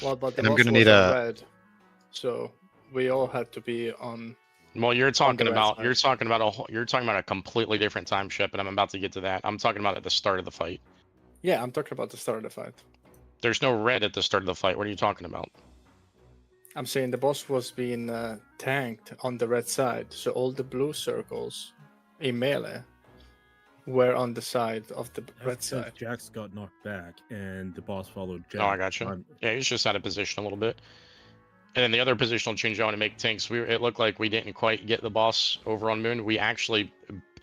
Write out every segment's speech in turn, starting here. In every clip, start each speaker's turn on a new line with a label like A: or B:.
A: Well, but the
B: And I'm
A: boss
B: gonna
A: was
B: need
A: on
B: a.
A: red, so we all had to be on.
C: Well, you're talking
A: red
C: about
A: side.
C: you're talking about a completely different time ship, and I'm about to get to that. I'm talking about at the start of the fight.
A: Yeah, I'm talking about the start of the fight.
C: There's no red at the start of the fight. What are you talking about?
A: I'm saying the boss was being tanked on the red side, so all the blue circles in melee were on the side of the red
D: That's because
A: side.
D: Jax got knocked back and the boss followed Jax.
C: Oh, I got you. Yeah, he's just out of position a little bit. And then the other positional change I want to make, Tanks, it looked like we didn't quite get the boss over on Moon. We actually,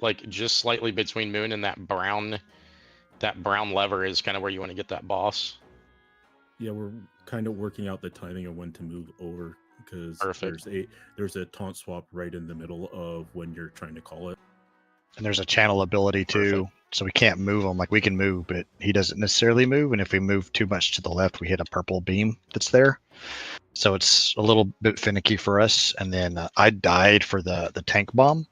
C: like, just slightly between Moon and that brown lever is kind of where you want to get that boss.
D: Yeah, we're kind of working out the timing of when to move over because
C: Perfect.
D: there's a taunt swap right in the middle of when you're trying to call it.
B: And there's a channel ability too, so we can't move him. Like we can move, but he doesn't necessarily move. And if we move too much to the left, we hit a purple beam that's there. So it's a little bit finicky for us. And then I died for the tank bomb,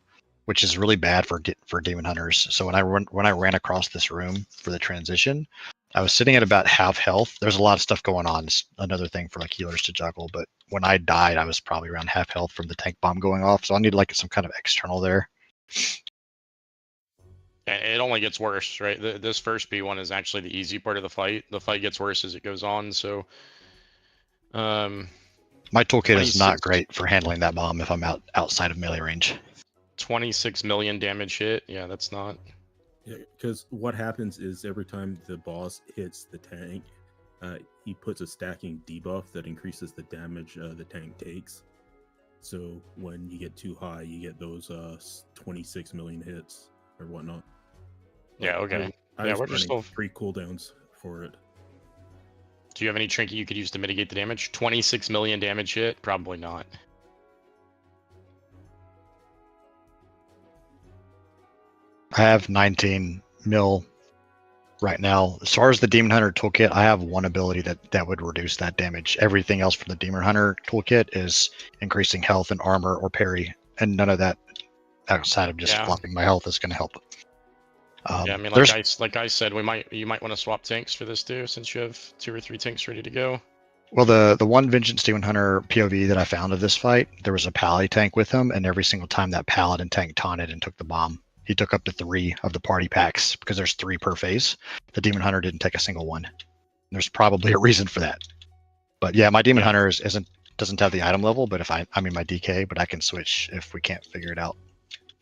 B: which is really bad for demon hunters. So when I ran across this room for the transition, I was sitting at about half health. There's a lot of stuff going on. It's another thing for like healers to juggle. But when I died, I was probably around half health from the tank bomb going off. So I need like some kind of external there.
C: It only gets worse, right? This first B1 is actually the easy part of the fight. The fight gets worse as it goes on, so...
B: My toolkit is not great for handling that bomb if I'm outside of melee range.
C: 26 million damage hit. Yeah, that's not...
D: Yeah, because what happens is every time the boss hits the tank, he puts a stacking debuff that increases the damage the tank takes. So when you get too high, you get those 26 million hits or whatnot.
C: Yeah, okay.
D: I was running 3 cooldowns for it.
C: Do you have any trinket you could use to mitigate the damage? 26 million damage hit? Probably not.
B: I have 19 mil right now. As far as the Demon Hunter toolkit, I have one ability that would reduce that damage. Everything else from the Demon Hunter toolkit is increasing health and armor or parry, and none of that outside of just flopping my health is going to help.
C: Yeah, I mean, like I said, you might want to swap tanks for this too, since you have 2 or 3 tanks ready to go.
B: Well, the one Vengeance Demon Hunter POV that I found of this fight, there was a Pally tank with him, and every single time that Paladin tank taunted and took the bomb, he took up to 3 of the party packs because there's 3 per phase. The Demon Hunter didn't take a single one. There's probably a reason for that. But yeah, my Demon Hunter doesn't have the item level, but if I'm in my DK, but I can switch if we can't figure it out.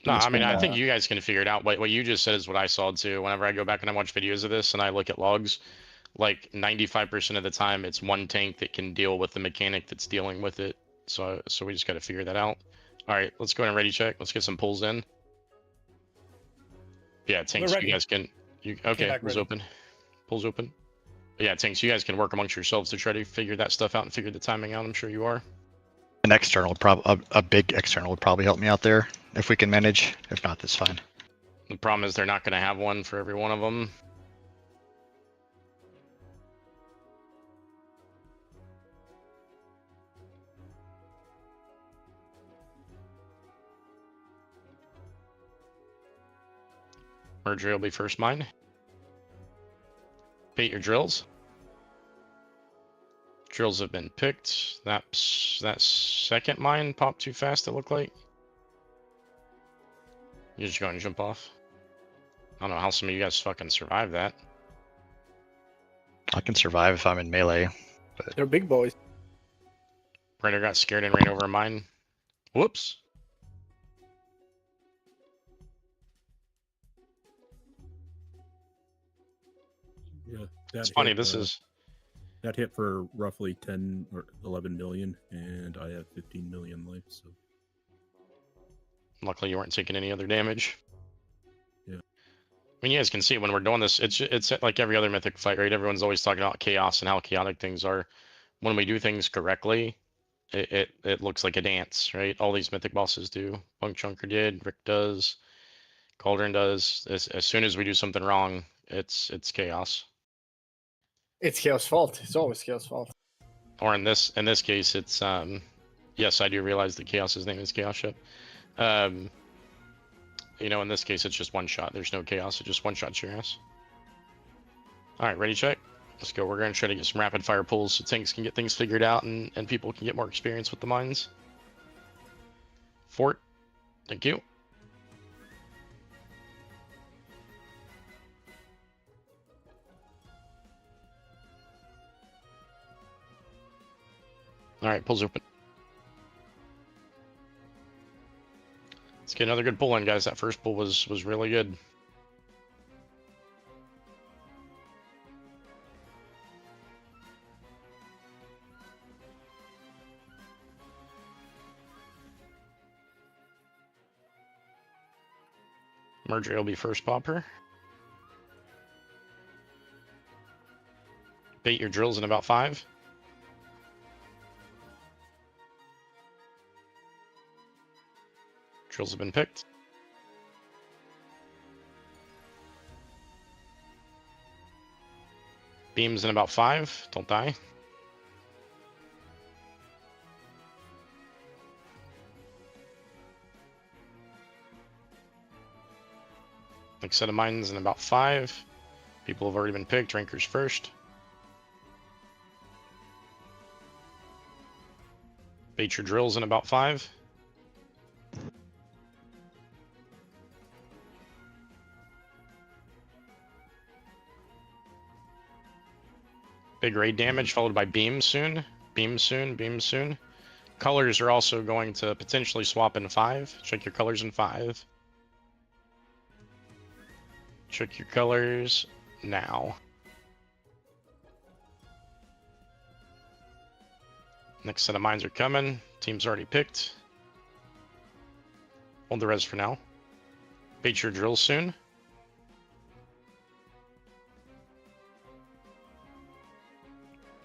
C: No, I mean, I think you guys can figure it out. What you just said is what I saw too. Whenever I go back and I watch videos of this and I look at logs, like 95% of the time, it's one tank that can deal with the mechanic that's dealing with it. So we just got to figure that out. All right, let's go and ready check. Let's get some pulls in. Yeah, tanks, you guys can. Okay, pulls open. Pulls open. But yeah, tanks, you guys can work amongst yourselves to try to figure that stuff out and figure the timing out. I'm sure you are.
B: An external, a big external would probably help me out there if we can manage. If not, that's fine.
C: The problem is they're not going to have one for every one of them. Merger will be first mine. Bait your drills. Drills have been picked. That second mine popped too fast, it looked like. You just go and jump off. I don't know how some of you guys fucking survive that.
B: I can survive if I'm in melee. But
A: they're big boys.
C: Raider got scared and ran over a mine. Whoops.
D: Yeah,
C: it's funny. This is
D: that hit for roughly 10 or 11 million, and I have 15 million life. So
C: luckily you weren't taking any other damage.
D: Yeah.
C: I mean, you guys can see when we're doing this, it's like every other mythic fight, right? Everyone's always talking about chaos and how chaotic things are. When we do things correctly, it looks like a dance, right? All these mythic bosses do. Bunk Chunker did, Rick does, Cauldron does. As soon as we do something wrong, it's chaos.
A: It's Chaos' fault. It's always Chaos' fault.
C: Or in this case, it's yes, I do realize that Chaos's name is Chaos Ship. You know, in this case, it's just one shot. There's no chaos. It's just one shot your ass. All right, ready check. Let's go. We're going to try to get some rapid fire pulls so tanks can get things figured out and people can get more experience with the mines. Fort. Thank you. Alright, pulls open. Let's get another good pull in, guys. That first pull was really good. Merger will be first popper. Bait your drills in about 5. Drills have been picked. Beams in about 5. Don't die. Next set of mines in about 5. People have already been picked. Rankers first. Bait your drills in about 5. Big raid damage followed by beams soon. Beams soon. Beams soon. Colors are also going to potentially swap in 5. Check your colors in 5. Check your colors now. Next set of mines are coming. Team's already picked. Hold the res for now. Bait your drills soon.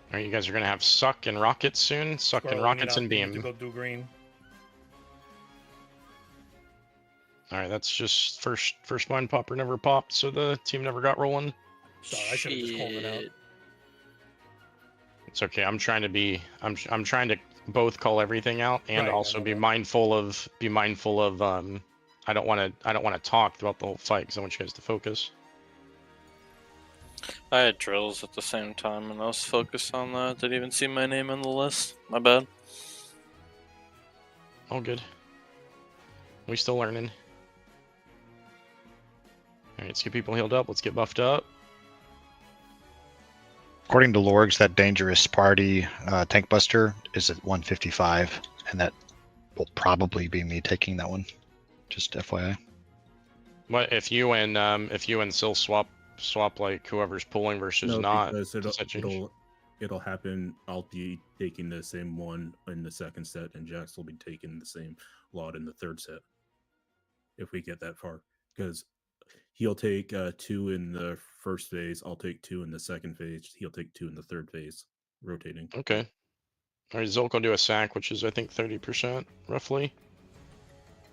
C: Alright, you guys are going to have suck and rockets soon. Suck and rockets and beam.
E: To go do green.
C: Alright, that's just first mine popper never popped, so the team never got rolling.
E: Sorry, I should have just called it out.
C: It's okay. I'm trying to both call everything out and
E: Right,
C: also
E: I know
C: be
E: that.
C: mindful of I don't want to talk throughout the whole fight because I want you guys to focus.
F: I had drills at the same time and I was focused on that. Didn't even see my name on the list. My bad.
C: All good. We still learning. Alright, let's get people healed up. Let's get buffed up.
B: According to Lorgs, that dangerous party tank buster is at 155, and that will probably be me taking that one. Just FYI.
C: What if you and Sil swap like whoever's pulling versus
D: No,
C: not?
D: because
C: Does that change?
D: it'll happen. I'll be taking the same one in the second set, and Jax will be taking the same lot in the third set. If we get that far, because he'll take 2 in the first phase, I'll take 2 in the second phase, he'll take 2 in the third phase, rotating.
C: Okay. Alright, Zolk will do a sack, which is I think 30% roughly.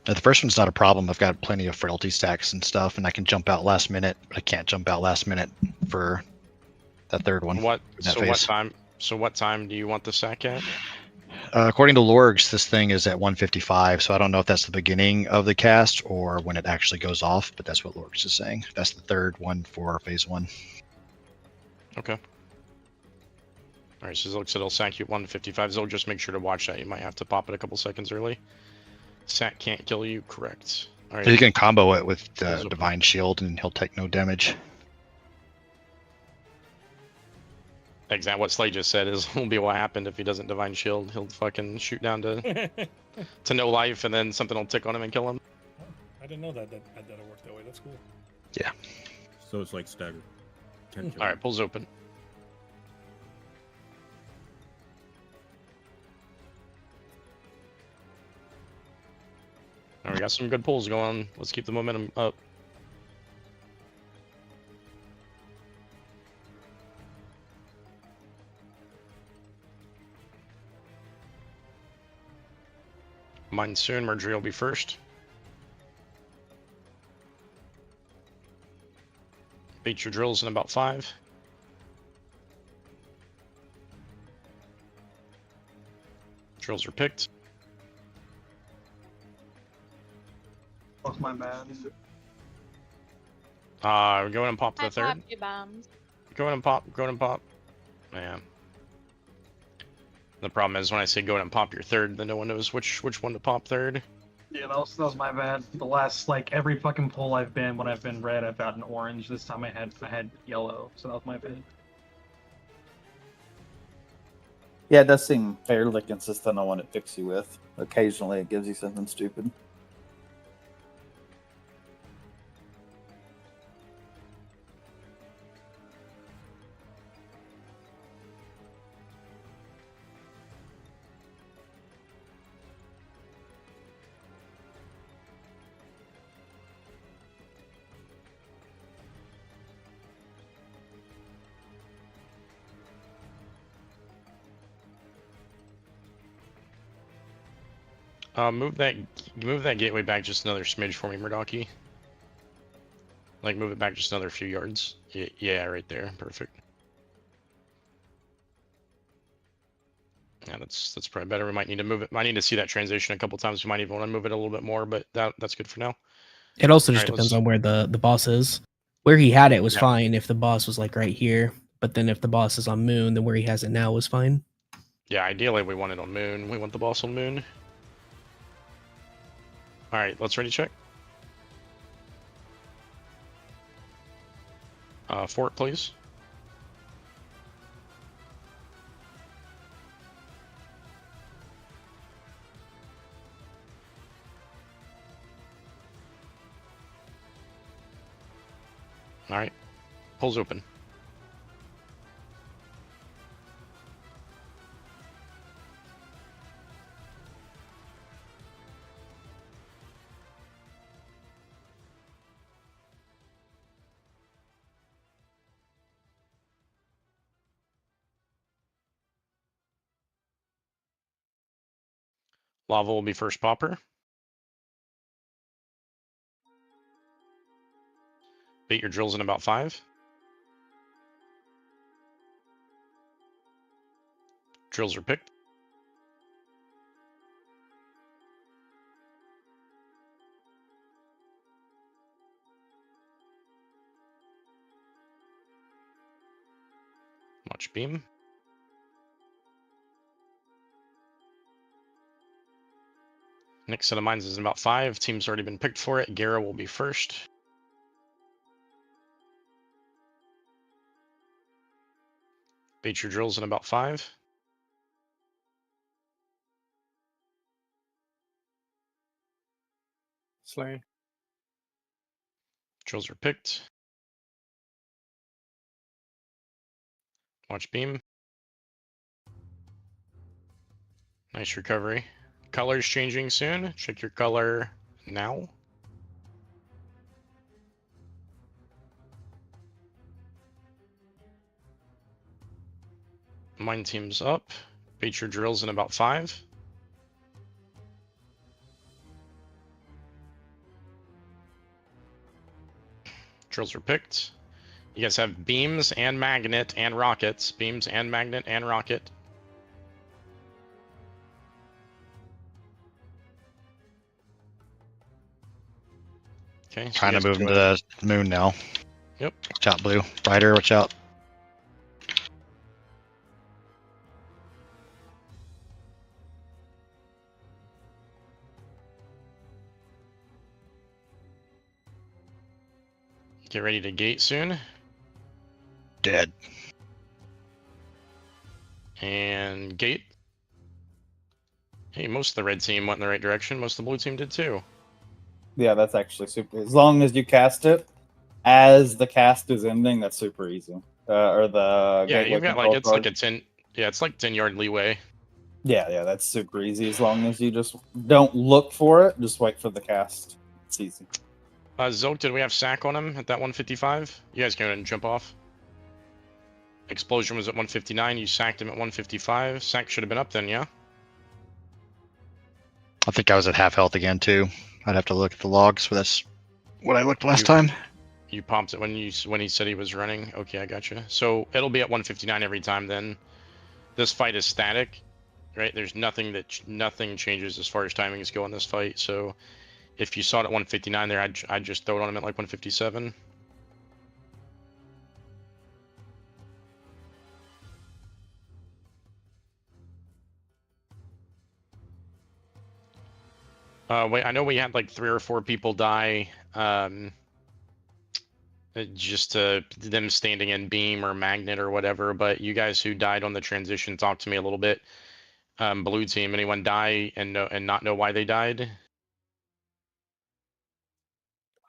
B: Now, the first one's not a problem. I've got plenty of frailty stacks and stuff, and I can jump out last minute, but I can't jump out last minute for that third one.
C: What?
B: that
C: So what
B: phase.
C: time? So what time do you want the sack at?
B: According to Lorgs, this thing is at 155, so I don't know if that's the beginning of the cast or when it actually goes off, but that's what Lorgs is saying. That's the third one for phase 1.
C: Okay. Alright, so Zolk said he'll sack you at 155. Zolk, just make sure to watch that. You might have to pop it a couple seconds early. Sack can't kill you, correct. Alright.
B: You can combo it with
C: Those
B: the
C: are-
B: Divine Shield, and he'll take no damage.
C: Exactly what Slay just said is will be what happened if he doesn't Divine Shield. He'll fucking shoot down to no life, and then something will tick on him and kill him.
E: I didn't know that that'll work that way. That's cool.
D: So it's like stagger.
C: Alright, pulls open. Alright, we got some good pulls going. Let's keep the momentum up. Mine soon, Marjorie will be first. Beat your drills in about 5. Drills are picked.
G: Fuck my man.
C: Go in and pop the third.
H: Pop your bombs.
C: Go in and pop. Go in and pop. Yeah. The problem is when I say go ahead and pop your third, then no one knows which one to pop third.
G: Yeah, that was my bad. The last, like, every fucking poll I've been, when I've been red, I've gotten orange. This time I had yellow, so that was my bad.
H: Yeah, it does seem fairly consistent on what it picks you with. Occasionally it gives you something stupid.
C: Move that gateway back just another smidge for me, Murdocky. Like move it back just another few yards. Yeah, right there. Perfect. Yeah, that's probably better. We might need to move it. I need to see that transition a couple times. We might even want to move it a little bit more, but that's good for now.
I: It also
C: All
I: just
C: right,
I: depends
C: let's-
I: on where the boss is. Where he had it was
C: Yeah.
I: fine if the boss was like right here, but then if the boss is on Moon, then where he has it now was fine.
C: Yeah, ideally we want it on Moon. We want the boss on Moon. All right, let's ready check. Fort, please. All right, pulls open. Lava will be first popper. Bait your drills in about 5. Drills are picked. Watch beam. Next set of mines is in about 5. Team's already been picked for it. Gara will be first. Bait your drills in about 5.
A: Slay.
C: Drills are picked. Watch beam. Nice recovery. Color's changing soon. Check your color now. Mine team's up. Bait your drills in about 5. Drills are picked. You guys have beams and magnet and rockets. Beams and magnet and rocket. Okay. So
B: Trying
C: you
B: to
C: guys
B: move
C: go
B: into
C: ahead.
B: the moon now.
C: Yep.
B: Watch out, blue. Rider, watch out.
C: Get ready to gate soon.
B: Dead.
C: And gate. Hey, most of the red team went in the right direction. Most of the blue team did too.
H: Yeah, that's actually super. As long as you cast it as the cast is ending, that's super easy. Or the
C: Yeah,
H: gateway
C: you've got
H: control
C: like it's
H: card.
C: like a 10. Yeah, it's like 10-yard leeway.
H: Yeah, that's super easy. As long as you just don't look for it, just wait for the cast. It's easy.
C: Zoke, did we have sack on him at that 155? You guys can go ahead and jump off. Explosion was at 159. You sacked him at 155. Sack should have been up then, yeah?
B: I think I was at half health again too. I'd have to look at the logs, but that's what I looked last time.
C: You popped it when he said he was running. Okay, I gotcha. So it'll be at 159 every time then. This fight is static, right? There's nothing nothing changes as far as timings go in this fight. So if you saw it at 159 there, I'd just throw it on him at like 157. Wait, I know we had like 3 or 4 people die. Just them standing in beam or magnet or whatever. But you guys who died on the transition, talk to me a little bit. Blue team, anyone die and not know why they died?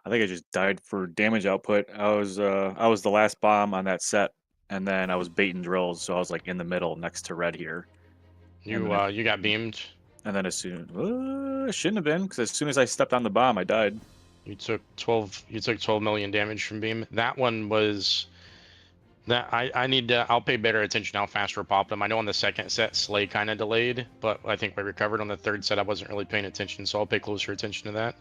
J: I think I just died for damage output. I was the last bomb on that set, and then I was baiting drills, so I was like in the middle next to red here.
C: You got beamed.
J: And then as soon shouldn't have been, because as soon as I stepped on the bomb, I died.
C: You took 12. You took 12 million damage from beam. That one was. That I need to. I'll pay better attention how fast we're popping them. I know on the second set, Slay kind of delayed, but I think we recovered on the third set. I wasn't really paying attention, so I'll pay closer attention to that.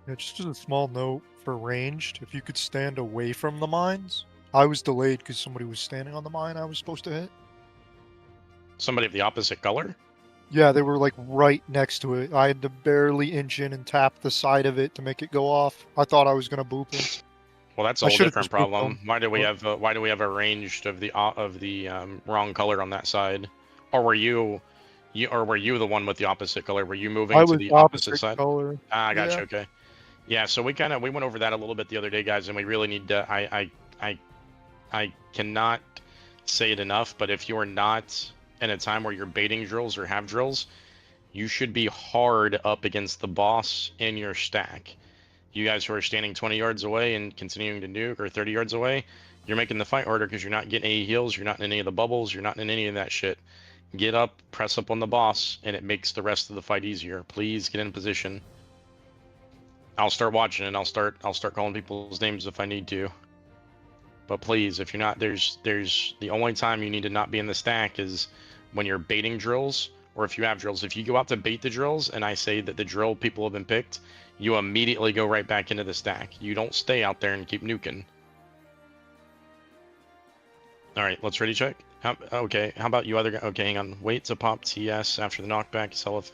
K: Yeah, just as a small note for ranged, if you could stand away from the mines. I was delayed because somebody was standing on the mine I was supposed to hit.
C: Somebody of the opposite color?
K: Yeah, they were like right next to it. I had to barely inch in and tap the side of it to make it go off. I thought I was gonna boop him.
C: Well, that's a whole different problem. Why do we have a ranged of the wrong color on that side? Or were you the one with the opposite color? Were you moving to the opposite side?
K: Color.
C: Ah, gotcha. Yeah. Okay. Yeah, so we went over that a little bit the other day, guys, and we really need to. I cannot say it enough, but if you are not in a time where you're baiting drills or have drills, you should be hard up against the boss in your stack. You guys who are standing 20 yards away and continuing to nuke, or 30 yards away, you're making the fight harder because you're not getting any heals, you're not in any of the bubbles, you're not in any of that shit. Get up, press up on the boss, and it makes the rest of the fight easier. Please get in position. I'll start watching and I'll start calling people's names if I need to. But please, if you're not, there's the only time you need to not be in the stack is when you're baiting drills, or if you have drills. If you go out to bait the drills and I say that the drill people have been picked, you immediately go right back into the stack. You don't stay out there and keep nuking. All right, let's ready check. Okay, how about you other guys? Okay, hang on. Wait to pop TS after the knockback.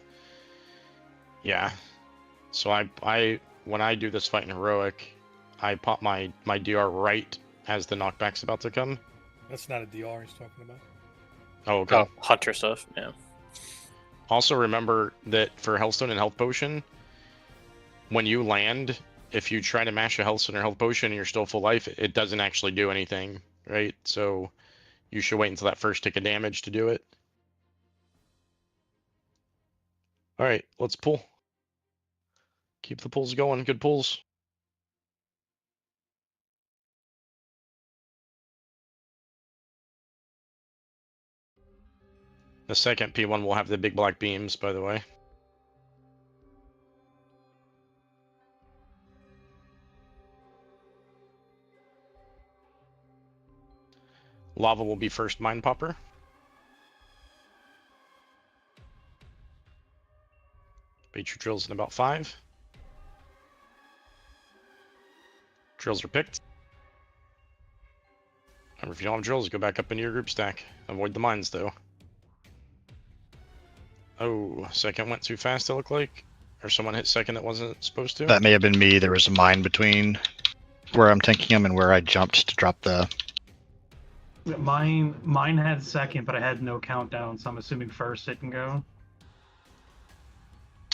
C: Yeah. So when I do this fight in heroic, I pop my DR right as the knockback's about to come.
E: That's not a DR he's talking about.
C: Oh, okay.
F: Oh, hunter stuff. Yeah.
C: Also remember that for Healthstone and Health Potion, when you land, if you try to mash a Healthstone or Health Potion and you're still full life, it doesn't actually do anything, right? So you should wait until that first tick of damage to do it. All right, let's pull. Keep the pulls going. Good pulls. The second P1 will have the big black beams, by the way. Lava will be first mine popper. Bait your drills in about 5. Drills are picked. Remember, if you don't have drills, go back up into your group stack. Avoid the mines, though. Oh, second went too fast, it looked like. Or someone hit second that wasn't supposed to.
B: That may have been me. There was a mine between where I'm tanking him and where I jumped to drop the...
G: Mine had second, but I had no countdown, so I'm assuming first it can go.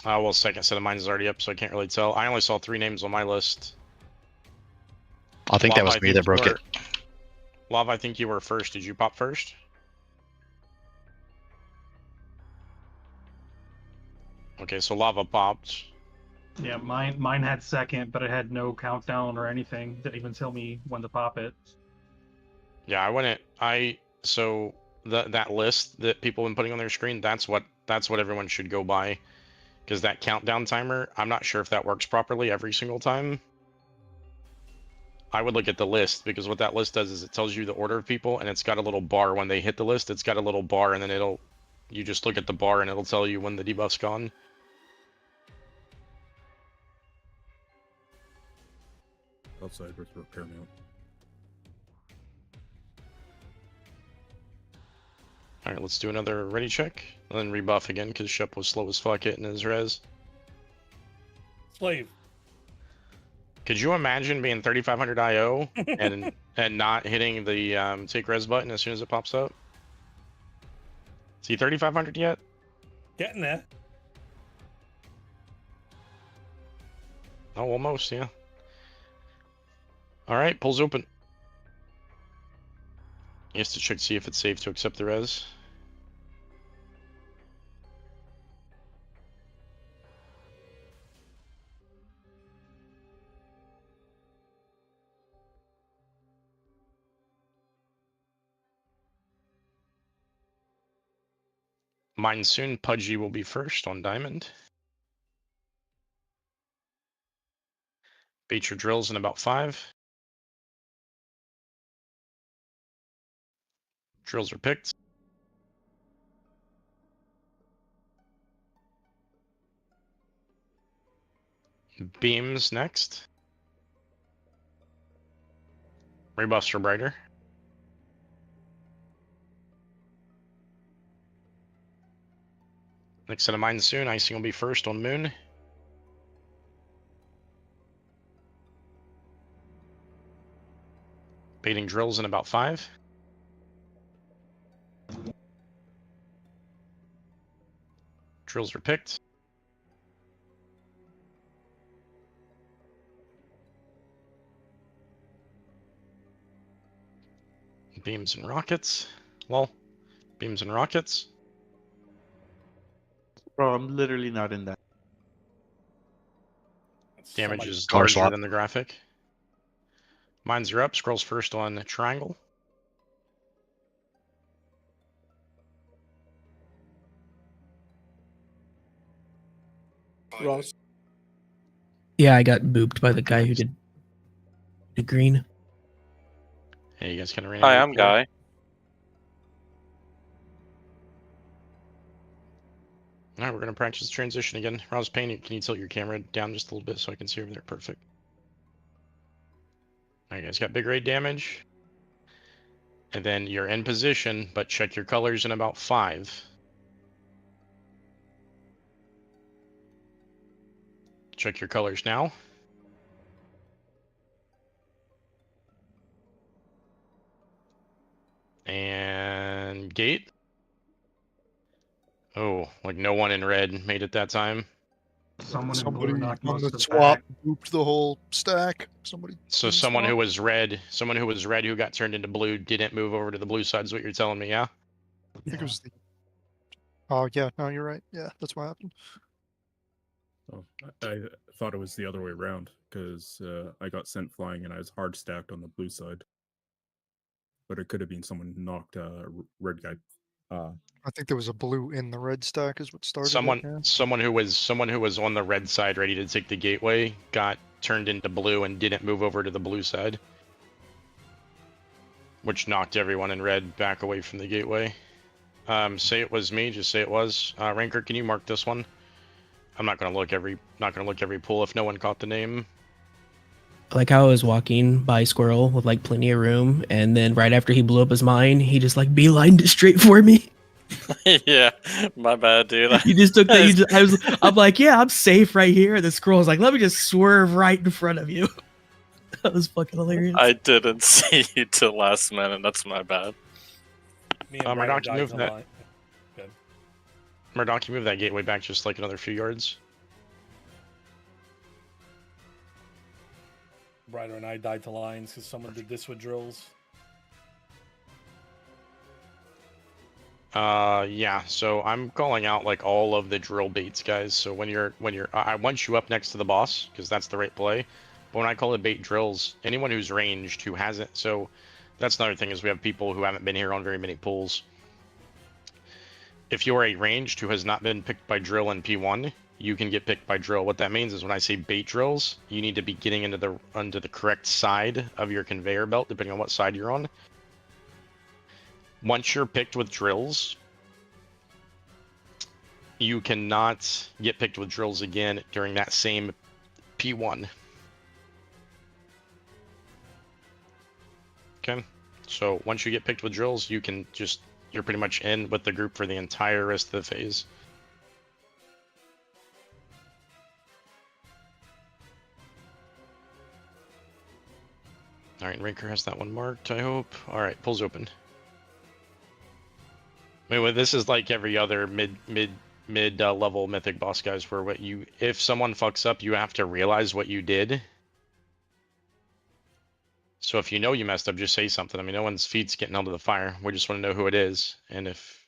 C: Well, second set of mine is already up, so I can't really tell. I only saw 3 names on my list.
B: I think that was me that broke it.
C: Lava, I think you were first. Did you pop first? Okay, so Lava popped.
G: Yeah, mine had second, but it had no countdown or anything. Didn't even tell me when to pop it.
C: Yeah, so that list that people have been putting on their screen, that's what everyone should go by. Because that countdown timer, I'm not sure if that works properly every single time. I would look at the list, because what that list does is it tells you the order of people, and it's got a little bar when they hit the list. It's got a little bar, and then you just look at the bar and it'll tell you when the debuff's gone.
D: Outside with Paramount.
C: Alright, let's do another ready check, and then rebuff again, because Shep was slow as fuck hitting his res.
E: Slave.
C: Could you imagine being 3500 IO and not hitting the take res button as soon as it pops up? Is he 3500 yet?
E: Getting there.
C: Oh, almost, yeah. All right, pulls open. He has to check to see if it's safe to accept the res. Mine soon. Pudgy will be first on diamond. Bait your drills in about 5. Drills are picked. Beams next. Rebuffs are brighter. Next set of mine soon. Icing will be first on moon. Baiting drills in about 5. Drills are picked. Beams and rockets. Well, beams and rockets.
L: Bro, I'm literally not in that.
C: Damage
E: Somebody-
C: is
B: Color
C: larger
B: swap.
C: than the graphic. Mines are up. Scrolls first on triangle.
A: Ross.
I: Yeah, I got booped by the guy who did the green.
C: Hey, you guys can rename.
F: Hi,
C: your
F: I'm
C: pool.
F: Guy.
C: All right, we're gonna practice transition again. Ross Payne, can you tilt your camera down just a little bit so I can see over there? Perfect. All right, guys, got big raid damage. And then you're in position, but check your colors in about 5. Check your colors now. And gate. Oh, like no one in red made it that time.
G: Someone in
K: Somebody
G: blue knocked
K: on
G: most
K: the
G: of the
K: swap
G: back.
K: booped the whole stack. Somebody.
C: So
K: didn't
C: someone
K: swap.
C: who was red who got turned into blue didn't move over to the blue side is what you're telling me, yeah?
K: I think it was the. Oh yeah, no, you're right. Yeah, that's what happened.
D: Oh, I thought it was the other way around because I got sent flying and I was hard stacked on the blue side. But it could have been someone knocked red guy.
K: I think there was a blue in the red stack is what started
C: Someone
K: it. Yeah.
C: someone who was on the red side ready to take the gateway got turned into blue and didn't move over to the blue side. Which knocked everyone in red back away from the gateway. Say it was me, just say it was. Ranker, can you mark this one? I'm not gonna look every pool if no one caught the name.
I: Like how I was walking by Squirrel with like plenty of room, and then right after he blew up his mine, he just like beelined it straight for me.
F: Yeah, my bad, dude.
I: You just took that. I'm like, yeah, I'm safe right here. The Squirrel was like, let me just swerve right in front of you. That was fucking hilarious.
F: I didn't see you till last minute. That's my bad.
E: Me and Brian
C: Murdoch,
E: died
C: move
E: to
C: that.
E: line. Good.
C: Murdoch, you move that gateway back just like another few yards.
E: Brian and I died to lines because someone did this with drills.
C: Yeah, so I'm calling out like all of the drill baits, guys. So when you're I want you up next to the boss because that's the right play. But when I call it bait drills, anyone who's ranged who hasn't, so that's another thing is we have people who haven't been here on very many pools. If you are a ranged who has not been picked by drill in P1, you can get picked by drill. What that means is when I say bait drills, you need to be getting into the correct side of your conveyor belt, depending on what side you're on. Once you're picked with drills, you cannot get picked with drills again during that same P1. Okay, so once you get picked with drills, you're pretty much in with the group for the entire rest of the phase. All right, Ranker has that one marked, I hope. All right, pulls open. I mean, well, this is like every other mid mid level mythic boss guys, where what you, if someone fucks up, you have to realize what you did. So if you know you messed up, just say something. I mean, no one's feet's getting held to the fire. We just want to know who it is, and if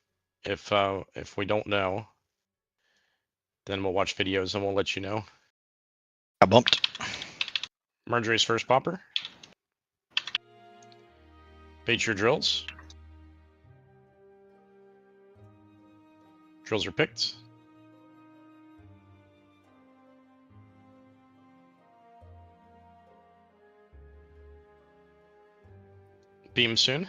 C: we don't know, then we'll watch videos and we'll let you know.
B: Got bumped.
C: Marjorie's first popper. Bait your drills. Drills are picked. Beam soon.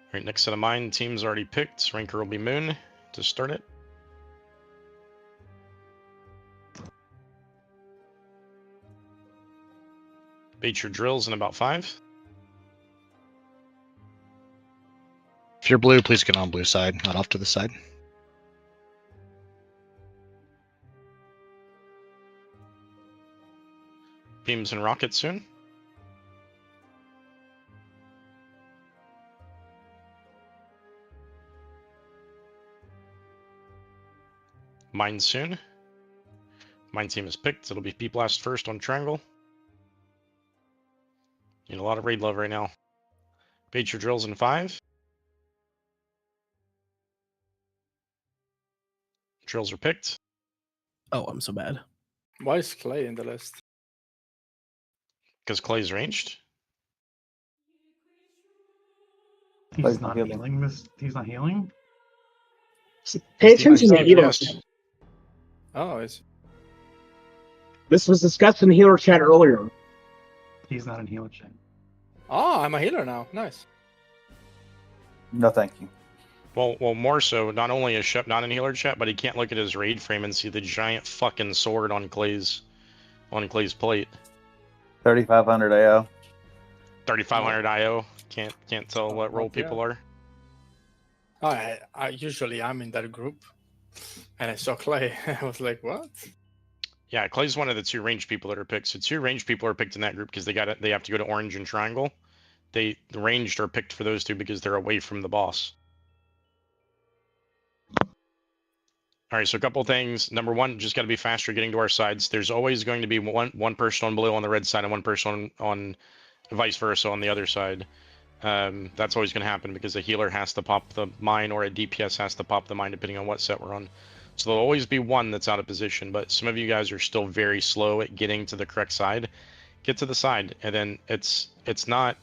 C: Alright, next set of mine team's already picked. Ranker will be Moon to start it. Bait your drills in about 5.
B: If you're blue, please get on blue side, not off to the side.
C: Beams and rockets soon. Mine soon. Mine team is picked. It'll be P-Blast first on triangle. Need a lot of raid love right now. Bait your drills in 5. Drills are picked.
I: Oh, I'm so bad.
A: Why is Clay in the list?
C: Because Clay's ranged.
G: He's not healing this. He's not healing.
M: Pay attention to
C: DPS.
M: healer chat.
A: Oh, it's
M: This was discussed in the healer chat earlier.
G: He's not in healer chat.
A: oh, I'm a healer now. Nice.
H: No, thank you.
C: Well, more so. Not only is Shep not in healer chat, but he can't look at his raid frame and see the giant fucking sword on Clay's plate.
H: 3,500 AO.
C: 3,500 IO. Can't tell what role
A: not yet.
C: people are.
A: Oh, I usually I'm in that group, and I saw Clay. I was like, what?
C: Yeah, Clay's one of the 2 ranged people that are picked. So 2 ranged people are picked in that group because they have to go to orange and triangle. The ranged are picked for those 2 because they're away from the boss. All right, so a couple things. Number 1, just got to be faster getting to our sides. There's always going to be one person on blue on the red side and one person on vice versa on the other side. That's always going to happen because a healer has to pop the mine or a DPS has to pop the mine depending on what set we're on. So there'll always be one that's out of position, but some of you guys are still very slow at getting to the correct side. Get to the side, and then it's not.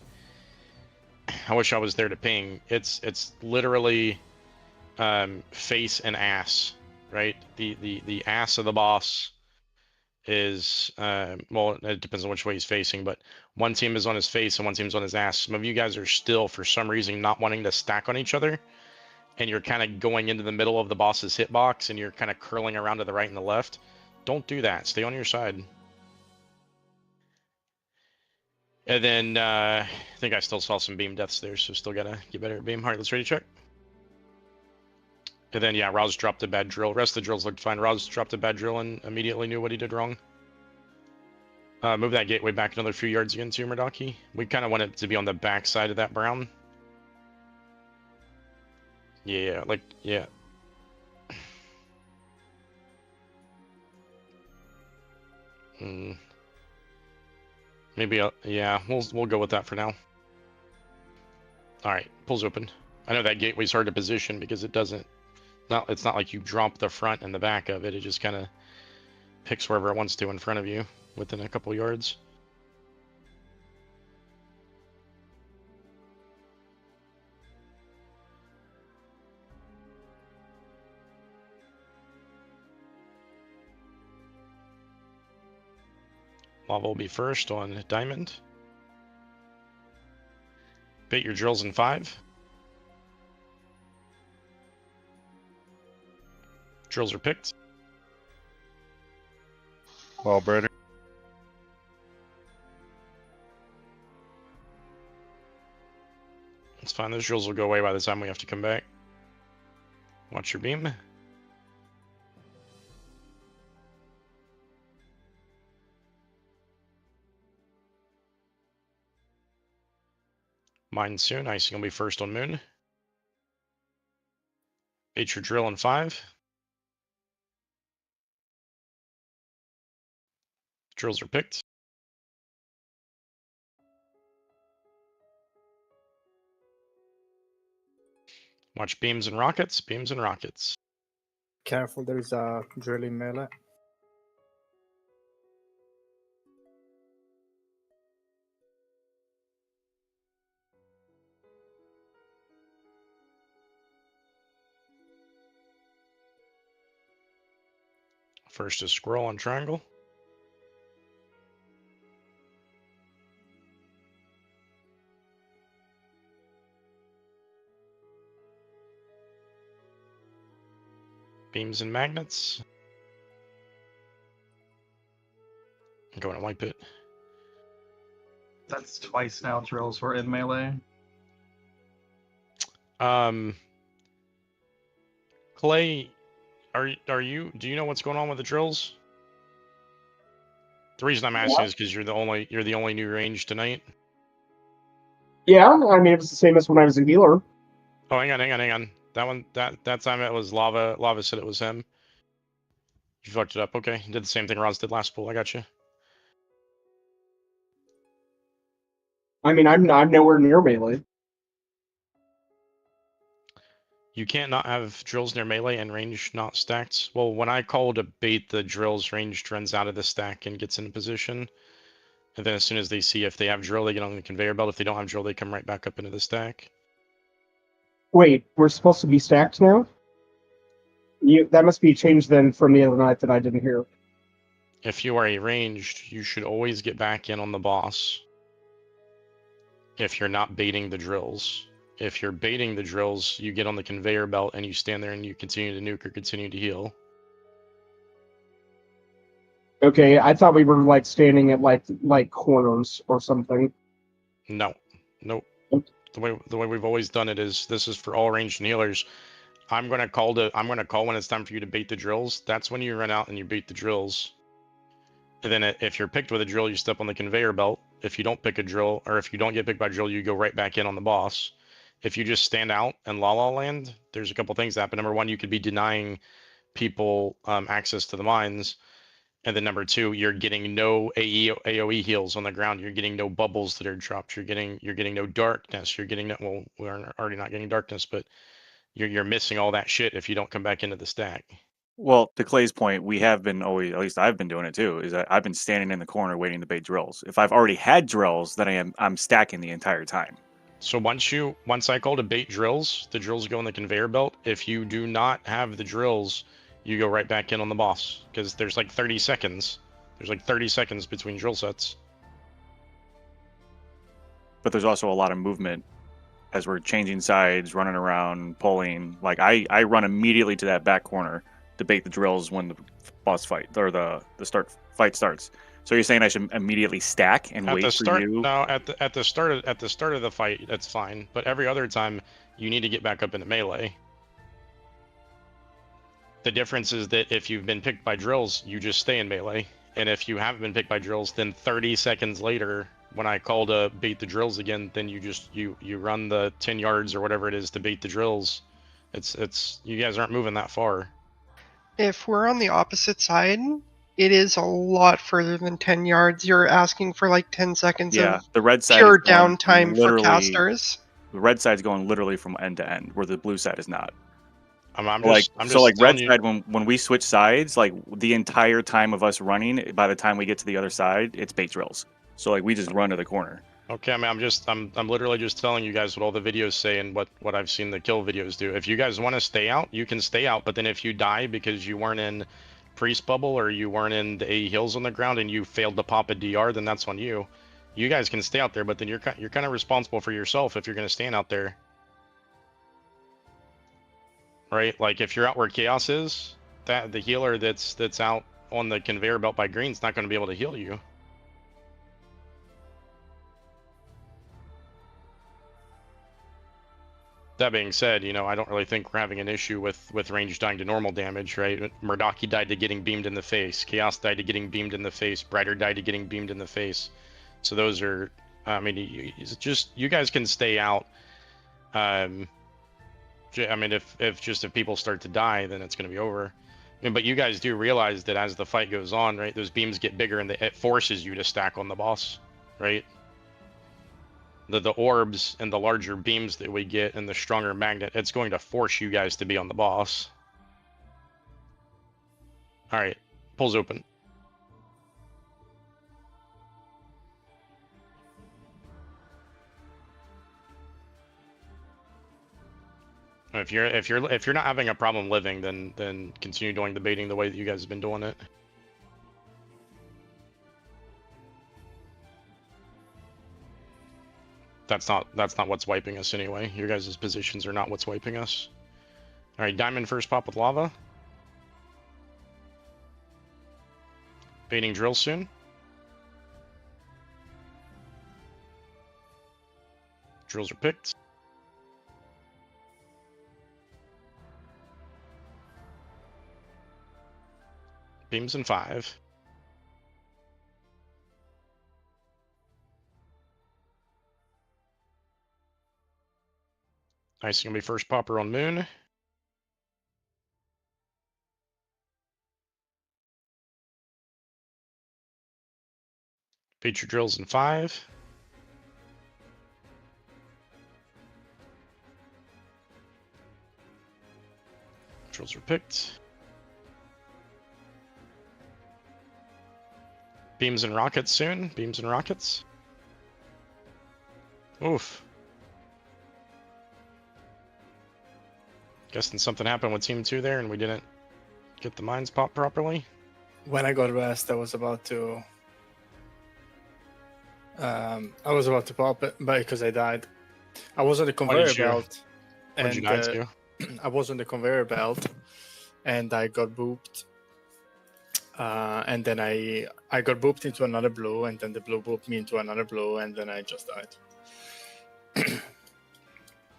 C: I wish I was there to ping. It's literally face and ass, right? The ass of the boss is well, it depends on which way he's facing, but one team is on his face and one team's on his ass. Some of you guys are still, for some reason, not wanting to stack on each other, and you're kind of going into the middle of the boss's hitbox and you're kind of curling around to the right and the left. Don't do that. Stay on your side. And then I think I still saw some beam deaths there, so still gotta get better at beam. All right, let's ready to check. And then, yeah, Roz dropped a bad drill. Rest of the drills looked fine. Roz dropped a bad drill and immediately knew what he did wrong. Move that gateway back another few yards again too, Murdaki. We kind of want it to be on the back side of that brown. Yeah, like, yeah. Maybe, yeah, we'll go with that for now. All right, pulls open. I know that gateway's hard to position because it doesn't. It's not like you drop the front and the back of it. It just kind of picks wherever it wants to in front of you within a couple yards. Lava will be first on diamond. Bait your drills in 5. Drills are picked.
J: Well, Brady.
C: It's fine. Those drills will go away by the time we have to come back. Watch your beam. Mine soon. Icing will be first on moon. Bait your drill in 5. Drills are picked. Watch beams and rockets. Beams and rockets.
A: Careful, there is a drilling melee.
C: First is squirrel on triangle. Beams and magnets. I'm going to wipe it.
G: That's twice now drills were in melee.
C: Clay, are you? Do you know what's going on with the drills? The reason I'm asking is because you're the only new range tonight.
M: Yeah, I mean, it was the same as when I was a healer.
C: Oh, hang on. That time it was Lava. Lava said it was him. You fucked it up. Okay, you did the same thing Roz did last pool. I got you.
M: I mean, I'm nowhere near melee.
C: You can't not have drills near melee and range not stacked. Well, when I call to bait the drills, range runs out of the stack and gets in position. And then as soon as they see if they have drill, they get on the conveyor belt. If they don't have drill, they come right back up into the stack.
M: Wait, we're supposed to be stacked now? That must be changed then from the other night that I didn't hear.
C: If you are a ranged, you should always get back in on the boss. If you're not baiting the drills. If you're baiting the drills, you get on the conveyor belt and you stand there and you continue to nuke or continue to heal.
M: Okay, I thought we were like standing at like corners or something.
C: No, nope. The way we've always done it is this is for all ranged and healers. I'm gonna call when it's time for you to bait the drills. That's when you run out and you bait the drills. And then if you're picked with a drill, you step on the conveyor belt. If you don't pick a drill, or if you don't get picked by a drill, you go right back in on the boss. If you just stand out and La La Land, there's a couple things that happen. Number one, you could be denying people access to the mines. And then number two, you're getting no AoE heals on the ground. You're getting no bubbles that are dropped. You're getting no darkness. You're getting no, well, we're already not getting darkness, but you're missing all that shit if you don't come back into the stack.
J: Well, to Clay's point, we have been always, at least I've been doing it too, is that I've been standing in the corner waiting to bait drills. If I've already had drills, then I'm stacking the entire time.
C: So once I call to bait drills, the drills go on the conveyor belt. If you do not have the drills, you go right back in on the boss because there's like 30 seconds. There's like 30 seconds between drill sets.
J: But there's also a lot of movement as we're changing sides, running around, pulling. Like I run immediately to that back corner to bait the drills when the boss fight or the fight starts. So you're saying I should immediately stack and wait for you?
C: No, at the start of the fight, that's fine. But every other time, you need to get back up into melee. The difference is that if you've been picked by drills, you just stay in melee. And if you haven't been picked by drills, then 30 seconds later, when I call to bait the drills again, then you run the 10 yards or whatever it is to bait the drills. It's you guys aren't moving that far.
N: If we're on the opposite side, it is a lot further than 10 yards. You're asking for like 10 seconds of
J: the red side
N: pure downtime for casters.
J: The red side's going literally from end to end, where the blue side is not.
C: I'm
J: just red
C: you...
J: side, when we switch sides, like the entire time of us running, by the time we get to the other side, it's bait drills. So like we just run to the corner.
C: Okay, I mean, I'm literally just telling you guys what all the videos say and what I've seen the kill videos do. If you guys want to stay out, you can stay out. But then if you die because you weren't in priest bubble or you weren't in the AE hills on the ground and you failed to pop a DR, then that's on you. You guys can stay out there, but then you're kind of responsible for yourself if you're going to stand out there. Right? Like if you're out where chaos is, that the healer that's out on the conveyor belt by green's not going to be able to heal you. That being said, you know, I don't really think we're having an issue with range dying to normal damage, right? Murdaki died to getting beamed in the face. Chaos died to getting beamed in the face. Brighter died to getting beamed in the face. So those are I mean, you guys can stay out. I mean, if people start to die, then it's going to be over. I mean, but you guys do realize that as the fight goes on, right? Those beams get bigger, and it forces you to stack on the boss, right? The orbs and the larger beams that we get, and the stronger magnet, it's going to force you guys to be on the boss. All right, pulls open. If you're not having a problem living, then continue doing the baiting the way that you guys have been doing it. That's not what's wiping us anyway. Your guys' positions are not what's wiping us. All right, diamond first pop with lava. Baiting drill soon. Drills are picked. Beams in 5. Nice, gonna be first popper on moon. Feature drills in 5. Drills are picked. Beams and rockets soon. Beams and rockets. Oof. Guessing something happened with Team 2 there and we didn't get the mines popped properly.
A: When I got rest, I was about to pop it, but because I died. I was on the conveyor belt.
C: What did you die to?
A: I was on the conveyor belt, and I got booped. And then I got booped into another blue, and then the blue booped me into another blue, and then I just died.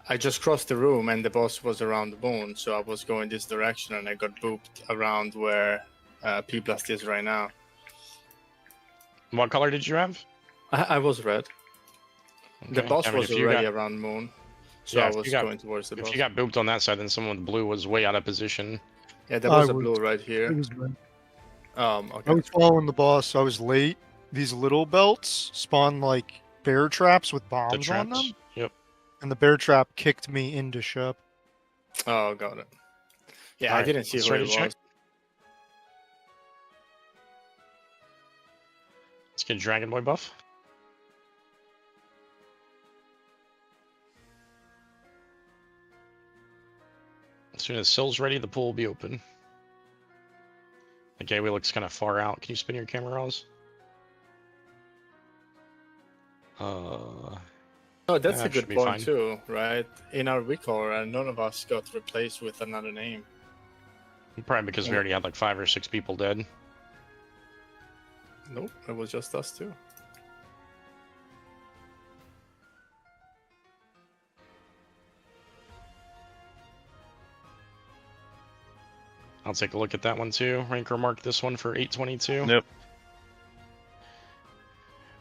A: I just crossed the room, and the boss was around the moon, so I was going this direction, and I got booped around where P-Blast is right now.
C: What color did you have?
A: I was red.
C: Okay.
A: The boss
C: I mean,
A: was already around moon, so
C: yeah,
A: I was going towards the boss.
C: If you got booped on that side, then someone with blue was way out of position.
A: Yeah, there was a blue right here.
K: It was red.
A: Okay.
K: I was following the boss. I was late. These little belts spawn like bear traps with bombs on them.
C: Yep.
K: And the bear trap kicked me into ship.
A: Oh, got it. Yeah,
C: All
A: I
C: right,
A: didn't see
C: let's
A: who
C: try
A: it
C: to check.
A: was.
C: Let's get Dragon Boy buff. As soon as Sill's ready, the pool will be open. The gateway looks kind of far out. Can you spin your camera, Oz?
A: Oh, that's a
C: that
A: good
C: should be
A: point
C: fine.
A: too, right? In our recall, none of us got replaced with another name.
C: Probably because we already had like 5 or 6 people dead.
A: Nope, it was just us two.
C: I'll take a look at that one too. Ranker mark this one for 822.
J: Yep.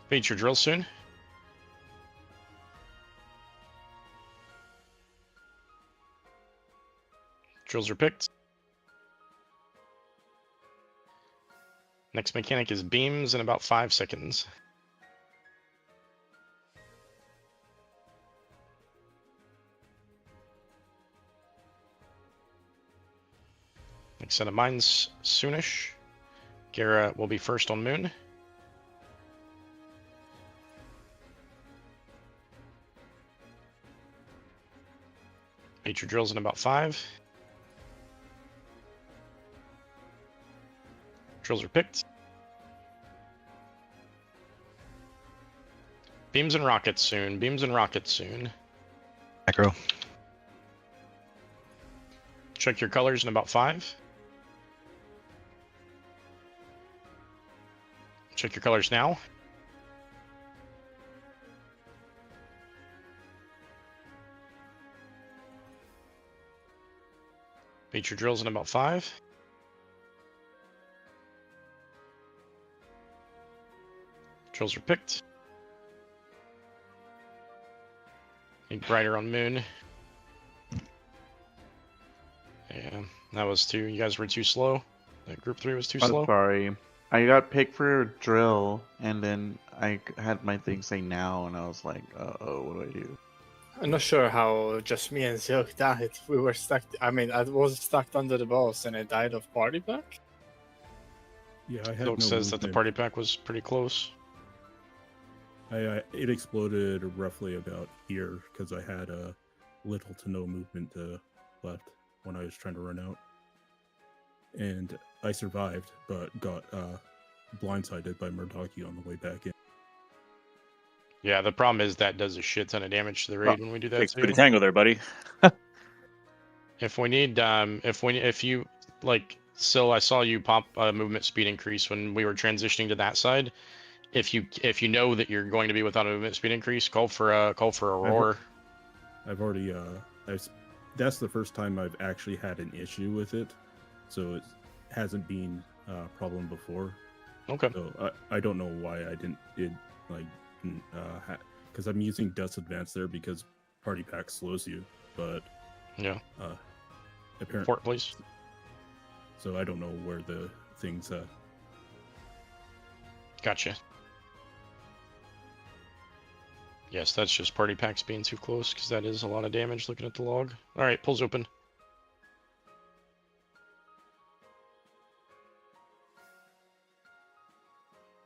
C: Feature drill soon. Drills are picked. Next mechanic is beams in about 5 seconds. Next set of mines soonish. Gara will be first on moon. Feature drills in about 5. Drills are picked. Beams and rockets soon. Beams and rockets soon.
B: Macro.
C: Check your colors in about 5. Check your colors now. Feature drills in about 5. Drills are picked. Make brighter on moon. Yeah, that was too. You guys were too slow. That group 3 was too
L: I'm
C: slow.
L: sorry. I got picked for drill, and then I had my thing say now, and I was like, uh-oh, what do I do?
A: I'm not sure how just me and Zilk died. We were stuck. I mean, I was stuck under the boss and I died of party pack.
D: Yeah, I had
C: Silk
D: no
C: says that the
D: movement.
C: party pack was pretty close.
D: It exploded roughly about here because I had little to no movement left when I was trying to run out, and I survived, but got blindsided by Murdaki on the way back in.
C: Yeah, the problem is that does a shit ton of damage to the raid when we do that
J: Takes
C: too.
J: a bit of tango there, buddy.
C: If we need, if you like, so I saw you pop a movement speed increase when we were transitioning to that side. If you know that you're going to be without a movement speed increase, call for a roar.
D: I've already that's the first time I've actually had an issue with it, so it hasn't been a problem before.
C: Okay.
D: So I don't know why I didn't because I'm using Dust Advance there because Party Pack slows you, but
C: yeah.
D: Apparently.
C: Fort, please.
D: So I don't know where the things.
C: Gotcha. Yes, that's just party packs being too close, because that is a lot of damage looking at the log. Alright, pulls open.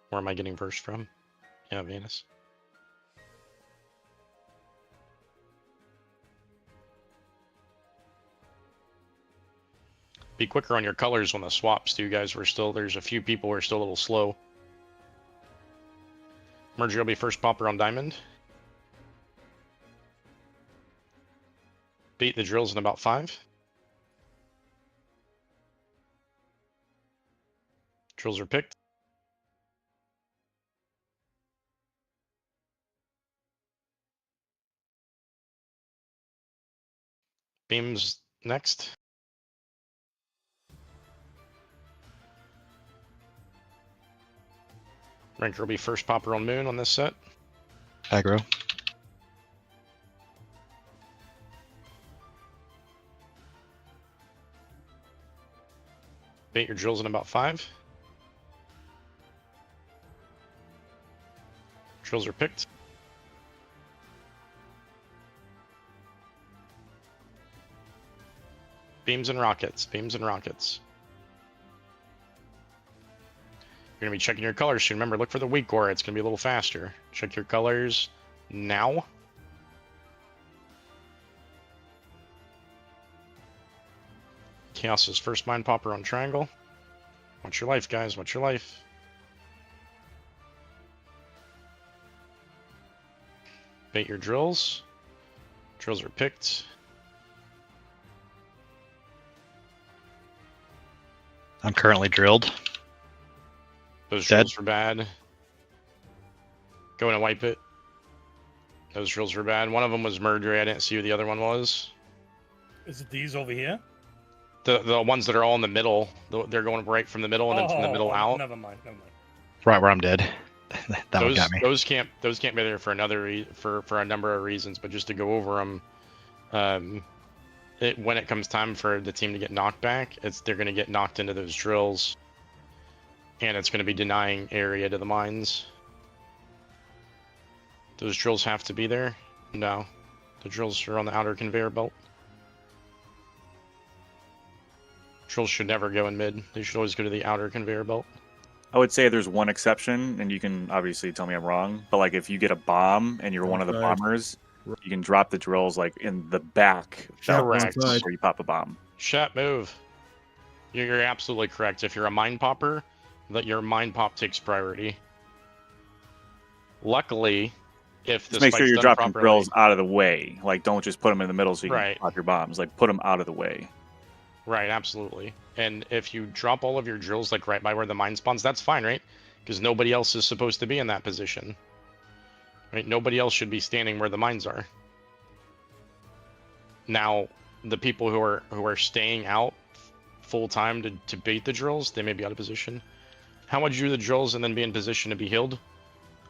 C: Where am I getting versed from? Yeah, Vanus. Be quicker on your colors when the swaps too, guys. There's a few people who are still a little slow. Merger will be first popper on diamond. Beat the drills in about 5. Drills are picked. Beams next. Ranker will be first popper on moon on this set.
B: Aggro.
C: Bait your drills in about 5. Drills are picked. Beams and rockets. Beams and rockets. You're going to be checking your colors soon. Remember, look for the weak aura. It's going to be a little faster. Check your colors now. Chaos's first mind popper on triangle. Watch your life, guys. Watch your life. Bait your drills. Drills are picked.
B: I'm currently drilled.
C: Those
B: Dead.
C: drills were bad. Go in and wipe it. Those drills were bad. One of them was murdery. I didn't see who the other one was.
E: Is it these over here?
C: The ones that are all in the middle. They're going right from the middle and then from the middle out.
E: Never mind. Never mind.
B: Right where I'm dead. That one
C: Those
B: got me.
C: those can't be there for for a number of reasons. But just to go over them, when it comes time for the team to get knocked back, they're going to get knocked into those drills, and it's going to be denying area to the mines. Those drills have to be there. No, the drills are on the outer conveyor belt. Drills should never go in mid. They should always go to the outer conveyor belt.
J: I would say there's one exception, and you can obviously tell me I'm wrong, but like if you get a bomb and you're one of the bombers, you can drop the drills like in the back
C: Correct.
J: before you pop a bomb.
C: Shat move. You're absolutely correct. If you're a mine popper, that your mine pop takes priority. Luckily, if this
J: Just make sure
C: fight's
J: you're
C: done
J: dropping
C: properly,
J: drills out of the way. Like don't just put them in the middle so you
C: Right.
J: can pop your bombs. Like put them out of the way.
C: Right, absolutely. And if you drop all of your drills like right by where the mine spawns, that's fine, right? Because nobody else is supposed to be in that position. Right? Nobody else should be standing where the mines are. Now, the people who are staying out full time to bait the drills, they may be out of position. How would you do the drills and then be in position to be healed?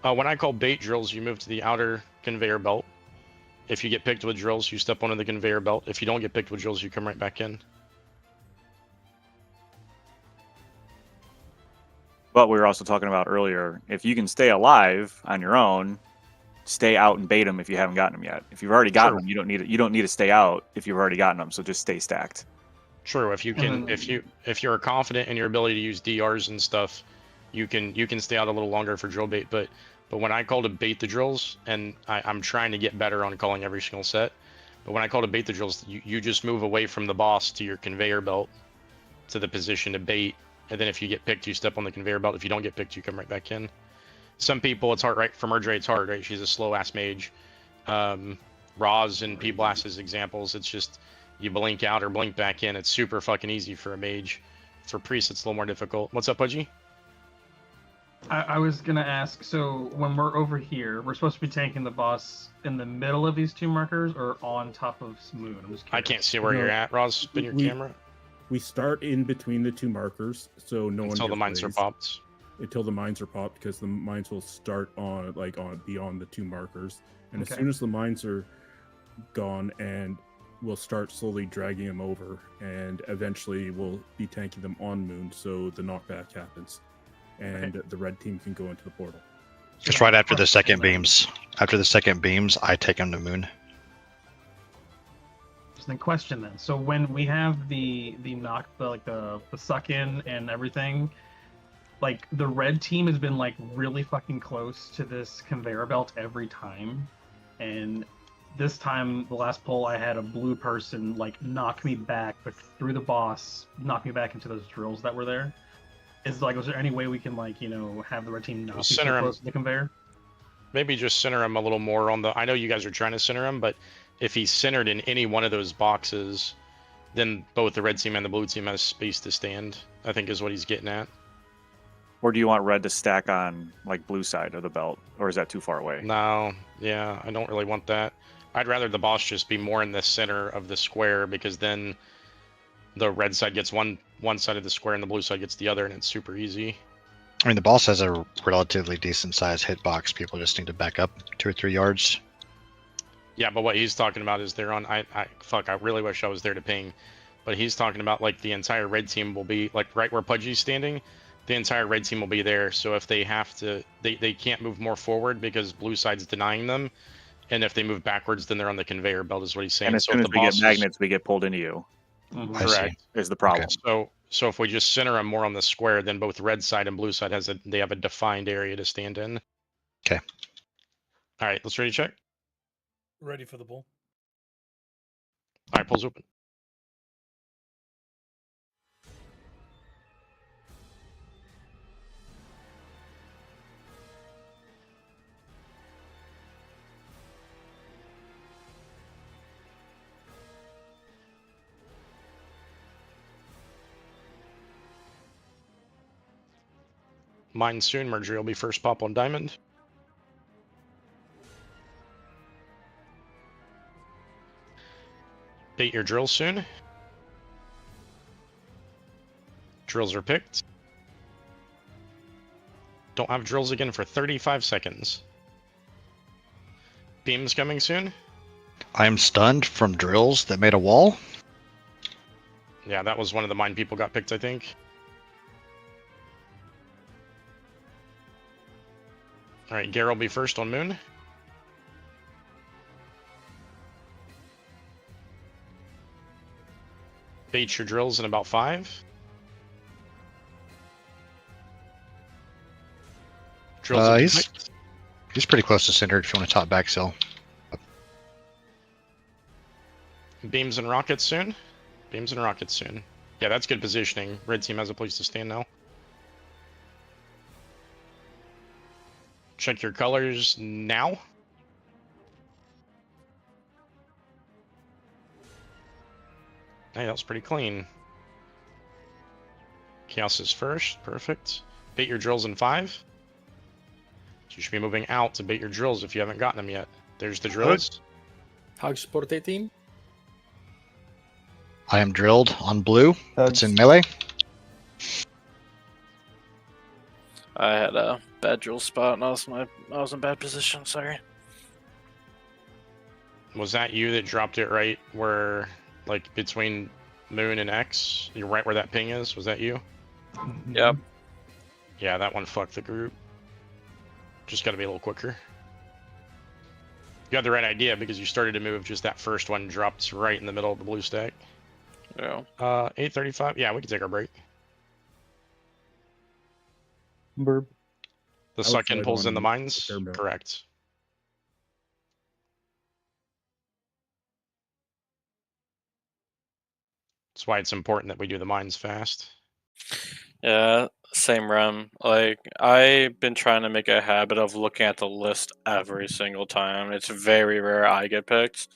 C: When I call bait drills, you move to the outer conveyor belt. If you get picked with drills, you step onto the conveyor belt. If you don't get picked with drills, you come right back in.
J: But we were also talking about earlier, if you can stay alive on your own, stay out and bait them if you haven't gotten them yet. If you've already gotten them, you don't need to stay out if you've already gotten them. So just stay stacked.
C: True. If you can, if you're confident in your ability to use DRs and stuff, you can stay out a little longer for drill bait. But when I call to bait the drills, and I'm trying to get better on calling every single set, but when I call to bait the drills, you just move away from the boss to your conveyor belt to the position to bait. And then if you get picked, you step on the conveyor belt. If you don't get picked, you come right back in. Some people, it's hard, right? For Murder, it's hard, right? She's a slow-ass mage. Roz and P-Blast as examples. It's just, you blink out or blink back in. It's super fucking easy for a mage. For priest, it's a little more difficult. What's up, Pudgy?
G: I was going to ask, so when we're over here, we're supposed to be tanking the boss in the middle of these two markers or on top of Moon? I'm just curious.
C: I can't see where you're at, Roz. Spin your camera.
D: We start in between the two markers, so no one
C: until the mines are popped.
D: Until the mines are popped, because the mines will start on beyond the two markers, and
G: Okay.
D: as soon as the mines are gone, and we'll start slowly dragging them over, and eventually we'll be tanking them on Moon, so the knockback happens, and the red team can go into the portal.
B: Just right after the second beams. After the second beams, I take them to Moon.
G: So the question then, so when we have the suck in and everything, like the red team has been like really fucking close to this conveyor belt every time, and this time the last poll I had a blue person like knock me back, but through the boss knock me back into those drills that were there. Was there any way we can have the red team not be so close to the conveyor?
C: Maybe just center him a little more on the. I know you guys are trying to center him, but if he's centered in any one of those boxes, then both the red team and the blue team has space to stand, I think is what he's getting at.
J: Or do you want red to stack on like blue side of the belt, or is that too far away?
C: No, yeah, I don't really want that. I'd rather the boss just be more in the center of the square, because then the red side gets one side of the square and the blue side gets the other, and it's super easy.
B: I mean, the boss has a relatively decent sized hitbox. People just need to back up 2 or 3 yards.
C: Yeah, but what he's talking about is they're on. I really wish I was there to ping, but he's talking about like the entire red team will be like right where Pudgy's standing. The entire red team will be there. So if they have to, they can't move more forward because blue side's denying them, and if they move backwards, then they're on the conveyor belt. Is what he's saying.
J: And as soon as we get magnets, we get pulled into you.
C: Correct.
J: Is the problem.
C: Okay. So if we just center them more on the square, then both red side and blue side they have a defined area to stand in.
B: Okay.
C: All right, let's ready to check.
E: Ready for the ball.
C: All right, pulls open. Mine soon. Mergery will be first pop on diamond. Bait your drills soon. Drills are picked. Don't have drills again for 35 seconds. Beams coming soon.
B: I am stunned from drills that made a wall.
C: Yeah, that was one of the mine people got picked, I think. Alright, Gare will be first on Moon. Bait your drills in about 5. Drills
B: he's pretty close to center if you want to top back cell.
C: Beams and rockets soon. Beams and rockets soon. Yeah, that's good positioning. Red team has a place to stand now. Check your colors now. Hey, that was pretty clean. Chaos is first. Perfect. Bait your drills in 5. You should be moving out to bait your drills if you haven't gotten them yet. There's the drills.
A: Hug support 18.
B: I am drilled on blue. It's in melee.
F: I had a bad drill spot and I was in bad position, sorry.
C: Was that you that dropped it right where, like, between Moon and X? You're right where that ping is? Was that you?
F: Yep.
C: Yeah, that one fucked the group. Just gotta be a little quicker. You had the right idea because you started to move, just that first one dropped right in the middle of the blue stack.
F: Yeah.
C: 8:35. Yeah, we can take our break.
L: Burp.
C: The suck-in
D: Outside
C: pulls in the
D: on
C: mines?
D: Fairmount.
C: Correct. That's why it's important that we do the mines fast.
F: Yeah, same run. Like, I've been trying to make a habit of looking at the list every single time. It's very rare I get picked.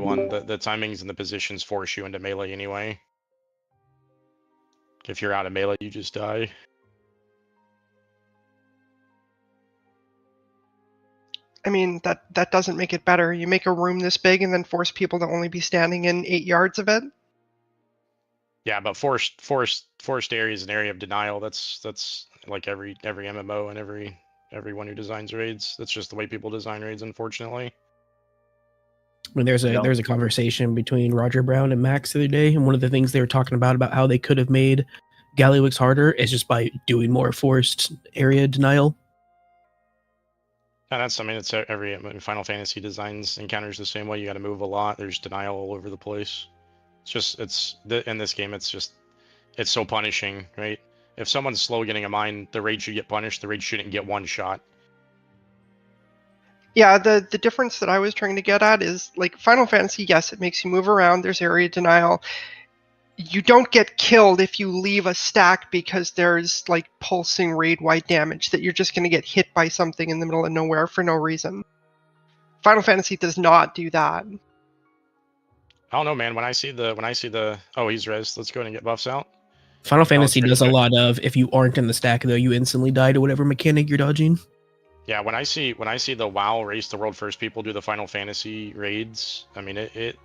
C: one. The timings and the positions force you into melee anyway. If you're out of melee, you just die.
N: I mean, that doesn't make it better. You make a room this big and then force people to only be standing in 8 yards of it.
C: Yeah, but forced area is an area of denial. That's like every MMO and everyone who designs raids. That's just the way people design raids, unfortunately.
I: I mean, there's a conversation between Roger Brown and Max the other day, and one of the things they were talking about how they could have made Gallywix harder is just by doing more forced area denial.
C: And that's, I mean, it's every Final Fantasy designs encounters the same way. You got to move a lot. There's denial all over the place. In this game, it's so punishing, right? If someone's slow getting a mine, the raid should get punished. The raid shouldn't get one shot.
N: Yeah, the difference that I was trying to get at is, like, Final Fantasy, yes, it makes you move around. There's area denial. You don't get killed if you leave a stack because there's, like, pulsing raid-wide damage that you're just going to get hit by something in the middle of nowhere for no reason. Final Fantasy does not do that.
C: I don't know, man. When I see the oh, he's res. Let's go ahead and get buffs out.
I: Final Fantasy does a lot of, if you aren't in the stack though, you instantly die to whatever mechanic you're dodging.
C: Yeah, when I see the WoW Race the World First people do the Final Fantasy raids, I mean it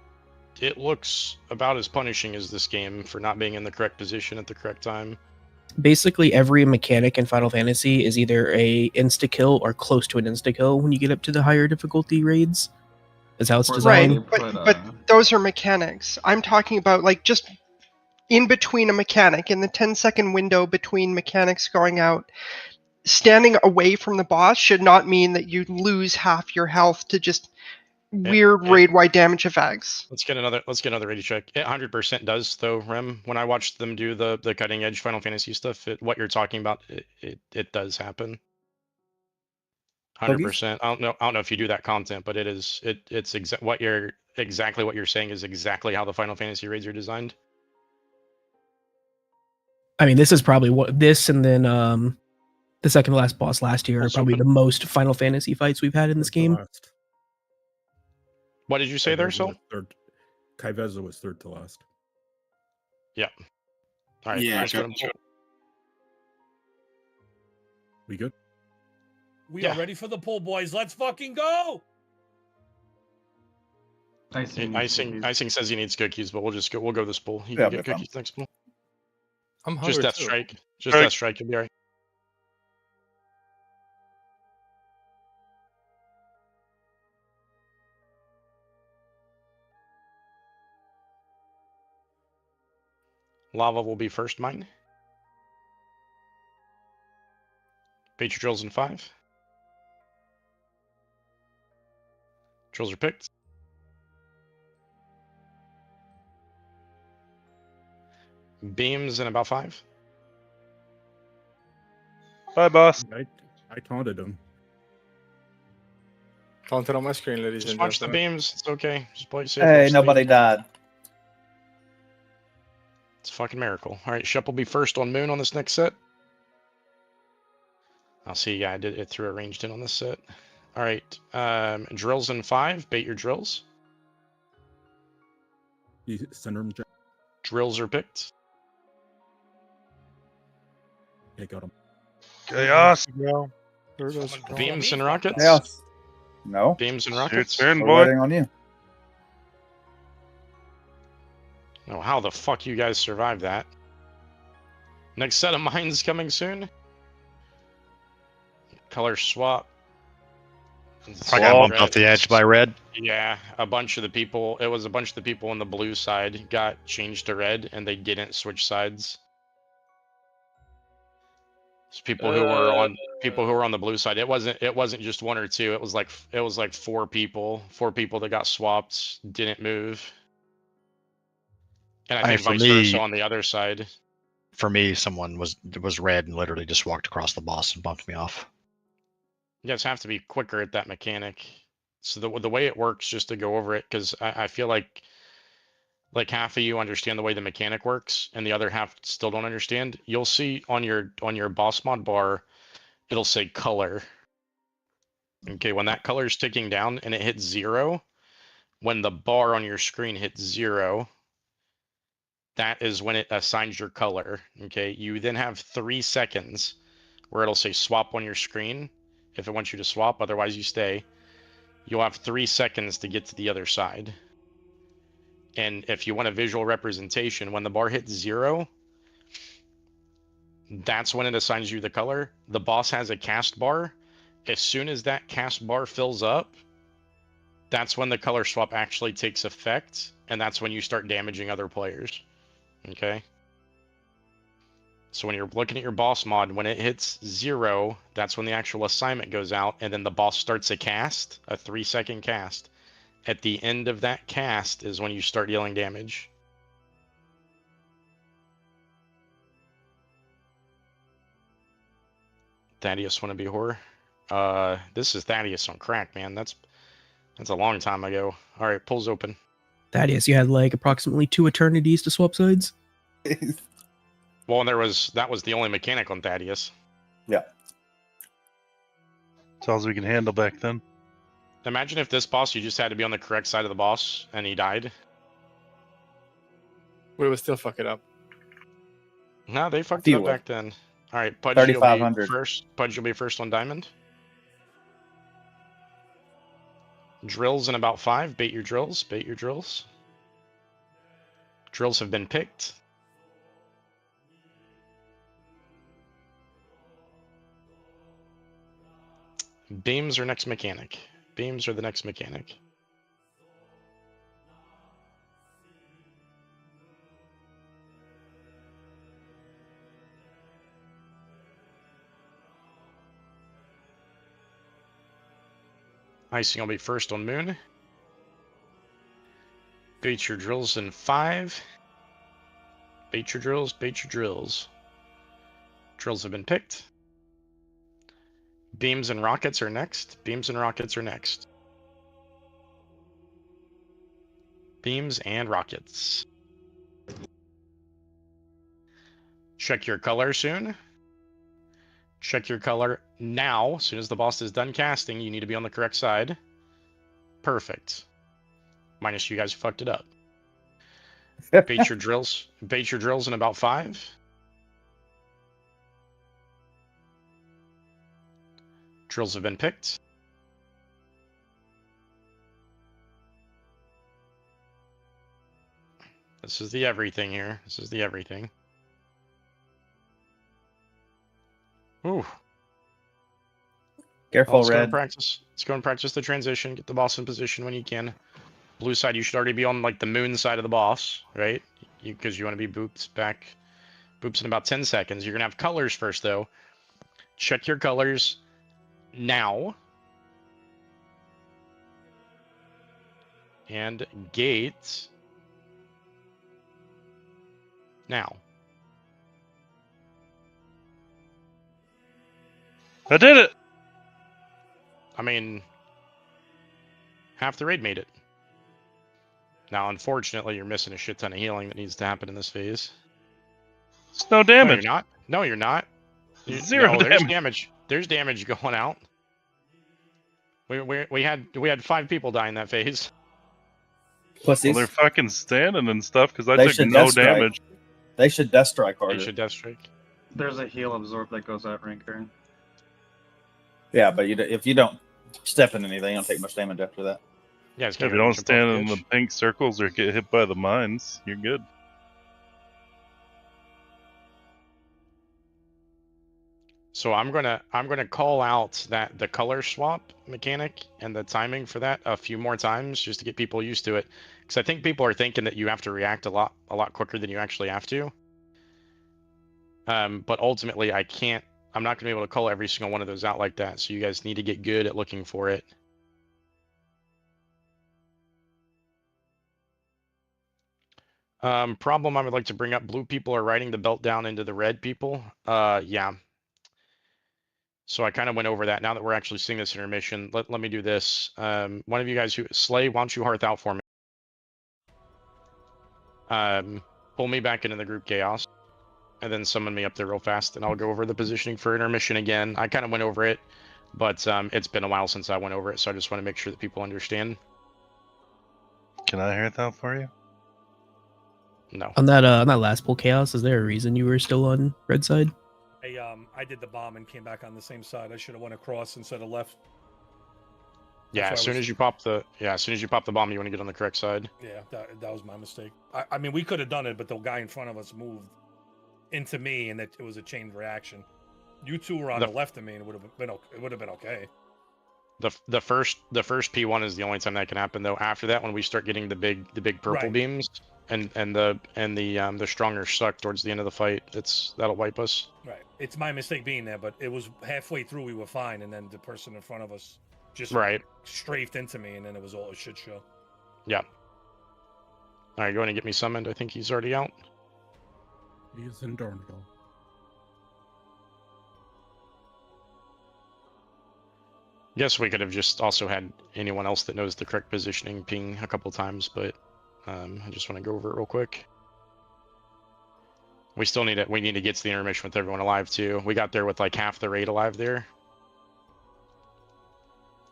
C: looks about as punishing as this game for not being in the correct position at the correct time.
I: Basically, every mechanic in Final Fantasy is either a insta-kill or close to an insta-kill when you get up to the higher difficulty raids. That's how it's designed.
N: Right, but those are mechanics. I'm talking about, like, just in between a mechanic, in the 10-second window between mechanics going out. Standing away from the boss should not mean that you lose half your health to just weird raid-wide damage effects.
C: Let's get another raid check. It 100% does though, Rem. When I watched them do the cutting edge Final Fantasy stuff, what you're talking about, it does happen. 100%. I don't know if you do that content, but it's exactly what you're saying is exactly how the Final Fantasy raids are designed.
I: I mean, this is probably this and then the second to last boss last year are probably the most Final Fantasy fights we've had in this game.
C: What did you say there, Sol?
D: Kai'Veza was third to last.
C: Yeah. All right.
E: Yeah,
D: We good?
E: We are ready for the pull, boys. Let's fucking go!
C: Icing says he needs cookies, but we'll go this pull. You
H: Yeah,
C: can get cookies next pull.
A: I'm hungry
C: Death
A: too.
C: Strike. Death Strike, you'll be alright. Lava will be first mine. Bait your drills in 5. Drills are picked. Beams in about 5.
J: Bye, boss.
D: I taunted him.
A: Taunted on my screen, ladies
C: Just
A: and
C: watch the
A: gentlemen.
C: beams. It's okay. Just play it safe.
H: Hey,
C: watch the
H: nobody
C: beams.
H: died.
C: It's a fucking miracle. All right, Shep will be first on Moon on this next set. I'll see. Yeah, I did it through a ranged in on this set. All right, drills in 5. Bait your drills.
D: You center him.
C: Drills are picked.
D: Yeah, got him.
K: Chaos. No. There it is.
C: Beams and rockets.
H: Chaos. No.
C: Beams and rockets.
J: in,
H: We're
J: boy.
H: waiting on you.
C: Oh, how the fuck you guys survived that? Next set of mines coming soon. Color swap.
B: I got bumped off the edge by red.
C: Yeah, a bunch of the people. It was a bunch of the people on the blue side got changed to red, and they didn't switch sides. It's people who were on the blue side. It wasn't just 1 or 2. It was like 4 people. 4 people that got swapped didn't move. And I think
B: for
C: vice
B: me-
C: versa on the other side.
B: For me, someone was red and literally just walked across the boss and bumped me off.
C: You guys have to be quicker at that mechanic. So the way it works, just to go over it, because I feel like half of you understand the way the mechanic works, and the other half still don't understand. You'll see on your boss mod bar, it'll say color. Okay, when that color is ticking down and it hits 0, when the bar on your screen hits 0, that is when it assigns your color. Okay, you then have 3 seconds where it'll say swap on your screen if it wants you to swap, otherwise you stay. You'll have 3 seconds to get to the other side. And if you want a visual representation, when the bar hits 0, that's when it assigns you the color. The boss has a cast bar. As soon as that cast bar fills up, that's when the color swap actually takes effect, and that's when you start damaging other players. Okay? So when you're looking at your boss mod, when it hits 0, that's when the actual assignment goes out, and then the boss starts a cast, a 3-second cast. At the end of that cast is when you start dealing damage. Thaddeus wanna be horror? This is Thaddeus on crack, man. That's a long time ago. All right, polls open.
I: Thaddeus, you had like approximately 2 eternities to swap sides.
C: Well, that was the only mechanic on Thaddeus.
H: Yeah.
O: That's all we can handle back then.
C: Imagine if this boss, you just had to be on the correct side of the boss, and he died.
A: We would still fuck it up.
C: No, they fucked it up back then. All right, Pudge, you'll be first. Pudge, you'll be first on Diamond. Drills in about 5. Bait your drills. Bait your drills. Drills have been picked. Beams are next mechanic. Beams are the next mechanic. Icing will be first on Moon. Bait your drills in 5. Bait your drills, bait your drills. Drills have been picked. Beams and rockets are next. Beams and rockets are next. Beams and rockets. Check your color soon. Check your color now. As soon as the boss is done casting, you need to be on the correct side. Perfect. Minus you guys who fucked it up. Bait your drills. Bait your drills in about 5. Drills have been picked. This is the everything here. This is the everything. Ooh.
H: Careful,
C: let's
H: Red.
C: Go and practice. Let's go and practice the transition. Get the boss in position when you can. Blue side, you should already be on like the moon side of the boss, right? Because you want to be boops back. Boops in about 10 seconds. You're gonna have colors first, though. Check your colors now. And gate now.
O: I did it!
C: I mean, half the raid made it. Now, unfortunately, you're missing a shit ton of healing that needs to happen in this phase.
O: It's no damage.
C: No, you're not. No, you're not.
O: Zero
C: no,
O: damage.
C: There's damage. There's damage going out. We had 5 people die in that phase.
H: Pussies.
O: Well, they're fucking standing and stuff because I
H: They
O: took
H: should
O: no
H: death strike.
O: damage.
H: They should death strike harder.
C: They should death strike.
G: There's a heal absorb that goes out, Ranker.
H: Yeah, but if you don't step in anything, you don't take much damage after that.
C: Yeah,
O: If you don't stand in the pink circles or get hit by the mines, you're good.
C: So I'm gonna call out that the color swap mechanic and the timing for that a few more times just to get people used to it, because I think people are thinking that you have to react a lot quicker than you actually have to. But ultimately, I'm not gonna be able to call every single one of those out like that. So you guys need to get good at looking for it. Problem I would like to bring up: blue people are riding the belt down into the red people. Yeah. So I kind of went over that. Now that we're actually seeing this intermission, let me do this. One of you guys who Slay, why don't you hearth out for me? Pull me back into the group chaos, and then summon me up there real fast, and I'll go over the positioning for intermission again. I kind of went over it, but it's been a while since I went over it, so I just want to make sure that people understand.
O: Can I hear that for you?
C: No.
I: On that last pull chaos, is there a reason you were still on red side?
E: I did the bomb and came back on the same side. I should have went across instead of left.
C: Yeah, as soon as you pop the bomb, you want to get on the correct side.
E: Yeah, that was my mistake. I mean, we could have done it, but the guy in front of us moved into me, and it was a chain reaction. You two were on the left of me, and it would have been okay.
C: The first P1 is the only time that can happen, though. After that, when we start getting the big purple
E: Right.
C: beams and the stronger suck towards the end of the fight, that'll wipe us.
E: Right. It's my mistake being there, but it was halfway through we were fine, and then the person in front of us just strafed into me, and then it was all a shit show.
C: Yeah. All right, go ahead and get me summoned. I think he's already out.
D: He's in Dornville.
C: Guess we could have just also had anyone else that knows the correct positioning ping a couple times, but I just want to go over it real quick. We still need it. We need to get to the intermission with everyone alive too. We got there with like half the raid alive there.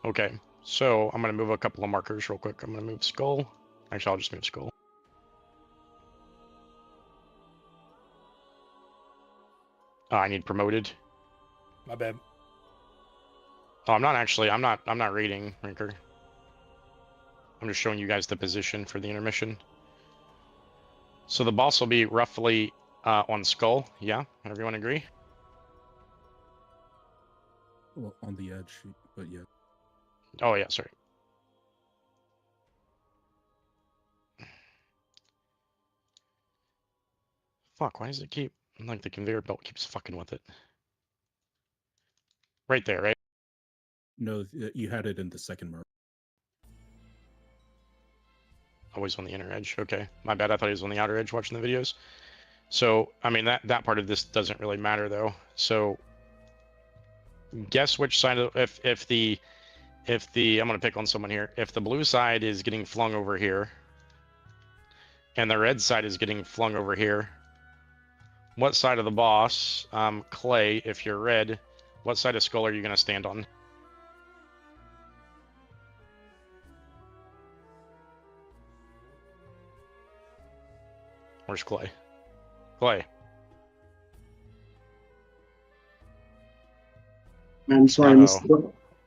C: Okay, so I'm gonna move a couple of markers real quick. I'm gonna move Skull. Actually, I'll just move Skull. Oh, I need promoted.
E: My bad.
C: Oh, I'm not raiding, Rinker. I'm just showing you guys the position for the intermission. So the boss will be roughly on Skull. Yeah, everyone agree?
D: Well, on the edge, but yeah.
C: Oh yeah, sorry. Fuck, why does it keep, like the conveyor belt keeps fucking with it? Right there, right?
D: No, you had it in the second mark.
C: Always on the inner edge. Okay, my bad. I thought he was on the outer edge watching the videos. So, I mean, that part of this doesn't really matter though. So, guess which side of if the I'm gonna pick on someone here. If the blue side is getting flung over here, and the red side is getting flung over here, what side of the boss, Clay? If you're red, what side of Skull are you gonna stand on? Where's Clay? Clay.
M: I'm sorry, I missed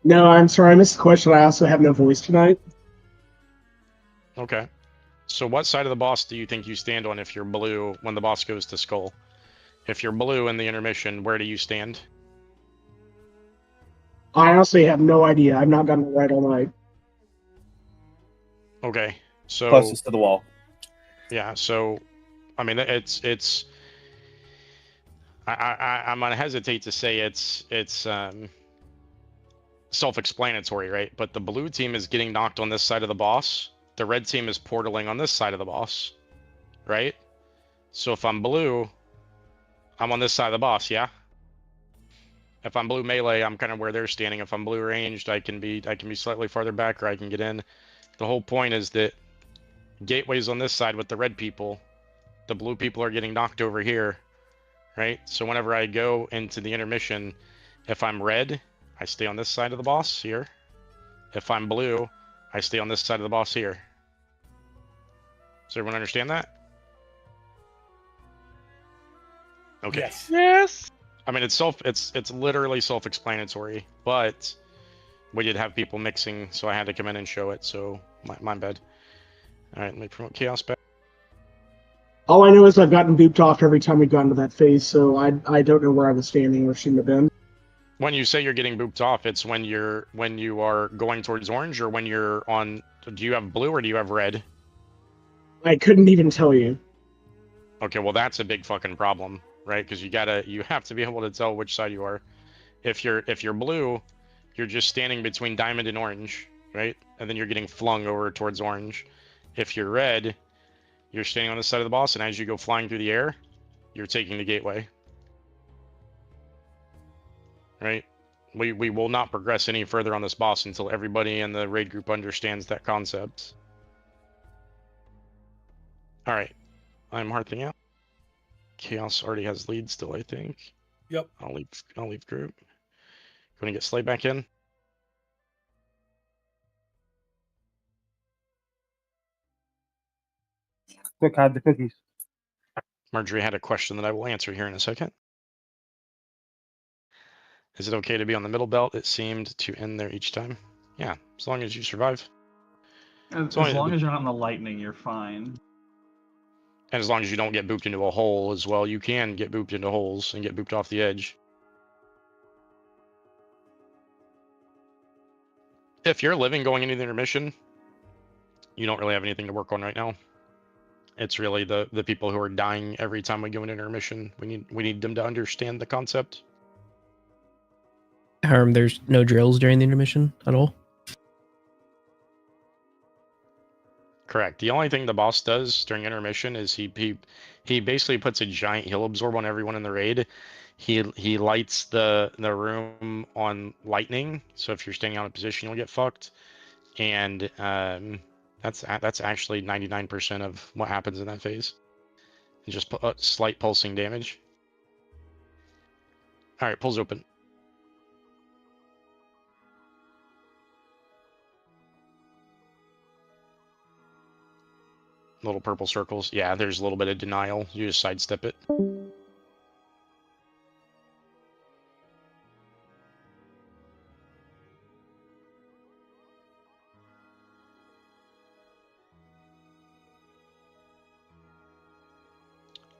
M: No, I'm sorry, I missed the question. I also have no voice tonight.
C: Okay. So what side of the boss do you think you stand on if you're blue when the boss goes to Skull? If you're blue in the intermission, where do you stand?
M: I honestly have no idea. I've not done it right all night.
C: Okay. So
H: closest to the wall.
C: Yeah, so I mean I'm gonna hesitate to say it's self-explanatory, right? But the blue team is getting knocked on this side of the boss. The red team is portaling on this side of the boss, right? So if I'm blue, I'm on this side of the boss, yeah? If I'm blue melee, I'm kind of where they're standing. If I'm blue ranged, I can be slightly farther back, or I can get in. The whole point is that gateway's on this side with the red people. The blue people are getting knocked over here, right? So whenever I go into the intermission, if I'm red, I stay on this side of the boss here. If I'm blue, I stay on this side of the boss here. Does everyone understand that? Okay.
E: Yes.
N: Yes.
C: I mean, it's literally self-explanatory, but we did have people mixing, so I had to come in and show it. So my bad. All right, let me promote Chaos back.
M: All I know is I've gotten booped off every time we've gotten to that phase, so I don't know where I was standing or shouldn't have been.
C: When you say you're getting booped off, it's when you are going towards orange, or when you're on. Do you have blue or do you have red?
M: I couldn't even tell you.
C: Okay, well that's a big fucking problem, right? Because you have to be able to tell which side you are. If you're blue, you're just standing between diamond and orange, right? And then you're getting flung over towards orange. If you're red, you're standing on the side of the boss, and as you go flying through the air, you're taking the gateway. Right? We will not progress any further on this boss until everybody in the raid group understands that concept. Alright. I'm hearting out. Chaos already has lead still, I think.
E: Yep.
C: I'll leave group. Gonna get Slay back in.
H: Quick, hide the cookies.
C: Marjorie had a question that I will answer here in a second. Is it okay to be on the middle belt? It seemed to end there each time. Yeah, as long as you survive.
G: As long as you're not in the lightning, you're fine.
C: And as long as you don't get booped into a hole as well, you can get booped into holes and get booped off the edge. If you're living going into the intermission, you don't really have anything to work on right now. It's really the people who are dying every time we go into intermission. We need them to understand the concept.
I: There's no drills during the intermission at all.
C: Correct. The only thing the boss does during intermission is he basically puts a giant heal absorb on everyone in the raid. He lights the room on lightning, so if you're standing out of position, you'll get fucked. And that's actually 99% of what happens in that phase. And just slight pulsing damage. All right, pulls open. Little purple circles. Yeah, there's a little bit of denial. You just sidestep it.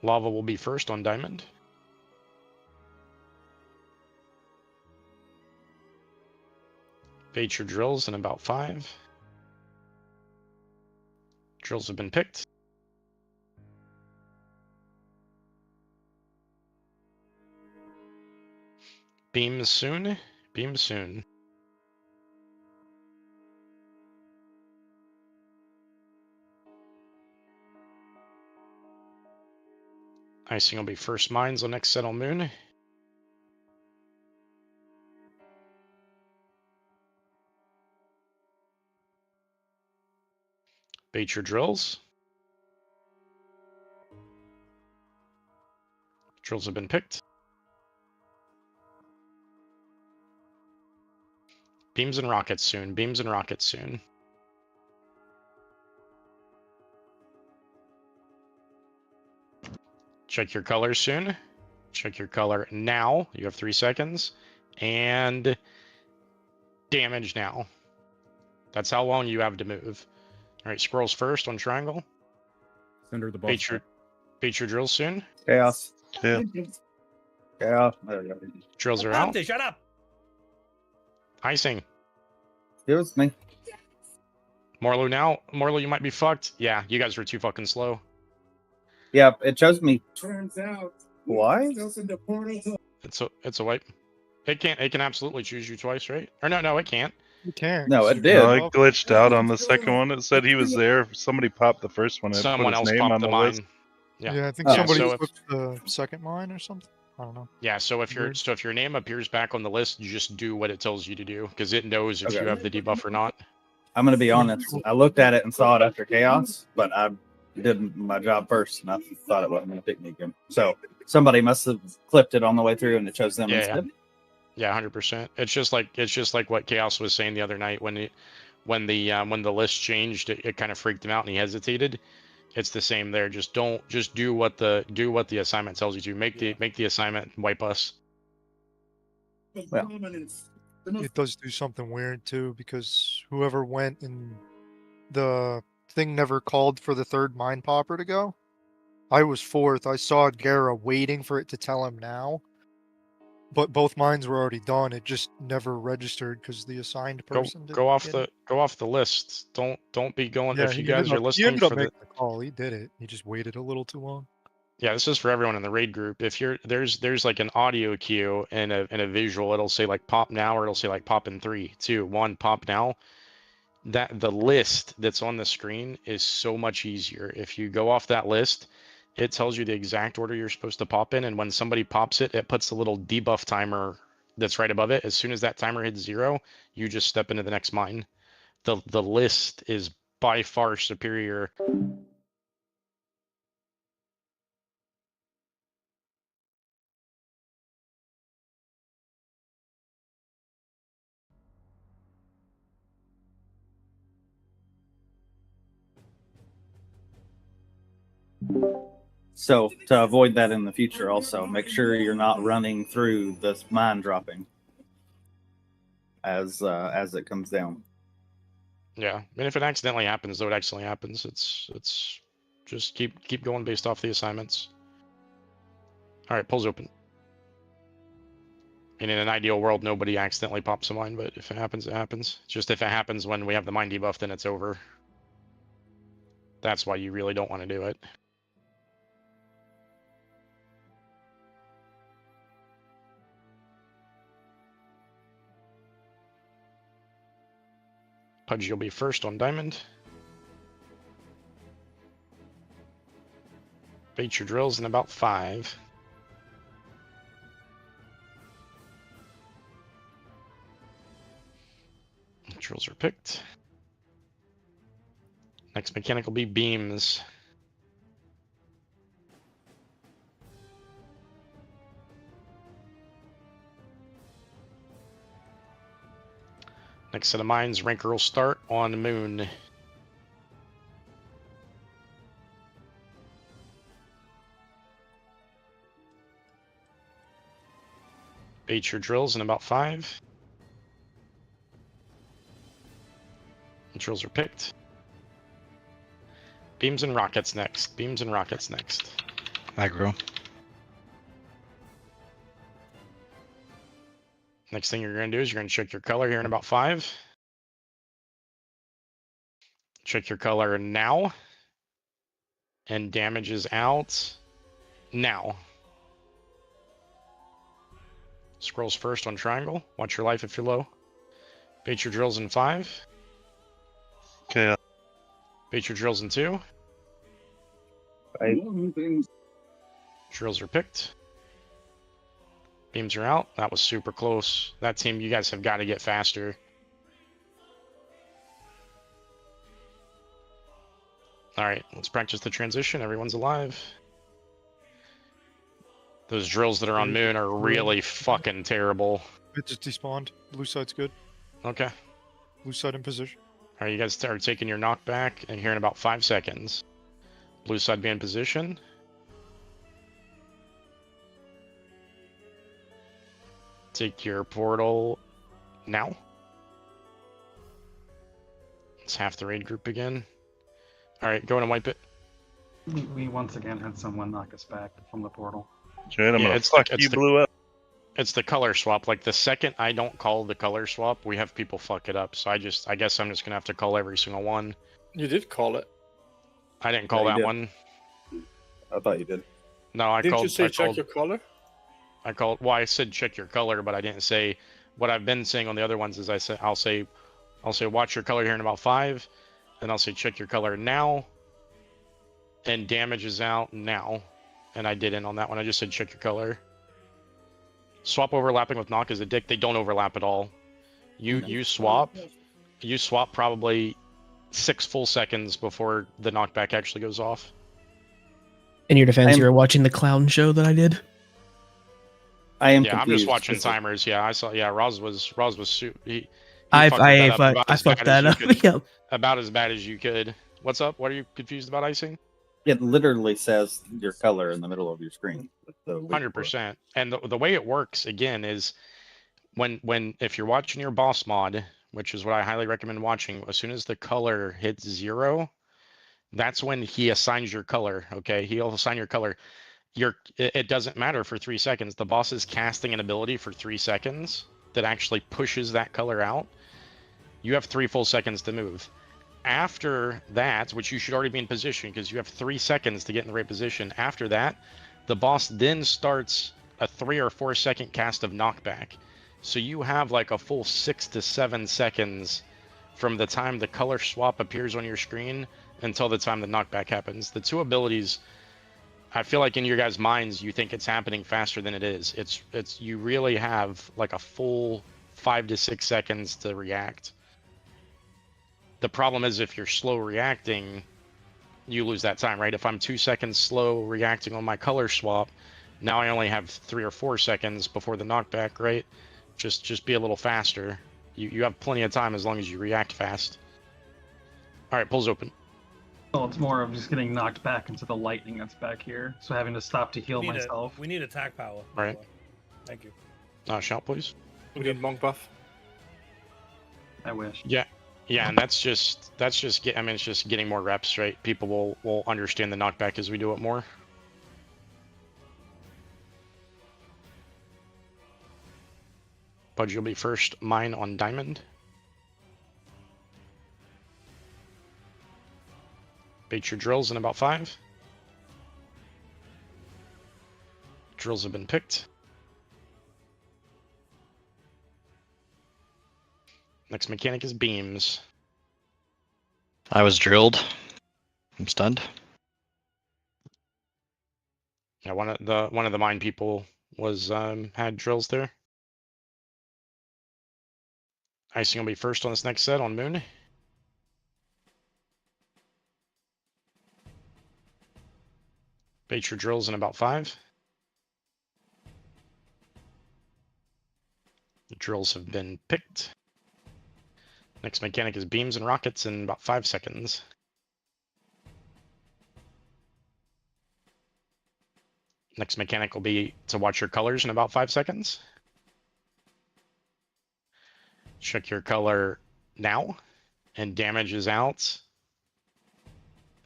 C: Lava will be first on diamond. Bait your drills in about 5. Drills have been picked. Beams soon. Beams soon. Icing will be first mines on next settle moon. Bait your drills. Drills have been picked. Beams and rockets soon. Beams and rockets soon. Check your color soon. Check your color now. You have 3 seconds. And damage now. That's how long you have to move. All right, squirrels first on triangle.
D: Send her the boss.
C: Bait your drills soon.
H: Chaos.
O: Yeah.
H: Chaos. There we go.
C: Drills are out.
E: Shut up.
C: Icing.
H: Excuse me.
C: Morlu now. Morlu, you might be fucked. Yeah, you guys were too fucking slow.
H: Yeah, it shows me.
P: Turns out.
H: Why?
C: It's a wipe. It can absolutely choose you twice, right? Or no, it can't.
K: You can't.
H: No, it did.
O: No, it glitched out on the second one. It said he was there. Somebody popped the first one. It
C: Someone
O: put his
C: else
O: name
C: popped
O: on
C: the
O: list.
C: mine. Yeah.
K: Yeah, I think
H: Oh.
K: somebody
C: so
K: flipped the second mine or something. I don't know.
C: Yeah, so if
K: Weird.
C: your name appears back on the list, you just do what it tells you to do because it knows if
H: Okay.
C: you have the debuff or not.
H: I'm gonna be honest. I looked at it and saw it after chaos, but I did my job first, and I thought it wasn't gonna pick me again. So somebody must have clipped it on the way through, and it chose them
C: Yeah,
H: instead.
C: Yeah, 100%. It's just like what Chaos was saying the other night when the list changed, it kind of freaked him out and he hesitated. It's the same there. Just do what the assignment tells you to. Make the assignment and wipe us.
H: Well,
K: It does do something weird too, because whoever went and the thing never called for the third mine popper to go. I was fourth. I saw Gara waiting for it to tell him now, but both mines were already done. It just never registered because the assigned person
C: Go off
K: didn't get
C: the list. Don't be going.
K: Yeah,
C: if you
K: he
C: guys
K: ended
C: are
K: up, he
C: listening
K: ended up
C: for the
K: making the call. He did it. He just waited a little too long.
C: Yeah, this is for everyone in the raid group. If there's like an audio cue and a visual, it'll say like pop now, or it'll say like pop in 3, 2, 1, pop now. That the list that's on the screen is so much easier. If you go off that list, it tells you the exact order you're supposed to pop in, and when somebody pops it, it puts a little debuff timer that's right above it. As soon as that timer hits 0, you just step into the next mine. The list is by far superior.
H: So to avoid that in the future, also make sure you're not running through this mine dropping as it comes down.
C: Yeah, I mean, if it accidentally happens, though, it accidentally happens. It's just keep going based off the assignments. All right, polls open. And in an ideal world, nobody accidentally pops a mine, but if it happens, it happens. Just if it happens when we have the mine debuff, then it's over. That's why you really don't want to do it. Pudge, you'll be first on diamond. Bait your drills in about 5. Drills are picked. Next mechanic will be beams. Next set of mines, ranker will start on the moon. Bait your drills in about 5. Drills are picked. Beams and rockets next. Beams and rockets next.
B: Aggro.
C: Next thing you're going to do is you're going to check your color here in about 5. Check your color now. And damage is out now. Scrolls first on triangle. Watch your life if you're low. Bait your drills in 5.
O: Okay.
C: Bait your drills in 2. Drills are picked. Beams are out. That was super close. That team, you guys have got to get faster. All right, let's practice the transition. Everyone's alive. Those drills that are on moon are really fucking terrible.
K: It just despawned. Blue side's good.
C: Okay.
K: Blue side in position.
C: All right, you guys start taking your knockback, and here in about 5 seconds. Blue side be in position. Take your portal now. It's half the raid group again. All right, go in and wipe it.
G: We once again had someone knock us back from the portal.
O: Jared, I'm gonna fuck you, blew up.
C: It's the color swap. Like the second I don't call the color swap, we have people fuck it up. So I guess I'm just gonna have to call every single one.
A: You did call it.
C: I didn't call that one.
H: I thought you did.
C: No, I
A: Didn't
C: called.
A: you say
C: I
A: check
C: called,
A: your color?
C: I called. Well, I said check your color, but I didn't say what I've been saying on the other ones. Is I'll say watch your color here in about 5, and I'll say check your color now, and damage is out now, and I didn't on that one. I just said check your color. Swap overlapping with knock is a dick. They don't overlap at all. You swap probably 6 full seconds before the knockback actually goes off.
I: In your defense, you were watching the clown show that I did.
H: I am.
C: Yeah,
H: confused.
C: I'm just watching timers. Yeah, I saw. Yeah, Roz was
I: I fucked that up. Yep.
C: About as bad as you could. What's up? What are you confused about icing?
H: It literally says your color in the middle of your screen.
C: 100%. And the way it works again is when if you're watching your boss mod, which is what I highly recommend watching, as soon as the color hits 0, that's when he assigns your color. Okay, he'll assign your color. It doesn't matter for 3 seconds. The boss is casting an ability for 3 seconds that actually pushes that color out. You have 3 full seconds to move. After that, which you should already be in position because you have 3 seconds to get in the right position. After that, the boss then starts a 3 or 4 second cast of knockback. So you have like a full 6 to 7 seconds from the time the color swap appears on your screen until the time the knockback happens. The 2 abilities, I feel like in your guys' minds, you think it's happening faster than it is. It's you really have like a full 5 to 6 seconds to react. The problem is if you're slow reacting, you lose that time, right? If I'm 2 seconds slow reacting on my color swap, now I only have 3 or 4 seconds before the knockback, right? Just be a little faster. You have plenty of time as long as you react fast. All right, pulls open.
G: Well, it's more of just getting knocked back into the lightning that's back here, so having to stop to heal myself.
E: We need attack power. by
C: Right.
E: the way. Thank you.
C: Shout, please.
A: We need monk buff.
G: I wish.
C: Yeah. Yeah, and that's just I mean, it's just getting more reps, right? People will understand the knockback as we do it more. Pudge, you'll be first. Mine on diamond. Bait your drills in about 5. Drills have been picked. Next mechanic is beams.
B: I was drilled. I'm stunned.
C: Yeah, one of the mine people was had drills there. Icing will be first on this next set on moon. Bait your drills in about 5. The drills have been picked. Next mechanic is beams and rockets in about 5 seconds. Next mechanic will be to watch your colors in about 5 seconds. Check your color now, and damage is out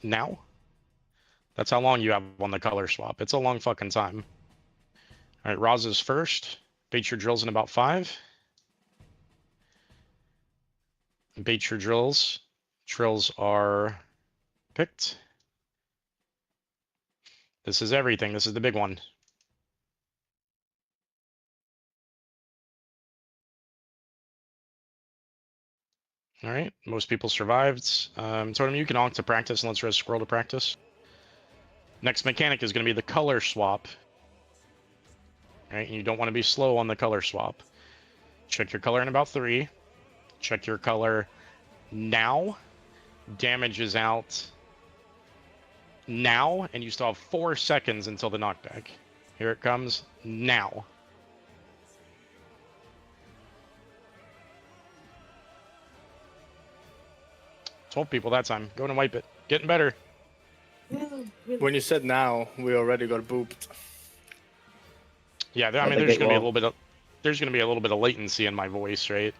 C: now. That's how long you have on the color swap. It's a long fucking time. All right, Roz is first. Bait your drills in about 5. Bait your drills. Drills are picked. This is everything. This is the big one. All right, most people survived. Totem, you can honk to practice, and let's res scroll to practice. Next mechanic is going to be the color swap. All right, and you don't want to be slow on the color swap. Check your color in about 3. Check your color now. Damage is out now, and you still have 4 seconds until the knockback. Here it comes now. Told people that time. Go and wipe it. Getting better.
A: When you said now, we already got booped.
C: Yeah, I mean, there's going to be a little bit of latency in my voice, right?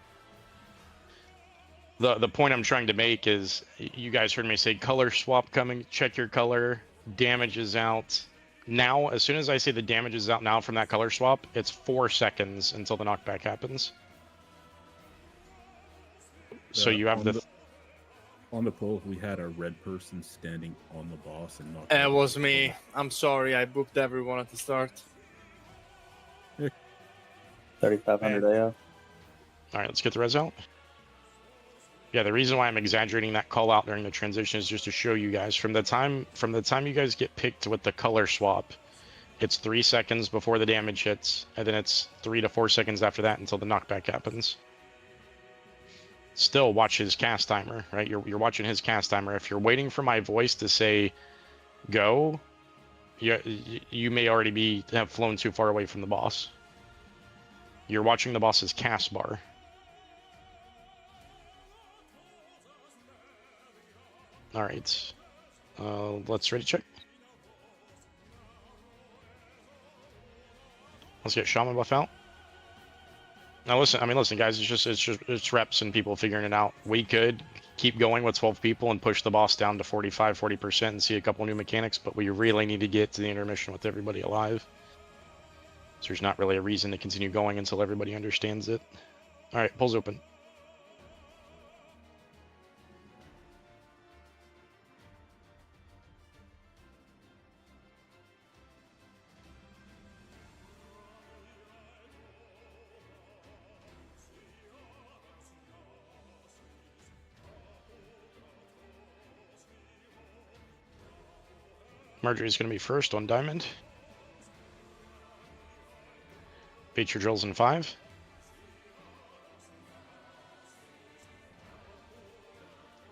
C: The point I'm trying to make is, you guys heard me say color swap coming. Check your color. Damage is out now. As soon as I say the damage is out now from that color swap, it's 4 seconds until the knockback happens. So you have
D: on the poll, we had a red person standing on the boss and not.
A: It was me. I'm sorry. I booped everyone at the start.
H: 3,500 AO.
C: All right, let's get the res out. Yeah, the reason why I'm exaggerating that call out during the transition is just to show you guys from the time you guys get picked with the color swap, it's 3 seconds before the damage hits, and then it's 3 to 4 seconds after that until the knockback happens. Still watch his cast timer, right? You're watching his cast timer. If you're waiting for my voice to say go, you may already have flown too far away from the boss. You're watching the boss's cast bar. All right, let's ready check. Let's get shaman buff out. Now listen, guys. It's reps and people figuring it out. We could keep going with 12 people and push the boss down to 40% and see a couple new mechanics, but we really need to get to the intermission with everybody alive. So there's not really a reason to continue going until everybody understands it. All right, polls open. Marjorie's going to be first on diamond. Bait your drills in 5.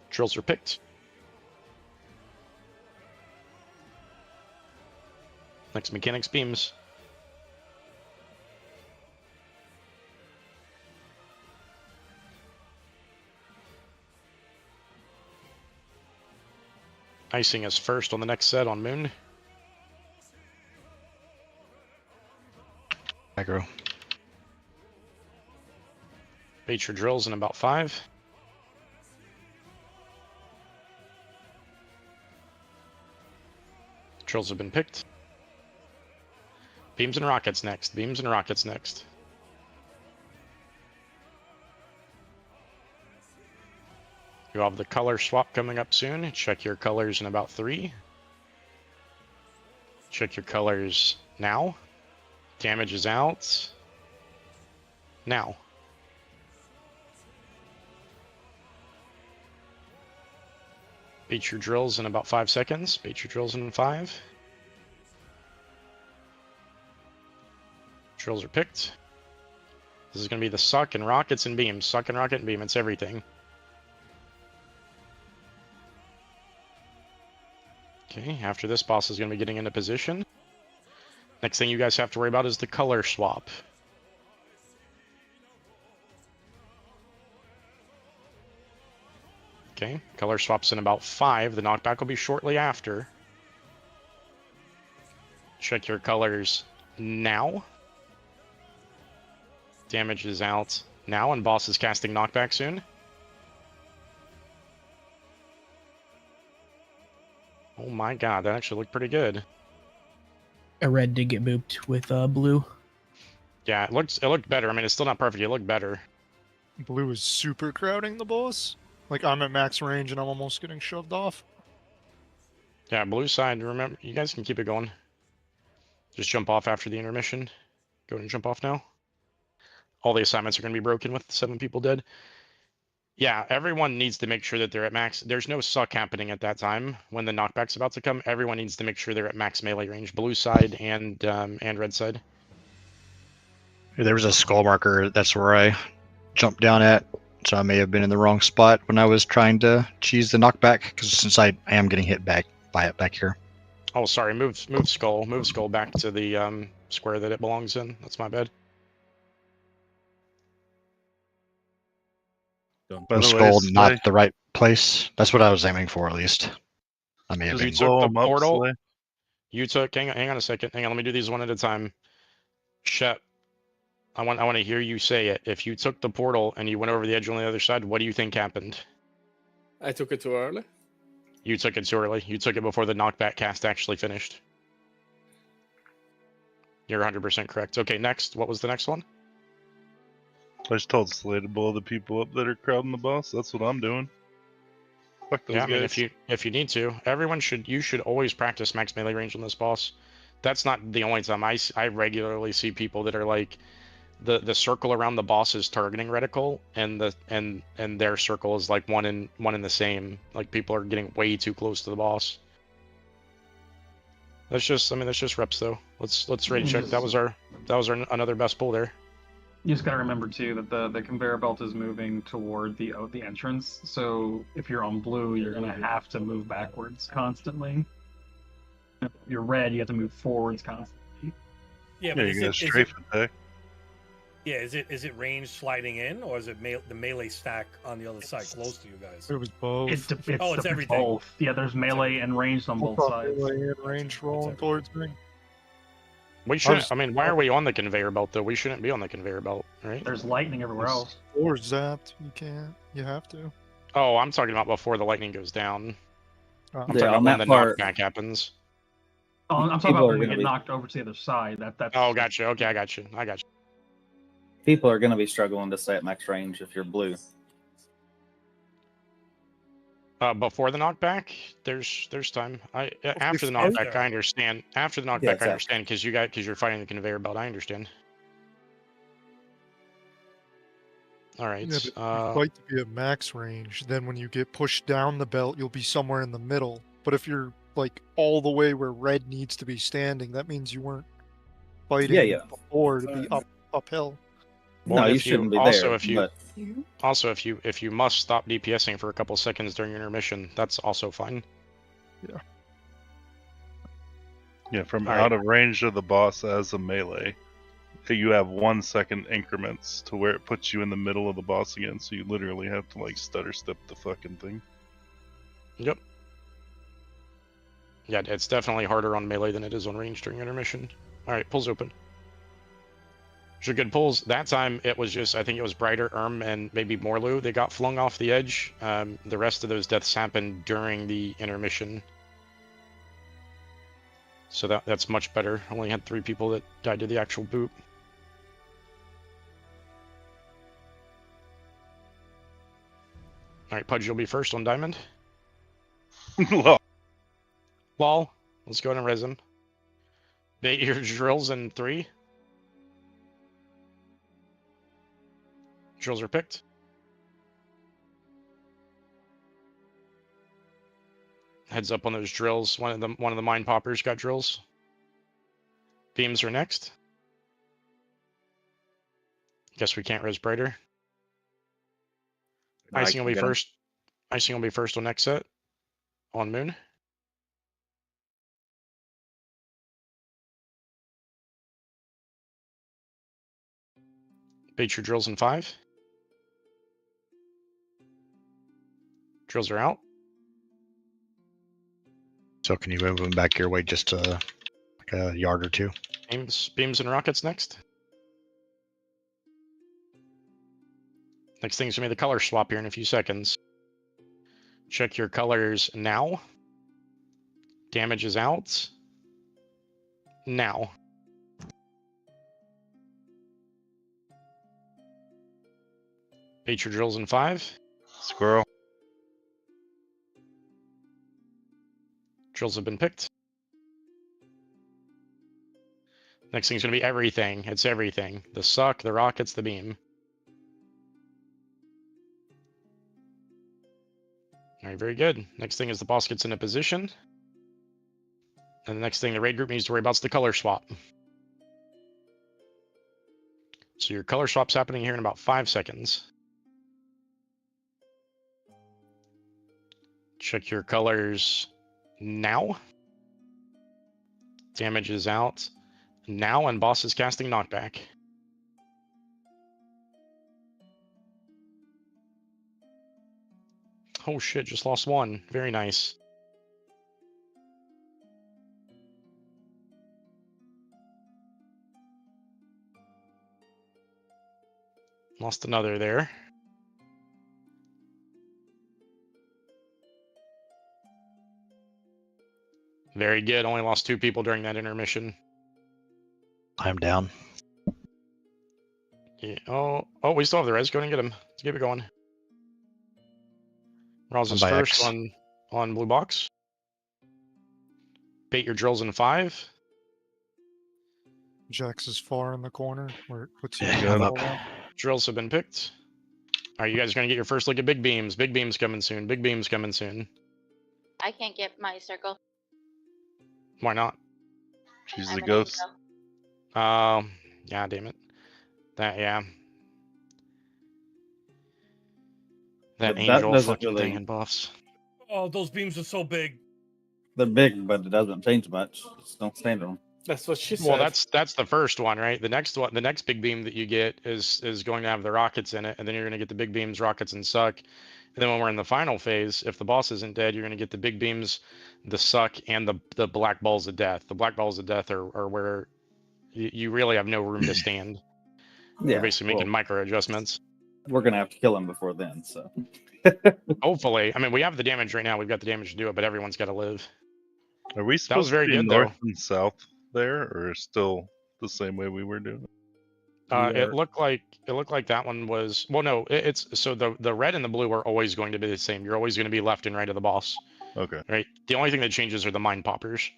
C: Drills are picked. Next mechanics beams. Icing is first on the next set on Moon.
B: Aggro.
C: Bait your drills in about 5. Drills have been picked. Beams and rockets next. Beams and rockets next. You have the color swap coming up soon. Check your colors in about 3. Check your colors now. Damage is out. Now. Bait your drills in about 5 seconds. Bait your drills in 5. Drills are picked. This is going to be the suck and rockets and beams. Suck and rocket and beam. It's everything. Okay, after this, boss is going to be getting into position. Next thing you guys have to worry about is the color swap. Okay, color swaps in about 5. The knockback will be shortly after. Check your colors now. Damage is out now, and boss is casting knockback soon. Oh my god, that actually looked pretty good.
I: A red did get booped with blue.
C: Yeah, it looked better. I mean, it's still not perfect. It looked better.
K: Blue is super crowding the boss. Like, I'm at max range and I'm almost getting shoved off.
C: Yeah, blue side, remember, you guys can keep it going. Just jump off after the intermission. Go ahead and jump off now. All the assignments are going to be broken with 7 people dead. Yeah, everyone needs to make sure that they're at max. There's no suck happening at that time when the knockback's about to come. Everyone needs to make sure they're at max melee range. Blue side and red side.
B: There was a skull marker. That's where I jumped down at. So I may have been in the wrong spot when I was trying to cheese the knockback, because since I am getting hit back by it back here.
C: Oh, sorry. Move skull back to the square that it belongs in. That's my bad.
B: Was skull not the right place? That's what I was aiming for, at least. I may have
C: You
B: been.
C: took the portal. You took. Hang on a second. Hang on. Let me do these one at a time. Shep, I want to hear you say it. If you took the portal and you went over the edge on the other side, what do you think happened?
A: I took it too early.
C: You took it too early. You took it before the knockback cast actually finished. You're 100% correct. Okay, next. What was the next one?
O: I just told Slay to blow the people up that are crowding the boss. That's what I'm doing. Fuck those
C: Yeah, I mean,
O: guys.
C: if you need to, you should always practice max melee range on this boss. That's not the only time. I regularly see people that are like, the circle around the boss is targeting reticle, and their circle is like one in the same. Like, people are getting way too close to the boss. That's just reps though. Let's rate check. That was our another best pull there.
G: You just gotta remember too that the conveyor belt is moving toward the entrance. So if you're on blue, you're gonna have to move backwards constantly. If you're red, you have to move forwards constantly.
E: Yeah, but
O: you got a strafe attack.
E: Yeah, is it range sliding in, or is it the melee stack on the other side, close to you guys?
K: It was both.
E: It's everything.
G: Both. Yeah, there's melee and ranged on both sides.
K: Melee and range rolling towards me.
C: We shouldn't. I mean, why are we on the conveyor belt though? We shouldn't be on the conveyor belt, right?
G: There's lightning everywhere else.
K: Or zapped. You can't. You have to.
C: Oh, I'm talking about before the lightning goes down. I'm talking
H: Yeah,
C: about
H: on
C: when
H: that
C: the
H: part-
C: knockback happens.
G: Oh, I'm talking
H: People
G: about
H: are
G: when we
H: gonna
G: get
H: be-
G: knocked over to the other side. That's.
C: Oh, gotcha. Okay, I got you.
H: People are going to be struggling to stay at max range if you're blue.
C: Before the knockback, there's time. After the
E: before-
C: knockback, I understand. After the knockback,
H: exactly.
C: I understand because you're fighting the conveyor belt. I understand. All right.
K: Yeah, but you fight to be at max range. Then when you get pushed down the belt, you'll be somewhere in the middle. But if you're like all the way where red needs to be standing, that means you weren't fighting
H: Yeah.
K: before to be uphill.
H: No, you shouldn't be there.
C: If you must stop DPSing for a couple seconds during your intermission, that's also fine.
O: Yeah, from
C: All
O: out
C: right.
O: of range of the boss as a melee, you have 1 second increments to where it puts you in the middle of the boss again, so you literally have to like stutter step the fucking thing.
C: Yep. Yeah, it's definitely harder on melee than it is on range during intermission. All right, pulls open. Those are good pulls. That time it was just, I think it was Brighter, and maybe Morlu. They got flung off the edge. The rest of those deaths happened during the intermission. So that's much better. Only had 3 people that died to the actual boot. All right, Pudge, you'll be first on Diamond. Lol. Let's go and res him. Bait your drills in 3. Drills are picked. Heads up on those drills. One of the mine poppers got drills. Beams are next. Guess we can't res Brighter. Icing will be first. Icing will be first on next set. On Moon. Bait your drills in 5. Drills are out.
B: So can you move them back your way just like a yard or 2?
C: Beams and rockets next. Next thing's gonna be the color swap here in a few seconds. Check your colors now. Damage is out. Now. Bait your drills in 5.
O: Squirrel.
C: Drills have been picked. Next thing's going to be everything. It's everything. The suck, the rockets, the beam. All right, very good. Next thing is the boss gets in a position. And the next thing the raid group needs to worry about is the color swap. So your color swap's happening here in about 5 seconds. Check your colors now. Damage is out now, and boss is casting knockback. Oh shit, just lost 1. Very nice. Lost another there. Very good. Only lost 2 people during that intermission.
B: I'm down.
C: Yeah. Oh, we still have the res. Go and get him. Let's keep it going. Roz is first on blue box. Bait your drills in 5.
K: Jax is far in the corner where it puts you.
B: Yeah, I'm up.
C: Drills have been picked. All right, you guys are gonna get your first look at big beams. Big beams coming soon. Big beams coming soon.
P: I can't get my circle.
C: Why not?
O: She's
P: I'm
O: the
P: an
O: ghost.
P: angel.
C: Yeah, damn it. Yeah. That angel
H: doesn't
C: fucking
H: really-
C: thing and buffs.
E: Oh, those beams are so big.
H: They're big, but it doesn't change much. Just don't stand on them.
A: That's what she said.
C: Well, that's the first one, right? The next one, the next big beam that you get is going to have the rockets in it, and then you're going to get the big beams, rockets, and suck. And then when we're in the final phase, if the boss isn't dead, you're going to get the big beams, the suck, and the black balls of death. The black balls of death are where you really have no room to stand.
H: Yeah,
C: You're basically making micro adjustments.
H: We're gonna have to kill him before then. So
C: Hopefully, I mean, we have the damage right now. We've got the damage to do it, but everyone's got to live.
O: Are we
C: That was
O: supposed
C: very
O: to be
C: good,
O: north
C: though.
O: and south there, or still the same way we were doing it?
C: It looked like that one was, well, no, it's so the red and the blue are always going to be the same. You're always going to be left and right of the boss.
O: Okay.
C: Right. The only thing that changes are the mine poppers.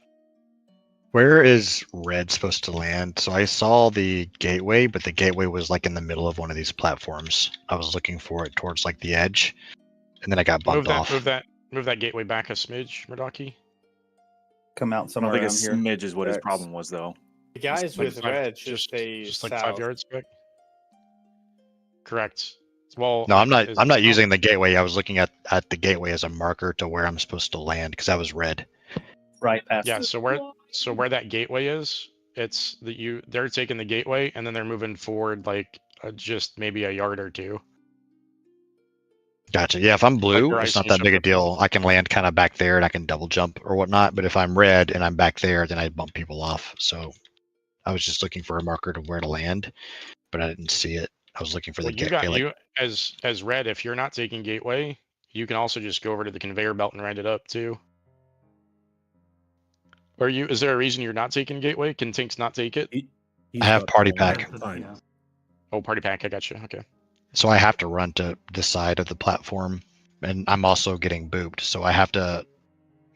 B: Where is red supposed to land? So I saw the gateway, but the gateway was like in the middle of one of these platforms. I was looking for it towards like the edge, and then I got bumped off.
C: Move that gateway back a smidge, Murdaki.
H: come out
J: I
H: somewhere
J: don't think a
H: around here.
J: smidge is what his
H: Jax.
J: problem was, though.
A: The guys with red should
C: just
A: stay
C: like
A: south.
C: 5 yards back. Correct. Well,
B: No, I'm not using the gateway. I was looking at the gateway as a marker to where I'm supposed to land because I was red.
H: Right past.
C: Yeah.
H: it.
C: So where that gateway is, it's they're taking the gateway and then they're moving forward like just maybe a yard or 2.
B: Gotcha. Yeah, if I'm blue,
C: your
B: it's not
C: icing
B: that
C: should
B: big a
C: flip
B: deal. I can land kind of back there and I can double jump or whatnot. But if I'm red and I'm back there, then I bump people off. So I was just looking for a marker to where to land, but I didn't see it. I was looking for
C: Well,
B: the
C: you
B: get.
C: got
B: Like,
C: you as red. If you're not taking gateway, you can also just go over to the conveyor belt and round it up too. Or you? Is there a reason you're not taking gateway? Can Tinks not take it?
B: I have party pack,
C: Oh, party pack. I got you. Okay.
B: so I have to run to the side of the platform, and I'm also getting booped, so I have to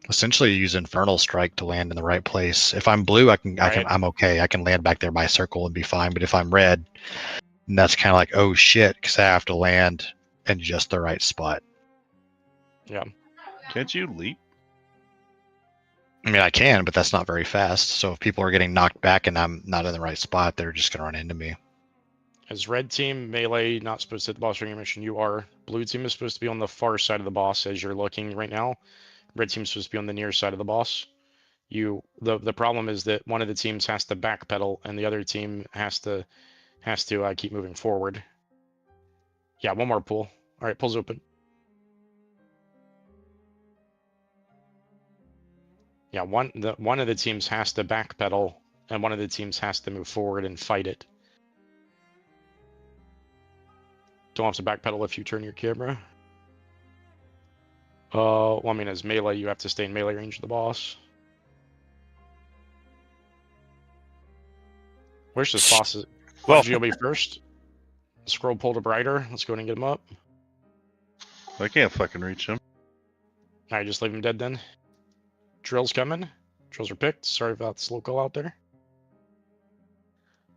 B: essentially use Infernal Strike to land in the right place. If I'm blue, I'm okay. I can land back there by a circle and be fine. But if I'm red, and that's kind of like, oh shit, because I have to land in just the right spot.
C: Yeah.
O: Can't you leap?
B: I mean, I can, but that's not very fast. So if people are getting knocked back and I'm not in the right spot, they're just going to run into me.
C: As red team, melee, not supposed to hit the boss during your mission. You are. Blue team is supposed to be on the far side of the boss as you're looking right now. Red team is supposed to be on the near side of the boss. The problem is that one of the teams has to backpedal and the other team has to keep moving forward. Yeah, one more pull. All right, pull's open. Yeah, one of the teams has to backpedal and one of the teams has to move forward and fight it. Don't have to backpedal if you turn your camera. Well, I mean, as melee, you have to stay in melee range of the boss. Where's this boss? Well, you'll be first. Scroll pull to brighter. Let's go ahead and get him up.
O: I can't fucking reach him.
C: All right, just leave him dead then. Drill's coming. Drills are picked. Sorry about the slow call out there.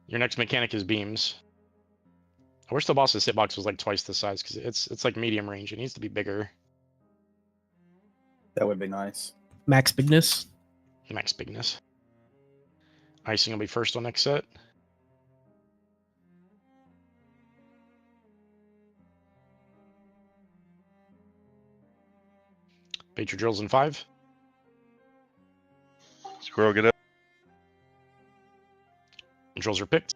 C: Your next mechanic is beams. I wish the boss's hitbox was like twice the size because it's like medium range. It needs to be bigger.
H: That would be nice.
I: Max bigness.
C: Max bigness. Icing will be first on next set. Bait your drills in 5.
O: Squirrel, get up.
C: Drills are picked.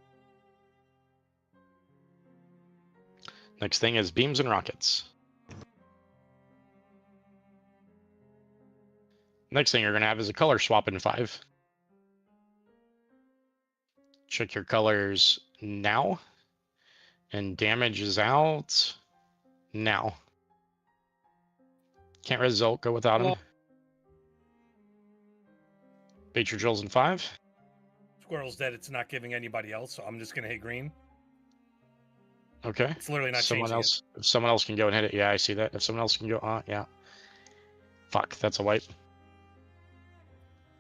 C: Next thing is beams and rockets. Next thing you're going to have is a color swap in 5. Check your colors now. And damage is out now. Can't result, go without him. Bait your drills in 5.
E: Squirrel's dead. It's not giving anybody else, so I'm just gonna hit green.
C: Okay.
E: It's literally not
C: someone
E: changing
C: else. If someone else can go and hit it, yeah, I see that. If someone else can go, yeah. Fuck, that's a wipe.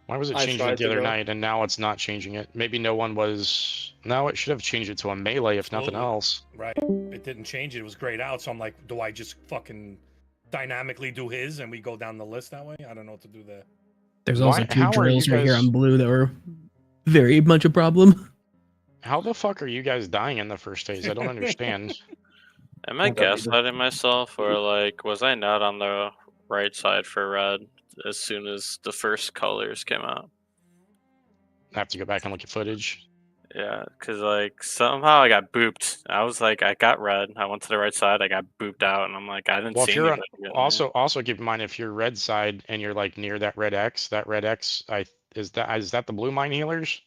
C: Why was it changing it the other night and now it's not changing it? Maybe no one was. No, it should have changed it to a melee if nothing else.
E: Right. It didn't change it. It was grayed out. So I'm like, do I just fucking dynamically do his and we go down the list that way? I don't know what to do there.
I: There's also two drills right here on blue that were very much a problem.
C: How the fuck are you guys dying in the first phase? I don't understand.
F: Am I gaslighting myself, or like, was I not on the right side for red as soon as the first colors came out?
C: I have to go back and look at footage.
F: Yeah, because like somehow I got booped. I was like, I got red. I went to the right side. I got booped out, and I'm like, I didn't
C: Well,
F: see
C: if you're on,
F: anything.
C: also keep in mind if you're red side and you're like near that red X, is that the blue mine healers?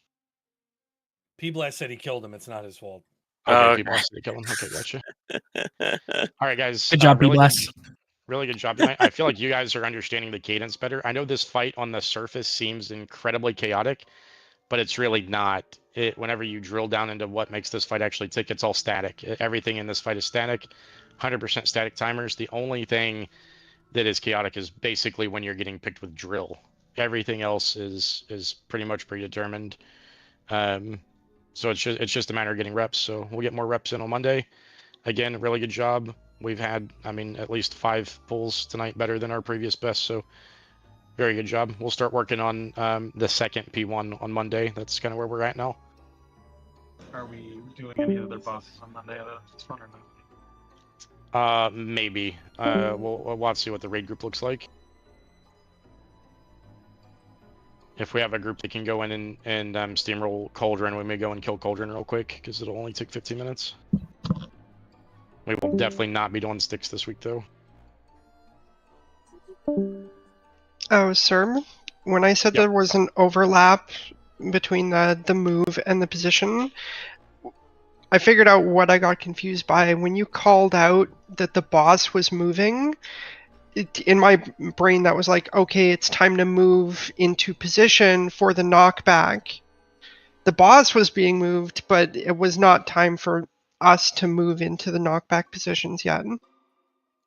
E: P-Blast said he killed him. It's not his fault.
C: Okay, people said he killed him. Okay, gotcha. All right, guys.
I: Good job,
C: really
I: P-Blast.
C: Really good job tonight. I feel like you guys are understanding the cadence better. I know this fight on the surface seems incredibly chaotic, but it's really not. Whenever you drill down into what makes this fight actually tick, it's all static. Everything in this fight is static, 100% static timers. The only thing that is chaotic is basically when you're getting picked with drill. Everything else is pretty much predetermined. So it's just a matter of getting reps. So we'll get more reps in on Monday. Again, really good job. We've had, I mean, at least 5 pulls tonight, better than our previous best. So very good job. We'll start working on the second P1 on Monday. That's kind of where we're at now.
G: Are we doing any other bosses on Monday? It's fun or not?
C: Maybe. We'll have to see what the raid group looks like. If we have a group that can go in and steamroll Cauldron, we may go and kill Cauldron real quick, because it'll only take 15 minutes. We will definitely not be doing sticks this week, though.
N: Oh, sir, when I said
C: Yep.
N: there was an overlap between the move and the position, I figured out what I got confused by. When you called out that the boss was moving, in my brain that was like, okay, it's time to move into position for the knockback. The boss was being moved, but it was not time for us to move into the knockback positions yet.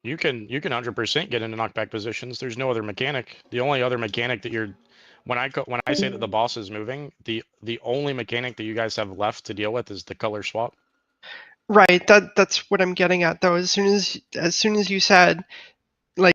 C: You can 100% get into knockback positions. There's no other mechanic. The only other mechanic that you're when I say that the boss is moving, the only mechanic that you guys have left to deal with is the color swap.
N: Right, that's what I'm getting at though. As soon as you said like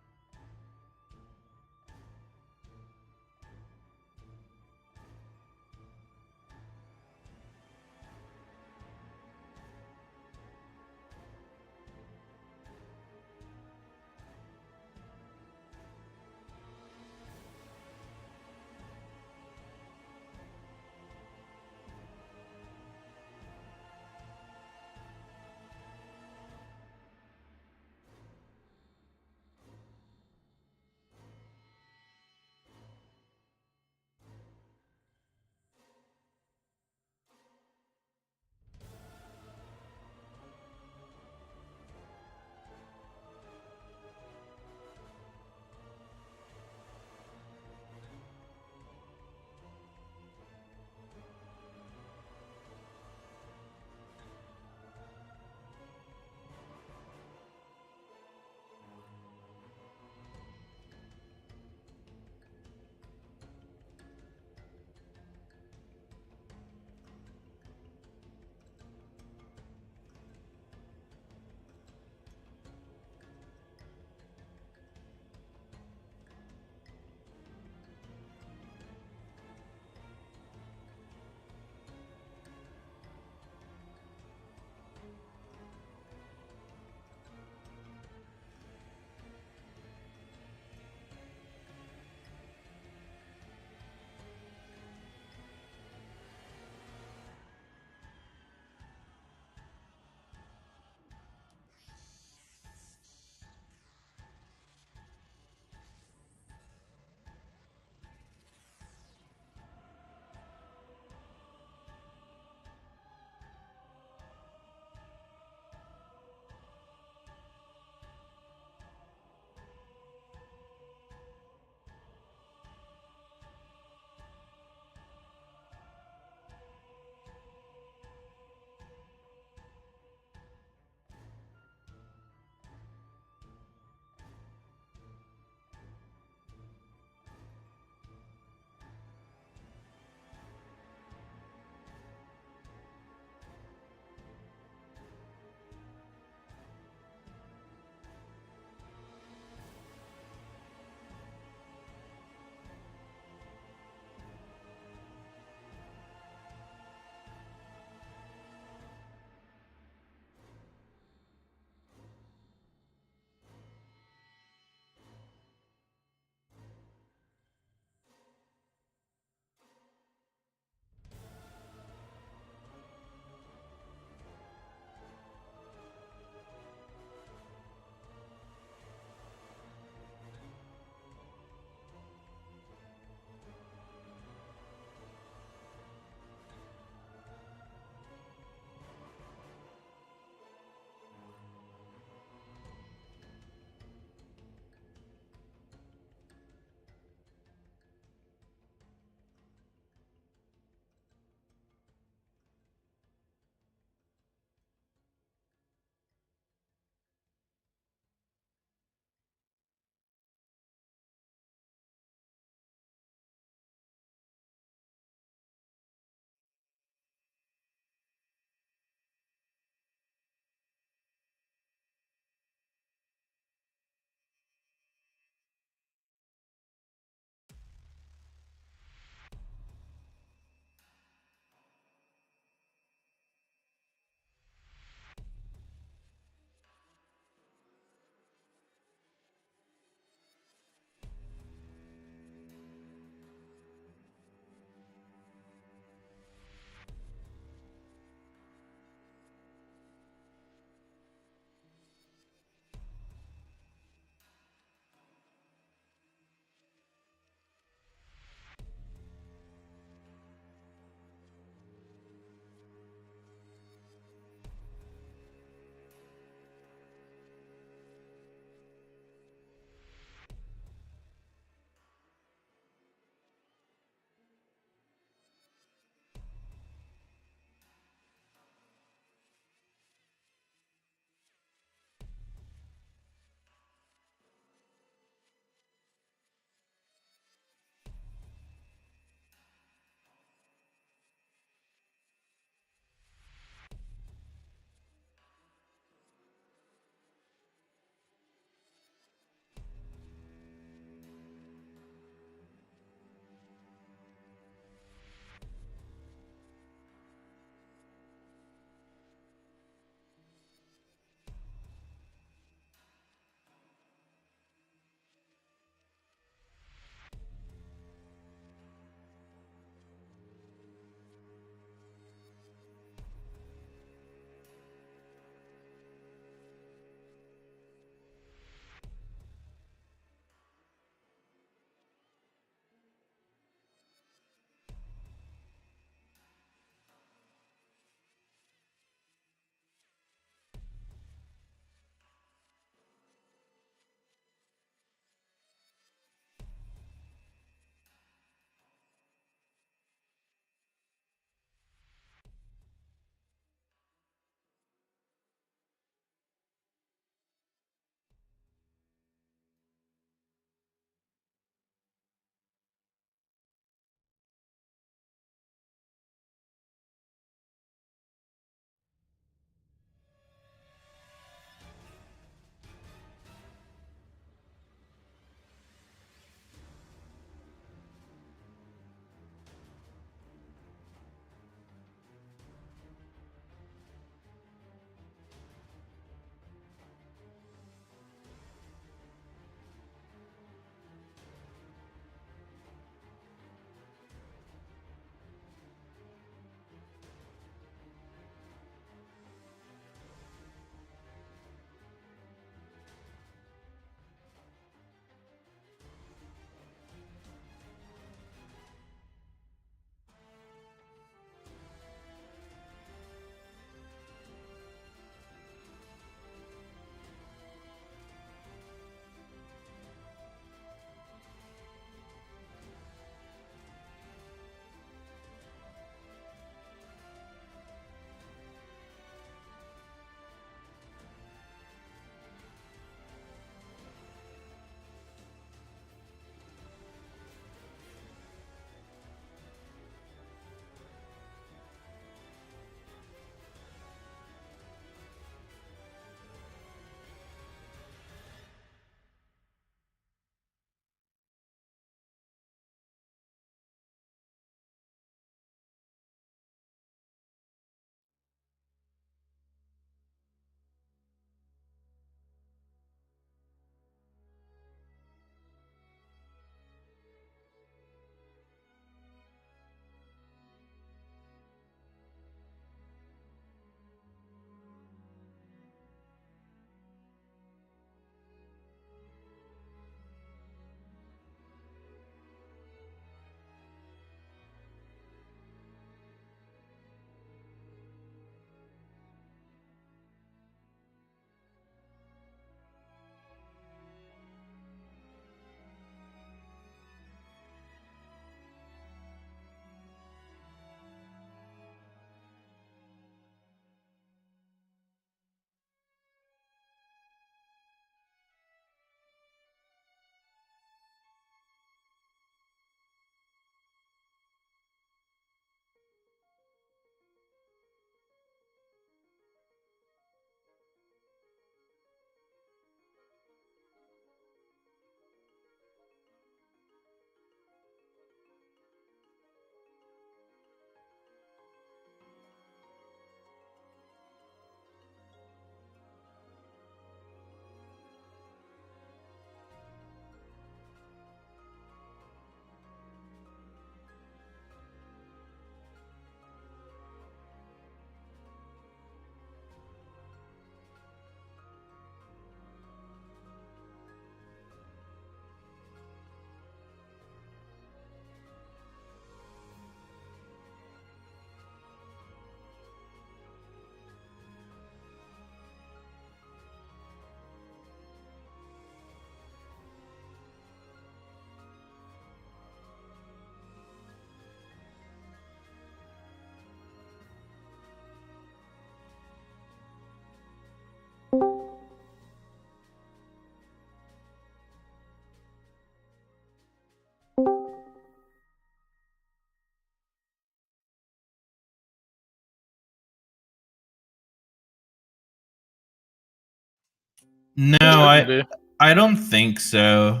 Q: No, I don't think so.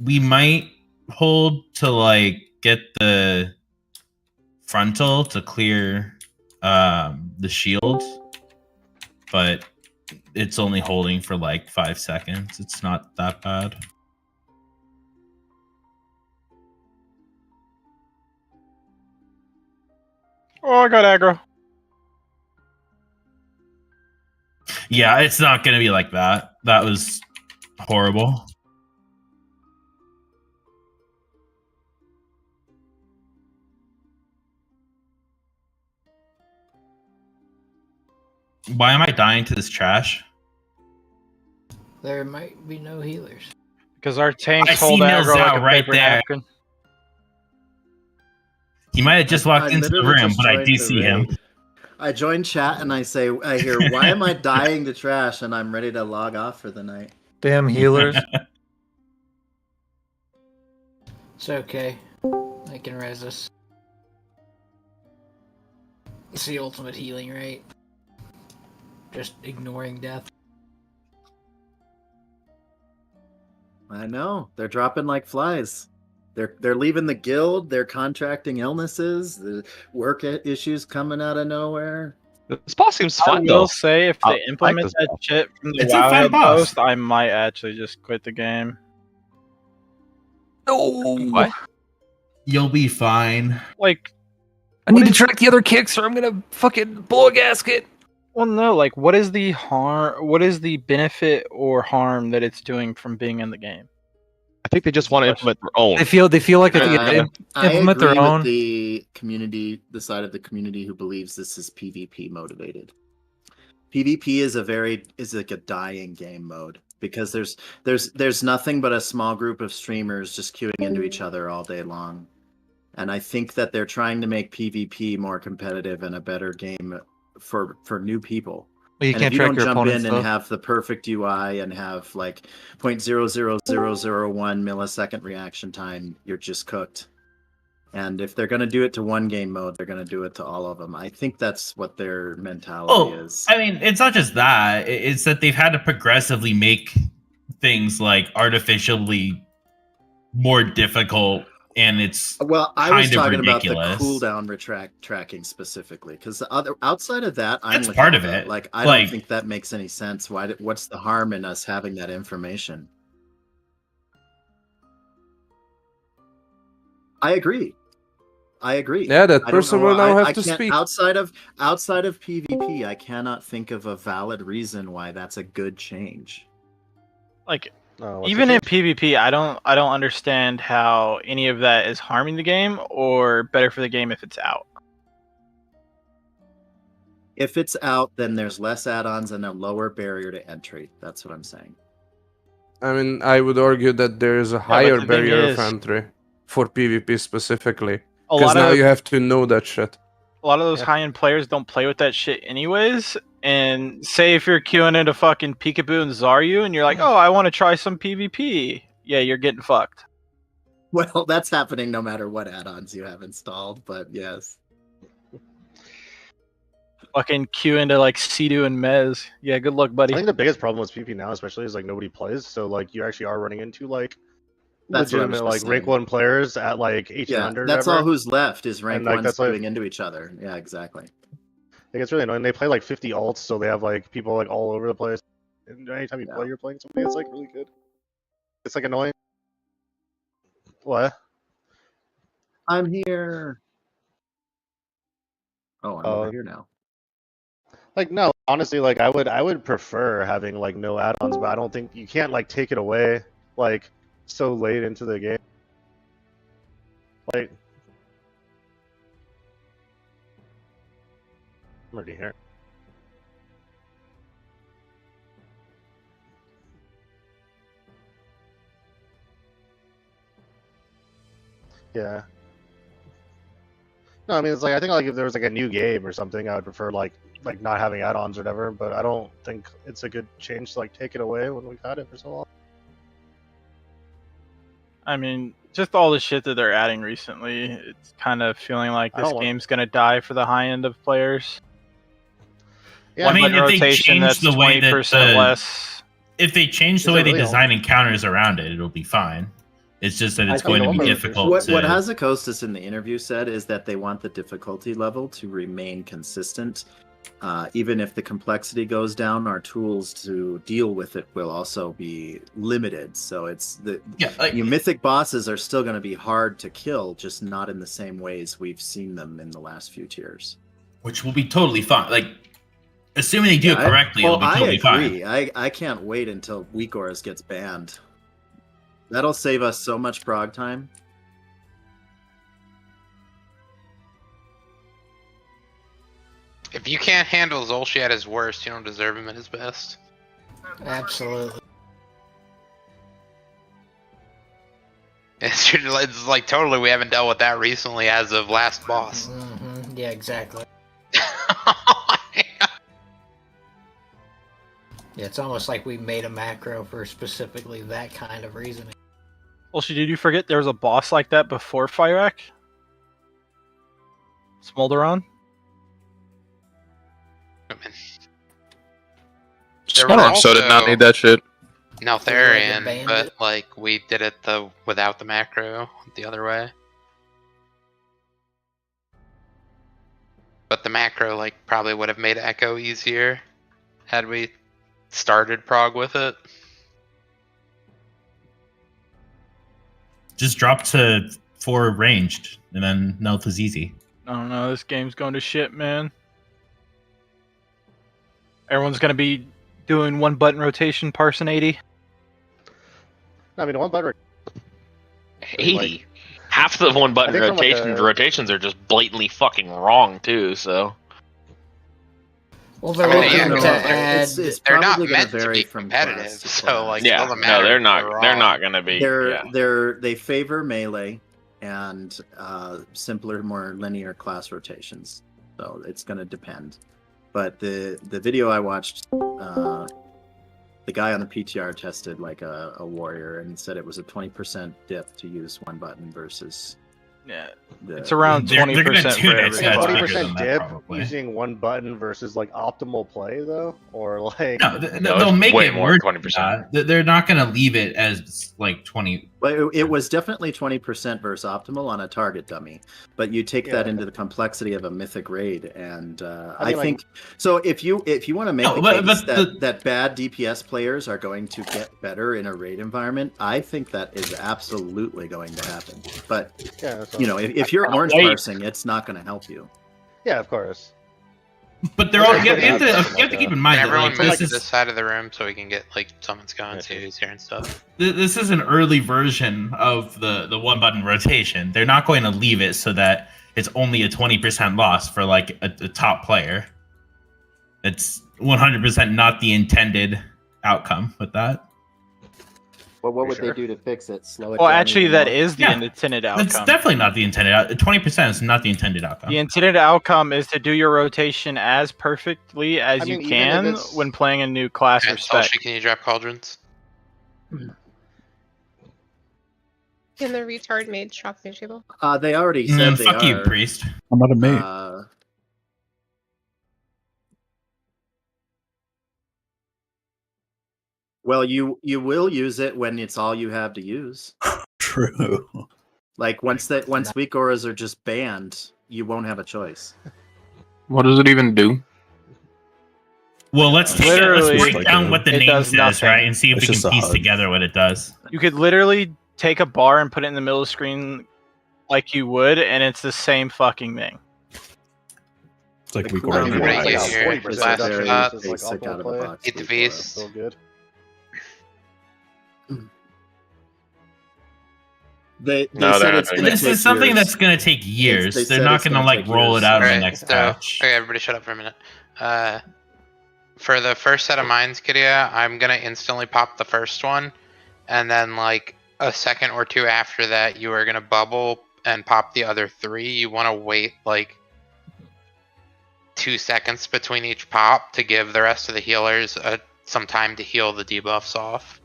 Q: We might hold to like get the frontal to clear the shield, but it's only holding for like 5 seconds. It's not that bad.
R: Oh, I got aggro.
Q: Yeah, it's not gonna be like that. That was horrible. Why am I dying to this trash?
S: There might be no healers.
R: Because our tanks
Q: I
R: hold
Q: see Mills
R: aggro like
Q: out
R: a
Q: right
R: paper
Q: there.
R: napkin.
Q: He might have just walked into the
T: literally
Q: room,
T: just
Q: but I
T: joined
Q: do
T: the
Q: see him.
T: raid. I join chat and I hear, why am I dying to trash? And I'm ready to log off for the night.
U: Damn healers.
S: It's okay. I can res this. It's the ultimate healing, right? Just ignoring death.
T: I know. They're dropping like flies. They're leaving the guild. They're contracting illnesses. The work issues coming out of nowhere.
V: This boss seems fun,
R: I will
V: though.
R: say, if
V: I
R: they
V: like
R: implement
V: this
R: that
V: boss.
R: shit from the
Q: It's a fun
R: Wowhead
Q: boss.
R: post, I might actually just quit the game.
V: No.
Q: You'll be fine.
R: Like,
V: I need to track the other kicks, or I'm gonna fucking blow a gasket.
R: well, no, like, what is the harm? What is the benefit or harm that it's doing from being in the game?
V: I think they just want to implement their own.
U: They feel like if they
T: I
U: implement
T: agree
U: their own.
T: with the community, the side of the community who believes this is PvP motivated. PvP is like a dying game mode because there's nothing but a small group of streamers just queuing into each other all day long. And I think that they're trying to make PvP more competitive and a better game for new people.
U: Well, you
T: And
U: can't
T: if you
U: track
T: don't
U: your
T: jump
U: opponents,
T: in
U: though.
T: and have the perfect UI and have like 0.00001 millisecond reaction time, you're just cooked. And if they're going to do it to one game mode, they're going to do it to all of them. I think that's what their mentality is.
Q: I mean, it's not just that. It's that they've had to progressively make things like artificially more difficult, and it's
T: Well, I
Q: kind
T: was
Q: of
T: talking
Q: ridiculous.
T: about the cooldown tracking specifically, because the other outside of that, I'm
Q: That's
T: with
Q: part
T: you,
Q: of
T: though.
Q: it.
T: Like, I
Q: Like-
T: don't think that makes any sense. What's the harm in us having that information? I agree.
W: Yeah, that
T: I don't
W: person
T: know,
W: will now
T: I
W: have to
T: can't-
W: speak.
T: Outside of PvP, I cannot think of a valid reason why that's a good change.
R: Like,
V: what's
R: even
V: the
R: in PvP, I don't understand how any of that is harming the game or better for the game if it's out.
T: If it's out, then there's less add-ons and a lower barrier to entry. That's what I'm saying.
W: I mean, I would argue that there is a
R: but
W: higher
R: the thing
W: barrier of
R: is-
W: entry for PvP specifically.
R: A
W: Because
R: lot
W: now
R: of-
W: you have to know that shit.
R: A lot of those high-end players don't play with that shit anyways. And say if you're queuing into fucking Peekaboo and Zaryu and you're like, oh, I want to try some PvP. Yeah, you're getting fucked.
T: Well, that's happening no matter what add-ons you have installed, but yes.
R: Fucking queue into like Sidu and Mez. Yeah, good luck, buddy.
C: I think the biggest problem with PvP now, especially, is like nobody plays. So like you actually are running into like
T: That's what I was
C: legitimate
T: just
C: like rank
T: saying.
C: 1 players at like
T: Yeah,
C: 1800.
T: that's
C: ever.
T: all who's left is rank
C: And, like,
T: ones
C: that's why-
T: queuing into each other. Yeah, exactly.
C: Like it's really annoying. They play like 50 alts, so they have like people like all over the place. And anytime you play, you're playing somebody that's like really good. It's like annoying. What?
T: I'm here. Oh, I'm over here now.
C: Like no, honestly, like I would prefer having like no add-ons, but I don't think you can't like take it away like so late into the game. Like I'm already here. Yeah. No, I mean it's like I think like if there was like a new game or something, I would prefer like not having add-ons or whatever. But I don't think it's a good change to like take it away when we've had it for so long.
R: I mean, just all the shit that they're adding recently, it's kind of feeling like
C: I
R: this
C: don't want-
R: game's gonna die for the high end of players.
C: Yeah,
Q: I mean,
R: One
Q: if they
R: rotation
Q: change
R: that's
Q: the way that
R: 20%
Q: the-
R: less.
Q: if they change the
D: Is
Q: way
D: it
Q: they
D: really
Q: design encounters around it, it'll be fine. It's just that it's
D: I think
Q: going to be
D: Lumber-
Q: difficult
T: What
Q: to.
T: Hazakostas in the interview said is that they want the difficulty level to remain consistent. Even if the complexity goes down, our tools to deal with it will also be limited. So it's you mythic bosses are still going to be hard to kill, just not in the same ways we've seen them in the last few tiers.
Q: Which will be totally fine. Like, assuming they do it correctly, it'll be totally
T: I agree. I can't wait until Weak Auras gets banned. That'll save us so much prog time.
L: If you can't handle Zolshi at his worst, you don't deserve him at his best.
S: Absolutely.
L: It's like totally we haven't dealt with that recently as of last boss.
S: Yeah, exactly. Yeah, it's almost like we made a macro for specifically that kind of reasoning.
R: Also, did you forget there was a boss like that before Fyrak?
M: So did not need that shit.
L: Neltharion, but like we did it without the macro the other way. But the macro like probably would have made Echo easier had we started prog with it.
Q: Just drop to 4 ranged, and then Nelth is easy.
R: I don't know. This game's going to shit, man. Everyone's gonna be doing 1-button rotation, parson 80.
D: I mean, 1-button.
X: 80. Half the 1-button rotations are just blatantly fucking wrong too. So.
S: Well, they're looking to add.
L: They're not meant to be competitive, so like it doesn't matter.
X: No, they're not.
L: They're
X: They're not gonna be.
T: They favor melee and simpler, more linear class rotations. So it's going to depend. But the video I watched, the guy on the PTR tested like a warrior and said it was a 20% dip to use 1-button versus.
R: Yeah, it's around 20% for everybody.
D: 20% dip using 1-button versus like optimal play though, or like
Q: No, they'll make it work. 20%. They're not going to leave it as like 20.
T: Well, it was definitely 20% versus optimal on a target dummy, but you take that into the complexity of a mythic raid, and I think so. If you want to make the case that bad DPS players are going to get better in a raid environment, I think that is absolutely going to happen. But if you're orange parsing, it's not going to help you.
D: Yeah, of course.
Q: But they're all. You have to keep in mind.
L: Everyone
Q: that,
L: move
Q: like,
L: to this side of the room so we can get like someone's gone series here and stuff.
Q: This is an early version of the 1-button rotation. They're not going to leave it so that it's only a 20% loss for like a top player. It's 100% not the intended outcome with that.
T: Well, what would they do to fix it? Slow it
R: Well,
T: down
R: actually,
T: even
R: that
T: more?
R: is the intended outcome.
Q: It's definitely not the intended. 20% is not the intended outcome.
R: The intended outcome is to do your rotation as perfectly as you
L: even
R: can
L: if it's-
R: when playing a new class or spec.
L: Zolshi, can you drop cauldrons?
Y: Can the retard mage shop new table?
T: They already said they
Q: fuck
T: are.
Q: you, priest.
Z: I'm not a maid.
T: Well, you will use it when it's all you have to use.
Z: True.
T: Like once weak auras are just banned, you won't have a choice.
M: What does it even do?
Q: Well, let's
R: Literally,
Q: break down what the
R: it
Q: name
R: does
Q: says,
R: nothing.
Q: right, and see if
Z: It's
Q: we
Z: just
Q: can
Z: a
Q: piece
Z: hug.
Q: together what it does.
R: You could literally take a bar and put it in the middle of the screen like you would, and it's the same fucking thing.
Z: It's like we
L: I'm gonna
D: Like
L: get
D: a
L: here.
D: 40%
L: Last
D: reduction
L: shot.
D: versus, like,
T: Basic
D: optimal
T: out of the
D: play.
T: box
L: Eat the
T: weak aura.
L: beast.
D: Still good.
T: They
X: No,
T: said
X: they're
T: it's
X: not
T: gonna
Q: This
T: take
Q: is something
T: years.
Q: that's going to take years.
T: They
Q: They're
T: said
Q: not
T: it's
Q: going to
T: gonna
Q: like
T: take
Q: roll
T: years.
Q: it out in the
L: Alright,
Q: next
L: so
Q: patch.
L: okay, everybody, shut up for a minute. For the first set of mines, Kidia, I'm gonna instantly pop the first one, and then like a second or two after that, you are gonna bubble and pop the other 3. You want to wait like 2 seconds between each pop to give the rest of the healers some time to heal the debuffs off.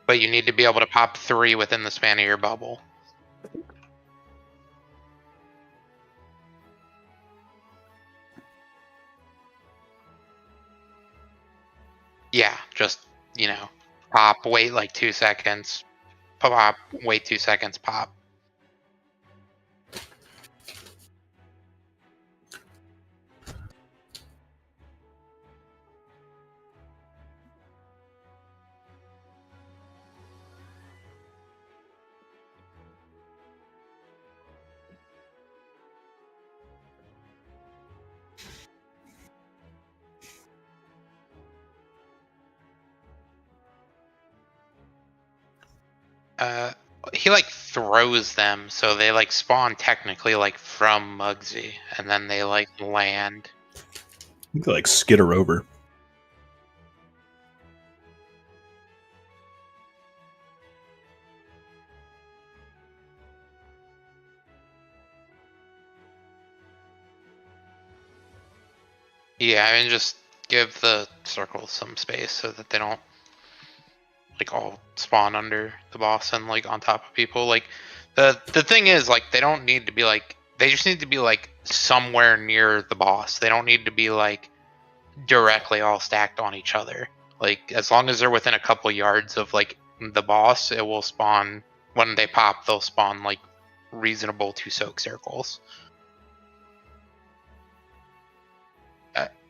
L: But you need to be able to pop 3 within the span of your bubble. Yeah, just, pop, wait like 2 seconds, pop, wait 2 seconds, pop. He like throws them, so they like spawn technically like from Muggsy, and then they like land.
Z: You could like skitter over.
L: Yeah, I mean, just give the circles some space so that they don't like all spawn under the boss and like on top of people. Like the thing is, like, they don't need to be like, they just need to be like somewhere near the boss. They don't need to be like directly all stacked on each other. Like, as long as they're within a couple yards of like the boss, it will spawn. When they pop, they'll spawn like reasonable 2 soak circles.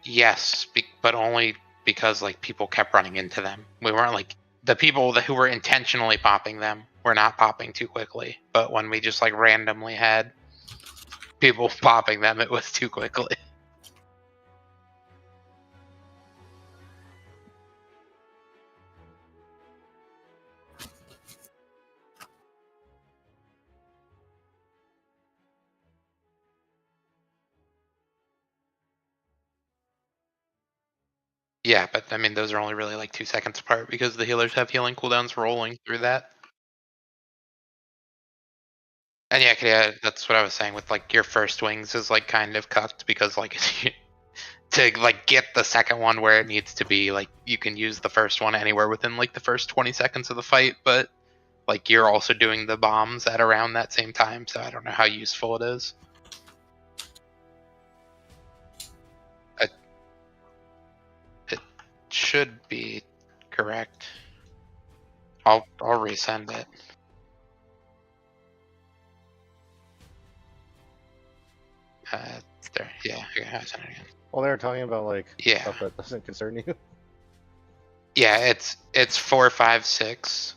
L: Yes, but only because like people kept running into them. We weren't like the people who were intentionally popping them were not popping too quickly. But when we just like randomly had people popping them, it was too quickly. Yeah, but I mean, those are only really like 2 seconds apart because the healers have healing cooldowns rolling through that. And yeah, that's what I was saying with like your first wings is like kind of cucked because like to like get the second one where it needs to be, like you can use the first one anywhere within like the first 20 seconds of the fight, but like you're also doing the bombs at around that same time, so I don't know how useful it is. It should be correct. I'll resend it. There, yeah, I sent it again.
D: Well, they were talking about like
L: Yeah.
D: stuff that doesn't concern you.
L: Yeah, it's 4, 5, 6.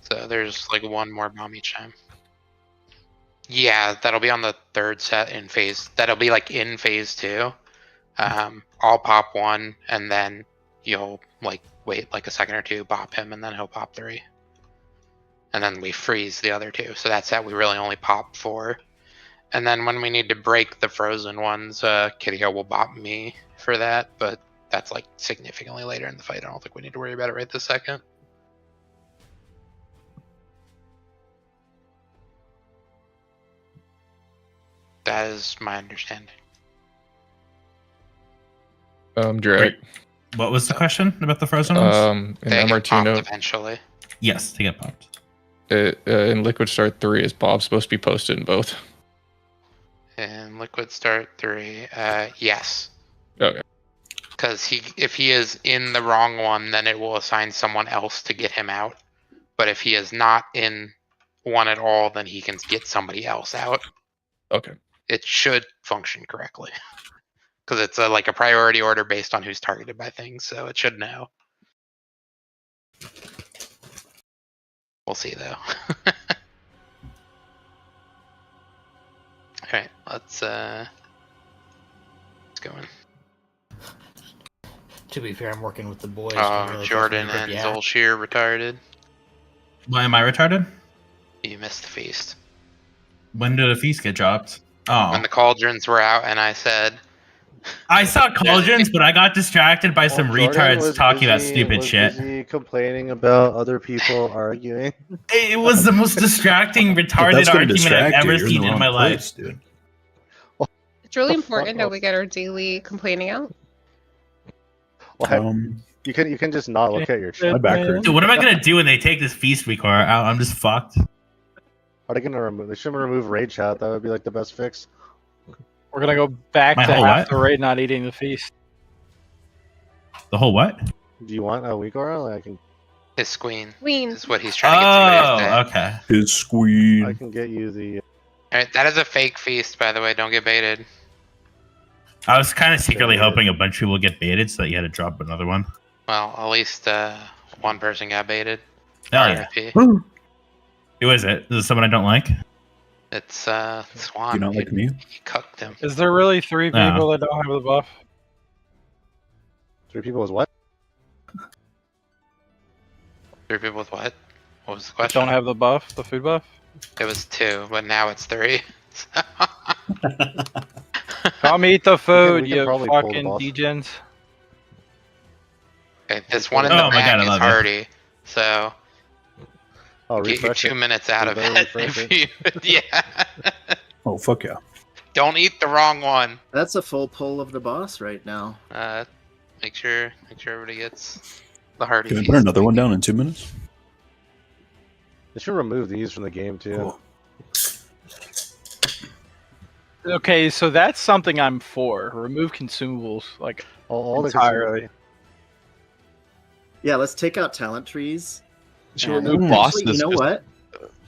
L: So there's like one more bomb each time. Yeah, that'll be on the third set in phase. That'll be like in phase 2. I'll pop one, and then you'll like wait like a second or two, pop him, and then he'll pop 3. And then we freeze the other 2. So that's that. We really only pop 4. And then when we need to break the frozen ones, Kitty Hill will bop me for that, but that's like significantly later in the fight. I don't think we need to worry about it right this second. That is my understanding.
A: Drake.
Q: What was the question about the frozen ones?
A: In Martino,
L: eventually.
Q: Yes, they get popped.
A: In Liquid Start 3, is Bob supposed to be posted in both?
L: In Liquid Start 3, yes.
A: Okay.
L: Because if he is in the wrong one, then it will assign someone else to get him out. But if he is not in one at all, then he can get somebody else out.
A: Okay.
L: It should function correctly. Because it's like a priority order based on who's targeted by things, so it should know. We'll see, though. Alright, let's go in.
S: To be fair, I'm working with the boys. Really
L: Jordan and Zolshir retarded.
Q: Why am I retarded?
L: You missed the feast.
Q: When did a feast get dropped? Oh.
L: When the cauldrons were out, and I said...
Q: I saw cauldrons, but I got distracted by some retards talking about stupid shit.
D: Busy complaining about other people arguing.
Q: It was the most distracting, retarded argument I've ever seen in my life.
Z: Dude.
Y: It's really important that we get our daily complaining out.
D: Well, you can just not look at your shit.
Q: Dude, what am I gonna do when they take this feast week out? I'm just fucked.
D: Are they gonna remove? They shouldn't remove raid chat. That would be like the best fix.
R: We're gonna go back to half the raid not eating the feast.
Q: The whole what?
D: Do you want a weak aura? Like, I can.
L: His queen.
Y: Queen.
L: Is what he's trying to get somebody to say.
Q: Okay.
Z: His squeak.
D: I can get you the.
L: Alright, that is a fake feast, by the way. Don't get baited.
Q: I was kind of secretly hoping a bunch of people would get baited, so that you had to drop another one.
L: Well, at least one person got baited.
Q: Oh yeah.
L: RIP.
Q: Who is it? Is it someone I don't like?
L: It's Swan.
Z: You don't like me?
L: He cooked him.
R: Is there really 3
Q: No.
R: people that don't have the buff?
D: 3 people is what?
L: 3 people with what? What was the
R: That
L: question?
R: don't have the buff, the food buff?
L: It was 2, but now it's 3.
R: Come eat the food,
D: we can
R: you
D: probably pull the
R: fucking
D: boss.
R: degens.
L: Okay, this one in
Q: Oh
L: the
Q: my
L: back
Q: God, I
L: is
Q: love it.
L: hardy, so
D: Oh,
L: get your
D: refresh
L: 2
D: it.
L: minutes out of
D: Better
L: it.
D: refresh
L: If you, yeah.
Z: Oh, fuck yeah.
L: Don't eat the wrong one.
T: That's a full pull of the boss right now.
L: Make sure everybody gets the hardy
Z: Can I
L: feast.
Z: put another one down in 2 minutes?
D: They should remove these from the game too.
Z: Cool.
R: Okay, so that's something I'm for. Remove consumables, like
D: All the
R: entirely.
T: Yeah, let's take out talent trees.
B: Should
T: And
B: remove
T: actually,
B: bosses.
T: you know what?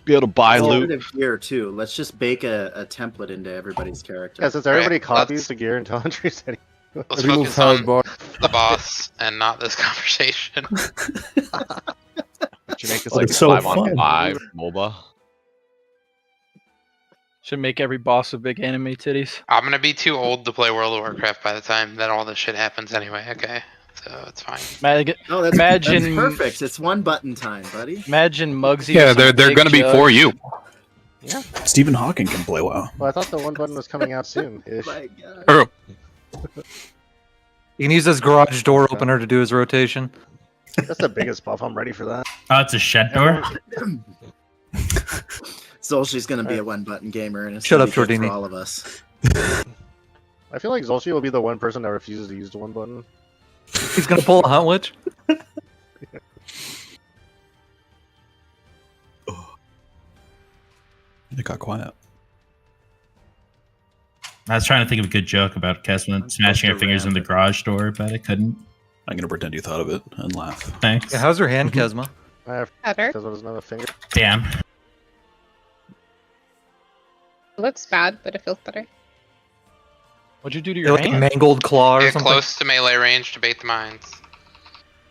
B: Be able to buy loot.
T: Alternative gear too. Let's just bake a template into everybody's character.
D: Yeah, since everybody
L: Right,
D: copies
L: let's-
D: the gear and talent trees anyway.
L: Let's
W: Remove
L: focus on
W: hard bar.
L: the boss and not this conversation.
B: Should make this
Z: Oh,
B: like a
Z: it's so
B: 5-on-5 MOBA.
R: Should make every boss with big anime titties.
L: I'm gonna be too old to play World of Warcraft by the time that all this shit happens anyway, okay? So it's fine.
T: Oh, that's,
R: Imagine-
T: that's perfect. It's one button time, buddy.
R: Imagine Muggsy.
M: Yeah,
R: with some
M: they're
R: big
M: gonna be
R: jug.
M: for you.
D: Yeah.
Z: Stephen Hawking can play WoW.
D: Well, I thought the one button was coming out soon.
T: My God.
M: Oh,
U: He needs his garage door opener to do his rotation.
D: That's the biggest buff. I'm ready for that.
Q: Oh, it's a shed door.
T: Zolshi's gonna be a one button gamer, and it's
U: Shut
T: gonna
U: up,
T: be good for
U: Jordini.
T: all of us.
D: I feel like Zolshi will be the one person that refuses to use the one button.
U: He's gonna pull a hunt witch.
Z: It got quiet.
Q: I was trying to think of a good joke about Kesman smashing her fingers in the garage door, but I couldn't.
Z: I'm gonna pretend you thought of it and laugh.
Q: Thanks.
U: Yeah, how's your hand, Kesma?
D: I have
Y: Better.
D: because there's another finger.
Q: Damn.
Y: It looks bad, but it feels better.
R: What'd you do to
U: You're
R: your
U: like a
R: hand?
U: mangled claw or
L: Get
U: something.
L: close to melee range to bait the mines.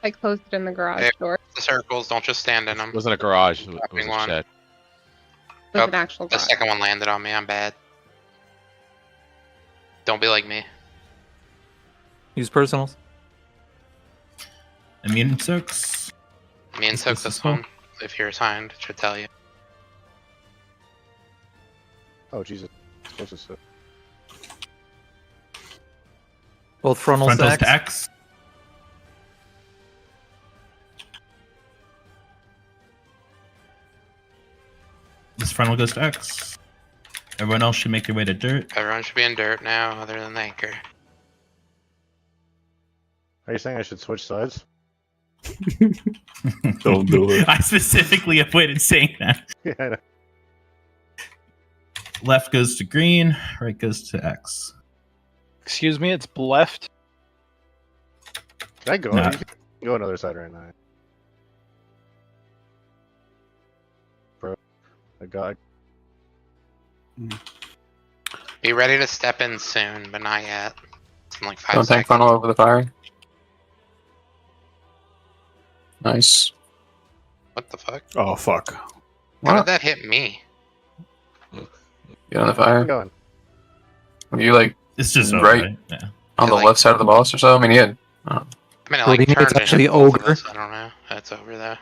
Y: I closed it in the garage
L: Yeah.
Y: door.
L: The circles, don't just stand in them.
B: It wasn't a garage. It was
L: Dropping
B: a
L: one.
B: shed.
Y: It was
L: Oh,
Y: an actual
L: The
Y: garage.
L: second one landed on me, I'm bad. Don't be like me.
U: Use personals.
Q: Immune soaks.
L: Me and soak this one. If you're assigned, it should tell you.
D: Oh Jesus! What's this?
U: Both frontals,
Q: Frontals
U: to
Q: to
U: X.
Q: X. This frontal goes to X. Everyone else should make their way to dirt.
L: Everyone should be in dirt now, other than the anchor.
D: Are you saying I should switch sides?
Z: Don't do it.
Q: I specifically avoided saying that.
D: Yeah, I know.
Q: Left goes to green, right goes to X.
R: Excuse me, it's left.
D: Can I go?
Q: Nah.
D: You can go another side right now. Bro, I got.
L: Be ready to step in soon, but not yet. It's in like 5
M: don't
L: seconds.
M: tank funnel over the fire. Nice.
L: What the fuck?
Z: Oh fuck!
L: How
M: What?
L: did that hit me?
M: Get on the
D: I'm
M: fire.
D: going.
M: Were you like
Q: It's just
M: right
Q: over, yeah.
M: on the
L: like-
M: left side of the boss or so? I mean, he had.
L: I mean, it
U: Well,
L: like
U: do you think
L: turned
U: it's
L: and
U: actually
L: hit both of
U: ogre?
L: us. I don't know. That's over there.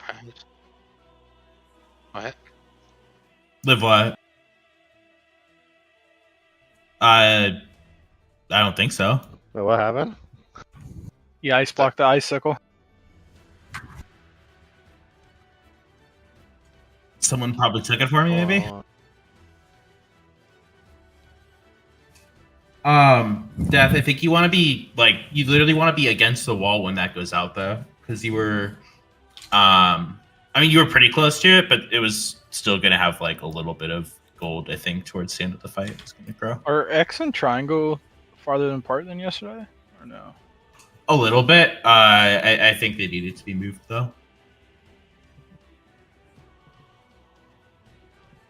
L: What?
Q: Live what? I don't think so.
D: Wait, what happened?
R: Yeah, ice block the icicle.
Q: Someone probably took it for me, maybe. Death, I think you want to be like you literally want to be against the wall when that goes out though, because you were, I mean you were pretty close to it, but it was still gonna have like a little bit of gold. I think towards the end of the fight, it's gonna grow.
R: Are X and triangle farther apart than yesterday? Or no?
Q: A little bit. I think they needed to be moved though.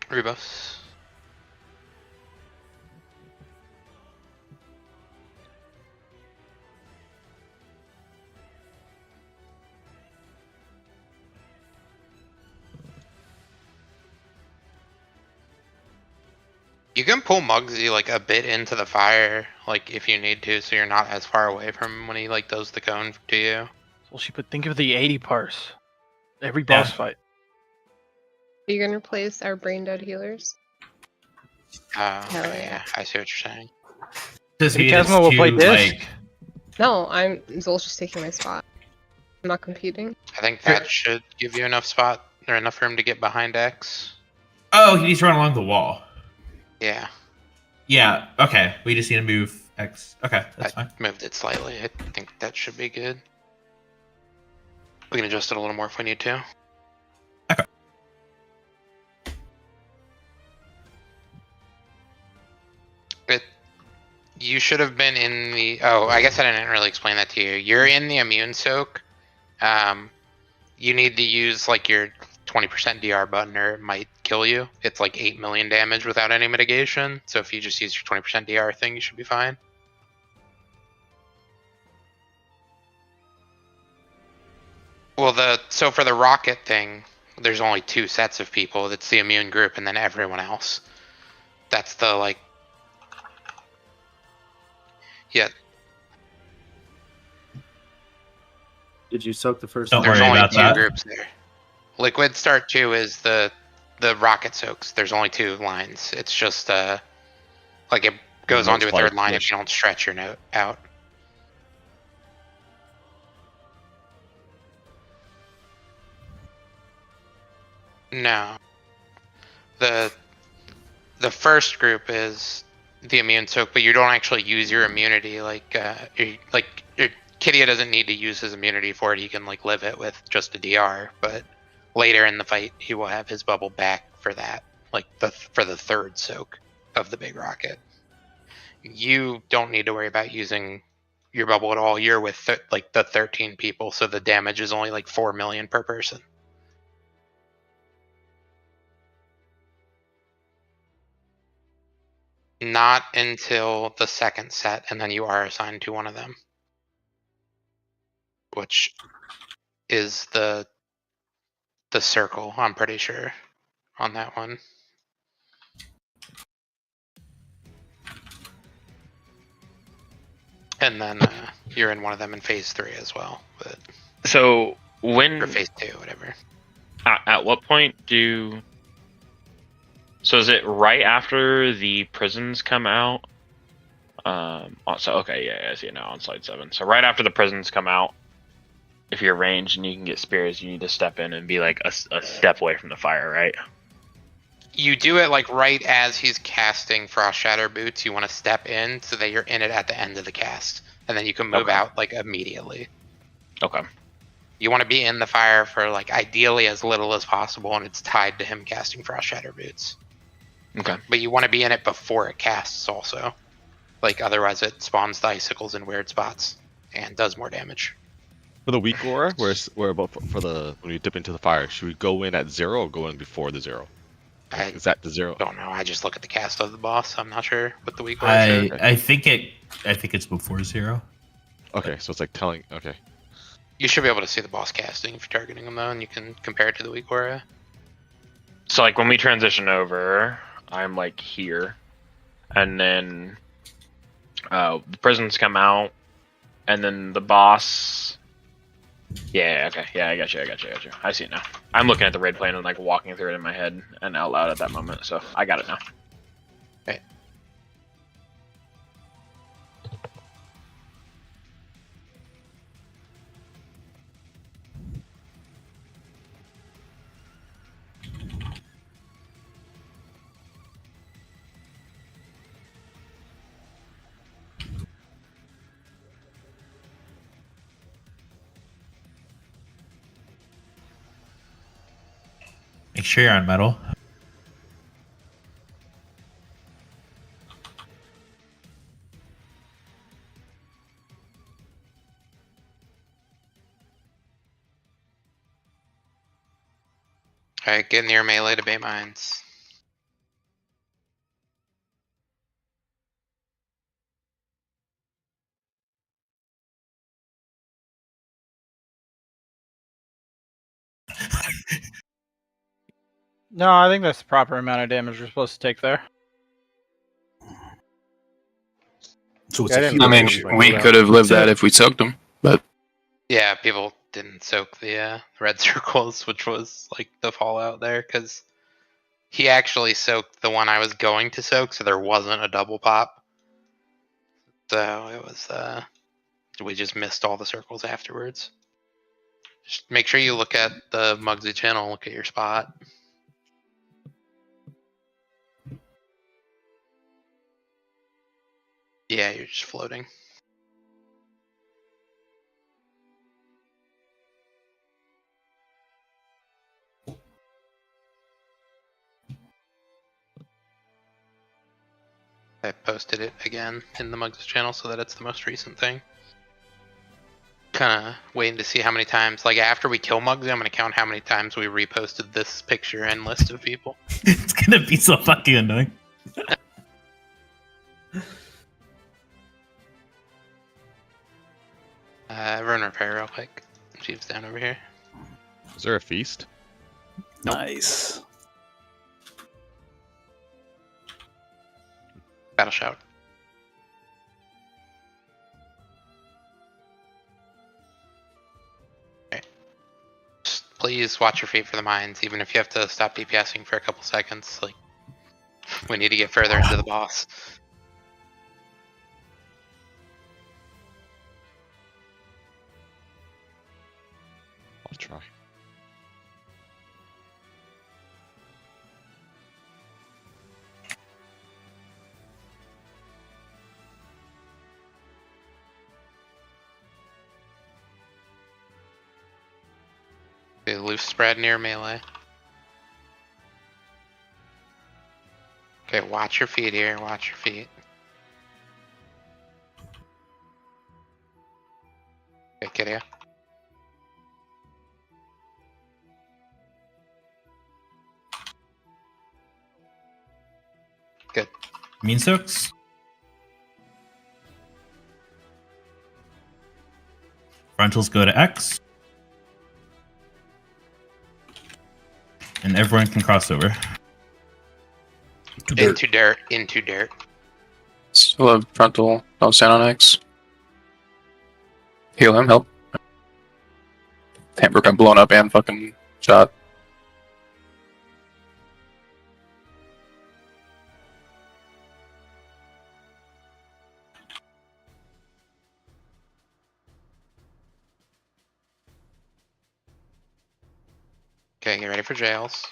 L: Rebus. You can pull Muggsy like a bit into the fire, like if you need to, so you're not as far away from him when he like does the cone to you.
R: Well, but think of the 80 parse. Every boss fight.
Y: Are you gonna replace our brain dead healers?
L: Oh,
Y: Hell
L: okay,
Y: yeah.
L: yeah, I see what you're saying.
Q: Does
R: he Kazma will play this?
Y: No, Zol's just taking my spot. I'm not competing.
L: I think that should give you enough spot or enough room to get behind X.
Q: Oh, he needs to run along the wall.
L: Yeah.
Q: Yeah. Okay. We just need to move X. Okay, that's fine.
L: Moved it slightly. I think that should be good. We can adjust it a little more if we need to. You should have been in the... Oh, I guess I didn't really explain that to you. You're in the immune soak. You need to use like your 20% DR button or it might kill you. It's like 8 million damage without any mitigation. So if you just use your 20% DR thing, you should be fine. Well, so for the rocket thing, there's only 2 sets of people. That's the immune group and then everyone else. That's the like... Yeah.
T: Did you soak the first?
L: There's only 2 groups there. Liquid Start 2 is the rocket soaks. There's only 2 lines. It's just like it goes on to a third line if you don't stretch your note out. No. The first group is the immune soak, but you don't actually use your immunity. Like Kidia doesn't need to use his immunity for it. He can like live it with just a DR. But later in the fight, he will have his bubble back for that, like for the third soak of the big rocket. You don't need to worry about using your bubble at all. You're with like the 13 people, so the damage is only like 4 million per person. Not until the second set, and then you are assigned to one of them, which is the circle. I'm pretty sure on that one. And then you're in one of them in phase 3 as well. But
X: so when
L: or phase 2, whatever.
X: At what point do? So is it right after the prisons come out? So okay, yeah, I see it now on slide 7. So right after the prisons come out, if you're ranged and you can get spears, you need to step in and be like a step away from the fire, right?
L: You do it like right as he's casting Frost Shatter Boots. You want to step in so that you're in it at the end of the cast, and then you can move out like immediately.
X: Okay.
L: You want to be in the fire for like ideally as little as possible, and it's tied to him casting Frost Shatter Boots.
X: Okay.
L: But you want to be in it before it casts also. Like otherwise it spawns the icicles in weird spots and does more damage.
B: For the weak aura, where about for the when you dip into the fire, should we go in at 0 or go in before the 0? Is that the 0?
L: Don't know. I just look at the cast of the boss. I'm not sure what the weak aura is.
Q: I think it's before 0.
B: Okay, so it's like telling. Okay.
L: You should be able to see the boss casting if you're targeting him though, and you can compare it to the weak aura.
X: So like when we transition over, I'm like here, and then the prisons come out, and then the boss. Yeah, okay, yeah, I got you. I see it now. I'm looking at the raid plan and like walking through it in my head and out loud at that moment, so I got it now.
L: Okay.
Q: Make sure you're on metal.
L: Alright, get near melee to bait mines.
R: No, I think that's the proper amount of damage we're supposed to take there.
W: So
M: it's I mean, we could have lived that if we soaked them, but
L: Yeah, people didn't soak the red circles, which was like the fallout there, because he actually soaked the one I was going to soak, so there wasn't a double pop. So it was, we just missed all the circles afterwards. Just make sure you look at the Mugsy channel, look at your spot. Yeah, you're just floating. I posted it again in the Mugs channel so that it's the most recent thing. Kind of waiting to see how many times, like after we kill Mugsy, I'm going to count how many times we reposted this picture and list of people.
Q: It's gonna be so fucking annoying.
L: Everyone repair real quick. Chief's down over here.
B: Is there a feast?
Z: Nice.
L: Battle shout. Okay. Just please watch your feet for the mines, even if you have to stop DPSing for a couple seconds. Like, we need to get further into the boss.
B: I'll try.
L: Okay, loose spread near melee. Okay, watch your feet here, watch your feet. Okay, Kidia. Good.
Q: Mean soaks. Frontals go to X. And everyone can cross over.
L: Into dirt, into dirt.
M: still have frontal. Don't stand on X. Heal him, help. Hamburg got blown up and fucking shot.
L: Okay, get ready for jails.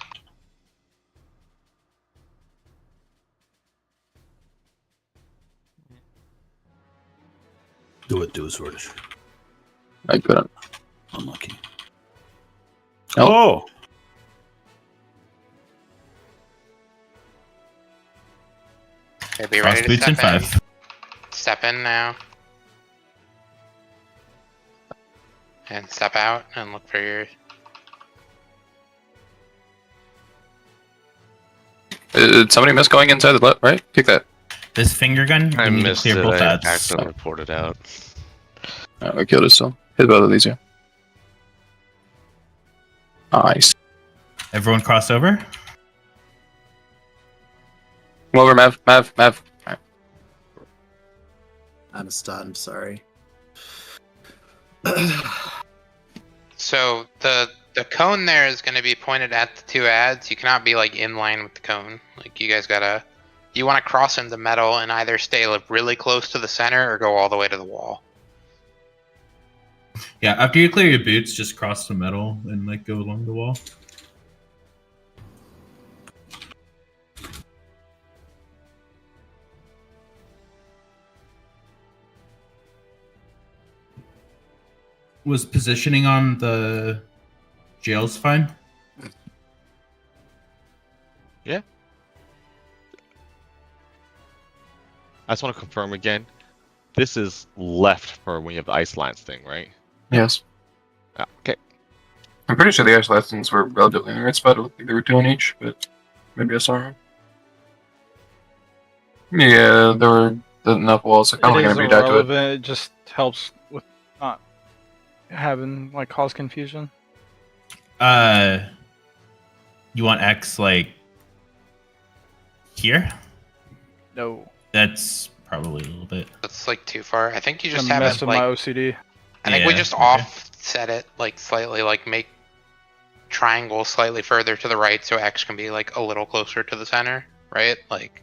Z: Do it, Swordish.
M: I couldn't.
Z: Unlucky.
M: Oh!
L: Okay, be ready
Q: Frost
L: to
Q: boots in
L: step in.
Q: 5.
L: Step in now. And step out and look for your...
M: Did somebody miss going inside the butt, right? Kick that.
Q: This finger gun,
B: I
Q: you need to
B: missed
Q: clear
B: it.
Q: both
B: I
Q: ads.
B: accidentally reported out.
M: Oh, I killed it still. Hit both of these here. Nice.
Q: Everyone cross over.
M: Come over, Mav. Alright.
T: I'm a stud, I'm sorry.
L: So the cone there is going to be pointed at the two ads. You cannot be like in line with the cone. Like you guys gotta, you want to cross into metal and either stay like really close to the center or go all the way to the wall.
Q: Yeah, after you clear your boots, just cross the metal and like go along the wall. Was positioning on the jails fine?
B: Yeah. I just want to confirm again. This is left for when you have the ice lines thing, right?
M: Yes.
B: Ah, okay.
M: I'm pretty sure the ice lessons were relatively in the right spot. I think there were 2 on each, but maybe I saw wrong. Yeah, there were enough walls. So I'm
R: It
M: not
R: is
M: gonna read out to it.
R: irrelevant. It just helps with not having like cause confusion.
Q: You want X like here?
R: No.
Q: That's probably a little bit.
L: That's like too far. I think you
R: It's
L: just
R: gonna
L: have
R: mess
L: it
R: with
L: like.
R: my OCD.
L: I think we
Q: Yeah,
L: just
Q: okay.
L: offset it like slightly, like make triangle slightly further to the right so X can be like a little closer to the center, right? Like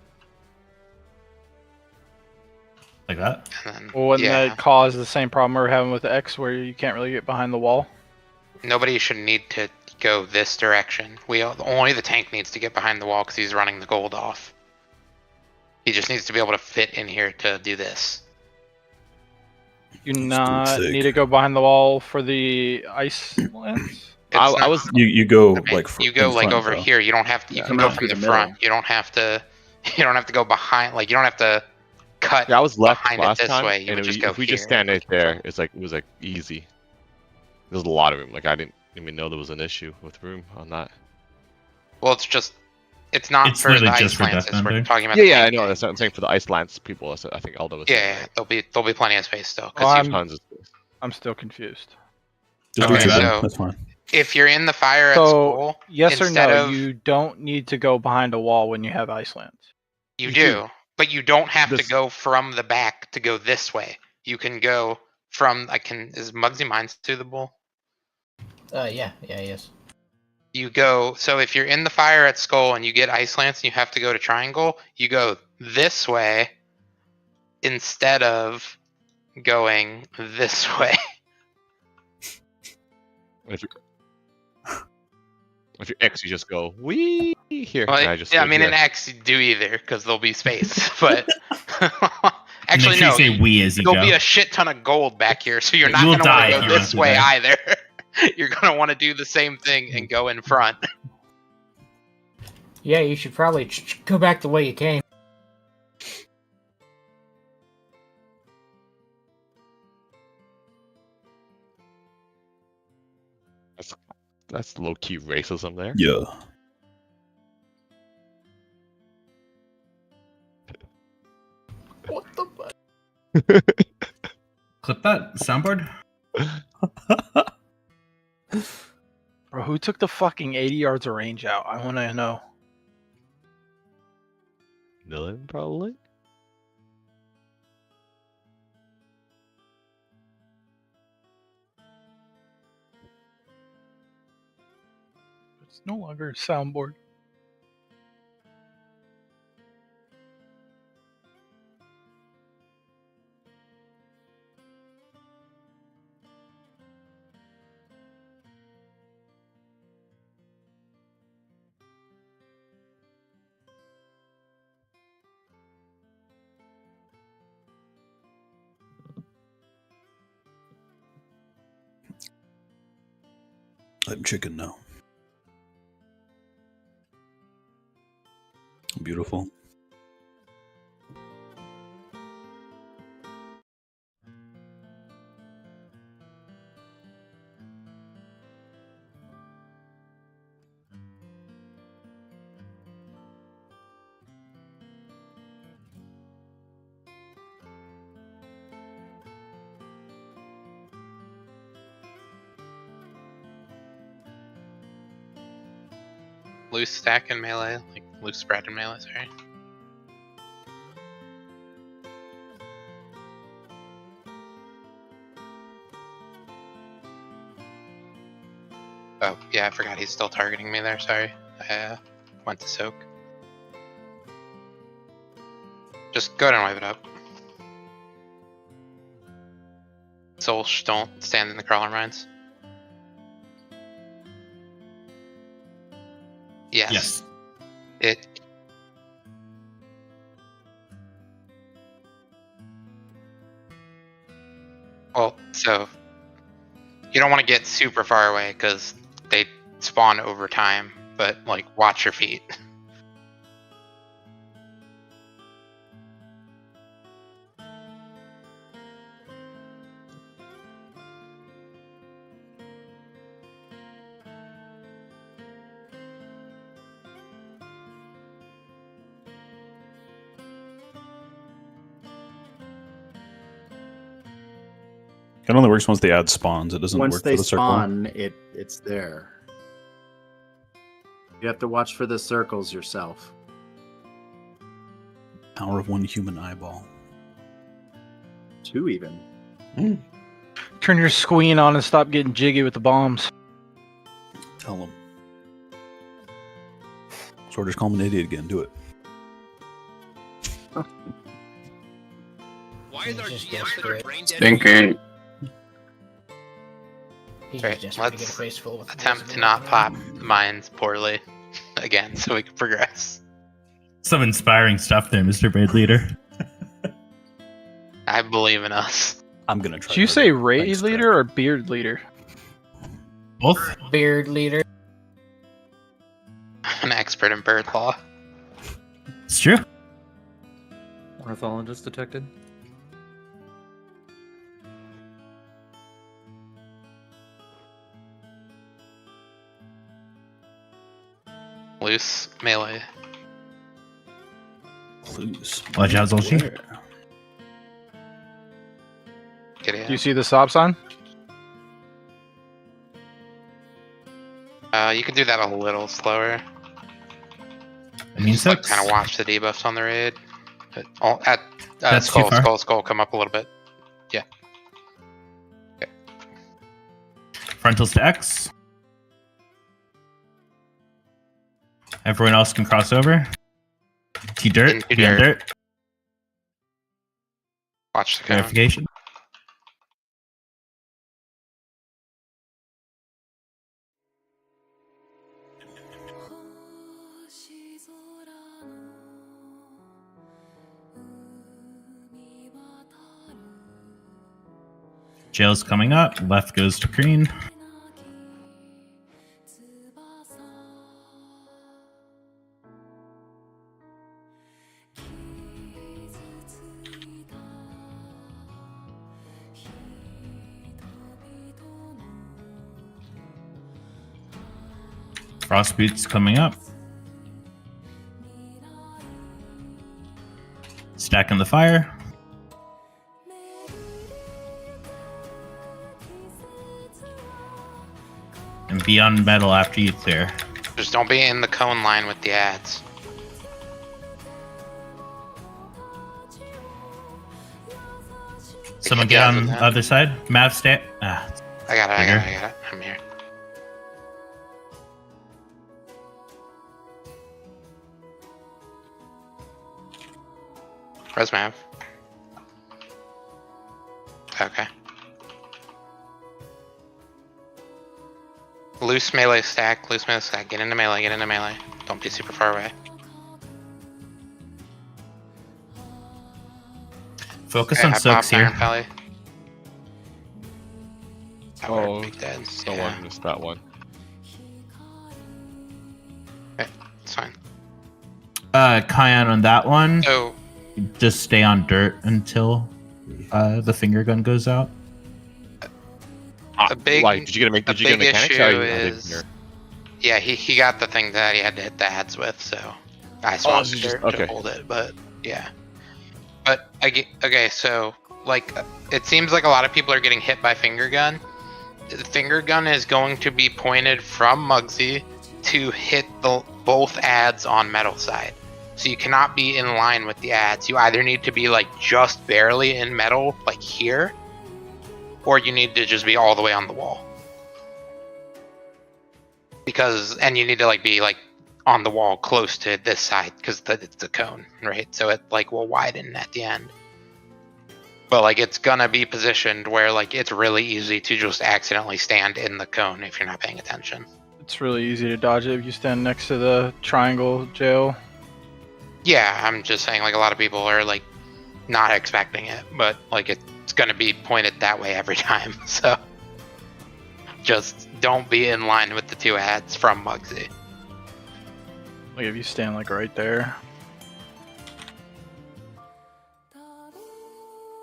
Q: that.
L: And then,
R: Well, wouldn't
L: yeah.
R: that cause the same problem we're having with X, where you can't really get behind the wall?
L: Nobody should need to go this direction. Only the tank needs to get behind the wall because he's running the gold off. He just needs to be able to fit in here to do this.
R: You not need to go behind the wall for the ice lance?
X: I was.
W: You go
L: I mean,
W: like
L: you go
W: in
L: like
W: front,
L: over
W: though.
L: here. You don't have to. You
W: Yeah.
L: can
W: Come
L: go
W: out
L: from
W: through
L: the
W: the
L: front.
W: middle.
L: You don't have to. You don't have to go behind. Like you don't have to cut.
B: Yeah, I was left
L: behind
B: last
L: it this
B: time,
L: way. You
B: and
L: would just
B: if
L: go
B: we
L: here.
B: just stand right there, it was like easy. There's a lot of room. Like I didn't even know there was an issue with room on that.
L: Well, it's not
B: It's
L: for the
B: literally
L: ice
B: just for
L: lances. We're
B: Deathbender.
L: talking about.
B: Yeah,
L: the
B: yeah, I
L: tank
B: know.
L: gang.
B: That's what I'm saying for the ice lance people. That's what I think Elda was saying.
L: Yeah, there'll be plenty of space still.
R: Well,
L: Cause
R: I'm still confused.
W: Just
L: Okay,
W: do 2 then.
L: so-
W: That's fine.
L: if you're in the fire at
R: So,
L: school,
R: yes or
L: instead
R: no,
L: of
R: you don't need to go behind a wall when you have ice lance.
L: you do, but you don't have to go from the back to go this way. You can go from. Is Muggsy Mines suitable?
S: Yeah, yes.
L: You go. So if you're in the fire at Skull and you get ice lance and you have to go to Triangle, you go this way instead of going this way.
B: If you're X, you just go wee here.
L: Well,
B: and I just
L: yeah, I
B: go
L: mean,
B: here.
L: in X, you do either because there'll be space. But actually,
Q: Make sure
L: no.
Q: you say we as you
L: There'll
Q: go.
L: be a shit ton of gold back here, so you're not
Q: You'll
L: going to want
Q: die
L: to
Q: if
L: go
Q: you run
L: this
Q: through
L: way
Q: there.
L: either. You're going to want to do the same thing and go in front.
S: Yeah, you should probably go back the way you came.
B: That's low key racism there.
W: Yeah.
S: What the fuck?
Q: Clip that soundboard.
R: Bro, who took the fucking 80 yards of range out? I want to know.
B: Dylan, probably.
R: It's no longer a soundboard.
W: I'm chicken now. Beautiful.
L: Loose stack and melee, like loose spread and melee, sorry. Oh, yeah, I forgot he's still targeting me there, sorry. I went to soak. Just go ahead and wipe it up. Solsh, don't stand in the crawler mines. Yes.
Q: Yes.
L: It. Well, so you don't want to get super far away because they spawn over time, but like watch your feet.
W: It only works once the ad spawns. It doesn't
T: Once
W: work
T: they
W: for the circle.
T: spawn, it's there. You have to watch for the circles yourself.
W: Power of one human eyeball.
T: 2 even.
R: Turn your squeen on and stop getting jiggy with the bombs.
W: Tell him. Sorters call him an idiot again. Do it.
S: Why is our GM brain dead?
M: Stinking.
S: He's
L: Right,
S: just desperate to get a
L: let's
S: face full with
L: attempt to not pop mines poorly again, so we can progress.
Q: Some inspiring stuff there, Mr. Braid Leader.
L: I believe in us.
W: I'm gonna try.
R: Did you say raid leader or beard leader?
Q: Both.
S: Beard leader.
L: I'm an expert in bird law.
Q: It's true.
U: Ornithologist detected.
L: Loose melee.
W: Loose.
Q: Watch out, Zolchi.
L: Get it.
R: Do you see the stop sign?
L: You can do that a little slower.
Q: I mean,
L: Just kind of watch the debuffs on the raid. At
Q: That's too
L: skull,
Q: far.
L: skull, come up a little bit. Yeah. Okay.
Q: Frontals to X. Everyone else can cross over. T dirt.
L: Into
Q: Be on
L: dirt.
Q: dirt.
L: Watch the cone.
Q: Verification. Jail's coming up. Left goes to green. Frostboot's coming up. Stacking the fire. And be on metal after you clear.
L: Just don't be in the cone line with the ads.
Q: Someone
L: Pick
Q: get
L: ads
Q: on
L: with
Q: the
L: that.
Q: other side. Mav stat. Ah,
L: I got it,
Q: Trigger.
L: I got it. I'm here. Where's Mav? Okay. Loose melee stack, loose melee stack. Get into melee, get into melee. Don't be super far away.
Q: Focus
L: Okay,
Q: on
L: I
Q: soaks
L: popped Iron
Q: here.
L: Valley.
B: Oh,
L: Big dead.
B: someone missed that one.
L: Okay, it's fine.
Q: Kyan on that one.
L: So
Q: Just stay on dirt until the finger gun goes out.
L: a big,
B: Like, did you get a
L: a
B: did you get a
L: big
B: mechanics?
L: issue
B: Or I didn't
L: is,
B: hear.
L: yeah, he got the thing that he had to hit the ads with, so I swapped
B: this is
L: dirt
B: just-
L: to
B: okay.
L: hold it, but yeah. But I get, okay, so like it seems like a lot of people are getting hit by finger gun. The finger gun is going to be pointed from Muggsy to hit the both ads on metal side. So you cannot be in line with the ads. You either need to be like just barely in metal, like here, or you need to just be all the way on the wall. And you need to like be like on the wall close to this side because it's the cone, right? So it like will widen at the end. But like it's gonna be positioned where like it's really easy to just accidentally stand in the cone if you're not paying attention.
R: It's really easy to dodge it if you stand next to the triangle jail.
L: Yeah, I'm just saying like a lot of people are like not expecting it, but like it's gonna be pointed that way every time. So just don't be in line with the two ads from Muggsy.
R: Like if you stand like right there.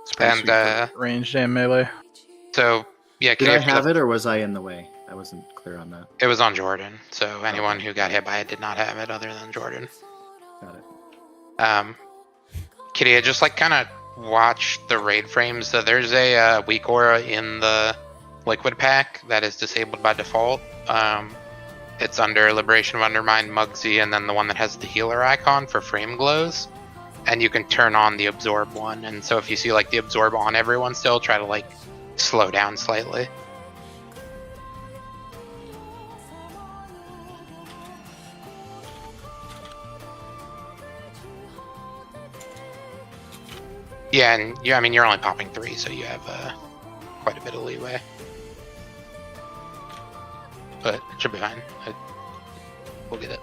R: It's pretty
L: And
R: sweet for ranged and melee.
L: so yeah,
T: Did I
L: KF
T: have it or was I in the way? I wasn't clear on that.
L: It was on Jordan, so anyone who got hit by it did not have it other than Jordan.
T: Got it.
L: Kitty, just like kind of watch the raid frames. So there's a weak aura in the liquid pack that is disabled by default. It's under Liberation of Undermined, Mugsy, and then the one that has the healer icon for frame glows. And you can turn on the absorb one. And so if you see like the absorb on everyone still, try to like slow down slightly. Yeah, and I mean, you're only popping 3, so you have quite a bit of leeway. But it should be fine. We'll get it.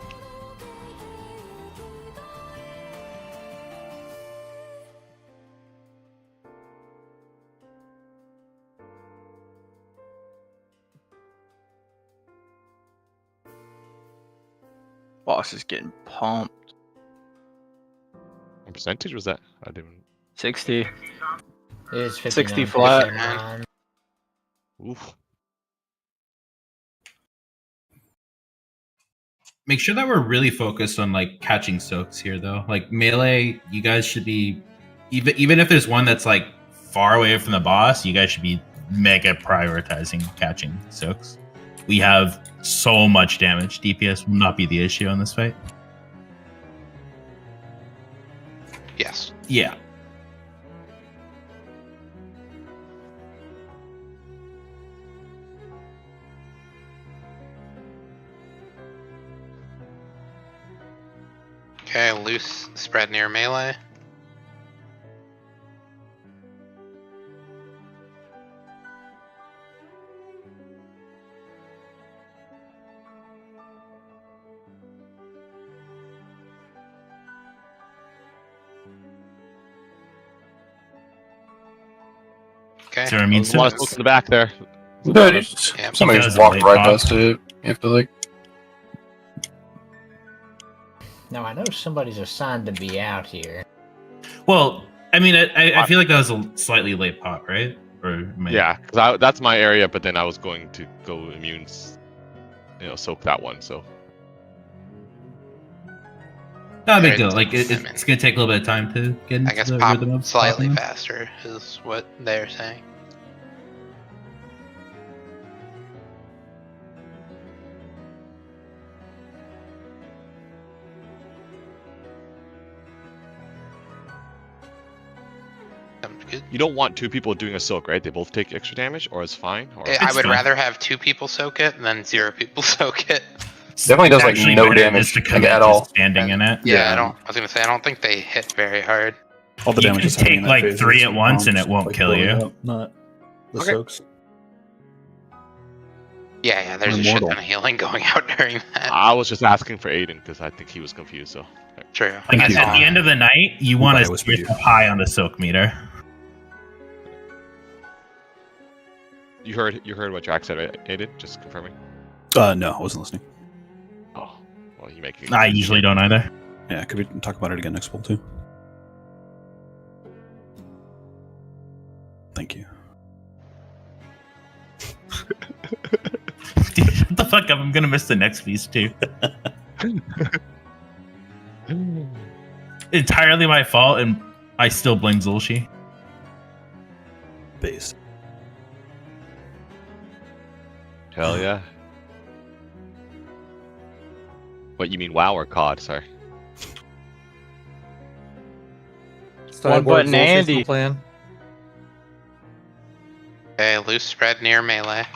R: Boss is getting pumped.
B: What percentage was that? I didn't.
R: 60.
S: It is
R: 60
S: 59%
R: flat.
S: on.
B: Oof.
Q: Make sure that we're really focused on like catching soaks here, though. Like melee, you guys should be even if there's one that's like far away from the boss, you guys should be mega prioritizing catching soaks. We have so much damage. DPS will not be the issue on this fight.
L: Yes.
Q: Yeah.
L: Okay, loose spread near melee. Okay.
Q: So I mean,
B: There's a lot of folks in the back there.
M: Yeah, somebody just walked right past it. You have to like.
S: Now I know somebody's assigned to be out here.
Q: Well, I mean, I feel like that was a slightly late pop, right? Or
B: Yeah, because that's my area, but then I was going to go immune, soak that one. So
Q: not a big deal. Like it's gonna take a little bit of time to get into
L: I guess
Q: the
L: pop
Q: rhythm of
L: slightly
Q: popping.
L: faster is what they're saying.
B: you don't want 2 people doing a soak, right? They both take extra damage, or it's fine. Or
L: I would rather have 2 people soak it than 0 people soak it.
M: Definitely does like
Q: Actually
M: no
Q: better
M: damage
Q: just to
M: like,
Q: commit
M: at
Q: to
M: all.
Q: standing in it.
L: Yeah, I was gonna say I don't think they hit very hard.
W: All the
Q: You
W: damage
Q: can
W: is happening
Q: take
W: in that
Q: like
W: phase.
Q: 3
W: It's
Q: at once and
W: bombs,
Q: it won't
W: like,
Q: kill
W: blowing
Q: you.
W: up, not the
L: Okay.
W: soaks.
L: Yeah, there's a shit ton of healing going out during that.
B: I was just asking for Aiden because I think he was confused. So
L: True.
Q: Like at the end of the night, you want
W: Right,
Q: to
W: whisper
Q: switch
W: you.
Q: up high on the soak meter.
B: you heard what Jack said, right, Aiden? Just confirming.
W: No, I wasn't listening.
B: Oh, well, you make it.
Q: I usually don't either.
W: Yeah, could we talk about it again next poll too? Thank you.
Q: Dude, shut the fuck up! I'm gonna miss the next piece too. Entirely my fault, and I still blame Zulshi.
W: Base.
B: Hell yeah. What you mean, WoW or COD? Sorry.
R: One button Andy.
U: Plan.
L: Okay, loose spread near melee.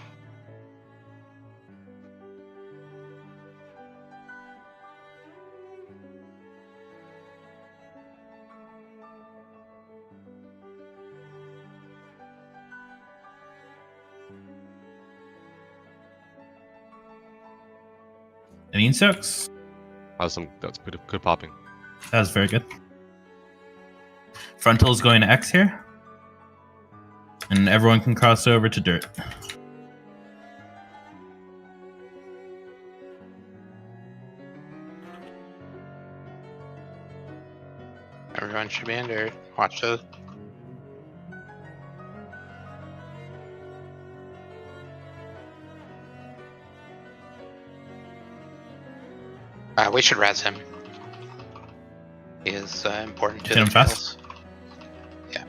Q: I mean, sucks.
B: That's good popping.
Q: That was very good. Frontal is going to X here. And everyone can cross over to dirt.
L: Everyone should be in dirt. Watch those. We should res him. He is important to
Q: Hit him
L: the
Q: fast?
L: kills. Yeah.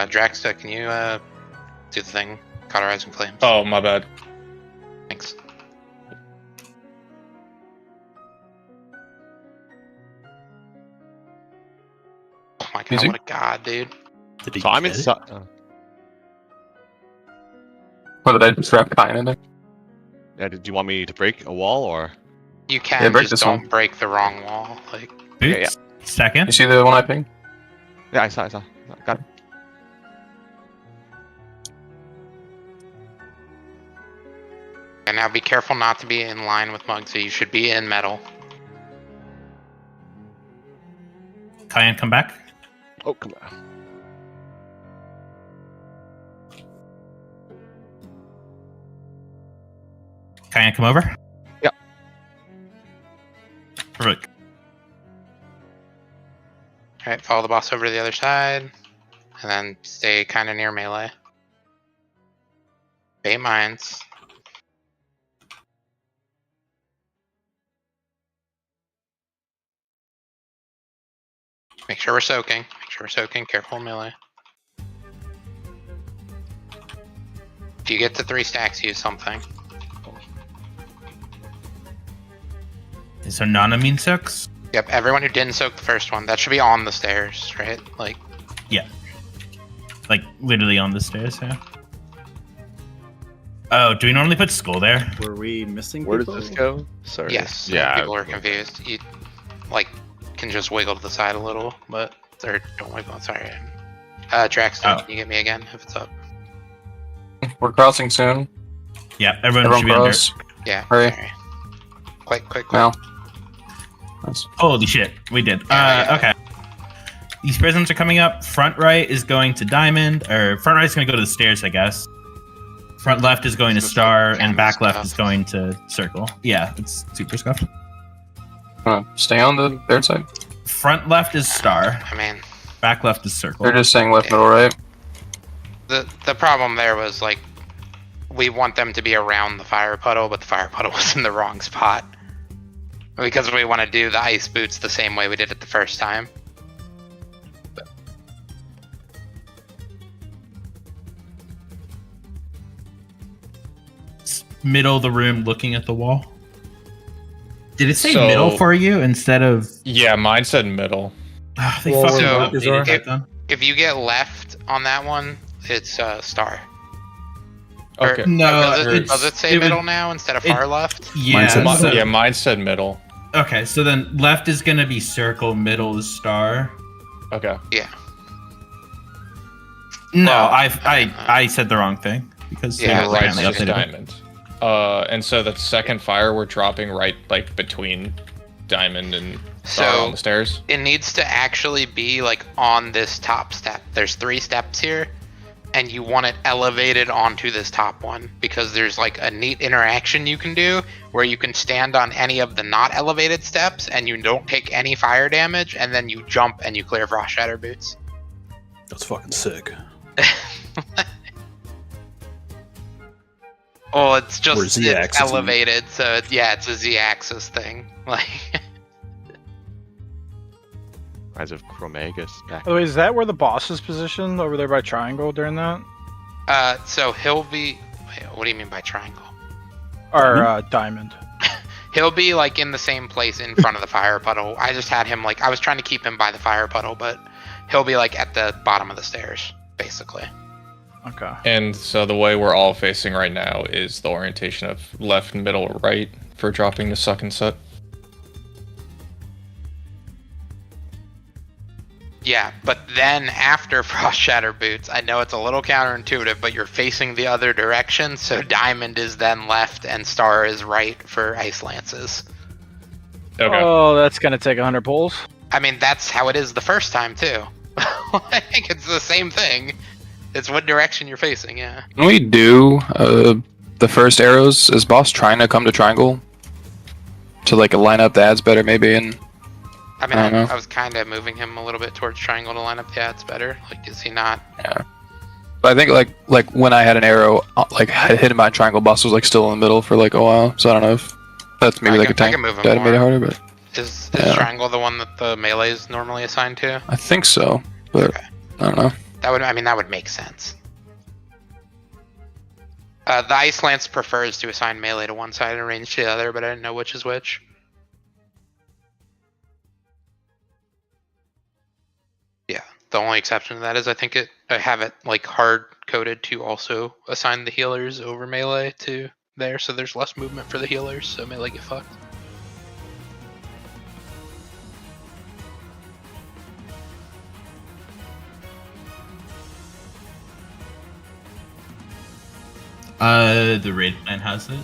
L: Draxta, can you do the thing? Cauterizing flames.
A: Oh, my bad.
L: Thanks. Oh my god,
B: Easy.
L: what a god, dude.
B: So I'm inside.
M: What did I just wrap Kyan in there?
B: Yeah, did you want me to break a wall or?
L: You can,
M: Yeah, break
L: just
M: this
L: don't
M: one.
L: break the wrong wall. Like,
B: Okay, yeah.
Q: Second.
M: You see the one I pinged?
B: Yeah, I saw. Got it.
L: and now be careful not to be in line with Muggsy. You should be in metal.
Q: Kyan, come back.
B: Oh, come on.
Q: Kyan, come over.
B: Yep.
Q: Perfect.
L: Alright, follow the boss over to the other side. And then stay kind of near melee. Bait mines. Make sure we're soaking. Make sure we're soaking. Careful melee. If you get to 3 stacks, use something.
Q: So non-immune soaks?
L: Yep, everyone who didn't soak the first one, that should be on the stairs, right? Like,
Q: Yeah. Like literally on the stairs, yeah. Oh, do we normally put skull there?
T: Were we missing
B: Where does
T: people?
B: this go? Sorry.
L: yes,
B: Yeah.
L: people are confused. You, like, can just wiggle to the side a little, but, or don't wiggle, sorry. Draxton, can you get me again, if it's up?
M: We're crossing soon.
Q: Yeah, everyone should be
M: cross.
Q: under.
L: Yeah,
M: Hurry.
L: sorry. Quick.
M: Now.
Q: Holy shit, we did. Okay. These prisms are coming up. Front right is going to diamond, or front right is going to go to the stairs, I guess. Front left is going to star, and back left is going to circle. Yeah, it's super scuffed.
M: Stay on the third side.
Q: Front left is star.
L: I mean,
Q: back left is circle.
M: They're just saying left, middle, right.
L: The problem there was, like, we want them to be around the fire puddle, but the fire puddle was in the wrong spot. Because we want to do the ice boots the same way we did it the first time.
Q: Middle of the room, looking at the wall. Did it say
A: So-
Q: middle for you instead of?
A: Yeah, mine said middle.
Q: They
L: So,
Q: fucking updated
L: if,
Q: that then.
L: if you get left on that one, it's star.
A: Okay.
Q: No,
L: does it say middle now instead of far left?
Q: Yeah,
A: Yeah, mine said middle.
Q: Okay, so then left is gonna be circle, middle is star.
A: Okay.
L: Yeah.
Q: No, I said the wrong thing because
A: Yeah,
Q: they
A: right
Q: apparently
A: is
Q: updated it.
A: diamond. And so the second fire we're dropping right like between diamond and star
L: So
A: on the stairs.
L: it needs to actually be like on this top step. There's 3 steps here, and you want it elevated onto this top one because there's like a neat interaction you can do where you can stand on any of the not elevated steps and you don't take any fire damage, and then you jump and you clear Frost Shatter boots.
W: That's fucking sick.
L: Well, it's just
W: Or Z-axis,
L: it's elevated, so it's a Z-axis thing. Like,
B: Rise of Chromagus. Back.
R: By the way, is that where the boss is positioned over there by triangle during that?
L: so he'll be. Wait, what do you mean by triangle?
R: Or diamond?
L: He'll be like in the same place in front of the fire puddle. I just had him like I was trying to keep him by the fire puddle, but he'll be like at the bottom of the stairs, basically.
R: Okay.
A: And so the way we're all facing right now is the orientation of left, middle, right for dropping the second set.
L: Yeah, but then after Frost Shatter boots, I know it's a little counterintuitive, but you're facing the other direction, so diamond is then left and star is right for ice lances.
A: Okay.
R: Oh, that's gonna take 100 pulls.
L: I mean, that's how it is the first time too. I think it's the same thing. It's what direction you're facing, yeah.
M: Can we do the first arrows? Is boss trying to come to triangle? To like line up the ads better maybe and
L: I mean,
M: I don't know.
L: I was kind of moving him a little bit towards triangle to line up the ads better. Like, is he not?
M: yeah. But I think like when I had an arrow like hit my triangle, boss was like still in the middle for like a while. So I don't know if that's maybe
L: I
M: like
L: can-
M: a tank
L: I can move him
M: that made it
L: more.
M: harder, but
L: Is
M: Yeah.
L: triangle the one that the melee is normally assigned to?
M: I think so. But I don't know.
L: that would make sense. The Ice Lance prefers to assign melee to one side and range to the other, but I didn't know which is which. Yeah, the only exception to that is I have it like hard coded to also assign the healers over melee to there, so there's less movement for the healers, so melee get fucked.
Q: The raid plan has it.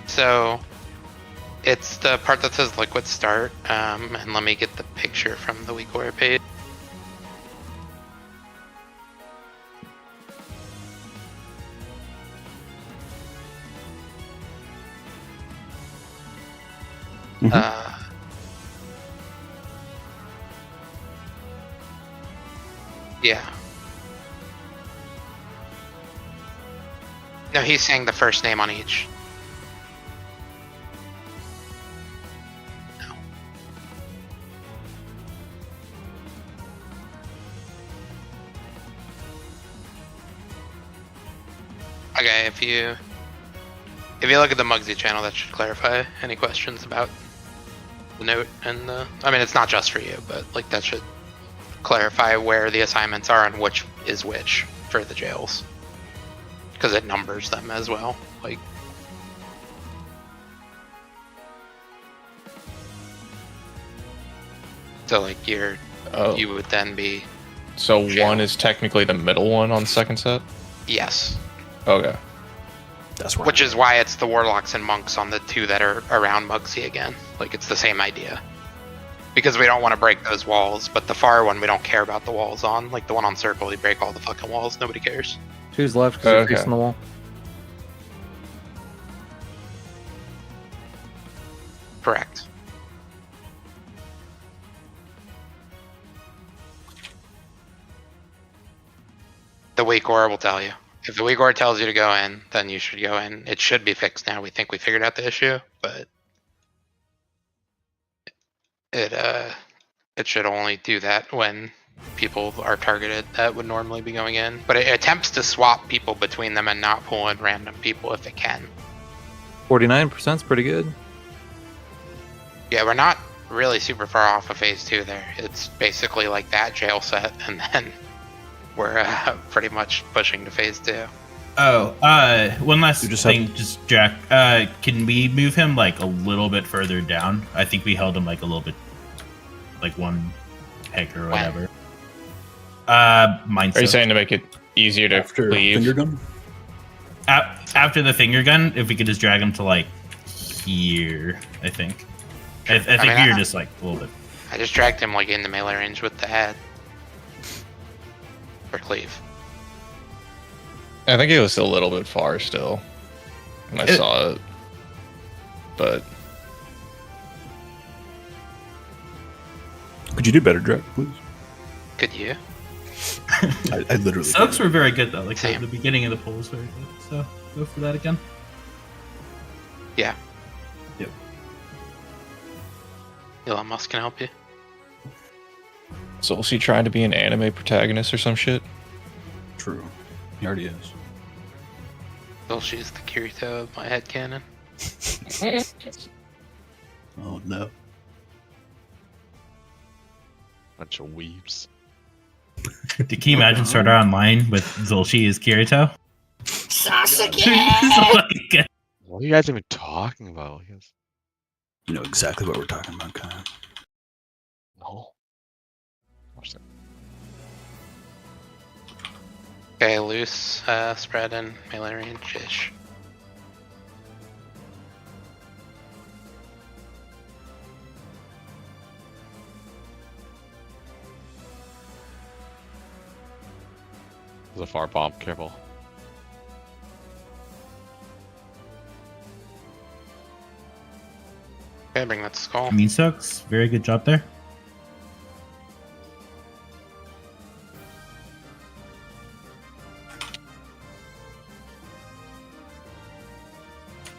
L: So it's the part that says liquid start, and let me get the picture from the WeakAura page. Yeah. No, he's saying the first name on each. No. Okay, if you look at the Mugsy channel, that should clarify any questions about the note and the. I mean, it's not just for you, but like that should clarify where the assignments are and which is which for the jails. Because it numbers them as well. Like, so like you would then be.
A: So one is technically the middle one on the second set?
L: Yes.
A: Okay.
W: That's right.
L: Which is why it's the warlocks and monks on the two that are around Mugsy again. Like it's the same idea. Because we don't want to break those walls, but the far one we don't care about the walls on. Like the one on circle, we break all the fucking walls. Nobody cares.
U: Choose left because you're facing the wall.
L: Correct. The WeakAura will tell you. If the WeakAura tells you to go in, then you should go in. It should be fixed now. We think we figured out the issue, but it should only do that when people are targeted that would normally be going in. But it attempts to swap people between them and not pull in random people if it can.
U: 49% is pretty good.
L: Yeah, we're not really super far off of phase 2 there. It's basically like that jail set, and then we're pretty much pushing to phase 2.
Q: Oh, one last thing, just Jack. Can we move him like a little bit further down? I think we held him like a little bit, like one peg or whatever. Mindset.
A: Are you saying to make it easier to leave?
W: Finger gun?
Q: After the finger gun, if we could just drag him to like here, I think. I think you're just like a little bit.
L: I just dragged him like in the melee range with the ad. Or cleave.
A: I think it was a little bit far still when I saw it. But
W: could you do better, Jack, please?
L: Could you?
W: I literally.
Q: Soaks were very good though. Like the beginning of the poll was very good. So go for that again.
L: Yeah.
W: Yep.
L: Elon Musk can help you.
A: So was he trying to be an anime protagonist or some shit?
W: True. He already is.
L: Well, she's the Kirito of my headcanon.
W: Oh no.
B: Bunch of weebs.
Q: Can you imagine start out online with Zulshi as Kirito?
B: Sasuke! What are you guys even talking about?
W: You know exactly what we're talking about, Kyle.
B: No. Watch that.
L: Okay, loose, spread, and melee range-ish.
B: There's a far bomb, careful.
L: Okay, bring that to skull.
Q: Mean Soaks, very good job there.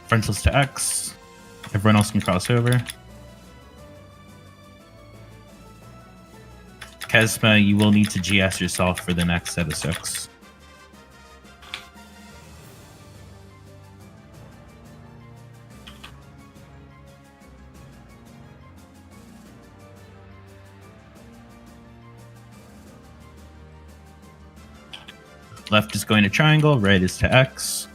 Q: Frontals to X. Everyone else can cross over. Kesma, you will need to GS yourself for the next set of 6. Left is going to triangle, right is to X.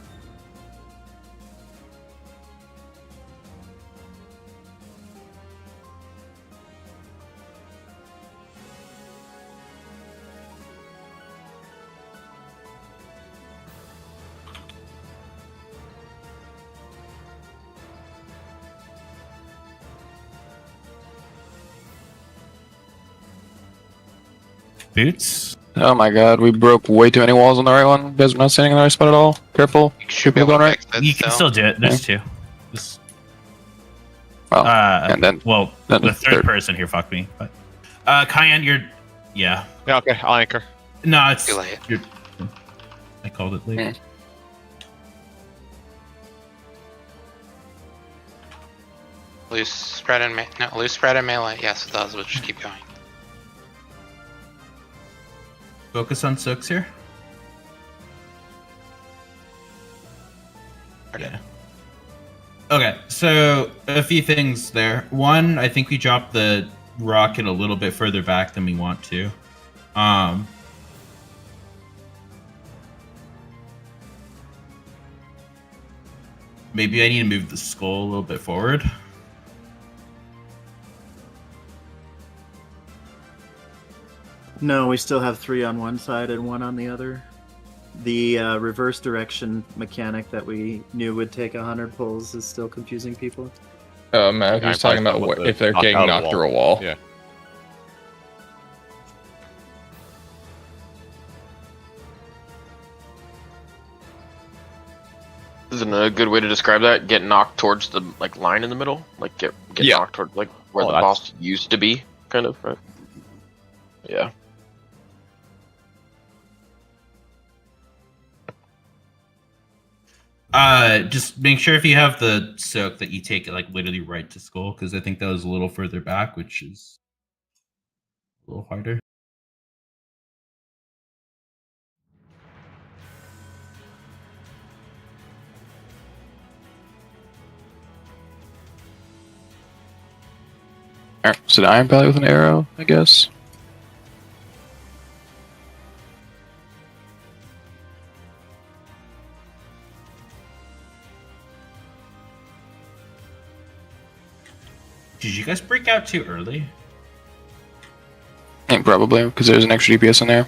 Q: Boots.
M: Oh my god, we broke way too many walls on the right one. You guys are not standing in the right spot at all. Careful. Should people going right?
Q: You can still do it. There's 2. Just,
M: and then
Q: the third person here fucked me. But Cayenne, you're yeah.
B: Yeah, okay, I'll anchor.
Q: No, it's
L: Too late.
Q: I called it late.
L: Loose spread and loose spread and melee. Yes, it does. We'll just keep going.
Q: Focus on Sooks here. Yeah. Okay, so a few things there. One, I think we dropped the rocket a little bit further back than we want to. Maybe I need to move the skull a little bit forward.
T: No, we still have 3 on one side and 1 on the other. The reverse direction mechanic that we knew would take 100 pulls is still confusing people.
A: Matt, he's talking about if they're getting knocked through a wall.
B: Yeah.
X: Isn't a good way to describe that? Get knocked towards the line in the middle, get knocked towards where the boss used to be, kind of, right? Yeah.
Q: Just make sure if you have the soak that you take it literally right to skull, because I think that was a little further back, which is a little harder.
M: Alright, so the Iron Belly with an arrow, I guess.
Q: Did you guys break out too early?
M: I think probably, because there's an extra DPS in there.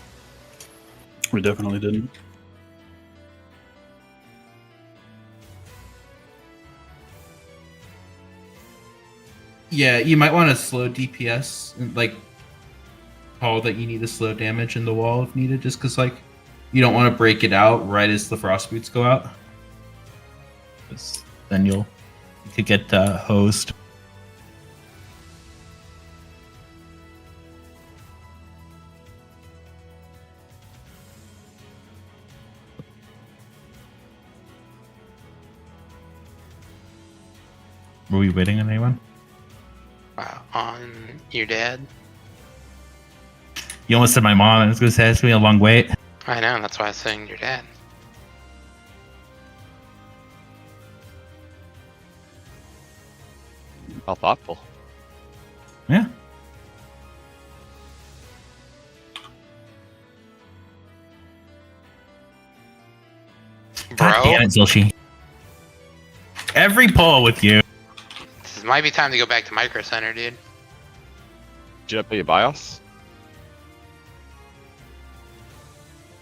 W: We definitely didn't.
Q: Yeah, you might want to slow DPS, call that you need to slow damage in the wall if needed, just because, you don't want to break it out right as the frost boots go out. Then you could get hosed. Were we waiting on anyone?
L: On your dad?
Q: You almost said my mom. I was going to say it's going to be a long wait.
L: I know, that's why I was saying your dad.
B: How thoughtful.
Q: Yeah. God damn it, Zilchi. Every poll with you.
L: This might be time to go back to Micro Center, dude.
B: Did you pay your BIOS?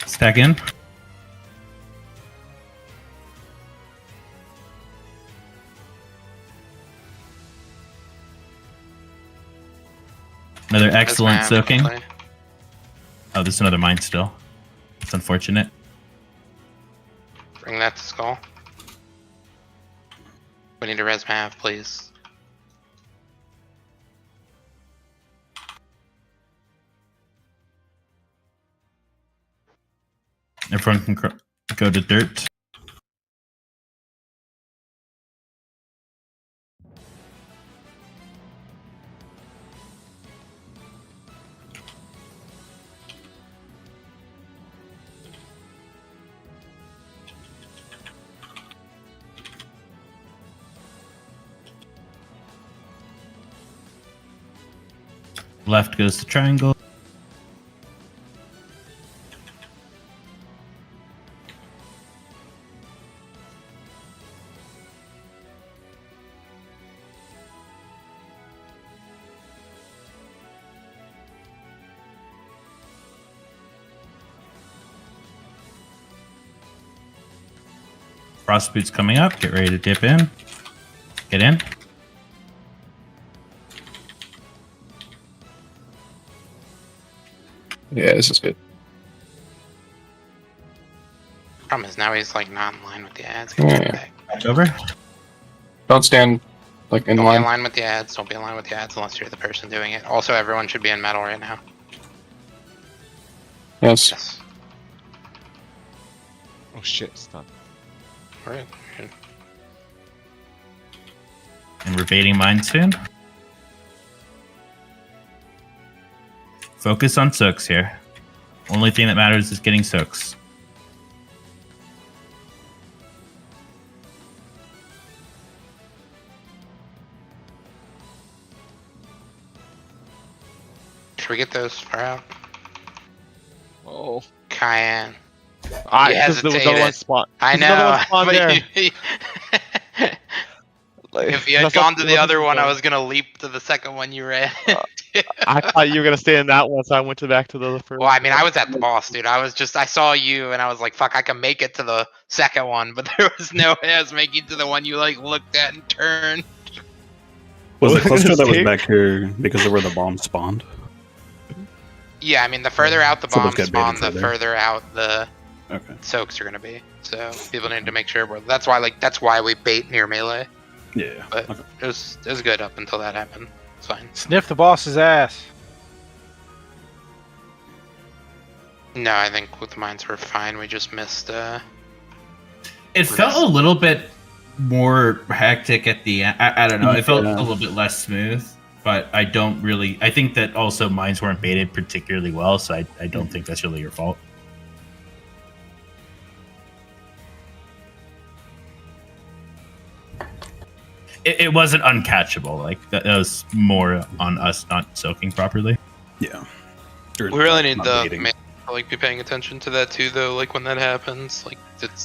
Q: Stack in. Another excellent soaking. Oh, there's another mine still. It's unfortunate.
L: Bring that to skull. We need a res mav, please.
Q: Everyone can go to dirt. Left goes to triangle. Frost boots coming up. Get ready to dip in. Get in.
M: Yeah, this is good.
L: Problem is now he's like not in line with the ads.
M: Yeah.
Q: Match over.
M: Don't stand like in
L: Don't
M: line.
L: be in line with the ads. Don't be in line with the ads unless you're the person doing it. Also, everyone should be in metal right now.
M: Yes.
B: Oh shit, stun.
L: Right.
Q: And we're baiting mine soon. Focus on soaks here. Only thing that matters is getting soaks.
L: Should we get those far out?
B: Oh.
L: Cayenne.
B: Ah,
L: You
B: because there was another one
L: hesitated.
B: spawn.
L: I
B: There's another
L: know.
B: one spawn
L: but
B: there.
L: if you had gone to the other one, I was gonna leap to the second one you ran.
B: I thought you were gonna stay in that one, so I went back to the first.
L: Well, I mean, I was at the boss, dude. I saw you, and I was like, fuck, I can make it to the second one, but there was no way I was making it to the one you like looked at and turned.
W: Was the cluster that was back here because of where the bomb spawned?
L: Yeah, I mean, the further out the
W: So
L: bomb
W: those get
L: spawn,
W: baited
L: the
W: further.
L: further out the soaks are gonna be. So people need to make sure. That's why we bait near melee.
W: Yeah.
L: But it was good up until that happened. It's fine.
R: Sniff the boss's ass.
L: No, I think with mines were fine. We just missed.
Q: It felt a little bit more hectic at the end. I don't know. It felt a little bit less smooth, but I don't really. I think that also mines weren't baited particularly well, so I don't think that's really your fault. It wasn't uncatchable. Like that was more on us not soaking properly.
W: Yeah.
L: We really need the be paying attention to that too, though. Like when that happens, like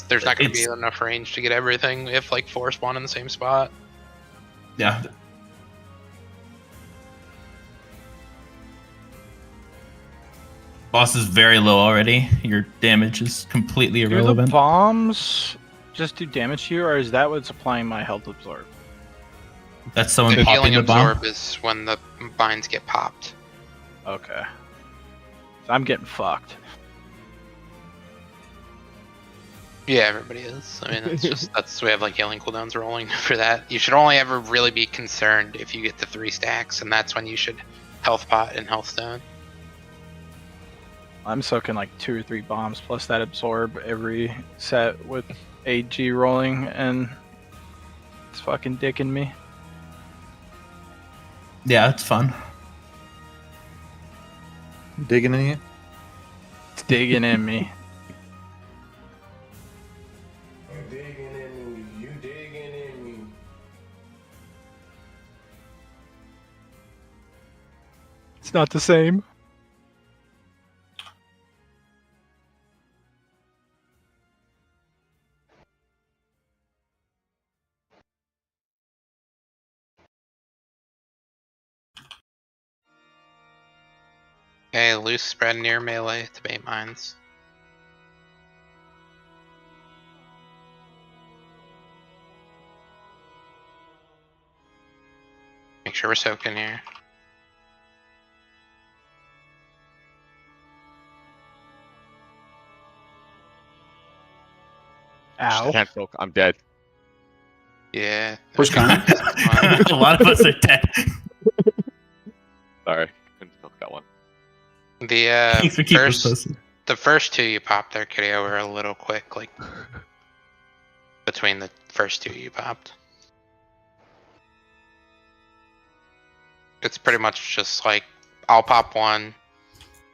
L: there's not going to be enough range to get everything if like 4 spawn in the same spot.
Q: Yeah. Boss is very low already. Your damage is completely
R: Do the
Q: irrelevant.
R: bombs just do damage to you, or is that what's applying my health absorb?
Q: That's someone
L: The
Q: popping
L: healing
Q: the bomb.
L: absorb is when the binds get popped.
R: Okay. So I'm getting fucked.
L: Yeah, everybody is. I mean, it's just we have like healing cooldowns rolling for that. You should only ever really be concerned if you get the 3 stacks, and that's when you should health pot and health stone.
R: I'm soaking like 2 or 3 bombs plus that absorb every set with AG rolling, and it's fucking dicking me.
Q: Yeah, it's fun.
U: Digging in you?
R: It's digging in me. It's not the same.
L: Okay, loose spread near melee to bait mines. Make sure we're soaking here.
R: Ow.
B: I can't soak. I'm dead.
L: Yeah.
W: Push time.
Q: A lot of us are dead.
B: Sorry, couldn't soak that one.
Q: Thanks for keeping us posted.
L: The first 2 you popped there, Kitty, were a little quick, like between the first 2 you popped. It's pretty much just like I'll pop 1,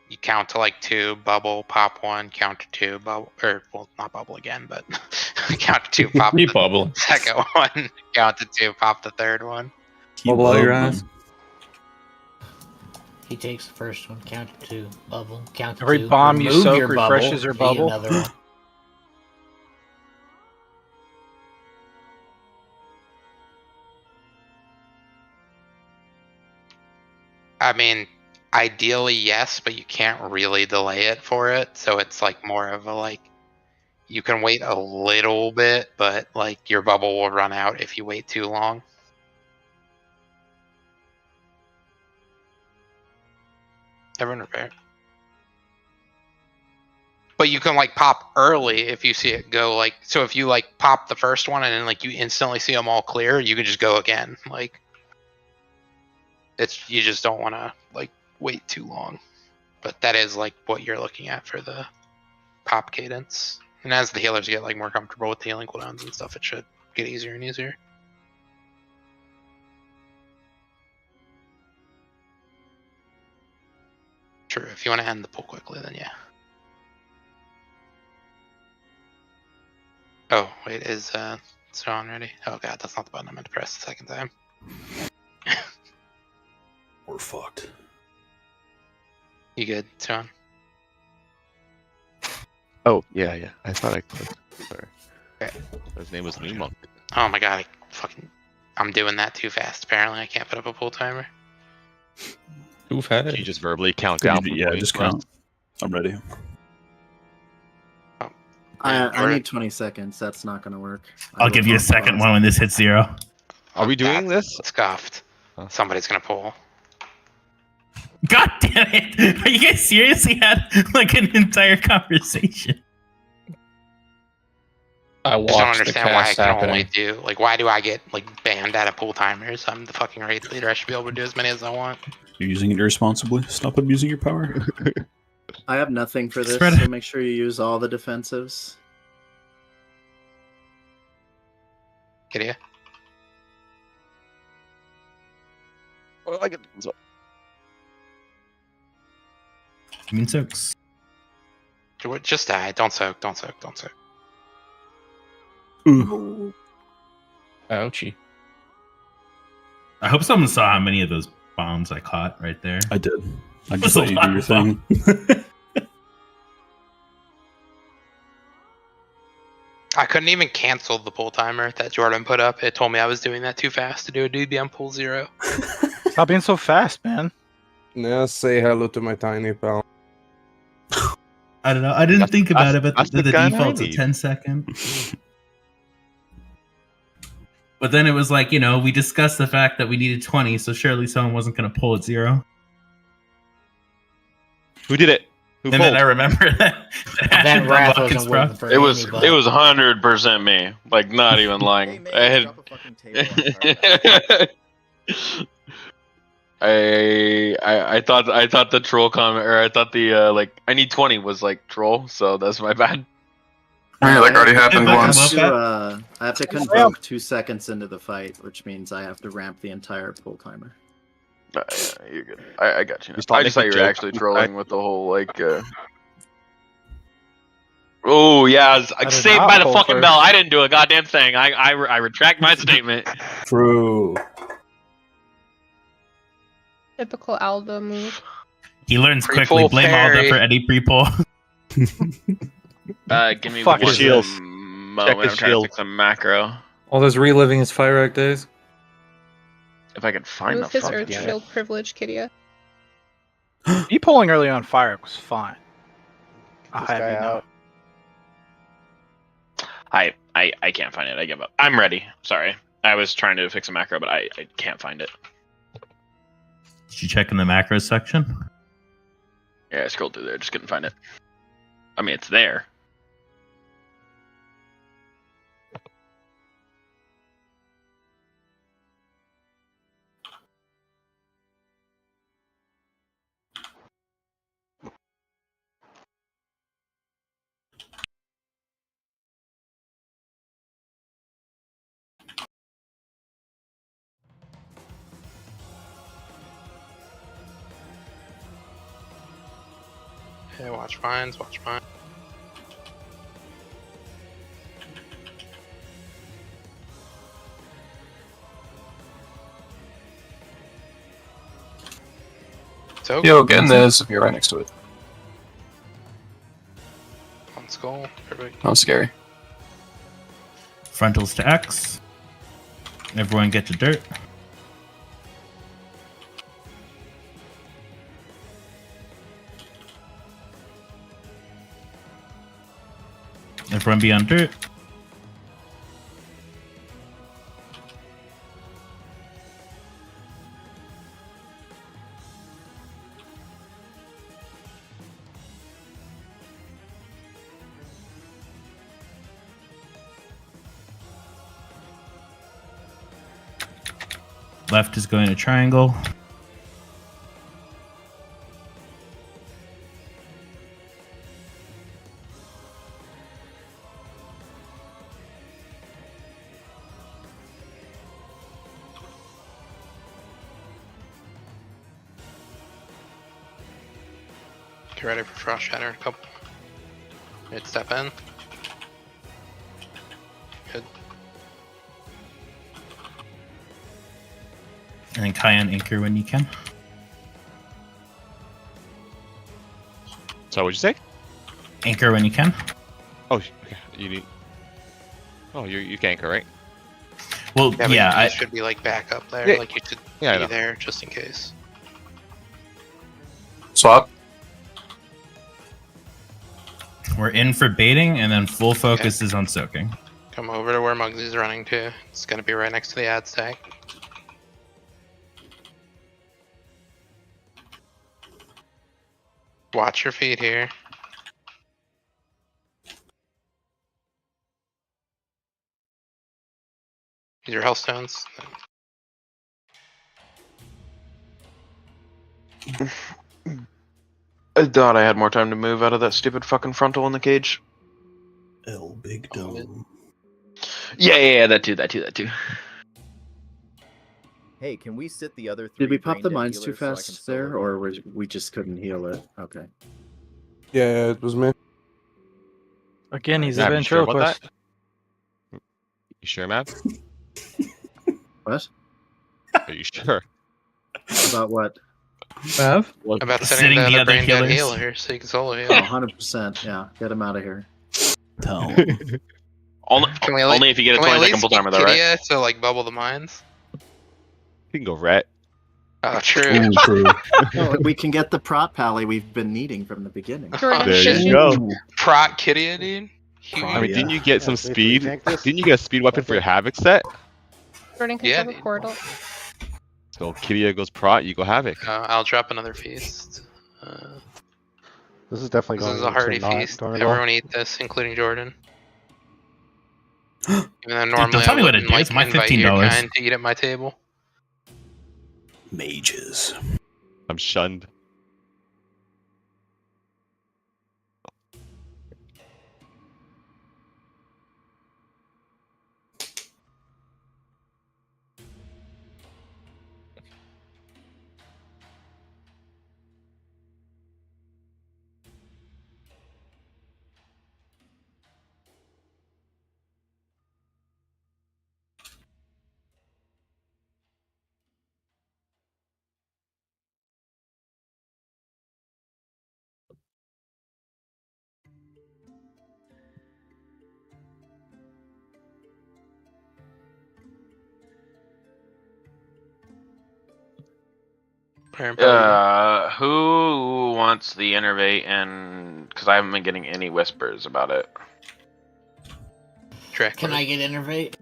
L: you count to like 2, bubble, pop 1, count to 2, bubble, or well, not bubble again, but count to 2, pop
A: Keep
L: the
A: bubbling.
L: second one, count to 2, pop the third one.
U: Bubble out your ass.
S: He takes the first one, count to 2, bubble, count to
R: Every
S: 2.
R: bomb you
S: remove
R: soak
S: your bubble,
R: refreshes your
S: eat
R: bubble?
S: Another one.
L: I mean, ideally yes, but you can't really delay it for it, so it's like more of a like you can wait a little bit, but like your bubble will run out if you wait too long. Everyone repair. But you can like pop early if you see it go like so if you like pop the first one and then like you instantly see them all clear, you can just go again. Like it's you just don't want to like wait too long. But that is like what you're looking at for the pop cadence. And as the healers get like more comfortable with the healing cooldowns and stuff, it should get easier and easier. True, if you want to end the pull quickly, then yeah. Oh, wait, is Sean ready? Oh god, that's not the button I meant to press the second time.
Z: We're fucked.
L: You good, Sean?
B: Oh, yeah. I thought I clicked. Sorry.
L: Okay.
B: His name was New Monk.
L: Oh my god, I'm doing that too fast. Apparently I can't put up a pull timer.
A: Who've had it?
B: Can you just verbally count down?
W: Yeah, just count. I'm ready.
T: I need 20 seconds. That's not going to work.
Q: I'll give you a second one when this hits 0.
B: Are we doing this?
L: Scuffed. Somebody's gonna pull.
Q: God damn it! Are you guys seriously had like an entire conversation?
A: I
L: I just don't
A: watched the
L: understand why I
A: cast
L: can
A: happening.
L: only do like why do I get like banned out of pull timers? I'm the fucking raid leader. I should be able to do as many as I want.
W: You're using it irresponsibly. Stop abusing your power.
T: I have nothing for this,
W: Spread
T: so
W: it.
T: make sure you use all the defensives.
L: Get here.
B: Well, I get.
Q: I mean, soaks.
L: Just die. Don't soak. Don't soak. Don't soak.
A: Ouchie.
Q: I hope someone saw how many of those bombs I caught right there.
W: I did. I
Q: It
W: just
Q: was a
W: let you
Q: lot
W: do your
Q: of fun.
W: thing.
L: I couldn't even cancel the pull timer that Jordan put up. It told me I was doing that too fast to do a DBM pull 0.
R: Stop being so fast, man.
F: Now say hello to my tiny pal.
Q: I don't know. I didn't think about it, but
B: that's
Q: the
B: the gun I
Q: default's a
B: need.
Q: 10-second. But then it was like, you know, we discussed the fact that we needed 20, so surely someone wasn't going to pull at 0.
B: Who did it? Who
Q: And then I remember that.
S: That Wrath wasn't waiting for
X: It was
S: anybody.
X: 100% me. Like not even lying. I had. I thought the troll comment or I thought the like I need 20 was like troll, so that's my bad.
M: Yeah, that already happened
T: I
M: once.
T: have to convoke 2 seconds into the fight, which means I have to ramp the entire pull timer.
X: Yeah, you're good. I got you.
B: You stop
X: I just thought
B: making
X: you were
B: jokes.
X: actually trolling with the whole like. Oh yeah, I was
R: did
X: saved
R: not
X: by the
R: pull
X: fucking
R: first.
X: bell. I didn't do a goddamn thing. I retract my statement.
W: True.
Y: Typical Alba move.
Q: He learns
X: Pre-pull
Q: quickly. Blame Alda
X: fairy.
Q: for any pre-pull.
X: Give me
Q: Fuck
X: one
Q: his shields.
X: moment.
Q: Check
X: I'm
Q: his
X: trying to
Q: shield.
X: fix a macro.
U: All those reliving his Fire Act days.
X: If I could find
Y: Remove
X: the
Y: his
X: fucking
Y: Earth Shield privilege, Kidia.
R: Me pulling early on fire was fine. I
D: This
R: have
D: guy
R: you know.
D: out.
X: I can't find it. I give up. I'm ready. Sorry. I was trying to fix a macro, but I can't find it.
Q: Did you check in the macros section?
X: Yeah, I scrolled through there. Just couldn't find it. I mean, it's there.
L: Yeah, watch mines, watch mine. So
M: Yo, get in this if you're right next to it.
L: on skull. Perfect.
M: That was scary.
Q: Frontals to X. Everyone get to dirt. Everyone be on dirt. Left is going to triangle.
L: Get ready for Frost Shatter in a couple. Mid step in. Good.
Q: And then Cayenne anchor when you can.
B: So what'd you say?
Q: Anchor when you can.
B: Oh, okay. You need. Oh, you can anchor, right?
Q: Well,
L: But
Q: yeah,
L: you should be like back up there.
B: Yeah.
L: Like you should
B: Yeah, I
L: be
B: know.
L: there just in case.
M: Swap.
Q: we're in for baiting, and then full focus is on soaking.
L: Come over to where Mugsy's running to. It's gonna be right next to the ad stack. Watch your feet here. Use your health stones.
X: I thought I had more time to move out of that stupid fucking frontal in the cage.
Z: El Big Dome.
X: Yeah, that too.
E: Hey, can we sit the other three?
T: Did we pop the
E: brain dead
T: mines too
E: healers so I can
T: fast
E: solo
T: there,
E: heal?
T: or we just couldn't heal it? Okay.
F: Yeah, it was me.
R: Again, he's
B: Mav,
R: a
B: you sure about
R: ventriloquist.
B: that? You sure, Mav?
T: What?
B: Are you sure?
T: About what?
R: Mav?
L: About setting down the brain dead healer so you can solo heal.
T: 100%. Yeah, get him out of here.
Z: Tell
X: Only,
L: Can we
X: only if you get a
L: can we
X: 20
L: at
X: second
L: least
X: full timer, though,
L: keep
X: right?
L: Kidia to like bubble the mines?
B: You can go ret.
L: Oh, true.
T: No, we can get the prot pally we've been needing from the beginning.
B: There you go.
L: Prot Kidia, dude.
B: I mean, didn't you get some
D: Yeah, so if we
B: speed?
D: tank this-
B: Didn't you get a speed weapon for your Havoc set?
Y: Jordan can
L: Yeah,
Y: have a
L: dude.
Y: portal.
B: So Kidia goes prot, you go Havoc.
L: I'll drop another feast.
D: This is definitely
L: This
D: going
L: is a
D: into
L: hearty
D: not
L: feast.
D: darn it.
L: Everyone eat this, including Jordan. Even though
Q: Dude,
L: normally
Q: don't tell
L: I
Q: me what it
L: wouldn't
Q: is.
L: like
Q: My
L: invite your
Q: $15.
L: kind to eat at my table.
Z: Mages.
B: I'm shunned.
X: Who wants the innervate? And because I haven't been getting any whispers about it.
S: Can I get innervate?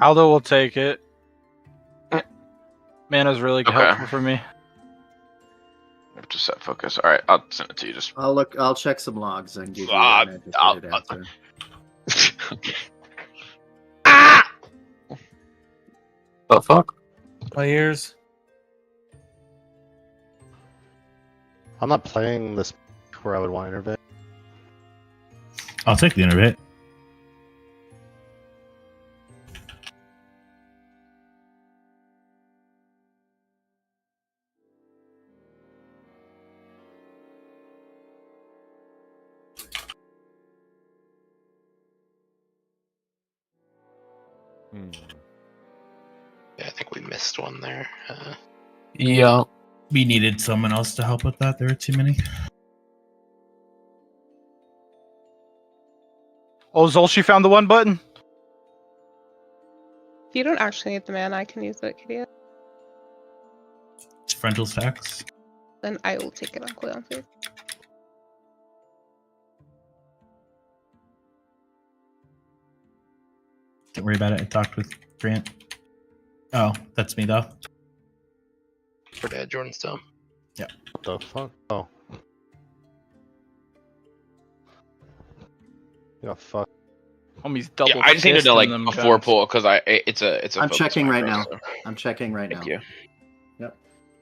R: Aldo will take it. Mana's really helpful for me.
X: I have to set focus. All right, I'll send it to you. Just
T: I'll check some logs and give you an educated answer.
M: The fuck?
U: My ears.
D: I'm not playing this where I would want to intervene.
Q: I'll take the innervate.
L: Yeah, I think we missed one there.
M: Yeah.
Q: We needed someone else to help with that. There were too many.
R: Oh, Zolshi found the one button.
Y: If you don't actually need the mana, I can use it, Kidia.
Q: It's frontal stacks.
Y: Then I will take it on cooldown phase.
Q: Don't worry about it. I talked with Grant. Oh, that's me though.
H: For Dad Jordan still.
Q: Yeah.
B: What the fuck? Oh. Yeah, fuck.
R: Homie's double.
X: Yeah, I just needed to
R: fisting
X: like
R: them
X: before
R: guns.
X: pull because it's a
T: I'm
X: focus
T: checking right
X: macro,
T: now.
X: so.
T: I'm checking right now.
X: Thank you.
T: Yep.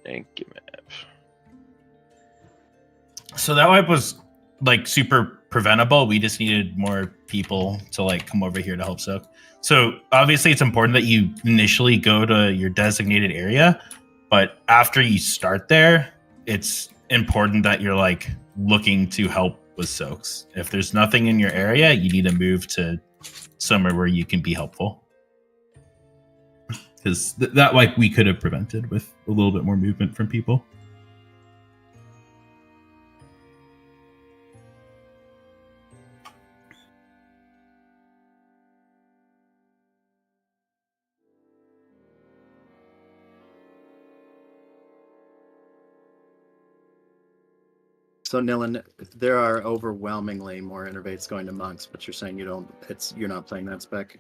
X: Thank you, man.
Q: So that wipe was like super preventable. We just needed more people to like come over here to help soak. So obviously it's important that you initially go to your designated area, but after you start there, it's important that you're like looking to help with soaks. If there's nothing in your area, you need to move to somewhere where you can be helpful. Because that like we could have prevented with a little bit more movement from people.
T: So Nilan, there are overwhelmingly more innervates going to monks, but you're saying you're not playing that spec.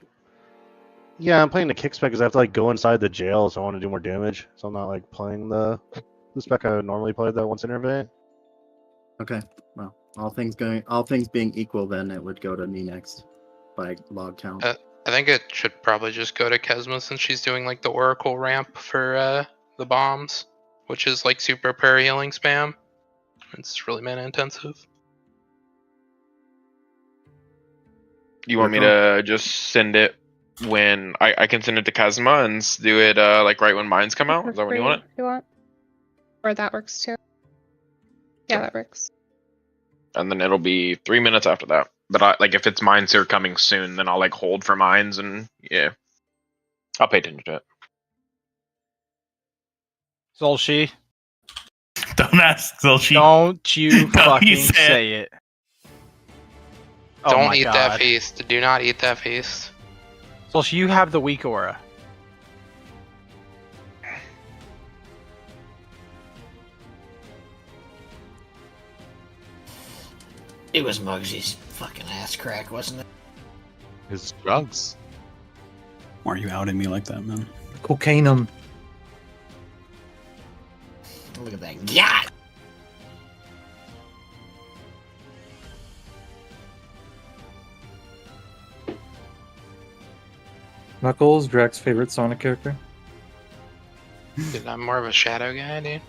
D: Yeah, I'm playing the kick spec because I have to like go inside the jail, so I want to do more damage. So I'm not like playing the spec I would normally play that once innervate.
T: Okay, well, all things being equal, then it would go to me next by log count.
L: I think it should probably just go to Kesma since she's doing like the Oracle ramp for the bombs, which is like super prayer healing spam. It's really mana intensive.
X: You want me to just send it when I can send it to Kazuma and do it like right when mines come out? Is that when you want it?
Y: If you want. Or that works too. Yeah, that works.
X: And then it'll be 3 minutes after that. But like if it's mines here coming soon, then I'll like hold for mines and yeah, I'll pay attention to it.
R: Zolshi.
Q: Don't ask Zolshi.
R: Don't you
Q: Don't
R: fucking
Q: you say
R: say it. Oh
L: Don't
R: my
L: eat
R: God.
L: that feast. Do not eat that feast.
R: Zolshi, you have the weak aura.
S: It was Muggsy's fucking ass crack, wasn't it?
B: His drugs.
W: Why are you outing me like that, man?
U: Cocaine 'em.
S: Look at that. God!
U: Knuckles, Drax's favorite Sonic character.
L: Dude, I'm more of a shadow guy, dude.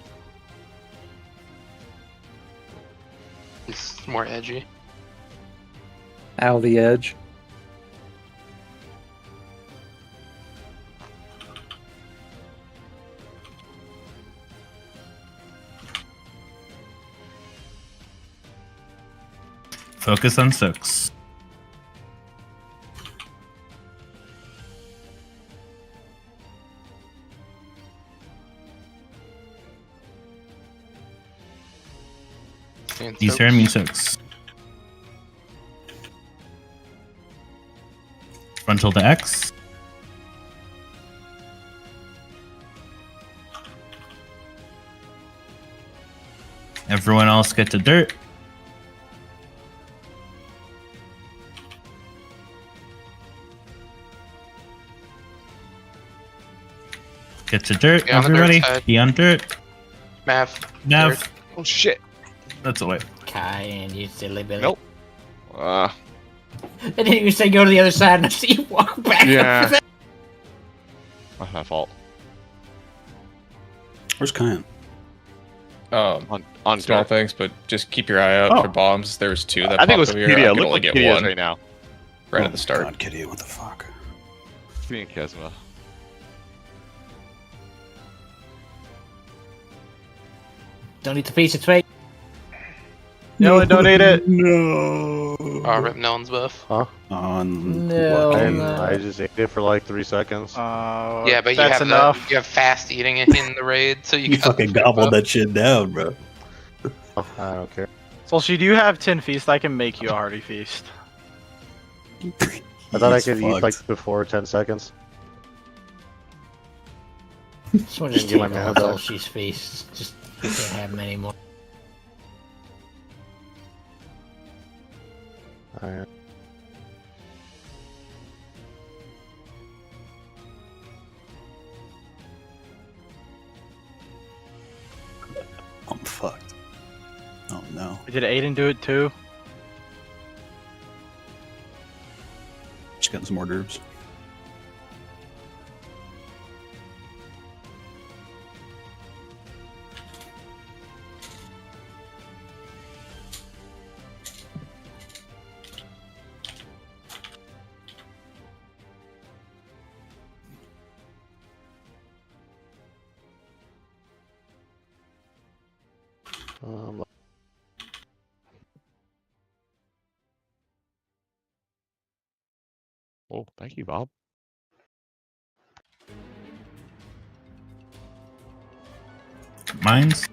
L: It's more edgy.
U: Al the Edge.
Q: Focus on soaks. These are immune soaks. Frontal to X. Everyone else get to dirt. Get to dirt,
L: Be on the dirt
Q: everybody.
L: side.
Q: Be on dirt.
L: Mav.
Q: Nav.
L: Dirt.
B: Oh shit.
Q: That's a way.
S: Kai and you silly Billy.
B: Nope.
S: I didn't even say go to the other side and I see you walk back.
B: Yeah. That's my fault.
W: Where's Kyan?
B: On
A: Small
B: dirt.
A: things, but just keep your eye out
W: Oh.
A: for bombs. There's two that
B: I think it was
A: popped over
B: Kidia.
A: here. I
B: It
A: could
B: looked
A: only
B: like
A: get
B: Kidia's
A: one
B: right now.
A: right at the start.
W: God, Kitty, what the fuck?
B: Me and Kesma.
S: Don't eat the piece, it's fake.
R: Noah, donate it.
W: No.
H: Oh, rip Nolan's buff.
D: Huh?
W: On
S: No,
W: what?
D: I just ate it for like 3 seconds.
L: Yeah, but
R: that's
L: you
R: enough.
L: have fast eating in the raid, so you
W: You
L: got
W: fucking gobbled that shit down, bro.
D: Oh, I don't care.
R: Solshi, do you have 10 feast? I can make you a hearty feast.
D: I thought I
W: He's
D: could eat
W: fucked.
D: like before 10 seconds.
S: Just wanted to
D: Just
S: give
D: my
S: her
D: mana
S: all
D: back.
S: she's feasts. Just we can't have them anymore.
D: Alright.
W: I'm fucked. Oh no.
R: Did Aiden do it too?
W: Just getting some more derbs.
B: Oh, thank you, Bob.
Q: Mines.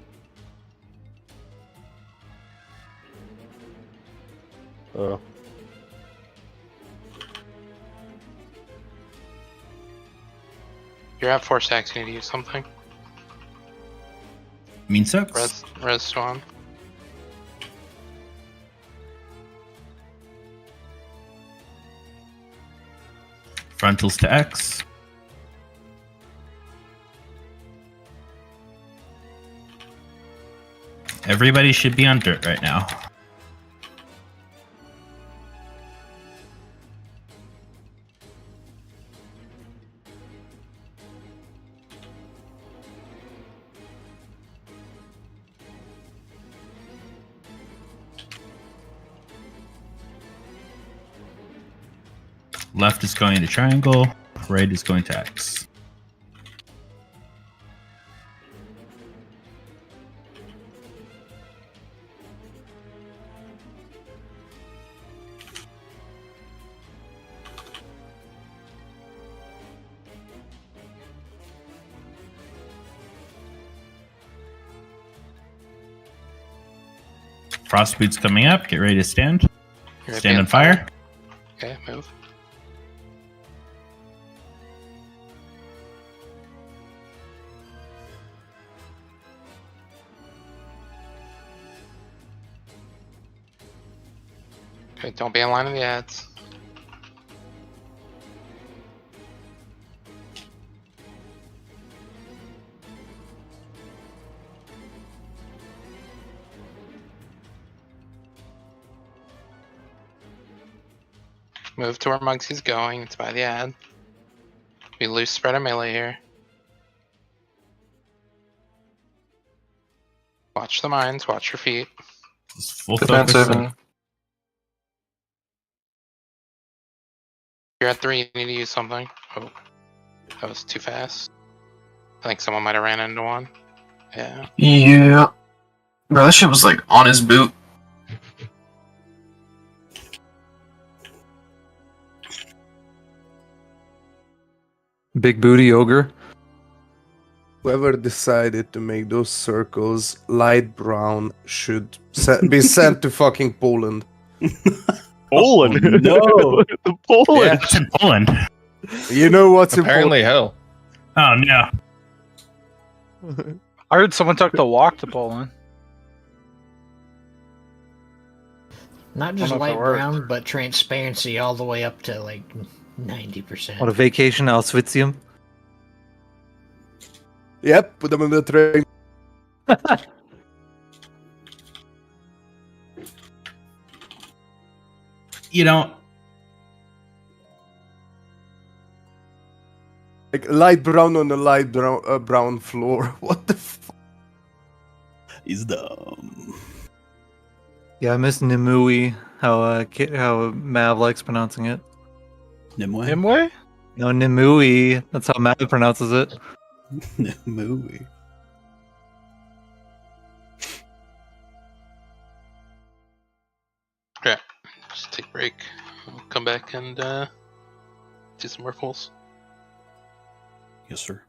L: You're at 4 stacks. You need to use something.
Q: Mean sucks.
L: Res Swan.
Q: Frontals to X. Everybody should be on dirt right now. Left is going to triangle, right is going to X. Frost boots coming up. Get ready to stand.
L: You're
Q: Stand on
L: on
Q: fire.
L: Okay, move. Okay, don't be in line of the ads. Move to where Mugsy's going. It's by the ad. We loose spread a melee here. Watch the mines. Watch your feet.
Q: Full focus.
L: You're at 3. You need to use something. Oh, that was too fast. I think someone might have ran into one. Yeah.
M: Yeah. Bro, that shit was like on his boot.
U: Big booty ogre.
F: Whoever decided to make those circles light brown should be sent to fucking Poland.
B: Poland?
W: No.
B: Poland.
Q: Yeah, it's in Poland.
F: You know what's
A: Apparently, hell.
Q: Oh no.
R: I heard someone took the walk to Poland.
S: Not just
R: I don't know if
S: light
R: it worked.
S: brown, but transparency all the way up to like 90%.
U: On a vacation to Auschwitzium.
F: Yep, put them in the train.
Q: You know,
F: Like light brown on a light brown floor. What the fuck?
W: He's dumb.
U: Yeah, I miss Nimue. How Mav likes pronouncing it.
W: Nimue?
R: Nimue?
U: No, Nimue. That's how Mav pronounces it.
W: Nimue.
H: break. I'll come back and do some more pulls.
W: Yes, sir.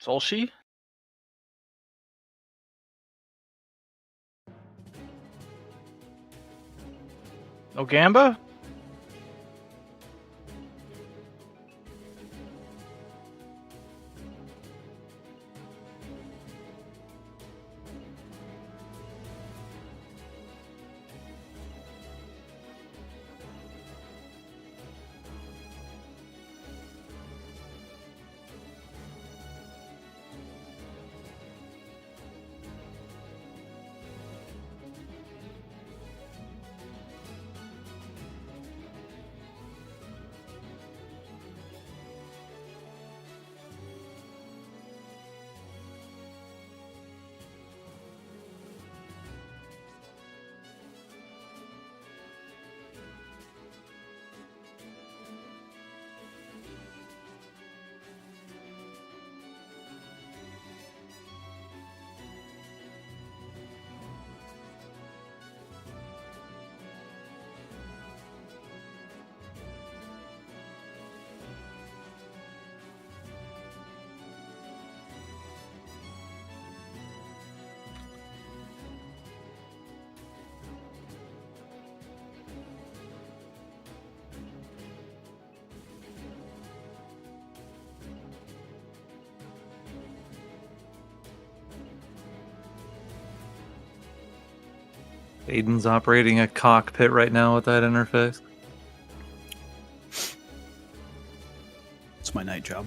R: Solshi? No Gamba?
U: Aiden's operating a cockpit right now with that interface.
W: It's my night job.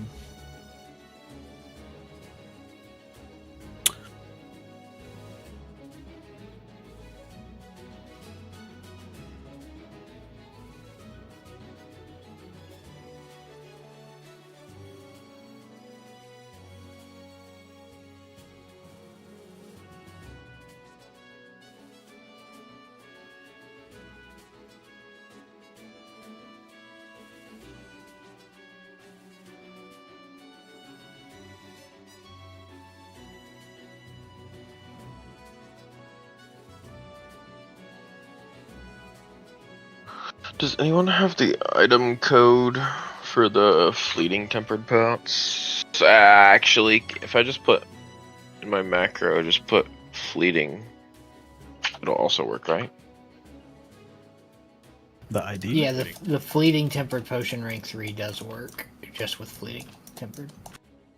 X: Does anyone have the item code for the fleeting tempered pots? Actually, if I just put in my macro, just put fleeting, it'll also work, right?
W: The ID?
S: Yeah, the fleeting tempered potion rank 3 does work, just with fleeting tempered.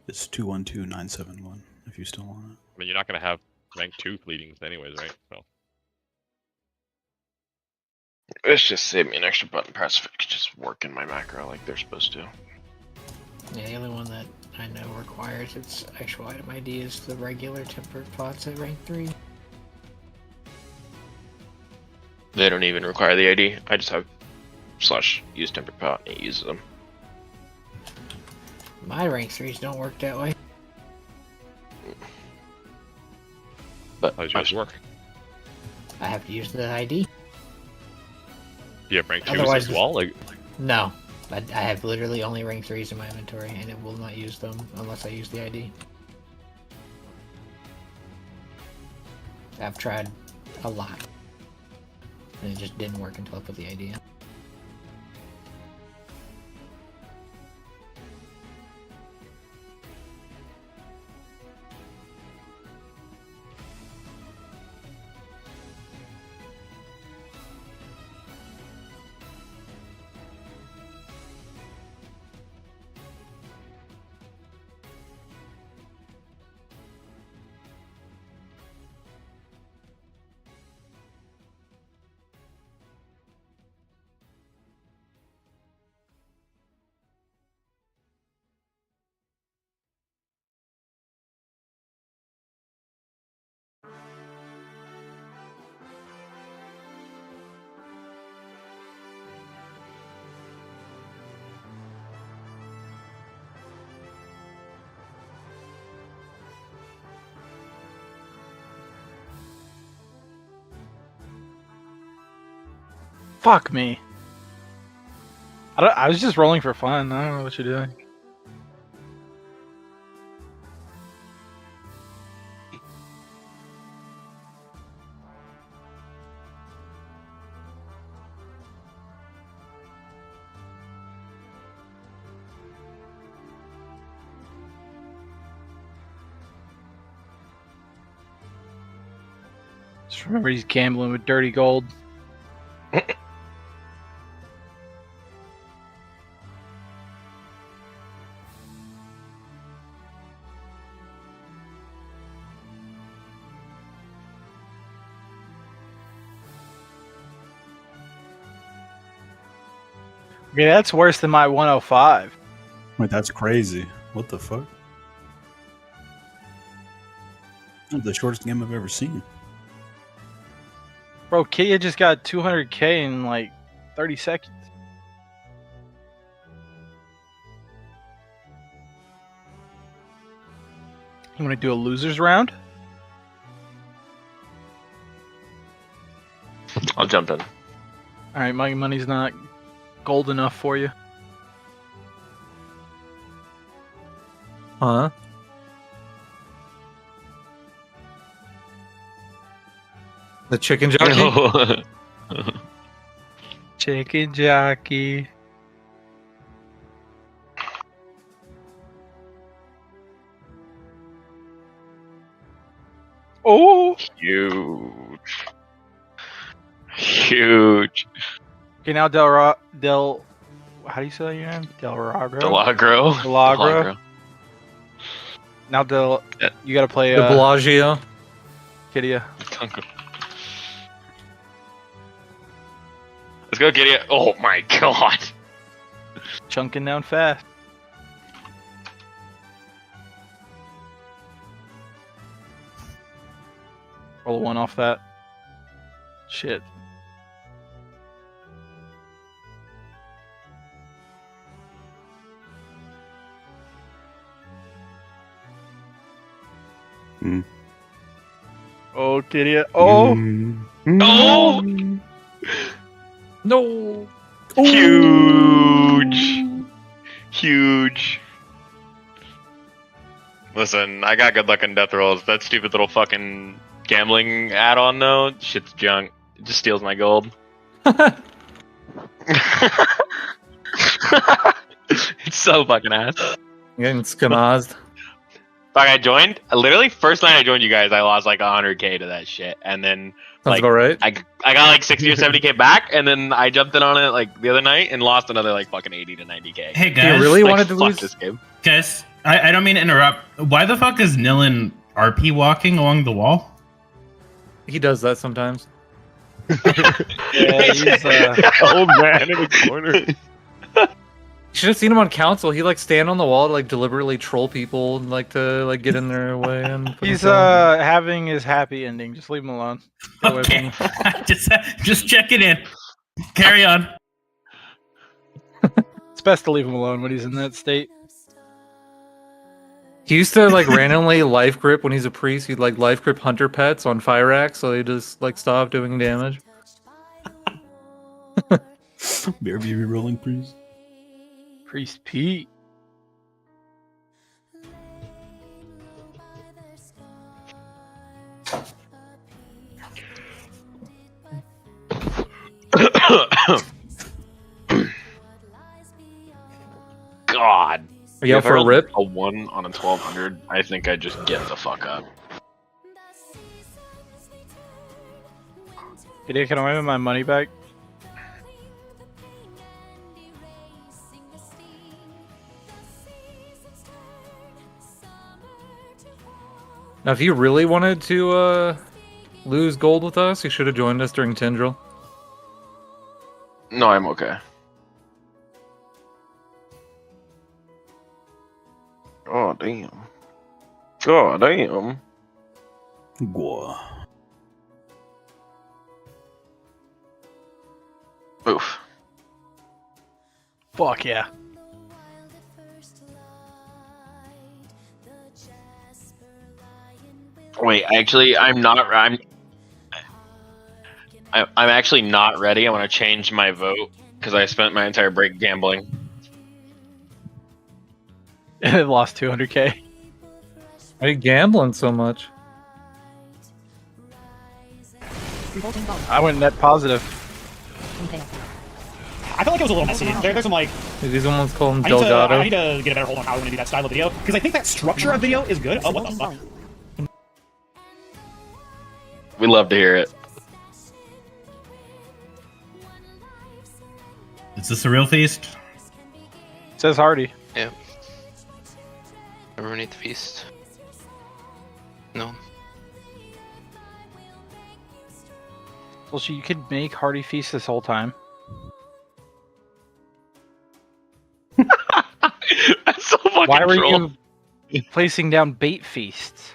W: It's 212971 if you still want it.
B: I mean, you're not gonna have rank 2 fleetings anyways, right? So.
X: Let's just save me an extra button press if it could just work in my macro like they're supposed to.
S: Yeah, the only one that I know requires its actual item ID is the regular tempered pots at rank 3.
X: They don't even require the ID. I just have / use tempered pot and it uses them.
S: My rank 3s don't work that way.
B: How does yours work?
S: I have to use the ID.
B: Do you have rank 2s
S: Otherwise-
B: as well? Like,
S: No, I have literally only rank 3s in my inventory, and it will not use them unless I use the ID. I've tried a lot, and it just didn't work until I put the ID in.
R: Fuck me. I was just rolling for fun. I don't know what you're doing. Just remember he's gambling with dirty gold. Yeah, that's worse than my 105.
W: Wait, that's crazy. What the fuck? That's the shortest game I've ever seen.
R: Bro, Kia just got 200k in like 30 seconds. You want to do a losers round?
X: I'll jump in.
R: Alright, my money's not gold enough for you.
U: Huh? The chicken jockey?
R: Chicken jockey. Oh!
X: Huge. Huge.
R: Okay, now how do you say your name? Delagro?
X: Delagro.
R: Now you gotta play
U: De Bellagio.
R: Kidia.
X: Let's go, Gideon. Oh my god.
R: Chunking down fast. Roll a 1 off that. Shit. Oh, Kidia. Oh!
X: No!
R: No!
X: Huge. Huge. Listen, I got good luck in death rolls. That stupid little fucking gambling add-on though, shit's junk. It just steals my gold. It's so fucking ass.
U: Getting skanazed.
X: Fuck, I joined. Literally, first night I joined you guys, I lost like 100k to that shit, and then
U: Sounds about right.
X: I got like 60 or 70k back, and then I jumped in on it like the other night and lost another like fucking 80 to 90k.
Q: Hey guys,
U: You really
X: Like,
U: wanted to
X: fuck
U: lose?
X: this game.
Q: guys, I don't mean to interrupt. Why the fuck is Nilin RP walking along the wall?
U: He does that sometimes.
R: Yeah, he's
B: old man in the corner.
U: You should have seen him on council. He like stand on the wall to like deliberately troll people and like to like get in their way and put
R: he's
U: himself-
R: having his happy ending. Just leave him alone. Get away
Q: Okay,
R: from him.
Q: just check it in. Carry on.
R: It's best to leave him alone when he's in that state.
U: He used to like randomly life grip when he's a priest. He'd like life grip hunter pets on fire axe, so they just like stop doing damage.
W: Bear be rolling priest.
R: Priest Pete.
X: God.
U: Are you up
X: If I
U: for a
X: rolled
U: rip?
X: A 1 on a 1200, I think I just get the fuck up.
R: Idiot, can I have my money back?
U: Now, if you really wanted to lose gold with us, you should have joined us during Tendril.
X: No, I'm okay. Oh, damn. God damn.
W: Gwa.
X: Oof.
R: Fuck yeah.
X: Wait, actually, I'm not. I'm actually not ready. I want to change my vote because I spent my entire break gambling.
R: It lost 200k.
U: Why are you gambling so much?
R: I went net positive.
G: I felt like it was a little messy. There's some like.
U: These ones call him
G: I need
U: Delgado.
G: to get a better hold on how we're gonna do that style of video because I think that structure of video is good. Oh, what the fuck?
X: We love to hear it.
Q: Is this a real feast?
R: It says Hardy.
H: Yeah. Everyone eat the feast. No.
R: Well, so you could make Hardy feast this whole time.
X: That's so fucking
R: Why were
X: troll.
R: you placing down bait feasts?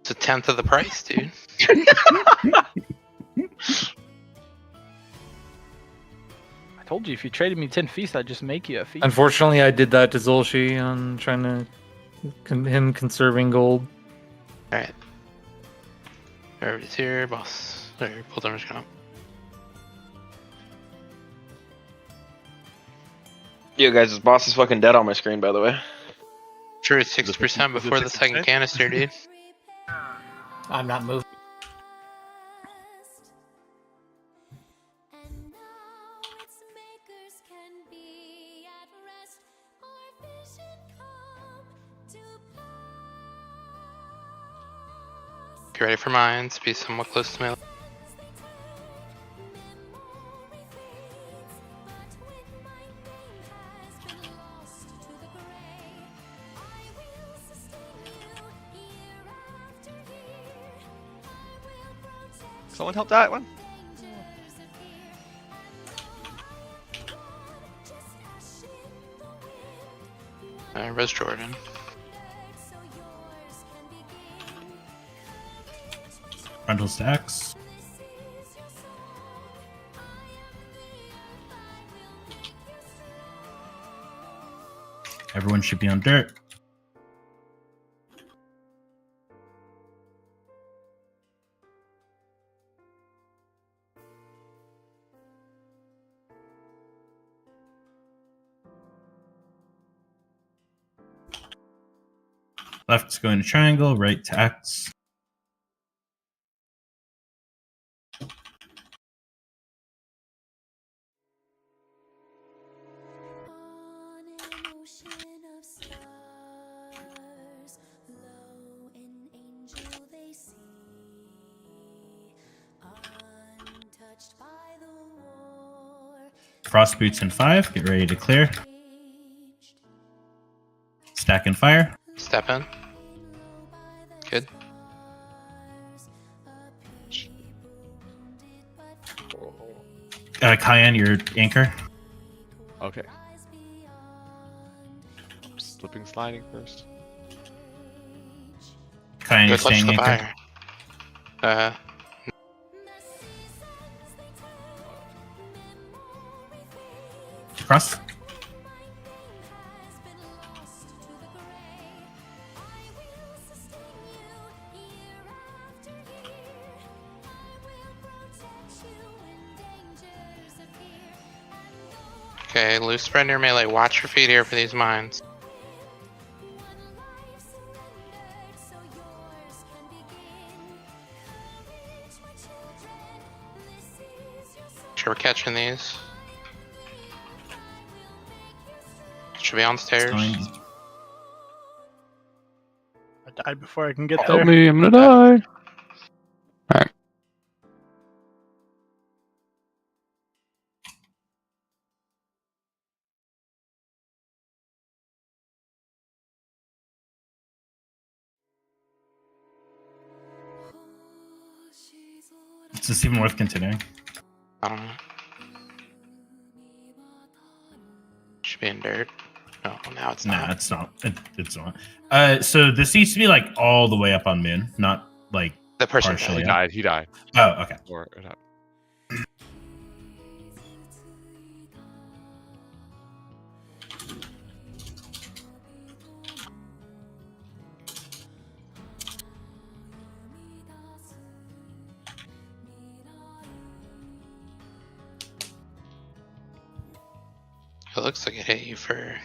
H: It's a tenth of the price, dude.
R: I told you if you traded me 10 feasts, I'd just make you a feast.
U: Unfortunately, I did that to Zulshi on trying to him conserving gold.
H: Alright. Everybody's here, boss. There, pull damage comp.
X: Yo, guys, this boss is fucking dead on my screen, by the way.
H: True, 6% before the second canister, dude.
S: I'm not moving.
H: Get ready for mines, be somewhat close to melee.
B: Someone help that one?
H: Res Jordan.
Q: Frontal stacks. Everyone should be on dirt. Left's going to triangle, right to X. Frost boots in 5. Get ready to clear. Stack and fire.
H: Step in. Good.
Q: Cayenne, your anchor.
B: Okay. Slipping, sliding first.
Q: Cayenne, you're
H: Good luck to
Q: staying
H: the
Q: anchor.
H: fire.
Q: Cross.
L: Blue, spread your melee. Watch your feet here for these mines. Sure, we're catching these. Should be on stairs.
R: I died before I can get
M: Help
R: there.
M: me, I'm gonna die. Alright.
Q: Is this even worth continuing?
L: I don't know. Should be in dirt. Oh, now it's not.
Q: Nah, it's not. It's not. So this needs to be like all the way up on moon, not like
L: The person
Q: partially.
L: died.
B: He died.
Q: Oh, okay.
B: Or it happened.
L: It looks like it hit you for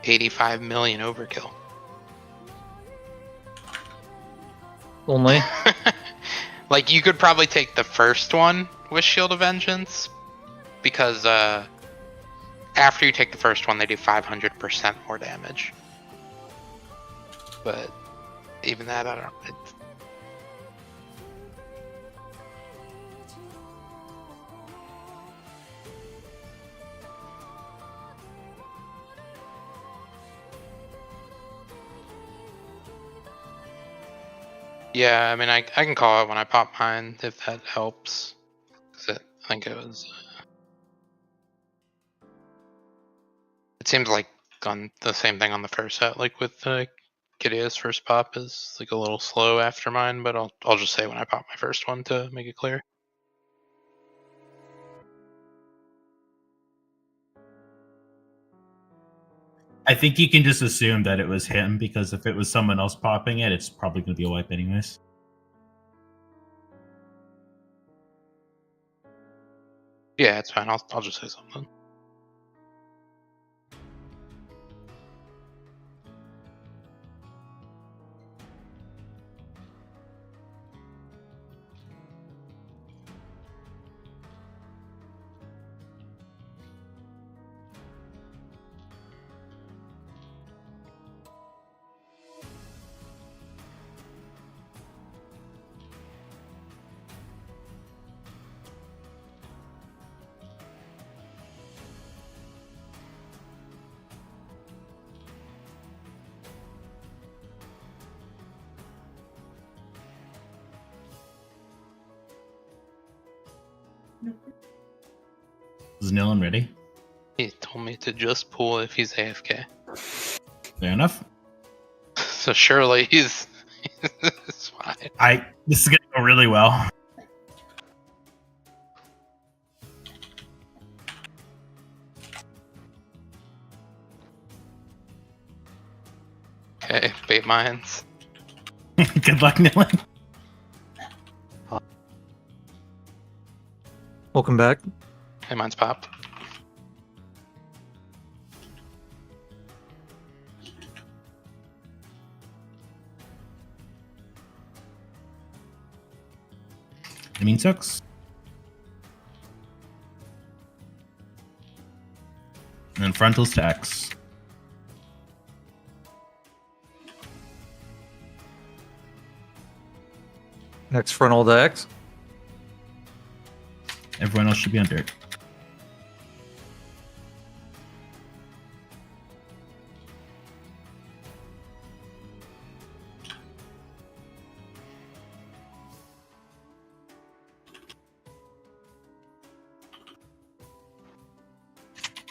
L: 85 million overkill.
U: Only.
L: Like, you could probably take the first one with Shield of Vengeance, because after you take the first one, they do 500% more damage. But even that, I don't know. Yeah, I mean, I can call it when I pop mine, if that helps. 'Cause I think it was... it seems like on the same thing on the first set, like with Kiddia's first pop is like a little slow after mine, but I'll just say when I pop my first one to make it clear.
Q: I think you can just assume that it was him, because if it was someone else popping it, it's probably going to be a wipe anyways.
L: Yeah, it's fine. I'll just say something.
Q: Is Nilan ready?
L: He told me to just pull if he's AFK.
Q: Fair enough.
L: So surely he's it's fine.
Q: This is going to go really well.
L: Okay, bait mines.
Q: Good luck, Nilan.
U: Welcome back.
L: Hey, mine's popped.
Q: I mean, sucks. And then frontals to X.
U: Next frontal to X.
Q: Everyone else should be on dirt.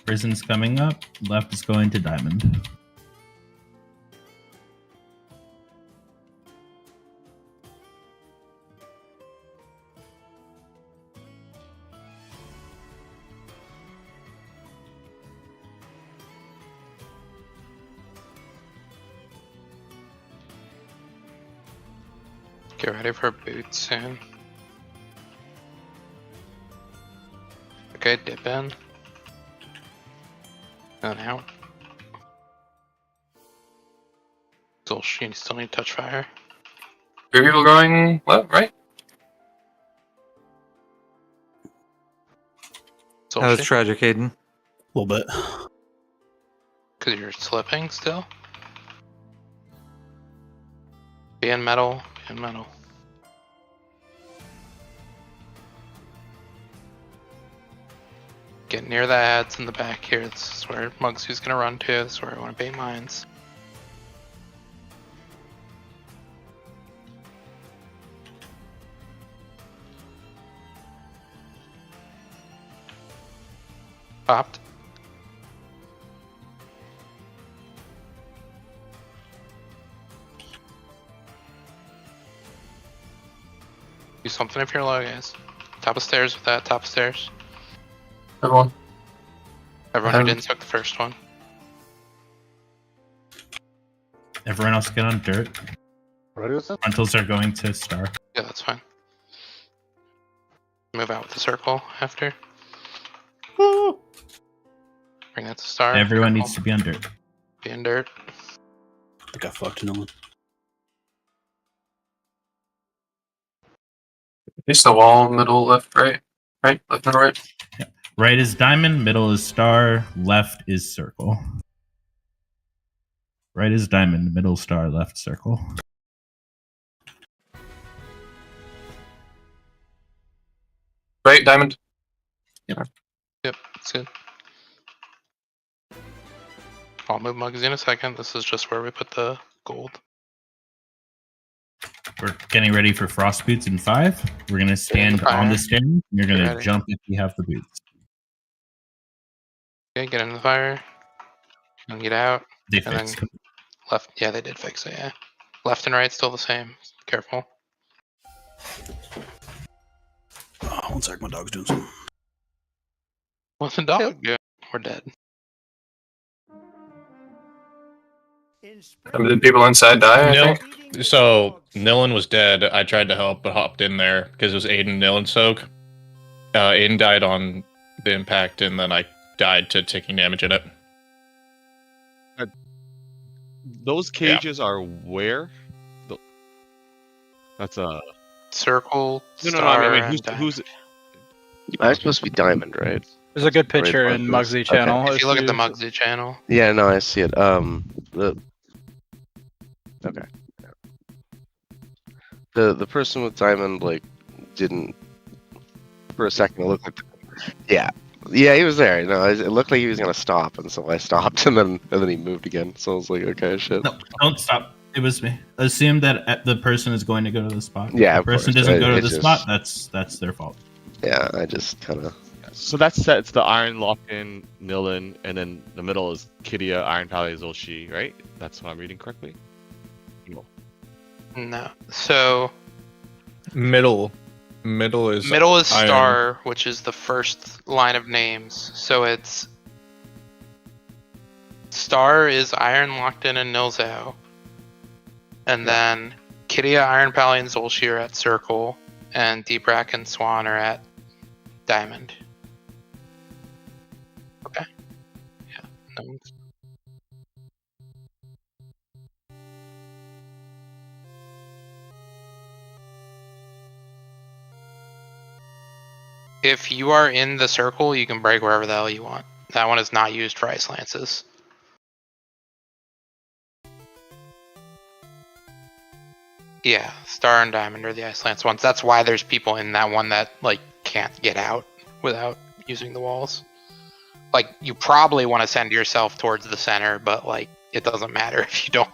Q: Prison's coming up. Left is going to diamond.
L: Get ready for boots soon.
H: Okay, dip in. And out. You still need touch fire.
M: 3 people going left, right?
U: That was tragic, Aiden.
W: A little bit.
H: Because you're slipping still. Be in metal. Be in metal. Get near the ads in the back here. This is where Mugsy's gonna run to. This is where I want to bait mines. Popped. Do something if you're low, guys. Top of stairs with that. Top of stairs.
M: Everyone.
H: Everyone who didn't took the first one.
Q: Everyone else get on dirt. Frontals are going to star.
H: Yeah, that's fine. Move out with the circle after. Bring that to star.
Q: Everyone needs to be on dirt.
H: Be in dirt.
W: I got fucked, no one.
M: It's the wall, middle, left, right. Right, left and right.
Q: Yeah. Right is diamond, middle is star, left is circle. Right is diamond, middle star, left circle.
M: Right, diamond. Yeah.
H: Yep, that's good. I'll move Muggsy in a second. This is just where we put the gold.
Q: We're getting ready for frost boots in 5. We're gonna stand on the stairs. And you're gonna jump if you have the boots.
H: Okay, get into the fire. And get out.
Q: They
H: and
Q: fixed
H: then left. Yeah, they did fix it. Yeah. Left and right still the same. Careful.
W: Oh, one sec, my dog's doing something.
H: What's the dog doing? We're dead.
M: Did people inside die? I think?
A: So Nilin was dead. I tried to help, but hopped in there because it was Aiden, Nilin, soak. Aiden died on the impact, and then I died to taking damage in it.
B: Those cages are where? That's a
H: circle.
B: No, I mean, who's?
I: I'm supposed to be diamond, right?
R: There's a good picture in Muggsy channel.
H: If you look at the Muggsy channel.
I: Yeah, no, I see it. Okay. The person with diamond like didn't for a second. It looked like yeah, he was there. No, it looked like he was gonna stop, and so I stopped, and then he moved again. So I was like, okay, shit.
Q: No, don't stop. It was me. Assume that the person is going to go to the spot.
I: Yeah,
Q: if the person doesn't go to the spot, that's their fault.
I: Yeah, I just kind of.
B: So that sets the Iron Lock-in, Nilin, and then the middle is Kidia, Iron Pally, Zulshi, right? That's what I'm reading correctly?
H: No. So
A: Middle is
H: Star, which is the first line of names. So it's Star is Iron Locked-in and Nilzao. And then Kidia, Iron Pally, and Zulshi are at Circle, and Deep Rack and Swan are at Diamond. Okay. Yeah. No one's... If you are in the circle, you can break wherever the hell you want. That one is not used for ice lances. Yeah, Star and Diamond are the ice lance ones. That's why there's people in that one that like can't get out without using the walls. Like you probably want to send yourself towards the center, but like it doesn't matter if you don't.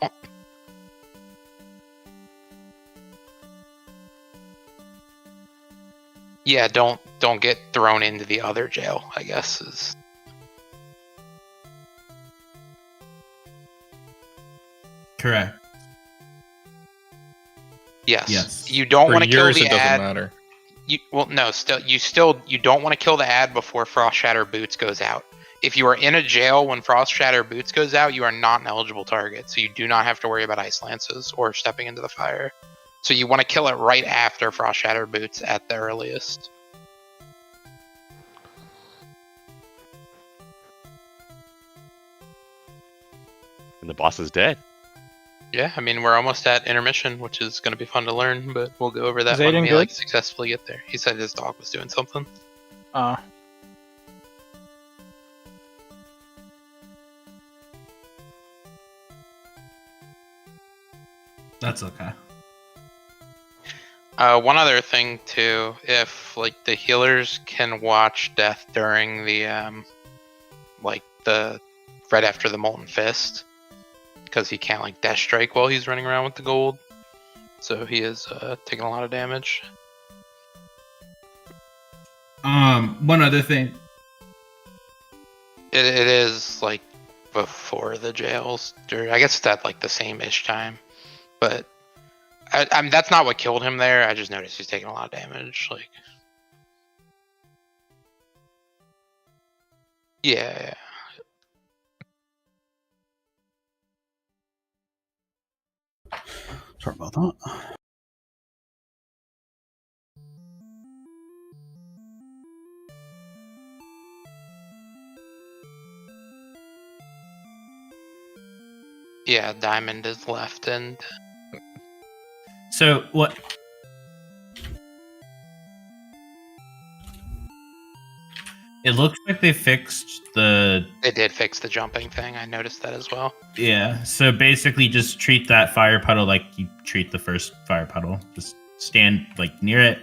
H: Yeah, don't get thrown into the other jail, I guess is.
Q: Correct.
H: Yes. You don't want to kill the
A: it doesn't
H: ad.
A: matter.
H: You don't want to kill the ad before Frost Shatter Boots goes out. If you are in a jail when Frost Shatter Boots goes out, you are not an eligible target, so you do not have to worry about ice lances or stepping into the fire. So you want to kill it right after Frost Shatter Boots at the earliest.
B: And the boss is dead.
L: Yeah, I mean, we're almost at intermission, which is going to be fun to learn, but we'll go over that
R: Is
L: when
R: Aiden
L: we
R: good?
L: successfully get there. He said his dog was doing something.
Q: That's okay.
L: One other thing too, if like the healers can watch death during the right after the molten fist, because he can't like dash strike while he's running around with the gold, so he is taking a lot of damage.
Q: One other thing.
L: It is like before the jails, or I guess it's at like the same-ish time, but I'm that's not what killed him there. I just noticed he's taking a lot of damage. Like, yeah.
W: Sorry about that.
L: Yeah, Diamond is left, and
Q: So what? It looks like they fixed the.
L: they did fix the jumping thing. I noticed that as well.
Q: Yeah. So basically, just treat that fire puddle like you treat the first fire puddle. Just stand like near it,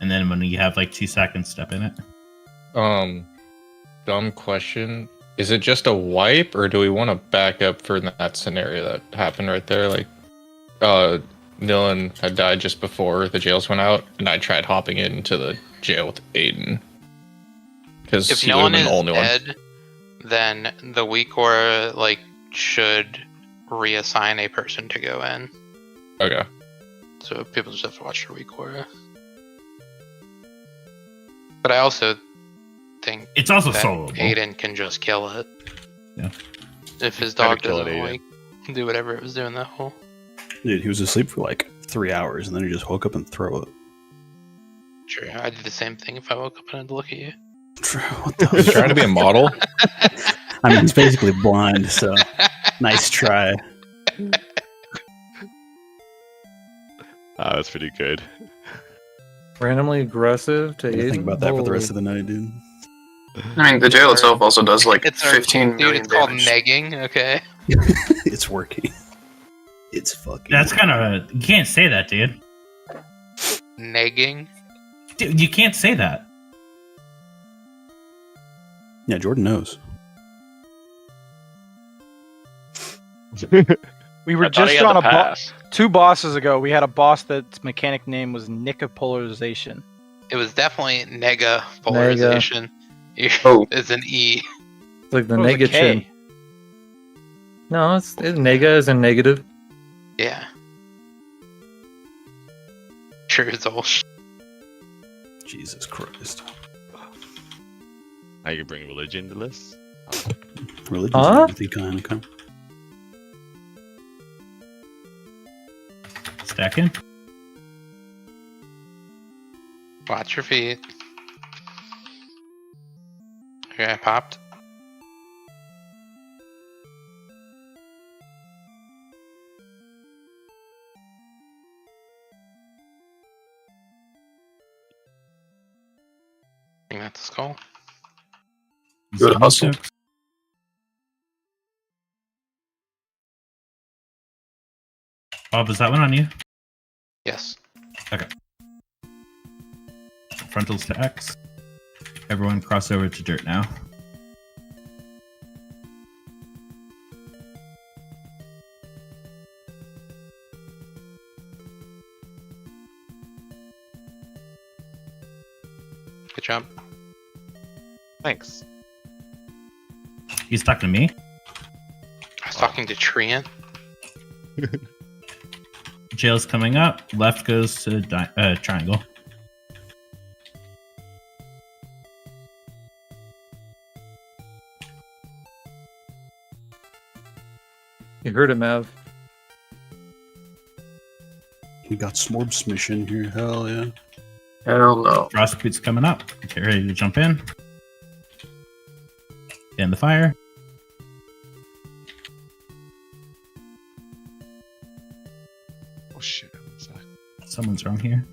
Q: and then when you have like 2 seconds, step in it.
A: Dumb question. Is it just a wipe, or do we want to back up for that scenario that happened right there? Like, Dylan had died just before the jails went out, and I tried hopping into the jail with Aiden. Because
L: If
A: he
L: no
A: would
L: one
A: have
L: is
A: been the only one.
L: dead, then the weak aura should reassign a person to go in.
A: Okay.
L: So people just have to watch their weak aura. But I also think
Q: it's also
L: that
Q: soloable.
L: Aiden can just kill it.
Q: Yeah.
L: If his
W: Try to
L: dog
W: kill it,
L: doesn't
W: Aiden.
L: do whatever it was doing that whole.
W: Dude, he was asleep for like 3 hours, and then he just woke up and throw it.
L: Sure, I'd do the same thing if I woke up and had to look at you.
W: What the
A: You trying to be a model?
W: I mean, he's basically blind, so nice try.
B: That's pretty good.
U: Randomly aggressive to
W: Think
U: Aiden?
W: about that for the rest of
U: Holy-
W: the night, dude.
M: I mean, the jail itself also does like
L: It's
M: 15
L: dude,
M: million
L: it's called
M: damage.
L: negging, okay?
W: It's working. It's fucking.
Q: That's kind of you can't say that, dude.
L: Negging?
Q: Dude, you can't say that.
W: Yeah, Jordan knows.
R: We were
X: I thought he
R: just
X: had
R: on
X: the
R: a
X: pass.
R: 2 bosses ago. We had a boss that's mechanic name was Nicopolarization.
L: It was definitely nega polarization.
M: Oh.
L: It's an E.
U: It's like the
R: What was the K?
U: negation. No, it's nega is a negative.
L: Yeah. Sure, it's all.
W: Jesus Christ.
B: Now you bring religion to this?
W: Religion's
U: Huh?
W: everything kind of come.
Q: Stacking.
L: Watch your feet. Okay, I popped. I think that's the skull.
M: Good hustle.
Q: Bob, is that one on you?
L: Yes.
Q: Okay. Frontals to X. Everyone cross over to dirt now.
L: Good job.
B: Thanks.
Q: He's talking to me.
L: I was talking to Treant.
Q: Jail's coming up. Left goes to triangle.
U: You heard it, Mav.
W: We got Smorb's mission here. Hell yeah.
M: Hell no.
Q: Frost Boot's coming up. Get ready to jump in. Get in the fire. someone's wrong here.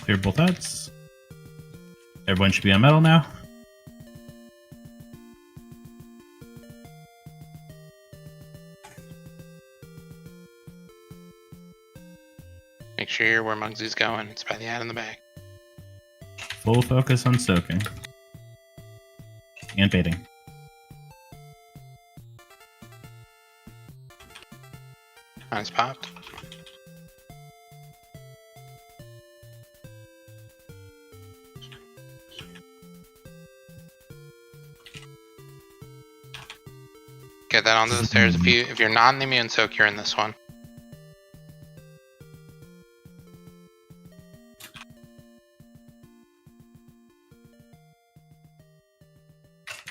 Q: Clear both outs. Everyone should be on metal now.
H: Make sure you're where Muggsy's going. It's by the ad in the back.
Q: Full focus on soaking. And baiting.
H: Mine's popped. Get that onto the stairs. If you're not in the immune soak, you're in this one.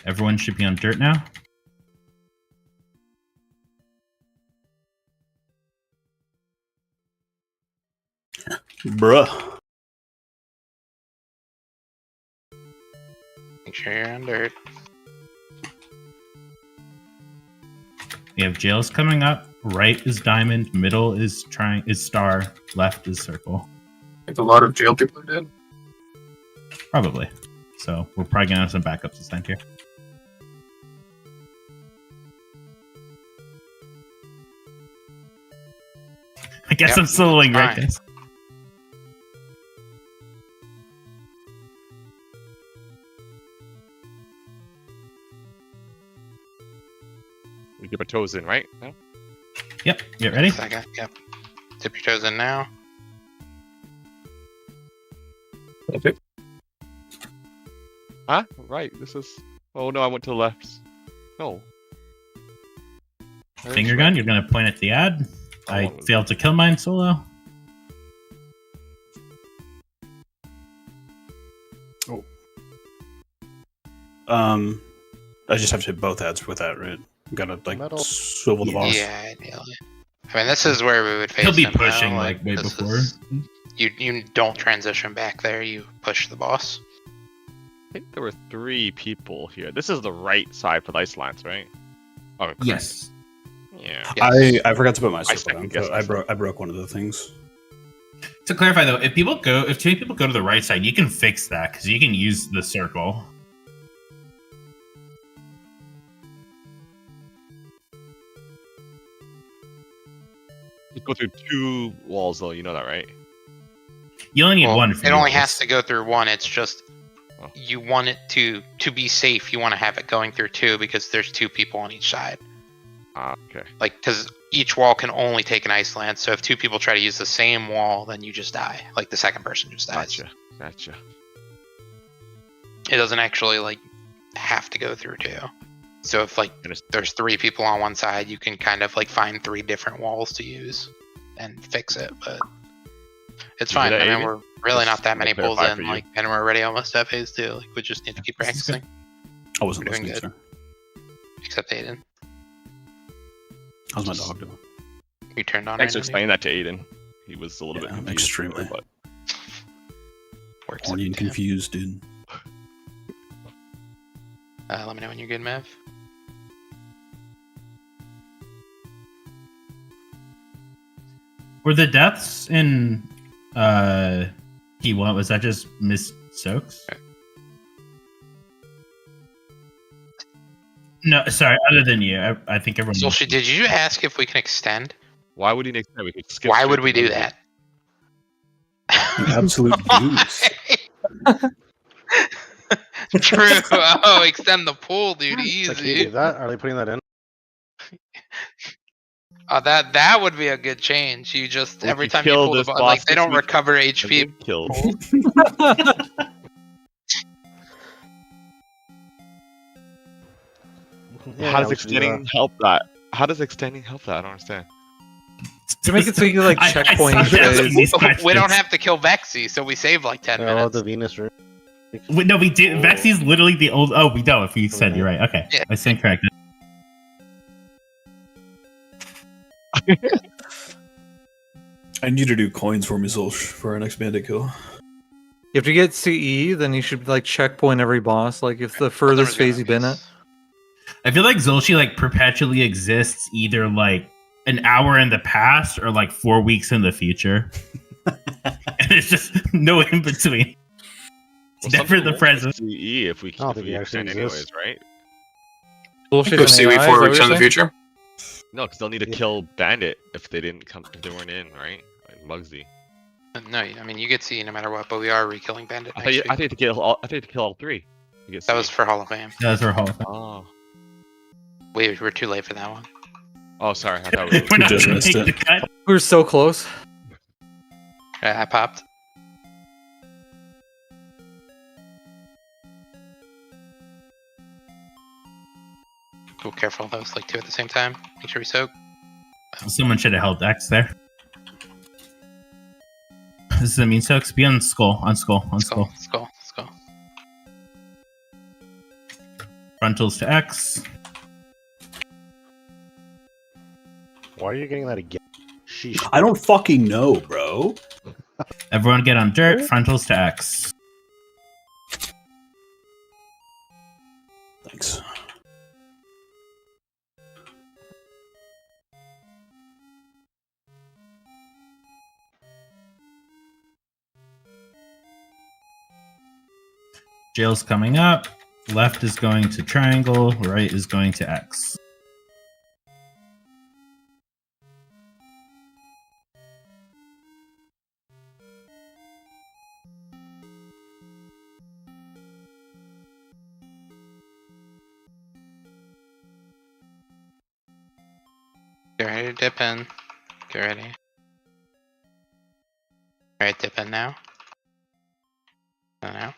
Q: Everyone should be on dirt now.
W: Bruh.
H: Make sure you're on dirt.
Q: We have jails coming up. Right is diamond. Middle is star. Left is circle.
M: Like a lot of jail people are dead.
Q: Probably. So we're probably gonna have some backups this time here. I guess I'm soloing, right, guys?
B: We dip our toes in, right? No?
Q: Yep. Get ready?
H: Second. Yep. Dip your toes in now.
W: Okay.
B: Huh? Right. This is. Oh no, I went to the left. No.
Q: Finger gun. You're gonna point at the ad. I failed to kill mine solo.
W: Oh. I just have to hit both ads with that, right? Gotta like swivel the boss.
H: Yeah, ideally. I mean, this is where we would face
Q: He'll be
H: him
Q: pushing
H: now.
Q: like way
H: this
Q: before.
H: You don't transition back there. You push the boss.
B: I think there were 3 people here. This is the right side for the ice lines, right? Oh, correct.
W: Yes.
B: Yeah.
W: I forgot to put my
B: I
W: circle
B: second
W: down.
B: guessed
W: So I broke one of the things.
Q: To clarify though, if 2 people go to the right side, you can fix that because you can use the circle.
B: You go through 2 walls though, you know that, right?
Q: You only need one.
H: It only has to go through one. It's just you want it to be safe. You want to have it going through 2 because there's 2 people on each side.
B: Okay.
H: Like, because each wall can only take an ice lance. So if 2 people try to use the same wall, then you just die. Like the second person just dies.
B: Gotcha.
H: It doesn't actually like have to go through 2. So if like there's 3 people on one side, you can kind of like find 3 different walls to use and fix it. But it's fine. I mean, we're really not that many pulls in. Like, and we're already almost at phase 2. Like, we just need to keep practicing.
W: I wasn't
H: We're doing
W: listening,
H: good.
W: sir.
H: Except Aiden.
W: How's my dog doing?
H: You turned on.
B: Thanks for
H: right now,
B: explaining that to Aiden. He was a little bit confused.
W: Extremely.
B: But
H: Works
W: horny and confused, dude.
H: let me know when you're good, Mav.
Q: Were the deaths in P1, was that just missed soaks? No, sorry, other than you. I think everyone.
H: Solshi, did you ask if we can extend?
B: Why would he extend? We could skip.
H: Why would we do that?
W: Absolute goose.
H: True. Oh, extend the pool, dude. Easy.
D: Like, hey, that are they putting that in?
H: That would be a good change. You just
B: We
H: every
B: can
H: time you
B: kill
H: pull the
B: this
H: button,
B: boss
H: like they
B: this
H: don't
B: week.
H: recover HP.
B: Killed.
D: Yeah,
B: How does
D: we should do
B: extending help that? How does extending help that? I don't understand.
U: To make it so you like checkpoint phase.
H: We don't have to kill Vexy, so we save like 10
D: Yeah, I'll have
H: minutes.
D: the Venus room.
Q: No, we did. Vexy's literally the old. Oh, we don't. If we said you're right. Okay,
H: Yeah.
Q: I stand corrected.
W: I need you to do coins for me, Zolsh, for our next bandit kill.
U: You have to get CE, then you should like checkpoint every boss. Like if the furthest phase you've been at.
Q: I feel like Zolchi like perpetually exists either like an hour in the past or like 4 weeks in the future. And it's just no in between. It's never the present.
B: CE if we extend anyways, right?
U: Bullshit.
M: Go CE 4 weeks in the future.
B: No, because they'll need to kill Bandit if they didn't come, if they weren't in, right? Like Mugsy.
L: No, I mean you get CE no matter what, but we are re-killing Bandit.
B: I think to kill all. I think to kill all 3.
L: That was for Hall of Fame.
Q: That was for Hall of Fame.
B: Oh.
L: Wait, we're too late for that one.
B: Oh, sorry. I thought we
Q: We're not gonna make the cut.
U: We were so close.
L: I popped. Oh, careful, that was like 2 at the same time. Make sure we soak.
Q: Someone should have held X there. This is a mean soaks. Be on skull. On skull. On skull.
L: Skull.
Q: Frontals to X.
D: Why are you getting that again? Sheesh.
Z: I don't fucking know, bro.
Q: Everyone get on dirt. Frontals to X.
Z: Thanks.
Q: Jail's coming up. Left is going to triangle. Right is going to X.
L: Get ready to dip in. Get ready. Alright, dip in now. Now.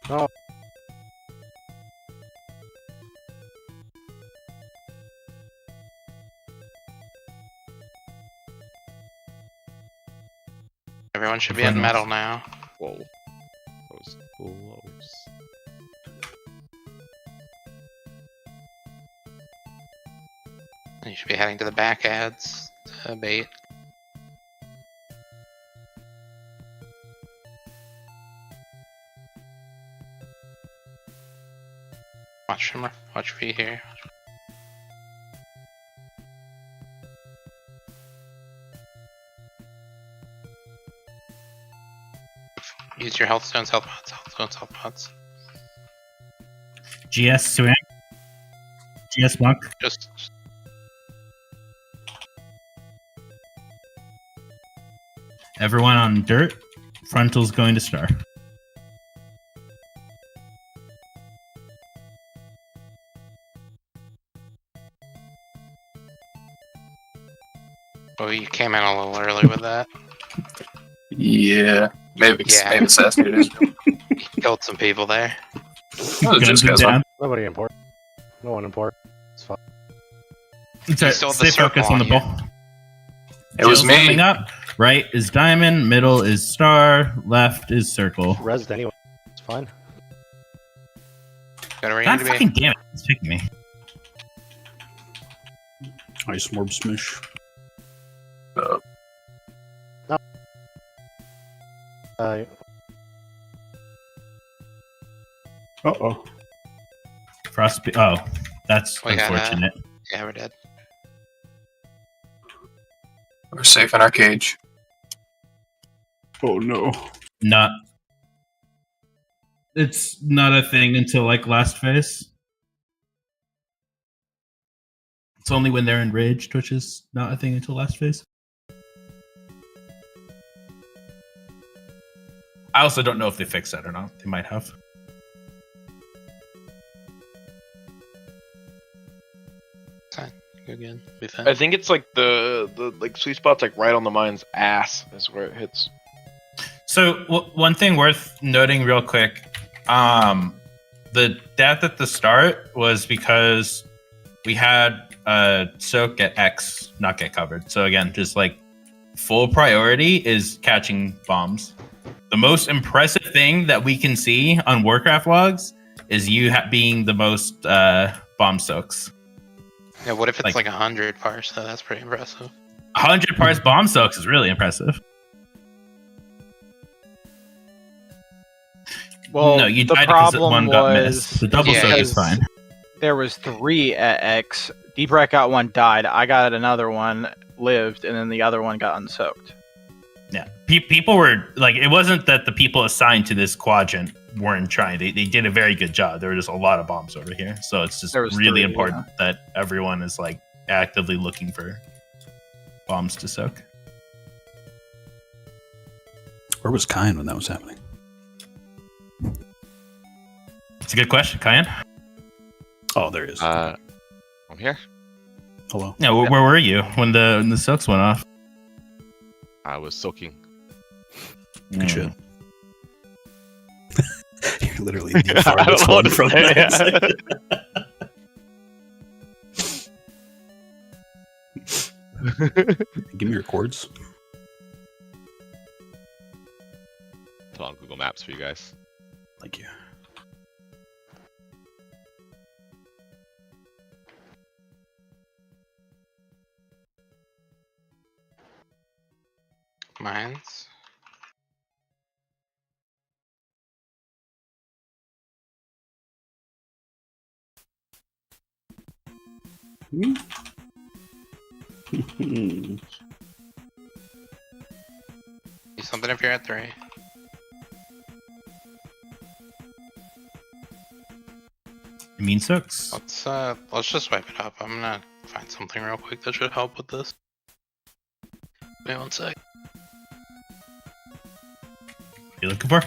D: Oh.
L: Everyone should be in metal now.
B: Whoa. That was close.
L: You should be heading to the back ads to bait. Watch for you here. Use your health stones, health pots.
Q: GS swing. GS monk.
L: Just
Q: Everyone on dirt. Frontal's going to star.
L: oh, you came in a little early with that.
M: Yeah. Maybe assassinated.
L: Killed some people there.
M: Oh, just guys on.
D: Nobody important. No one important. It's fine.
Q: Stay focused on the ball.
M: It was me.
Q: Coming up. Right is diamond. Middle is star. Left is circle.
D: Rezzed anyway. It's fine.
Q: God fucking damn it. It's picking me.
Z: Ice Morb Smish.
D: No.
Z: Uh-oh.
Q: Frost. Oh, that's
L: We got,
Q: unfortunate.
L: Yeah, we're dead.
M: We're safe in our cage.
Z: Oh no.
Q: Not. It's not a thing until like last phase. It's only when they're enraged, which is not a thing until last phase. I also don't know if they fixed that or not. They might have.
L: Again,
X: I think it's like the like sweet spot's like right on the mine's ass is where it hits.
Q: So one thing worth noting real quick, the death at the start was because we had soak at X not get covered. So again, just like full priority is catching bombs. The most impressive thing that we can see on Warcraft logs is you being the most bomb soaks.
L: Yeah, what if it's like 100 parse? Though that's pretty impressive.
Q: 100 parse bomb soaks is really impressive.
R: Well,
Q: no, you
R: the
Q: died because
R: problem
Q: one got missed. The double soak is fine.
R: There was 3 at X. Deep Rec got 1, died. I got another one, lived, and then the other one got unsoaked.
Q: Yeah, people were like, it wasn't that the people assigned to this quadrant weren't trying. They did a very good job. There were just a lot of bombs over here, so it's just really important that everyone is like actively looking for bombs to soak.
W: Where was Kyan when that was happening?
Q: It's a good question, Kyan.
W: Oh, there is.
B: I'm here.
W: Hello.
Q: Yeah, where were you when the soaks went off?
B: I was soaking.
W: Good shit. You're literally the farthest one from that. Give me your chords.
B: Put on Google Maps for you guys.
W: Thank you.
L: Mines. Do something if you're at 3.
Q: It means soaks.
L: Let's just wipe it up. I'm gonna find something real quick that should help with this. Wait 1 sec.
Q: What are you looking for?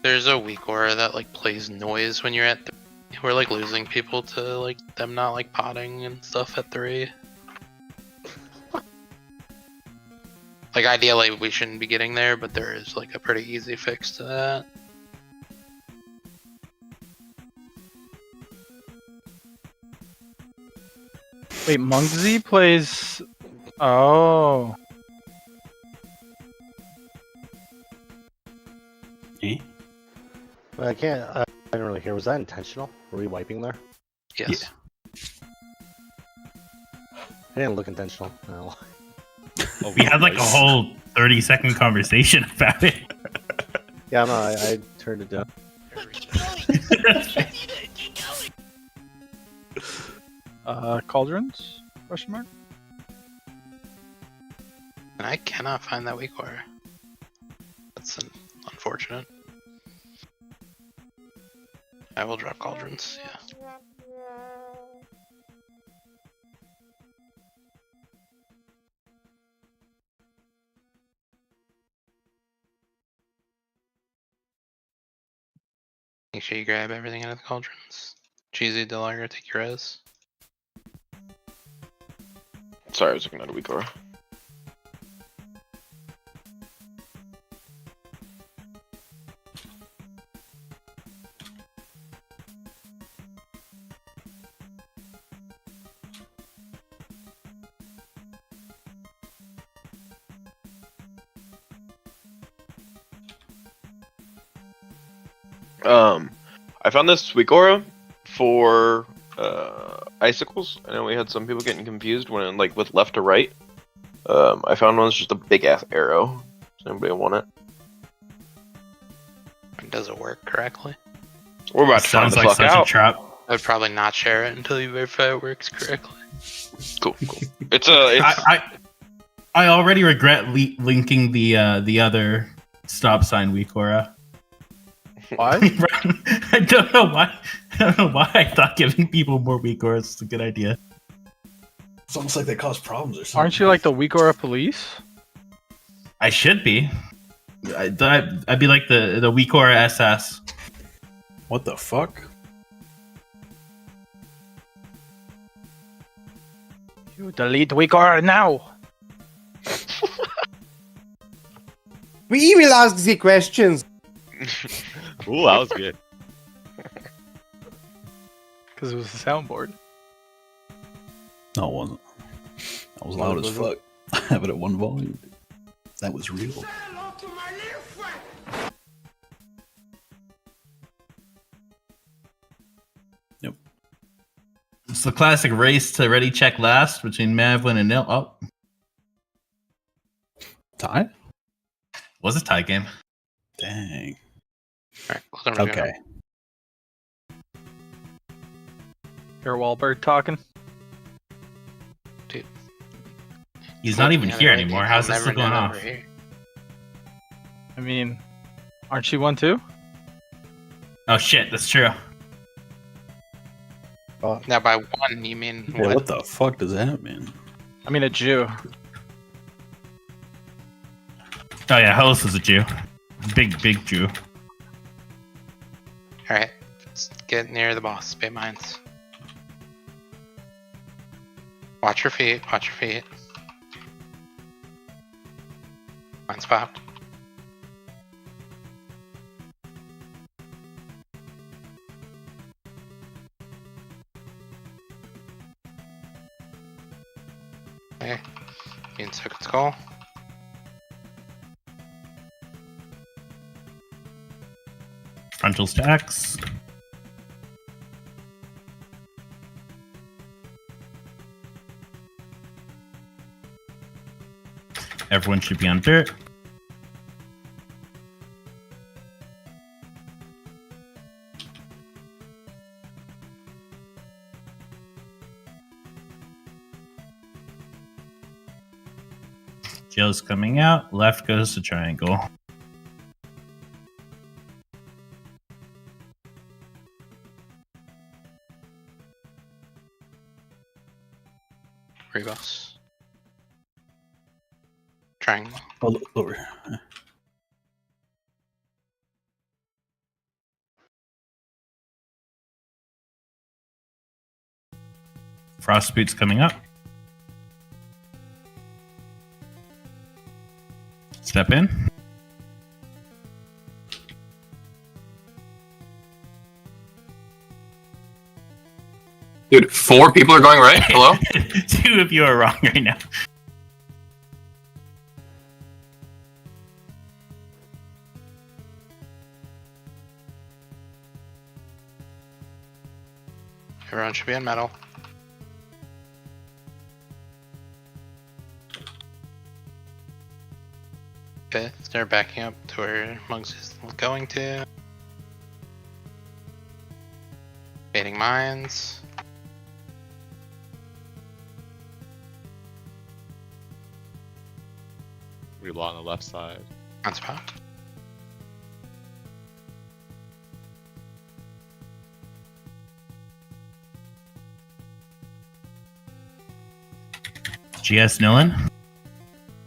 L: There's a weak aura that like plays noise when you're at 3. We're like losing people to like them not like potting and stuff at 3. Like ideally we shouldn't be getting there, but there is like a pretty easy fix to that.
R: Wait, Mungzy plays. Oh.
D: I can't. I didn't really hear. Was that intentional? Were we wiping there?
L: Yes.
D: I didn't look intentional. No.
Q: Oh, we had like a whole 30-second conversation about it.
D: Yeah, no, I turned it down.
R: Cauldrons? Question mark.
L: And I cannot find that weak aura. That's unfortunate. I will drop cauldrons, yeah. Make sure you grab everything out of the cauldrons. Cheesy, Delager, take your res.
X: Sorry, I was looking at a weak aura. I found this weak aura for icicles. I know we had some people getting confused when like with left to right. I found one that's just a big ass arrow. Does anybody want it?
L: Does it work correctly?
X: We're about to find the fuck out.
Q: Trap.
L: I would probably not share it until you verify it works correctly.
X: Cool. It's a.
Q: I already regret linking the other stop sign weak aura.
R: Why?
Q: I don't know why. I don't know why I thought giving people more weak auras is a good idea.
W: It's almost like they cause problems or something.
R: Aren't you like the weak aura police?
Q: I should be. I'd be like the weak aura SS.
W: What the fuck?
R: You delete weak aura now.
F: We will ask the questions.
B: Ooh, that was good.
R: Because it was a soundboard.
W: No, it wasn't. That was loud as fuck. I have it at 1 volume. That was real.
Q: It's the classic race to ready check last between Mavlin and Nil. Oh,
W: Tie?
Q: Was a tie game.
W: Dang.
L: Okay.
R: Your Wahlberg talking.
L: Dude.
Q: He's not even here
L: Right,
Q: anymore.
L: you'll
Q: How's this
L: never
Q: still going
L: know that
Q: off?
L: we're here.
R: I mean, aren't you one too?
Q: Oh shit, that's true.
L: Now by one you mean
W: Yeah, what the fuck does that mean?
R: I mean a Jew.
Q: Oh yeah, Hollis is a Jew. Big Jew.
L: Alright, let's get near the boss. Spit mines. Watch your feet, watch your feet. Mine's popped. Okay, being second skull.
Q: Frontal stacks. Everyone should be on dirt. Jill's coming out. Left goes to triangle.
L: Reboss. Triangle.
W: Oh, lower.
Q: Frost boots coming up. Step in.
M: Dude, 4 people are going right? Hello?
Q: 2 of you are wrong right now.
L: Everyone should be in metal. Okay, start backing up to where Mugs is going to. Baiting mines.
B: Reload on the left side.
L: On spot.
Q: GS Nilin.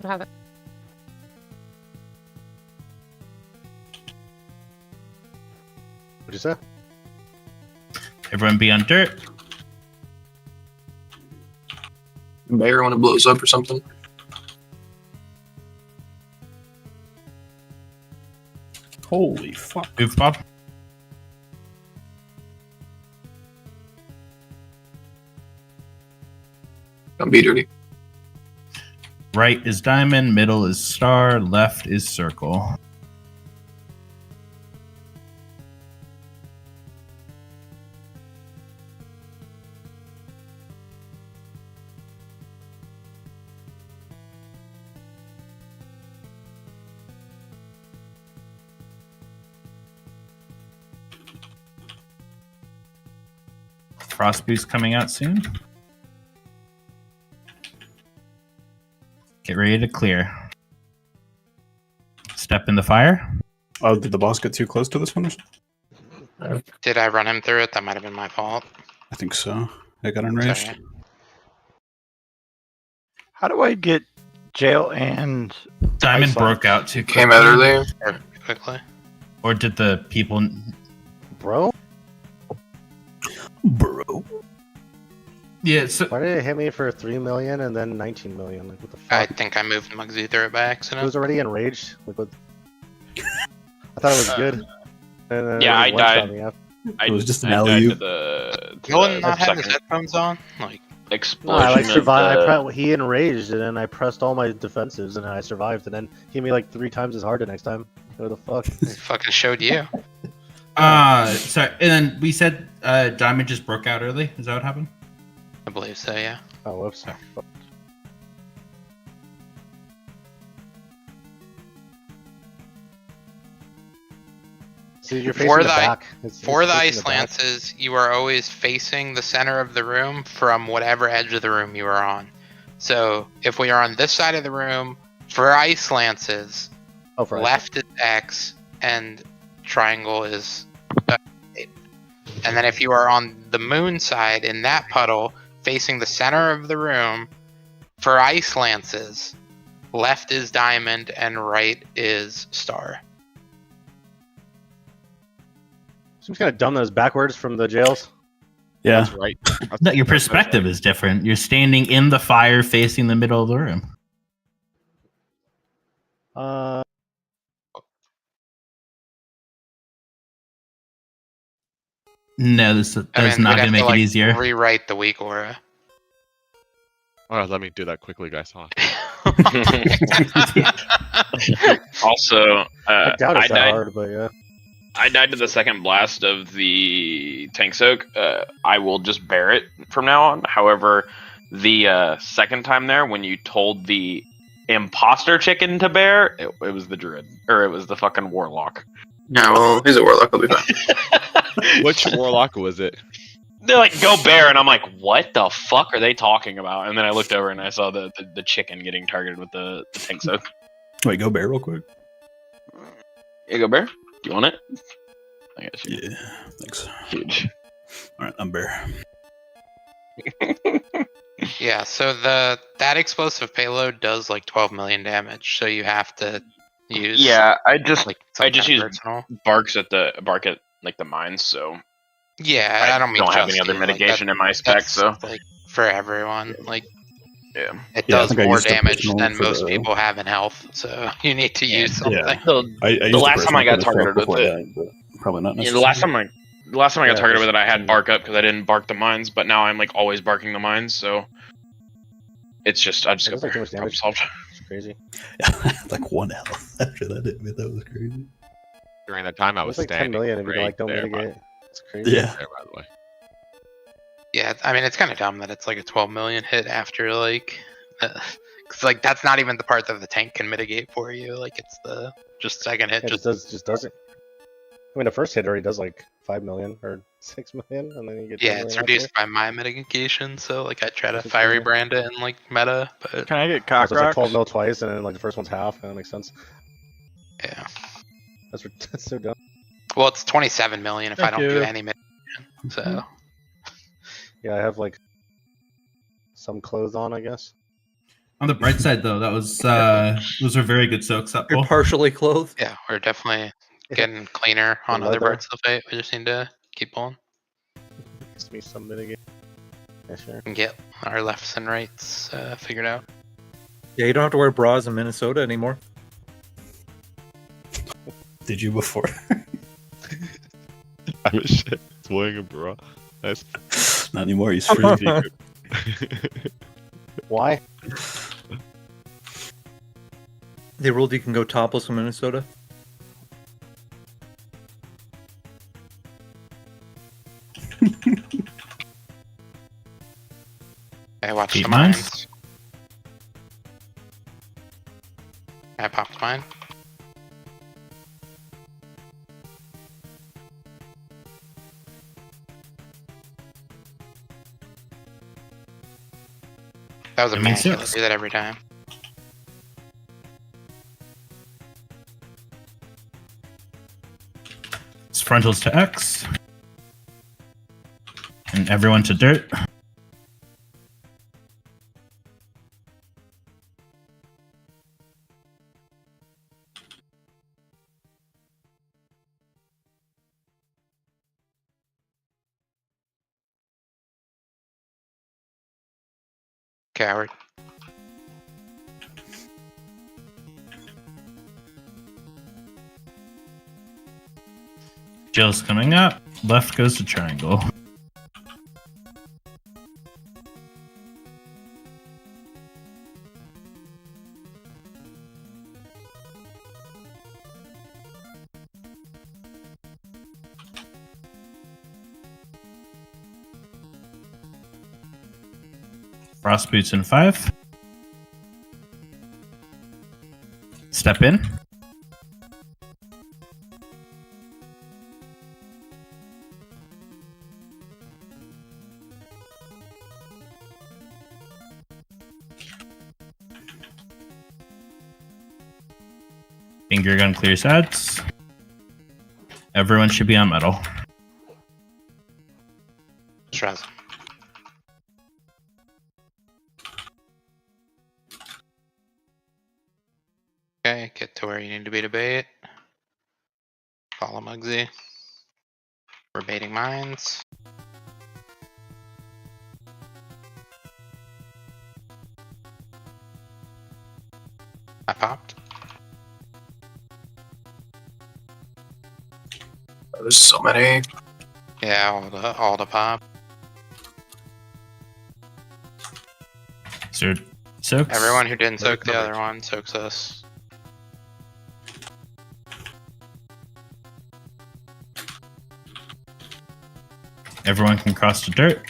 Y: I have it.
D: What'd you say?
Q: Everyone be on dirt.
M: Mayor when it blows up or something.
W: Holy fuck.
Q: Goof Bob.
M: Don't be dirty.
Q: Right is diamond, middle is star, left is circle. Frost boost coming out soon. Get ready to clear. Step in the fire.
Z: Oh, did the boss get too close to this one? Or something?
L: Did I run him through it? That might have been my fault.
Z: I think so. I got enraged.
L: Sorry.
R: How do I get jail and
Q: Diamond
R: Ice
Q: broke out too quickly.
M: Came out earlier.
L: Quickly.
Q: Or did the people...
D: Bro?
W: Bro.
Q: Yeah, so...
D: Why did it hit me for 3 million and then 19 million? Like, what the fuck?
L: I think I moved Mugsy through it by
D: It
L: accident.
D: was already enraged. Like, what? I thought it was good. And then
X: Yeah,
D: it
X: I
D: one-shot
X: died.
D: me after.
W: It was just an
X: I died
W: alley-oop.
X: to the
L: Dylan not have his
X: second
L: headphones on? Like,
D: No,
X: explosion.
D: I like
X: of
D: survived.
X: the-
D: He enraged, and then I pressed all my defensives, and I survived. And then he hit me like 3 times as hard the next time. What the fuck?
L: he fucking showed you.
Q: Sorry. And then we said Diamond just broke out early. Is that what happened?
L: believe so, yeah.
D: Oh, whoops. So you're facing
L: For
D: the back.
L: For the
D: facing
L: ice
D: the back.
L: lances, you are always facing the center of the room from whatever edge of the room you are on. So if we are on this side of the room, for ice lances, left is X and triangle is and then if you are on the moon side in that puddle, facing the center of the room, for ice lances, left is diamond and right is star.
D: Seems kind of dumb that it's backwards from the jails.
W: Yeah.
B: That's right.
Q: No, your perspective is different. You're standing in the fire facing the middle of the room. No, that's not
L: we'd
Q: going to
L: have
Q: make it easier.
L: Rewrite the weak aura.
B: Alright, let me do that quickly, guys. Hold
X: Also,
D: I doubt it's that
X: died.
D: hard, but yeah.
X: I died to the second blast of the tank soak. I will just bear it from now on. However, the second time there, when you told the imposter chicken to bear, it was the druid, or it was the fucking warlock.
M: No, well, he's a warlock. I'll be fine.
B: Which warlock was it?
X: They're like, go bear, and I'm like, what the fuck are they talking about? And then I looked over and I saw the chicken getting targeted with the tank soak.
W: Wait, go bear real quick.
X: Yeah, go bear. Do you want it? I guess.
W: Yeah, thanks.
X: Huge.
W: All right, I'm bear.
L: Yeah, so that explosive payload does like 12 million damage, so you have to use.
X: Yeah, I just use
L: personal.
X: bark at like the mines, so.
L: Yeah, I don't mean
X: have
L: just
X: any other
L: you,
X: mitigation
L: like,
X: in my spec, so.
L: like for everyone, like.
X: Yeah.
L: It
W: Yeah, I
L: does
W: think I
L: more
W: used a
L: damage
W: personal
L: than
W: for
L: most
W: the-
L: people have in health, so you need to use something.
W: Yeah.
X: The
W: used
X: last time I got
W: personal
X: targeted with
W: before I
X: it.
W: died, but probably not
X: Yeah,
W: necessary.
X: the last time I got
D: Yeah,
X: targeted
D: just-
X: with it, I had bark up because I didn't bark the mines, but now I'm like always barking the mines, so it's just I just
D: That's
X: go
D: like too much damage.
X: solved.
D: It's crazy.
W: Like 1 health after that hit me. That was crazy.
B: During that time, I was
D: It's like 10
B: standing
D: million if you
B: right
D: like don't
B: there,
D: mitigate. It's crazy.
W: Yeah.
B: there, by the way.
L: Yeah, I mean it's kind of dumb that it's like a 12 million hit after like, because like that's not even the part that the tank can mitigate for you. Like it's the just second hit.
D: It just does it. I mean, the first hit already does like 5 million or 6 million, and then you get 10
L: Yeah,
D: million
L: it's
D: after.
L: reduced by my mitigation, so like I try to
D: That's
L: fiery
D: crazy.
L: brand it in like meta, but
R: Can I get
D: So
R: cock
D: it's like
R: rocks?
D: 12 mil twice, and then like the first one's half, and that makes sense.
L: yeah.
D: That's so dumb.
L: Well, it's 27 million if I
R: Thank
L: don't do
R: you.
L: any mitigation. So
D: Yeah, I have like some clothes on, I guess.
Q: On the bright side, though, that was those are very good soaks. That
U: You're
Q: pull.
U: partially clothed.
L: yeah, we're definitely getting cleaner on other
D: leather.
L: parts of the fight. We just need to keep pulling
D: Gives me some mitigate. Yeah, sure.
L: and get our lefts and rights figured out.
U: Yeah, you don't have to wear bras in Minnesota anymore.
W: Did you before?
B: I'm a shit. It's wearing a bra. That's
W: Not anymore. He's
B: pretty
W: free.
B: secret.
D: Why?
U: They ruled you can go topless in Minnesota.
L: I watched
Q: Keep
L: the
Q: mine?
L: mines. I popped mine. That was a
Q: I mean,
L: man. I
Q: six.
L: do that every time.
Q: It's frontals to X. And everyone to dirt.
L: Coward.
Q: Jill's coming up. Left goes to triangle. Frost boots in 5. Step in. Finger gun clears ads. Everyone should be on metal.
H: Stress. Okay, get to where you need to be to bait. Follow Muggsy. We're baiting mines. I popped.
M: There's so many.
H: Yeah, all the pop.
Q: So, soaks?
H: Everyone who didn't soak the other one soaks us.
Q: Everyone can cross to dirt.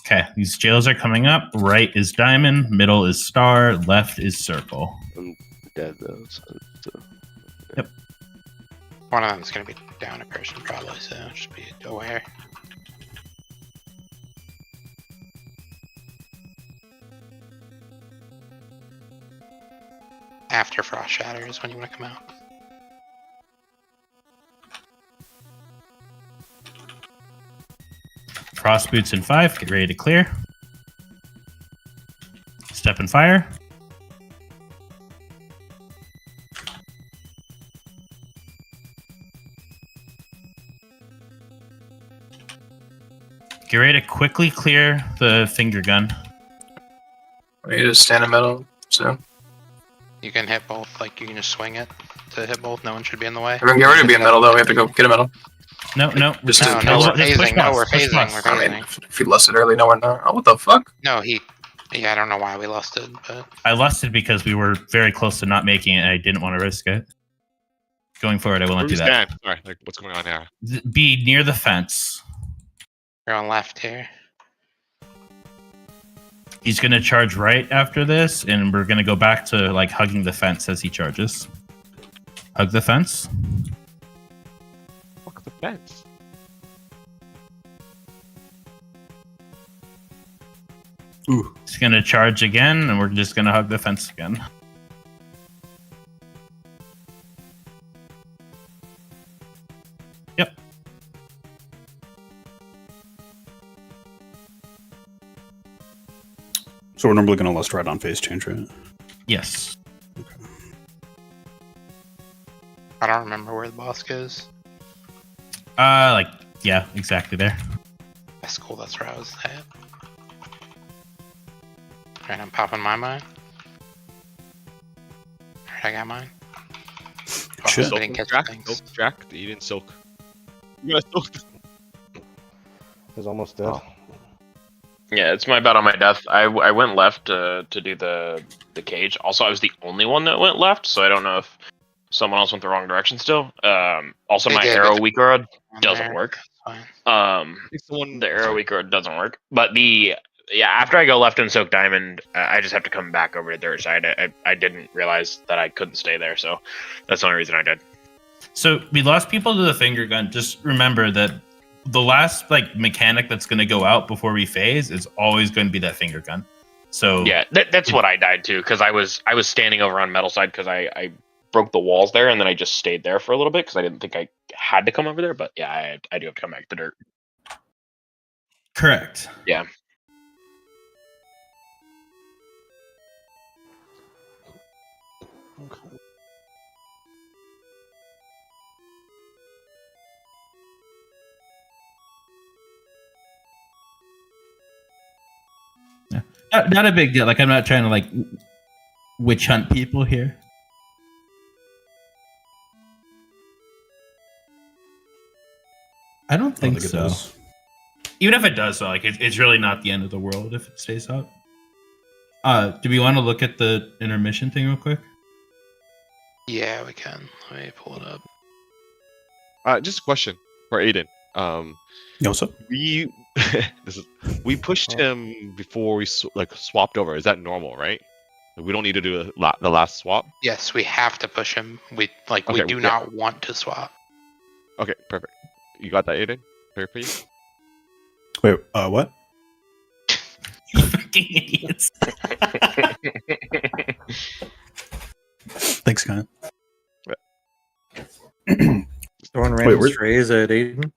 Q: Okay, these jails are coming up. Right is diamond, middle is star, left is circle.
I: I'm dead though. So.
Q: Yep.
H: One of them's gonna be down a person probably, so just be aware. After Frost Shatter is when you want to come out.
Q: Frost boots in 5. Get ready to clear. Step and fire. Get ready to quickly clear the finger gun.
M: We need to stand in middle soon.
H: You can hit both, like you can just swing it to hit both. No one should be in the way.
M: Everyone get ready to be in middle though. We have to go get a middle.
Q: No.
H: No, we're phasing. No, we're phasing. We're
M: I mean,
H: phasing.
M: if you lusted early, no, we're not. Oh, what the fuck?
H: No, yeah, I don't know why we lusted, but
Q: I lusted because we were very close to not making it and I didn't want to risk it. Going forward, I will not do that.
B: Sorry, like, what's going on here?
Q: Be near the fence.
H: you're on left here.
Q: He's going to charge right after this, and we're going to go back to like hugging the fence as he charges. Hug the fence.
B: Fuck the fence.
Q: Ooh. He's going to charge again, and we're just going to hug the fence again. Yep.
W: So we're normally going to lust right on phase change, right?
Q: Yes.
H: I don't remember where the boss goes.
Q: Like, yeah, exactly there.
H: That's cool, that's where I was at. Alright, I'm popping my mine. Alright, I got mine.
B: Shit.
H: I didn't catch things.
B: Jack, you didn't soak. You gotta soak.
D: He's almost dead.
X: Yeah, it's my bet on my death. I went left to do the cage. Also, I was the only one that went left, so I don't know if someone else went the wrong direction still. Also, my arrow weak rod doesn't work. The arrow weak rod doesn't work. But after I go left and soak diamond, I just have to come back over to the other side. I didn't realize that I couldn't stay there, so that's the only reason I did.
Q: So we lost people to the finger gun. Just remember that the last like mechanic that's going to go out before we phase is always going to be that finger gun. So
X: yeah, that's what I died to, because I was standing over on metal side because I broke the walls there, and then I just stayed there for a little bit because I didn't think I had to come over there. But yeah, I do have to come back to dirt.
Q: Correct.
X: Yeah.
Q: Not a big deal. Like, I'm not trying to like witch hunt people here. I don't think so. even if it does, so like it's really not the end of the world if it stays up. Do we want to look at the intermission thing real quick?
L: Yeah, we can. Let me pull it up.
B: Just a question for Aiden.
W: Yo, so
B: we we pushed him before we swapped over. Is that normal, right? We don't need to do the last swap.
L: Yes, we have to push him. We do not want to swap.
B: Okay, perfect. You got that, Aiden? Fair for you?
W: Wait, what?
Q: You fucking idiots.
W: Thanks, Kyle.
U: Throwing random strays at Aiden.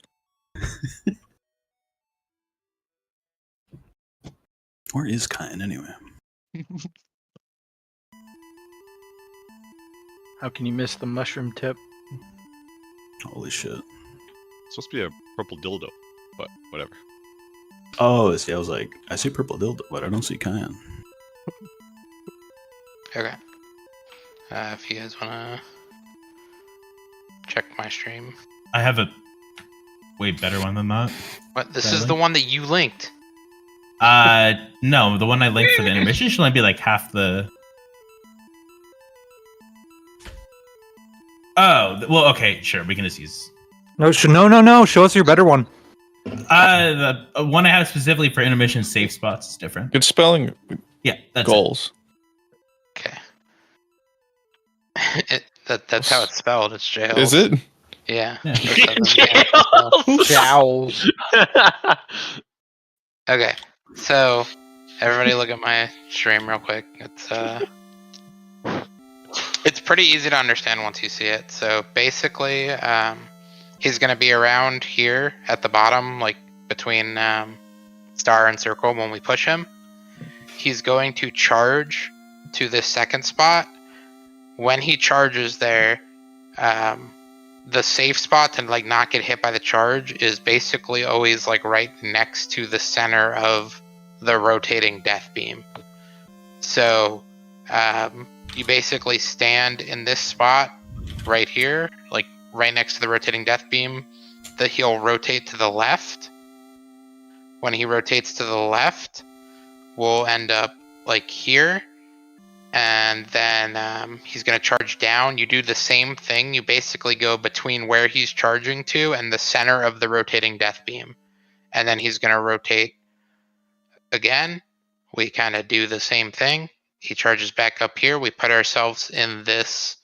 W: Where is Kyan anyway?
R: How can you miss the mushroom tip?
W: Holy shit.
B: It's supposed to be a purple dildo, but whatever.
W: Oh, see, I was like, I see purple dildo, but I don't see Kyan.
L: Okay. If you guys wanna check my stream.
Q: I have a way better one than that.
L: What? This is the one that you linked.
Q: No, the one I linked for the intermission should only be like half the. Oh, well, okay, sure, we can just use.
U: No, no. Show us your better one.
Q: The one I have specifically for intermission safe spots is different.
A: Good spelling.
Q: Yeah, that's
A: goals.
L: Okay. That's how it's spelled. It's jail.
A: Is it?
L: Yeah.
C: Jowls.
L: Okay, so everybody look at my stream real quick. It's pretty easy to understand once you see it. So basically, he's gonna be around here at the bottom, like between star and circle when we push him. He's going to charge to this second spot. When he charges there, the safe spot to like not get hit by the charge is basically always like right next to the center of the rotating death beam. So you basically stand in this spot right here, like right next to the rotating death beam. That he'll rotate to the left. When he rotates to the left, we'll end up like here. And then he's going to charge down. You do the same thing. You basically go between where he's charging to and the center of the rotating death beam. And then he's going to rotate again. We kind of do the same thing. He charges back up here. We put ourselves in this.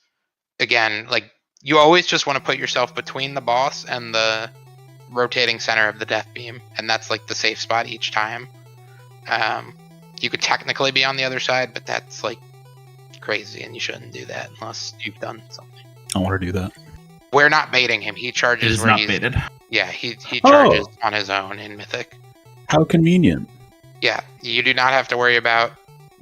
L: Again, like you always just want to put yourself between the boss and the rotating center of the death beam. And that's like the safe spot each time. You could technically be on the other side, but that's like crazy and you shouldn't do that unless you've done something.
W: I want to do that.
L: We're not baiting him. He charges
Q: It is
L: where
Q: not
L: he's
Q: baited.
L: Yeah, he charges on his own in Mythic.
W: How convenient.
L: Yeah, you do not have to worry about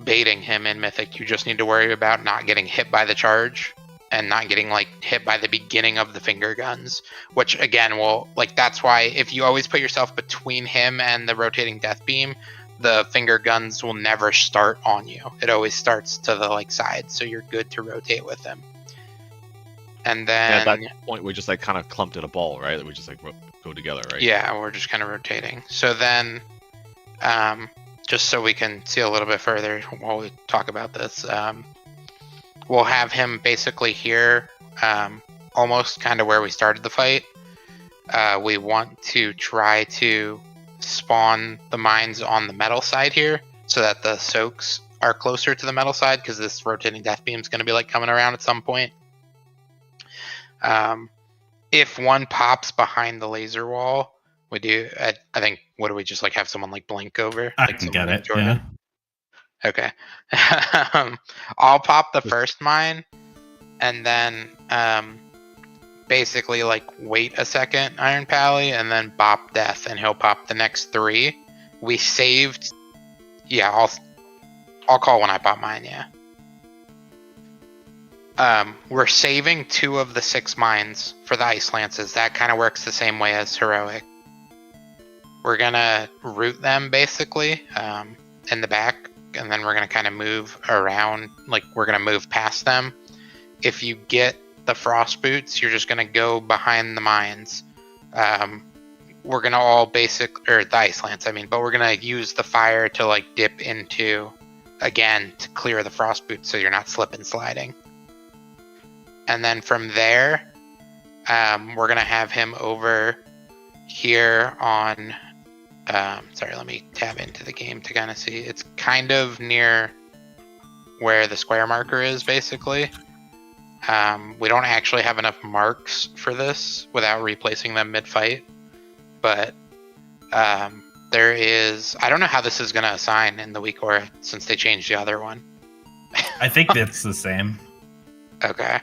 L: baiting him in Mythic. You just need to worry about not getting hit by the charge and not getting like hit by the beginning of the finger guns, which again will like that's why if you always put yourself between him and the rotating death beam, the finger guns will never start on you. It always starts to the like side, so you're good to rotate with them. And then
B: at that point, we just like kind of clumped in a ball, right? That we just like go together, right?
L: Yeah, we're just kind of rotating. So then, just so we can see a little bit further while we talk about this, we'll have him basically here, almost kind of where we started the fight. We want to try to spawn the mines on the metal side here so that the soaks are closer to the metal side because this rotating death beam is going to be like coming around at some point. If one pops behind the laser wall, we do. I think. What do we just like have someone like blink over?
Q: I
L: like
Q: can
L: someone
Q: get
L: like
Q: it.
L: Jordan?
Q: Yeah.
L: Okay. I'll pop the first mine, and then basically like wait a second, Iron Pally, and then bop death, and he'll pop the next 3. We saved. Yeah, I'll call when I pop mine. Yeah. We're saving 2 of the 6 mines for the ice lances. That kind of works the same way as heroic. We're gonna root them basically in the back, and then we're gonna kind of move around. Like we're gonna move past them. If you get the frost boots, you're just gonna go behind the mines. we're gonna all or the ice lance, I mean, but we're gonna use the fire to like dip into again to clear the frost boots so you're not slip and sliding. And then from there, we're gonna have him over here on. Sorry, let me tab into the game to kind of see. It's kind of near where the square marker is, basically. We don't actually have enough marks for this without replacing them mid-fight, but there is. I don't know how this is gonna assign in the week or since they changed the other one.
Q: I think it's the same.
L: Okay.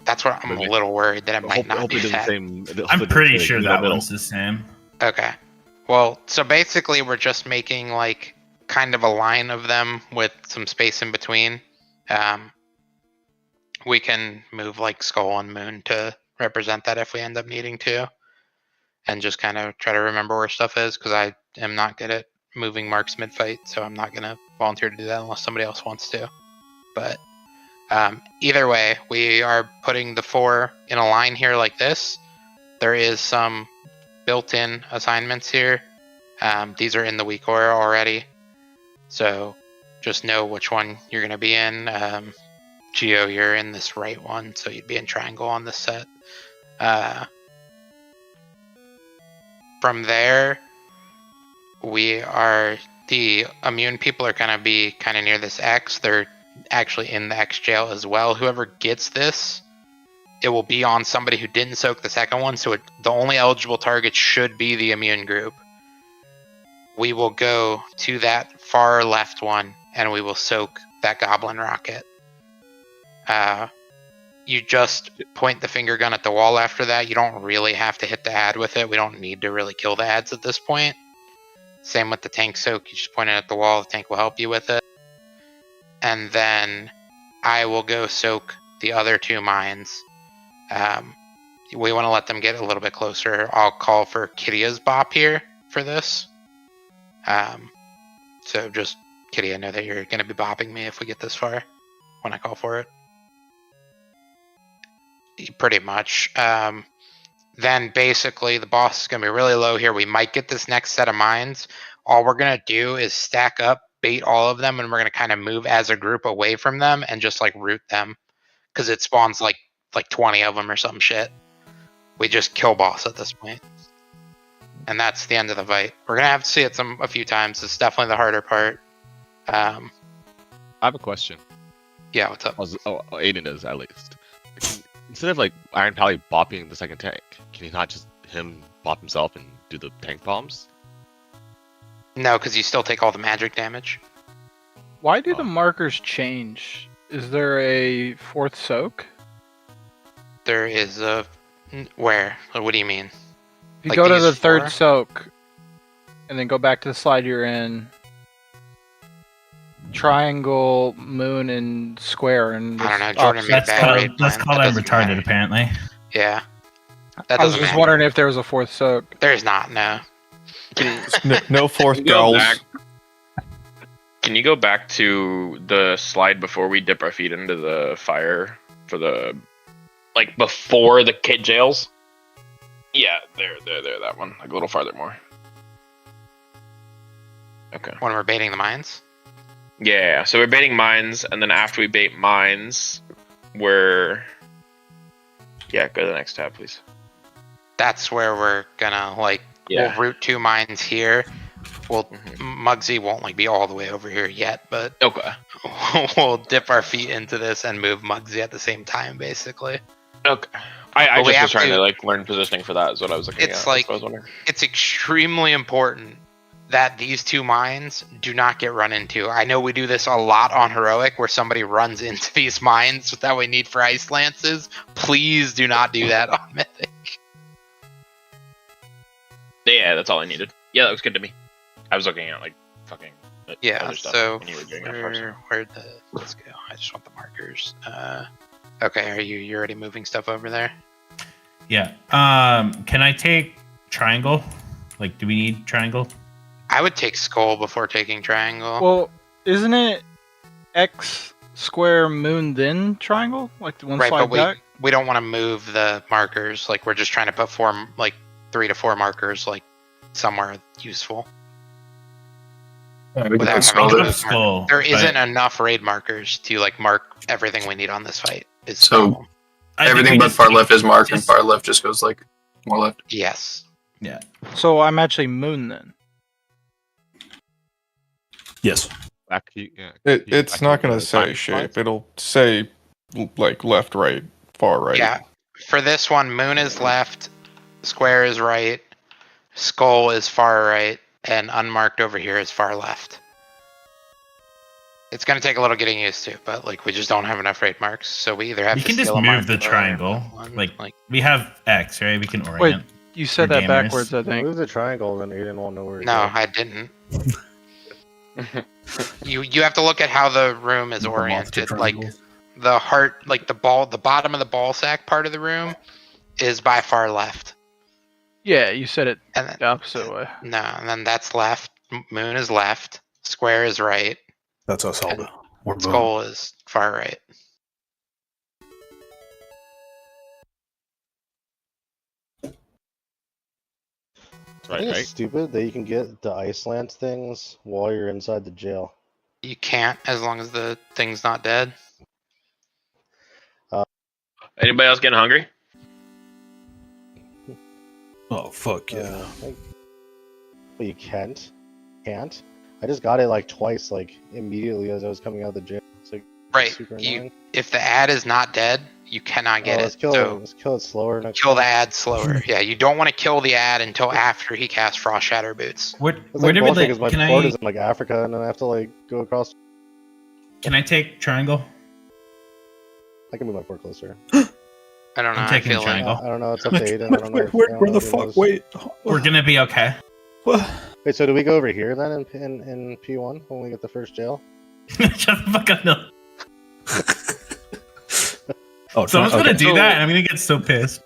L: That's what I'm a little worried that it might not be that.
Q: I'm pretty sure that one's the same.
L: Okay. Well, so basically we're just making like kind of a line of them with some space in between. We can move like Skull and Moon to represent that if we end up needing to. And just kind of try to remember where stuff is, because I am not good at moving marks mid-fight, so I'm not going to volunteer to do that unless somebody else wants to. But either way, we are putting the 4 in a line here like this. There is some built-in assignments here. These are in the weak order already, so just know which one you're going to be in. Geo, you're in this right one, so you'd be in triangle on this set. From there, the immune people are going to be kind of near this X. They're actually in the X jail as well. Whoever gets this, it will be on somebody who didn't soak the second one, so the only eligible target should be the immune group. We will go to that far left one, and we will soak that goblin rocket. You just point the finger gun at the wall after that. You don't really have to hit the ad with it. We don't need to really kill the ads at this point. Same with the tank soak. You just point it at the wall. The tank will help you with it. And then I will go soak the other 2 mines. We want to let them get a little bit closer. I'll call for Kiria's bop here for this. So just, Kiria, know that you're going to be bopping me if we get this far when I call for it. Pretty much. Then basically the boss is going to be really low here. We might get this next set of mines. All we're going to do is stack up, bait all of them, and we're going to kind of move as a group away from them and just like root them, because it spawns like 20 of them or some shit. We just kill boss at this point. And that's the end of the fight. We're going to have to see it a few times. It's definitely the harder part.
B: I have a question.
L: Yeah, what's up?
B: Aiden is, at least. Instead of like Iron Pally bopping the second tank, can he not just him bop himself and do the tank bombs?
L: No, because you still take all the magic damage.
R: Why do the markers change? Is there a 4th soak?
L: There is a... Where? What do you mean?
R: If you go to the 3rd soak, and then go back to the slide you're in, triangle, moon, and square, and
L: I don't know, Jordan made bad.
Q: Let's call that retarded, apparently.
L: Yeah.
R: I was just wondering if there was a 4th soak.
L: There's not, no.
J: No 4th girls.
X: Can you go back to the slide before we dip our feet into the fire for the, like, before the kid jails? Yeah, there, that one. Like a little farther more. Okay.
L: When we're baiting the mines?
X: Yeah, so we're baiting mines, and then after we bait mines, we're... Yeah, go to the next tab, please.
L: That's where we're gonna, like, we'll root 2 mines here. Muggsy won't, like, be all the way over here yet, but...
X: Okay.
L: We'll dip our feet into this and move Muggsy at the same time, basically.
X: Okay. I just was trying to, like, learn positioning for that, is what I was looking at.
L: It's, like, it's extremely important that these 2 mines do not get run into. I know we do this a lot on Heroic, where somebody runs into these mines that we need for Ice Lances. Please do not do that on Mythic.
X: Yeah, that's all I needed. Yeah, that looks good to me. I was looking at, like, fucking other stuff
L: so
X: when you were doing
L: let's go. I just want the markers. Okay, are you already moving stuff over there?
Q: Yeah. Can I take triangle? Like, do we need triangle?
L: I would take skull before taking triangle.
R: Well, isn't it X square moon then triangle? Like the one
L: right,
R: slide
L: but
R: back?
L: we don't want to move the markers. Like we're just trying to put 3 to 4 markers like somewhere useful. Without having to move markers. There isn't enough raid markers to like mark everything we need on this fight.
M: So everything but far left is marked, and far left just goes like more left.
L: Yes.
Q: Yeah.
R: So I'm actually Moon then.
W: Yes.
J: It's not going to say shape. It'll say like left, right, far right.
L: Yeah. For this one, Moon is left, square is right, skull is far right, and unmarked over here is far left. It's going to take a little getting used to, but like we just don't have enough raid marks, so we either have
Q: You
L: to
Q: can just
L: steal a
Q: move
L: mark
Q: the
L: or
Q: triangle. Like we have X, right? We can orient.
R: Wait, you said
Q: for
R: that
Q: gamers.
R: backwards, I think.
D: Move the triangle, then Aiden won't know where.
L: No, I didn't. You have to look at how the room is oriented. Like the heart, like the bottom of the ball sack part of the room is by far left.
R: Yeah, you said it the opposite way.
L: No, and then that's left. Moon is left. Square is right.
W: That's us all. We're
L: Skull is far right.
D: I think it's stupid that you can get the Iceland things while you're inside the jail.
L: You can't as long as the thing's not dead.
X: Anybody else getting hungry?
W: Oh fuck yeah!
D: But you can't. I just got it like twice, like immediately as I was coming out of the jail. It's like
L: Right.
D: super annoying.
L: If the ad is not dead, you cannot get
D: let's
L: it.
D: kill
L: So
D: it. Let's kill it slower.
L: kill the ad slower. Yeah, you don't want to kill the ad until after he casts Frost Shatter Boots.
D: It's like bullshit because my port is in like Africa, and then I have to like go across.
Q: Can I take triangle?
D: I can move my port closer.
L: I don't know.
Q: I'm
L: I
Q: taking
L: feel like
Q: triangle.
D: I don't know. It's up to Aiden. I don't know.
W: Where the fuck? Wait.
Q: We're gonna be okay.
D: Wait, so do we go over here then in P1 when we get the first jail?
Q: Shut the fuck up! No. Someone's
X: okay.
Q: gonna do
X: So-
Q: that, and I'm gonna get so pissed.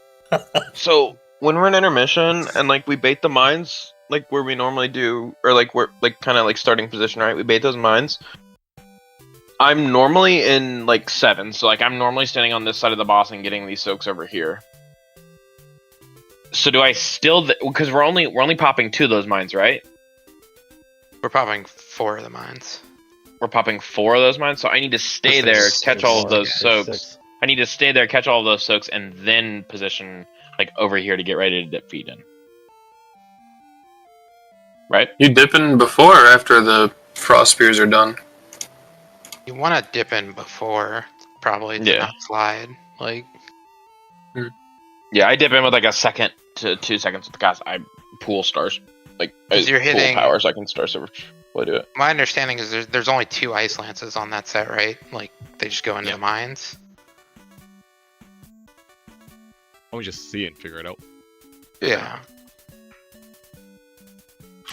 X: So when we're in intermission and like we bait the mines like where we normally do, or like we're like kind of like starting position, right? We bait those mines. I'm normally in like 7, so like I'm normally standing on this side of the boss and getting these soaks over here. So do I still? Because we're only popping 2 of those mines, right?
L: We're popping 4 of the mines.
X: We're popping 4 of those mines, so I need to stay there, catch all of those soaks. I need to stay there, catch all of those soaks, and then position like over here to get ready to dip feed in. Right?
M: You dip in before or after the frost spears are done?
L: You want to dip in before, probably to not slide. Like,
X: Yeah, I dip in with like a second to 2 seconds with the cast. I pool stars, like
L: 'Cause you're
X: full
L: hitting-
X: power, so I can star silver. Will I do it?
L: my understanding is there's only 2 ice lances on that set, right? Like, they just go into the mines.
B: Why don't we just see it and figure it out?
L: Yeah.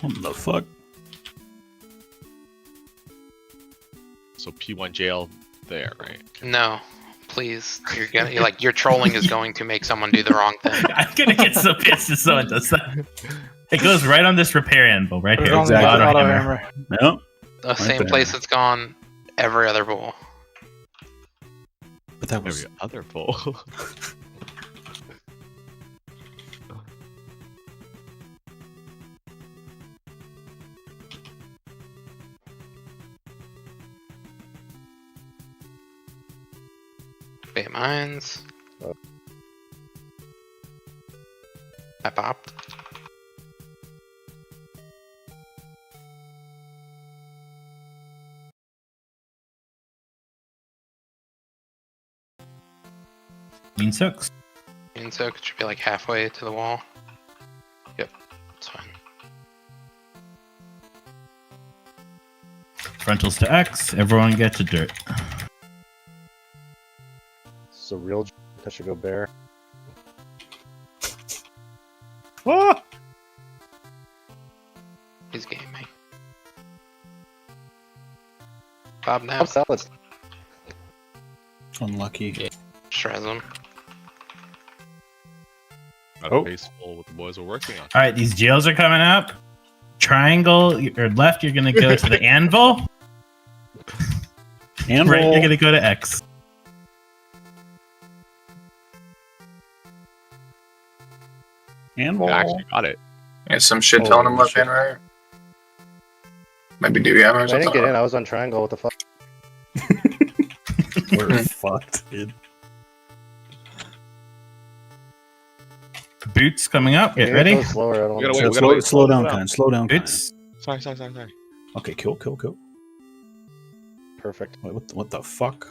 W: What the fuck?
B: So P1 jail there, right?
L: No, please. Your trolling is going to make someone do the wrong thing.
Q: I'm gonna get so pissed if someone does that. It goes right on this repair anvil, right here.
R: Exactly.
Q: Auto
R: Auto
Q: hammer.
R: hammer.
W: Yep.
L: The same place it's gone every other pool.
W: But that was
B: Every other pool.
L: Bait mines. I popped.
Q: Mean soaks.
L: And so it should be like halfway to the wall. Yep, it's fine.
Q: Frontals to X. Everyone get to dirt.
D: It's a real. That should go bear.
Q: Ah!
L: He's gaming. Bob now.
D: Salads.
W: Unlucky.
L: Shreds him.
B: Got a face full what the boys are working on.
Q: All right, these jails are coming up. Triangle or left, you're gonna go to the anvil.
W: Anvil.
Q: Right, you're gonna go to X.
W: Handball.
B: I actually got it.
J: Yeah, some shit telling him left and right. Maybe do hammer or
D: I didn't
J: something.
D: get in. I was on triangle. What the fuck?
W: We're fucked, dude.
Q: Boots coming up. Get
D: Yeah,
Q: ready.
D: go slower. I don't
B: We gotta
D: want
B: wait. We
W: Slow,
B: gotta wait.
W: slow down, kind. Slow down, kind.
Q: Boots.
B: Sorry.
W: Okay, kill.
D: Perfect.
W: Wait, what the fuck?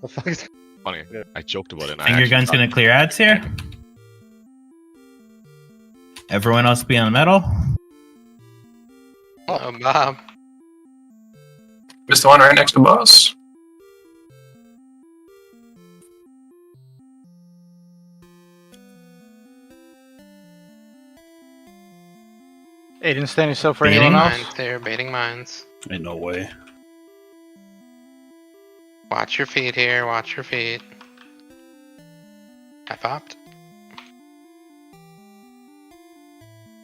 D: The fuck is...
B: Funny. I joked about it. And
Q: Finger gun's gonna clear ads here. Everyone else be on metal.
L: Oh, Bob.
J: Missed the one right next to boss.
R: Aiden, stand yourself for
Q: Baiting
R: anyone else.
L: Mines there, baiting mines.
W: Ain't no way.
L: Watch your feet here, watch your feet. I popped.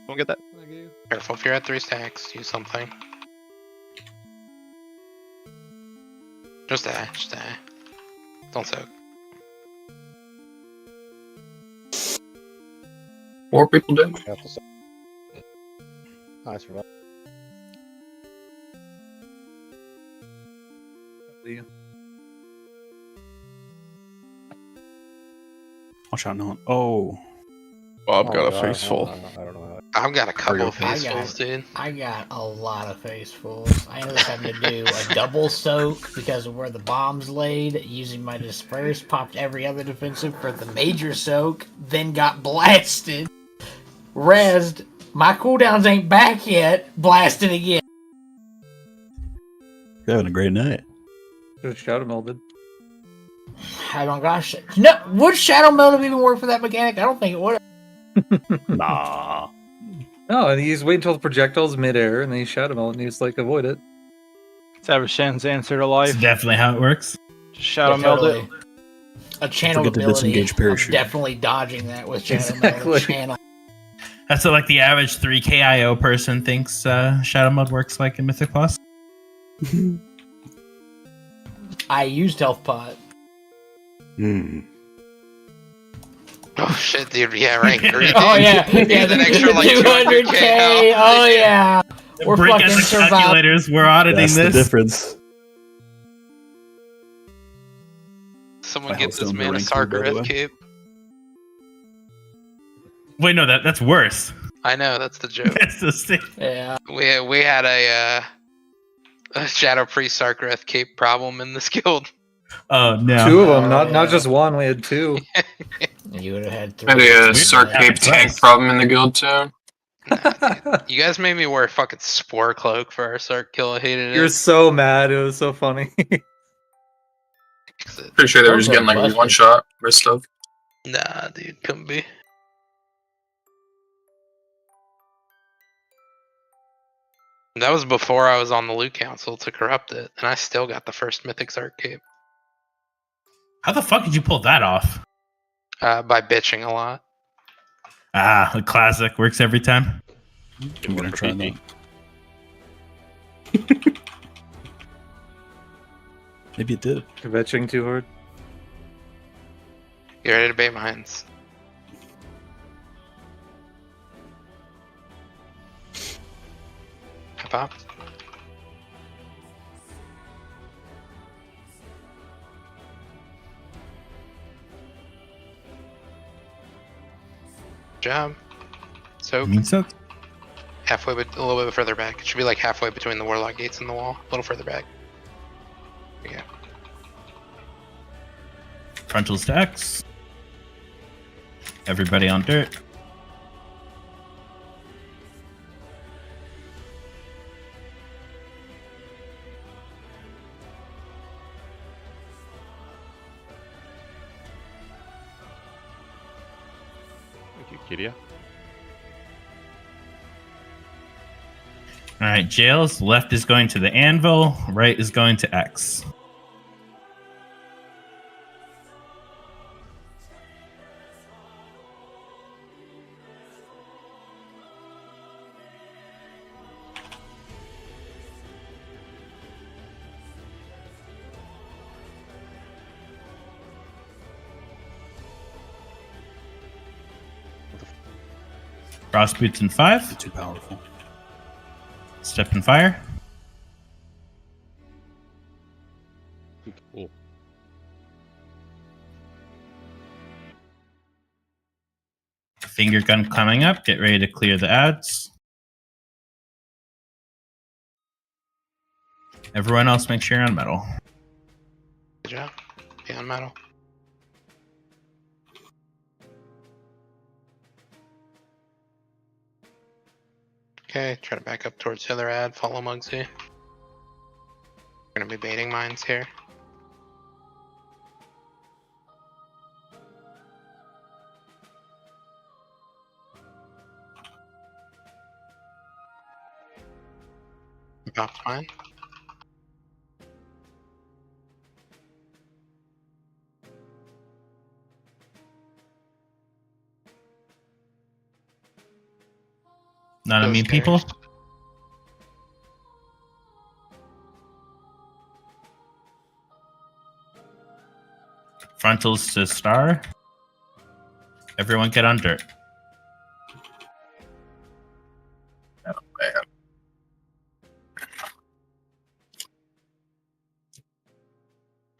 B: Don't get that.
L: Careful if you're at 3 stacks, use something. Just die. Don't soak.
J: 4 people did.
D: Nice for
W: Watch out, no. Oh.
J: Bob got a
D: God,
J: face full.
D: I don't know.
L: I've got a couple of
S: I
L: facefuls, dude.
S: I got a lot of facefuls. I ended up having to do a double soak because of where the bombs laid, using my disperse, popped every other defensive for the major soak, then got blasted, rezzed, my cooldowns ain't back yet, blasted again.
W: You're having a great night.
U: Just shadow melded.
S: I don't gosh. No, would shadow meld have even worked for that mechanic? I don't think it would.
W: Nah.
U: No, and he's waiting until the projectile's midair, and then he shadow meld, and he's like, avoid it.
R: Let's have a Shen's answer to life.
Q: That's definitely how it works.
R: Just shadow meld it.
S: A channel
W: Forget to
S: ability.
W: disengage parachute.
S: Definitely dodging that with shadow
U: Exactly.
S: meld. Channel.
Q: That's what like the average 3K IO person thinks Shadow Mode works like in Mythic Plus.
S: I used health pot.
L: Oh shit, dude. Yeah, right.
S: Oh yeah, yeah.
L: An extra like
S: 200K. Oh yeah. We're
Q: Break
S: fucking
Q: out the
S: surviving.
Q: calculators. We're auditing
W: That's
Q: this.
W: the difference.
L: Someone
W: My
L: get this
W: health's
L: man a
W: down to rank 2, by the way.
L: Sarkareth cape.
Q: Wait, no, that's worse.
L: I know, that's the joke.
Q: That's the same.
S: Yeah.
L: We had a Shadow Priest Sarkareth cape problem in this guild.
Q: Oh no.
U: 2 of them, not just one. We had 2.
S: You would have had 3.
J: Maybe a Sark Cape tank problem in the guild too.
L: You guys made me wear a fucking Spore Cloak for our Sark kill. I hated it.
U: You're so mad. It was so funny.
J: Pretty sure they were just getting like a 1-shot wrist stuff.
L: Nah, dude, couldn't be. That was before I was on the loot council to corrupt it, and I still got the first Mythic Sark cape.
Q: How the fuck did you pull that off?
L: By bitching a lot.
Q: Ah, the classic works every time.
W: I'm gonna try that. Maybe it did.
U: Kvetching too hard.
L: You ready to bait mines? I popped. Job. So halfway, but a little bit further back. It should be like halfway between the warlock gates and the wall. A little further back. Yeah.
Q: Frontal stacks. Everybody on dirt.
B: Thank you, Kidia.
Q: All right, jails. Left is going to the anvil. Right is going to X. Frost boots in 5.
W: Too powerful.
Q: Step in fire.
B: Cool.
Q: Finger gun coming up. Get ready to clear the ads. Everyone else, make sure you're on metal.
L: Good job. Be on metal. Okay, try to back up towards the other ad. Follow Muggsy. We're gonna be baiting mines here. Popped mine.
Q: Not immune people. Frontals to star. Everyone get on dirt.
M: Oh, man.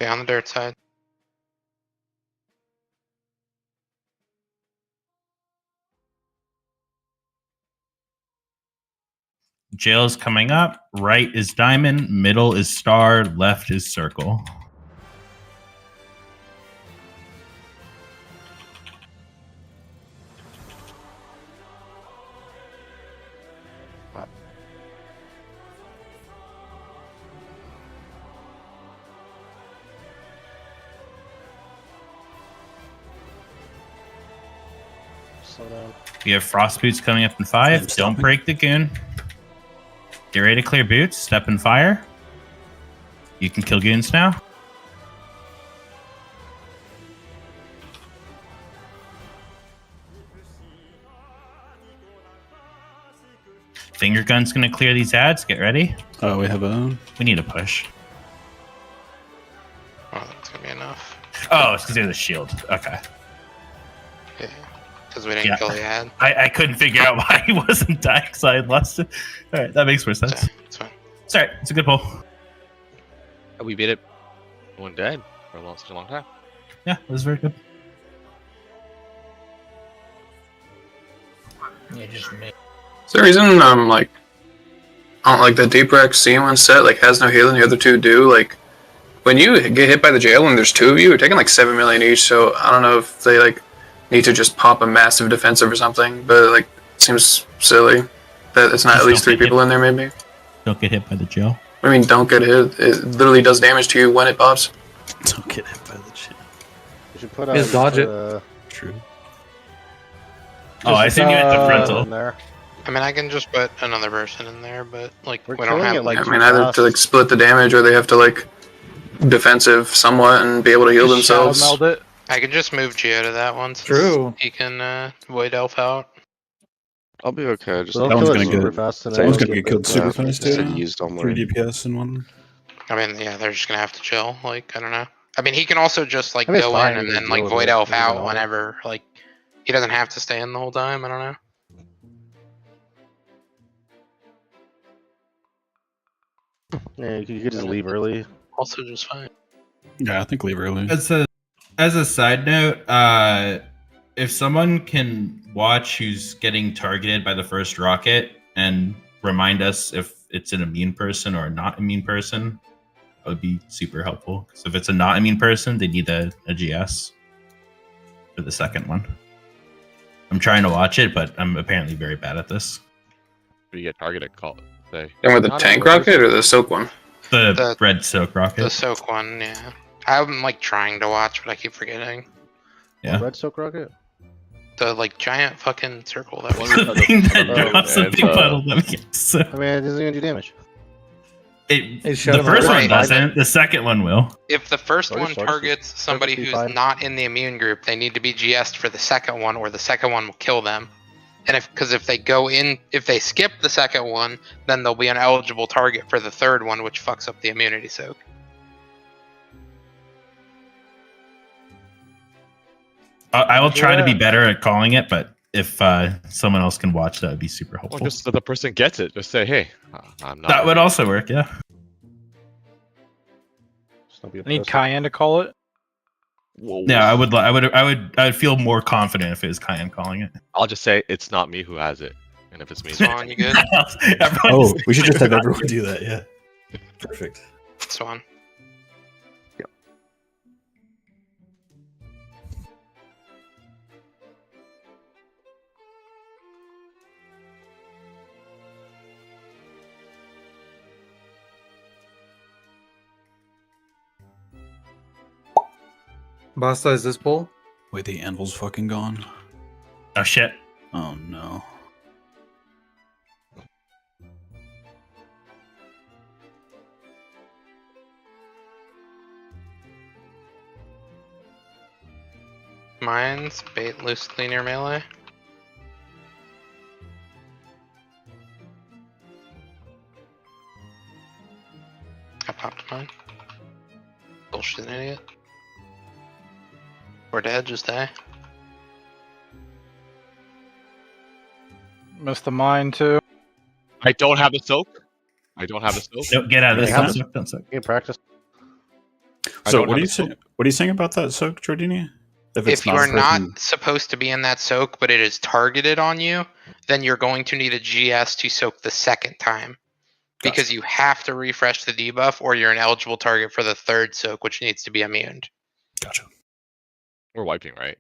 L: Okay, on the dirt side.
Q: Jail's coming up. Right is diamond. Middle is star. Left is circle.
D: Slow down.
Q: We have frost boots coming up in 5. Don't break the goon. Get ready to clear boots. Step in fire. You can kill goons now. Finger gun's gonna clear these ads. Get ready.
W: Oh, we have a.
Q: We need a push.
L: Oh, that's gonna be enough.
Q: Oh, it's because they have the shield. Okay.
L: Yeah, because we didn't kill the ad.
Q: I couldn't figure out why he wasn't dying because I had lost it. All right, that makes more sense.
L: It's fine.
Q: It's all right. It's a good pull.
B: We beat it. One dead for such a long time.
Q: Yeah, it was very good.
S: Yeah, just me.
M: Is there a reason like I don't like the deep wreck C1 set like has no healing, the other two do? Like when you get hit by the jail and there's 2 of you, you're taking like 7 million each, so I don't know if they like need to just pop a massive defensive or something, but like it seems silly that it's not at least 3 people in there maybe.
Q: Don't get hit by the jail.
M: I mean, don't get hit. It literally does damage to you when it pops.
W: Don't get hit by the jail.
D: You should put
U: Just dodge it.
W: True.
Q: Oh, I see you at the frontal.
D: in there.
L: I mean, I can just put another person in there, but like
D: We're
L: we don't
D: killing
L: have
D: it, like,
L: like.
M: I mean, either to like split the damage or they have to like defensive somewhat and be able to heal
R: Just shadow
M: themselves.
R: meld it.
L: I can just move Geo to that one. Since
U: True.
L: He can void elf out.
I: I'll be okay. Just
D: They'll
W: That one's
D: kill it
W: gonna
D: super
W: get-
D: fast. And
W: that one's
D: then
W: gonna get killed super fast,
I: Just
W: too.
I: used all my
W: 3 DPS in one.
L: I mean, yeah, they're just gonna have to chill. Like, I don't know. I mean, he can also just like
D: I mean, it's
L: go
D: fine,
L: in and
D: he can
L: then like
D: deal with
L: void
D: it,
L: elf
D: you
L: out
D: know.
L: whenever. Like, he doesn't have to stay in the whole time. I don't know.
D: Yeah, you could just leave early.
L: Also, just fine.
W: Yeah, I think leave early.
Q: As a side note, if someone can watch who's getting targeted by the first rocket and remind us if it's an immune person or a not immune person, that would be super helpful. Because if it's a not immune person, they need a GS for the second one. I'm trying to watch it, but I'm apparently very bad at this.
B: We get targeted. Call it. Say.
M: And with the tank rocket or the soak one?
Q: The red soak rocket.
L: The soak one, yeah. I'm like trying to watch, but I keep forgetting.
Q: Yeah.
D: Red soak rocket.
L: The like giant fucking circle that was.
Q: The thing that drops a big puddle.
D: I mean, it doesn't even do damage.
Q: The
U: shut
Q: first
U: him
Q: one
U: up.
Q: doesn't. The second one will.
L: If the first
D: Oh,
L: one
D: this sucks.
L: targets somebody who's
D: fine.
L: not in the immune group, they need to be GS'd for the second one, or the second one will kill them. And if they go in, if they skip the second one, then they'll be an eligible target for the third one, which fucks up the immunity soak.
Q: I will try to be better at calling it, but if someone else can watch, that would be super helpful.
B: Or just so the person gets it. Just say, hey, I'm not.
Q: That would also work, yeah.
R: I need Cayenne to call it.
B: Whoa.
Q: Yeah, I would feel more confident if it was Cayenne calling it.
B: I'll just say it's not me who has it, and if it's me,
H: Swan, you good?
W: Oh, we should just have everyone do that. Yeah. Perfect.
H: Swan.
U: Basta, is this pull?
W: Wait, the anvil's fucking gone.
Q: Oh shit.
W: Oh no.
H: Mine's bait loosely near melee. I popped mine. Bullshit idiot. We're dead, just die.
R: Missed the mine too.
B: I don't have the soak. I don't have the soak.
Q: Nope, get out of this.
D: Yeah,
Q: Don't suck.
D: You practice.
W: So what are you saying? What are you saying about that soak, Jordini?
H: If you are not supposed to be in that soak, but it is targeted on you, then you're going to need a GS to soak the second time. Because you have to refresh the debuff, or you're an eligible target for the third soak, which needs to be immuned.
W: Gotcha.
B: We're wiping, right?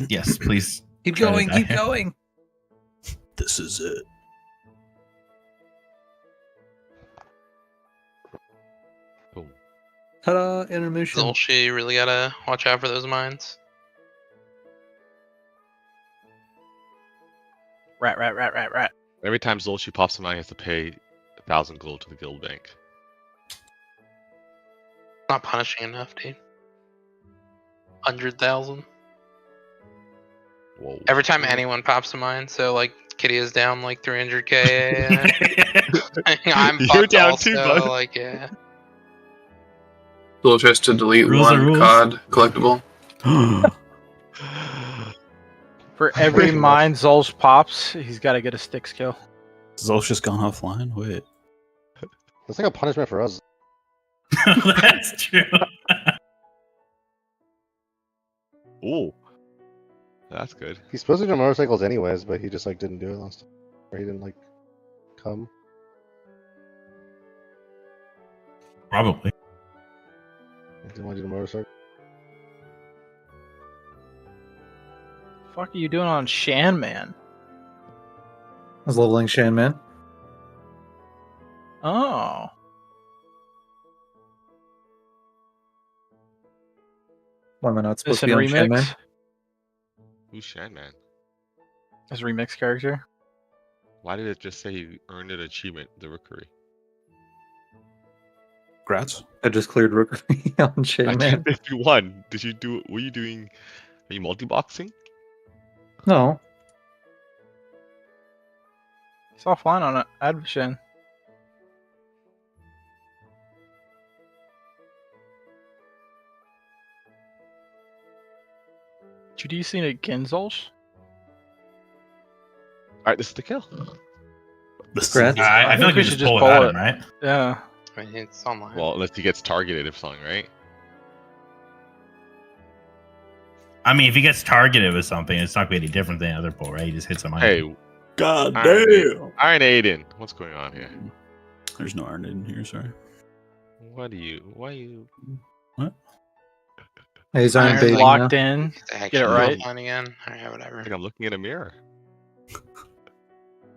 Q: Yes, please.
U: Keep
Q: Try to
U: going,
Q: die
U: keep
Q: here.
U: going.
W: This is it.
B: Boom.
U: Ta-da! Intermission.
H: Zolshi really gotta watch out for those mines.
R: Rat.
B: Every time Zolshi pops him out, he has to pay 1,000 gold to the guild bank.
H: Not punishing enough, dude. 100,000.
B: Whoa.
H: Every time anyone pops a mine, so like Kitty is down like 300k. I'm
B: You're
H: fucked
B: down
H: also,
B: too, bud.
H: like yeah.
M: Still tries to delete
Q: Rules are
M: one
Q: rules.
M: COD collectible.
R: For every mine Zolsh pops, he's got to get a stick skill.
W: Zol's just gone offline. Wait.
D: That's like a punishment for us.
Q: That's true.
B: Ooh. That's good.
D: He's supposed to do motorcycles anyways, but he just like didn't do it last time. Or he didn't like come.
Q: Probably.
D: He didn't want to do the motorcycle.
R: Fuck are you doing on Shan Man?
U: I was leveling Shan Man.
R: Oh.
U: Why am I not supposed
R: This
U: to
R: in
U: be on Shan Man?
R: remix?
B: Who's Shanman?
R: His remix character.
B: Why did it just say you earned an achievement, the rookery?
W: Grats.
U: I just cleared Rookery on Shan Man.
B: If you won, did you do? Were you doing? Are you multi-boxing?
U: No.
R: It's offline on it. Add Shan. Did you see it again, Zolsh?
B: Alright, this is the kill.
U: Congrats.
Q: I feel like we should just pull it, right?
R: Yeah.
H: I mean, it's online.
B: Well, unless he gets targeted or something, right?
Q: I mean, if he gets targeted with something, it's not going to be any different than the other pull, right? He just hits him.
B: Hey,
W: God
B: Iron
W: damn.
B: Iron Aiden, what's going on here?
W: There's no Iron in here, sorry.
B: What do you? Why you?
W: What?
U: Hey, he's Iron
R: Iron's
U: Baiting
R: locked
U: now.
R: in.
H: Actually,
R: Get it right.
H: offline again. Alright, whatever.
B: I think I'm looking in a mirror.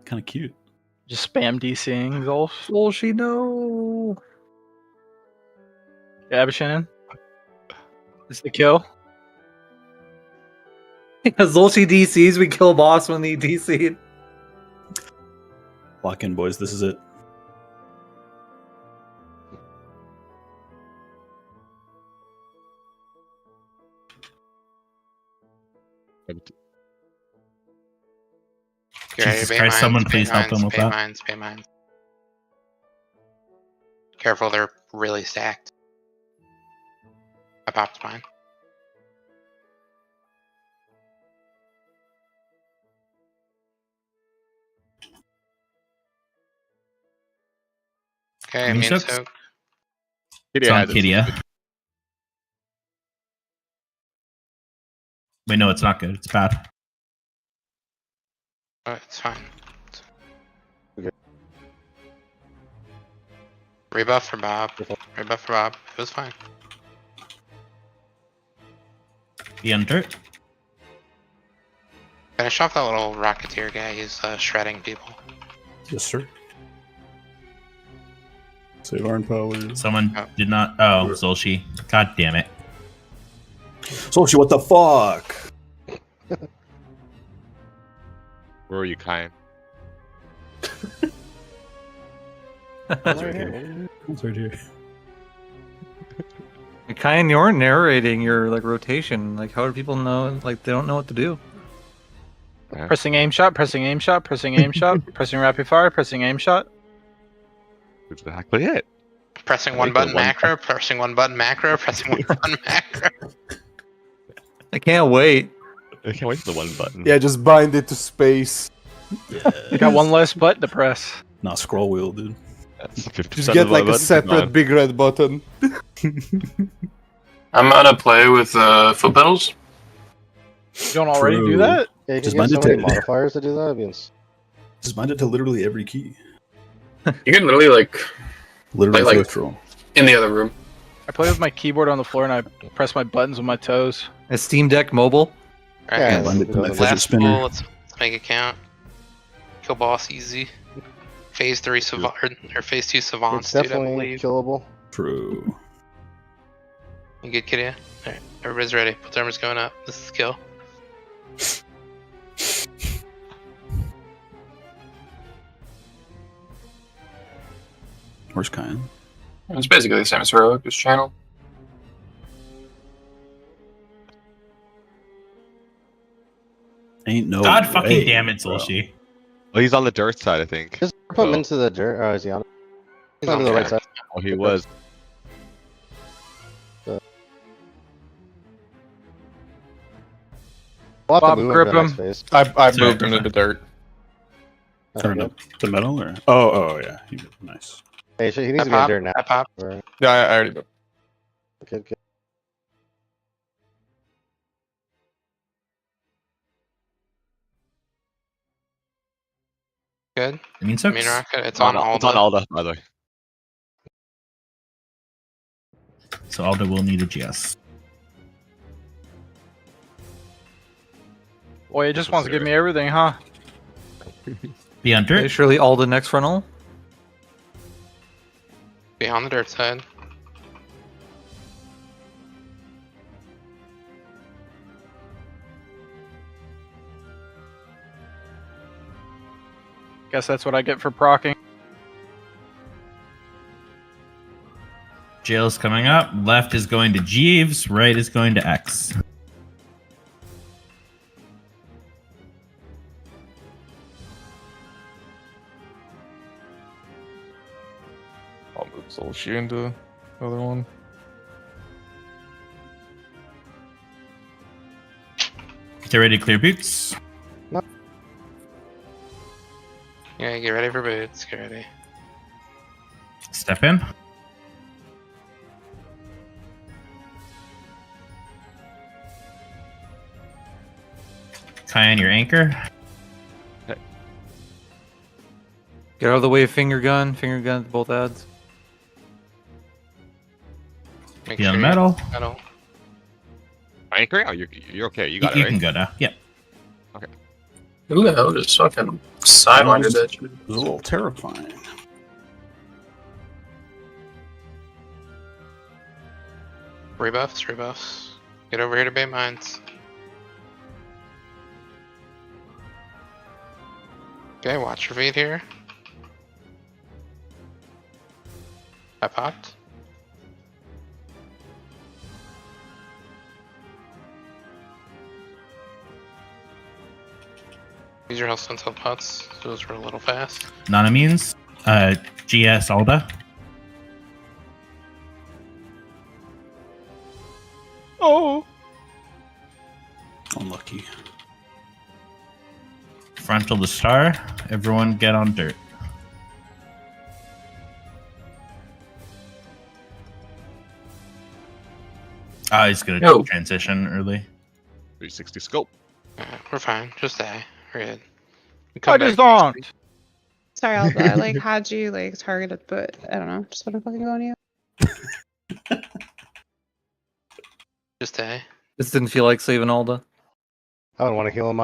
W: Kind of cute.
R: Just spam DCing Zolsh.
U: Zolshi, no.
R: Yeah, Abishanen. Is the kill?
U: Zolshi DCs, we kill boss when he DC'd.
W: Lock in, boys. This is it.
Q: Jesus Christ, someone please help him with
H: pay
Q: that.
H: mines, pay mines. Careful, they're really stacked. I popped mine.
L: Okay,
Q: Immune
L: immune
Q: soaks?
L: soak.
Q: It's on Kidia. Wait, no, it's not good. It's bad.
L: Oh, it's fine. Rebuff for Bob. Rebuff for Bob. It was fine.
Q: Be on dirt.
L: Finish off that little Rocketeer guy. He's shredding people.
Z: Yes, sir. Save Iron Power.
Q: Someone did not. Oh, Zolshi. God damn it.
Z: Solchi, what the fuck?
B: Where are you, Kyan?
Z: It's right here. It's right here.
U: Kyan, you're narrating your like rotation. Like, how do people know? Like, they don't know what to do.
R: Pressing aim shot, pressing aim shot, pressing aim shot, pressing rapid fire, pressing aim shot.
B: Exactly it.
L: Pressing one button macro, pressing one button macro, pressing one button macro.
U: I can't wait.
B: I can't wait for the one button.
F: Yeah, just bind it to space.
R: You got one less button to press.
Z: Nah, scroll wheel, dude.
F: Just get like a separate big red button.
M: I'm gonna play with foot pedals.
R: You don't already do that?
D: Yeah, you
Z: Just
D: can
Z: bind
D: get
Z: it
D: so many
Z: to
D: modifiers to do that. I mean,
Z: just bind it to literally every key.
M: You can literally like
Z: Literally
M: like
Z: fifth roll.
M: in the other room.
R: I play with my keyboard on the floor and I press my buttons with my toes.
U: A Steam Deck mobile.
L: Alright,
Z: Yeah,
L: guys.
Z: bind it to my fidget
L: Last
Z: spinner.
L: pull, let's make it count. Kill boss easy. Phase 3 savant or phase 2 savants,
D: it's
L: dude, I
D: definitely
L: believe.
D: killable.
Z: True.
L: You good, kid? Alright, everybody's ready. Thermos going up. This is kill.
Z: Where's Kyan?
M: It's basically the same as Heroic, this channel.
Z: Ain't no
Q: God fucking
Z: way,
Q: damn it,
Z: bro.
Q: Zolshi.
B: Oh, he's on the dirt side, I think.
D: Just put him into the dirt. Oh, is he on? He's on the right side.
B: Oh, he was.
D: We'll have to
U: Bob,
D: move him
U: grip
D: to the next
U: him.
D: phase.
A: I moved him to the dirt.
Z: Turn up the metal or? Oh, yeah. Nice.
D: Hey, he needs to be in dirt now. Right.
A: Yeah, I already moved.
D: Good.
L: Good.
Q: Immune
L: I
Q: soaks?
L: mean, rocket. It's on all.
B: It's on Alda, by the way.
Q: So Alda will need a GS.
R: Boy, it just wants to give me everything, huh?
Q: Be on dirt.
U: Okay, surely all the next frontal.
L: Be on the dirt side.
R: Guess that's what I get for procking.
Q: Jail's coming up. Left is going to Jeeves. Right is going to X.
J: I'll move Solshi into the other one.
Q: Get ready to clear boots.
L: Yeah, get ready for boots. Get ready.
Q: Step in. Kyan, your anchor.
U: Get out of the way of finger gun. Finger gun to both ads.
L: Make
Q: Be on
L: sure
Q: metal.
L: Metal.
B: Anchor? Oh, you're okay. You got
Q: You
B: it, right?
Q: can go now. Yep.
B: Okay.
M: Who the hell just fucking sidelined that?
Z: It was a little terrifying.
L: Rebuffs. Get over here to Bay Mines. Okay, watch your feet here. I popped. Use your health sentinel pots. Those were a little fast.
Q: Non-immunes. GS Alda.
R: Oh.
Z: Unlucky.
Q: Frontal to star. Everyone get on dirt. He's gonna transition early.
B: 360 scope.
L: We're fine. Just stay. We're good. We
R: I
L: come
R: just
L: back.
R: don't.
Y: Sorry, Alpha. I like had you like targeted, but I don't know. Just want to fucking go on you.
L: Just stay.
U: Just didn't feel like saving Alda.
D: I don't want to heal him.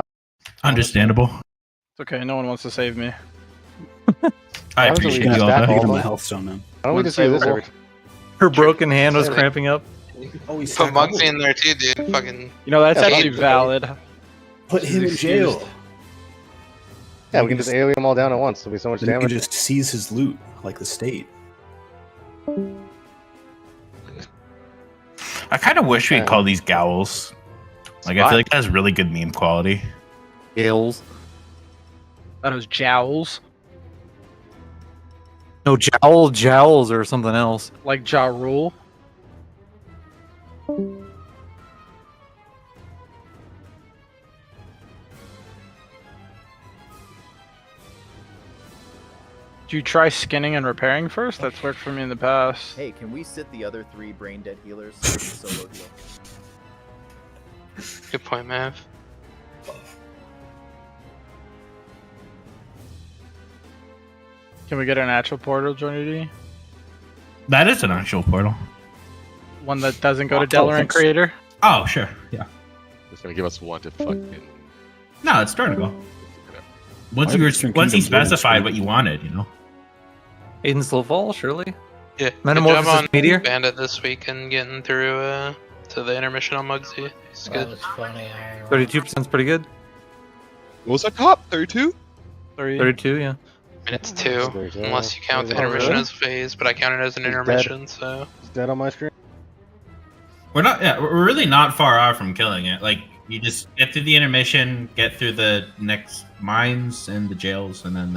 Q: Understandable.
R: It's okay. No one wants to save me.
Q: I appreciate you, Alda.
W: Give him a health stone then.
D: Why don't we just do this every time?
U: Her broken hand was
L: Save it.
U: cramping up.
W: Oh, he's
L: Put Muggsy in there too, dude. Fucking.
R: You know that's
D: Yeah,
R: actually valid.
W: Put him in jail.
D: Yeah, we can just AoE them all down at once. There'll be so much
W: Then you can
D: damage.
W: just seize his loot like the state.
Q: I kind of wish we'd call these Gowls. Like, I feel like that has really good meme quality.
U: Gales.
R: That was jowls.
U: No, jowls or something else.
R: Like Ja Rule. Do you try skinning and repairing first? That's worked for me in the past.
E: Hey, can we sit the other 3 brain dead healers in solo heal?
L: Good point, Mav.
R: Can we get an actual portal, Journey?
Q: That is an actual portal.
R: One that doesn't go to Delaran Creator?
Q: Oh, sure. Yeah.
B: It's gonna give us one to fucking.
Q: No, it's starting to go. Once
W: Why
Q: you
W: Eastern
Q: once you
W: Kingdom's really
Q: specified
W: strong?
Q: what you wanted, you know.
U: Aiden's slow fall, surely.
L: Yeah.
U: Metamorphosis
L: good job on
U: Meteor?
L: Bandit this week and getting through to the intermission on Muggsy. It's
S: That
L: good.
S: was funny.
U: 32%'s pretty good.
B: What was that top? 32?
U: 32, yeah.
L: Minutes 2, unless you count the
D: Oh,
L: intermission
D: really?
L: as a phase, but I count it as an
D: He's dead.
L: intermission, so.
D: Is dead on my screen?
Q: We're not. Yeah, we're really not far off from killing it. Like, you just get through the intermission, get through the next mines and the jails, and then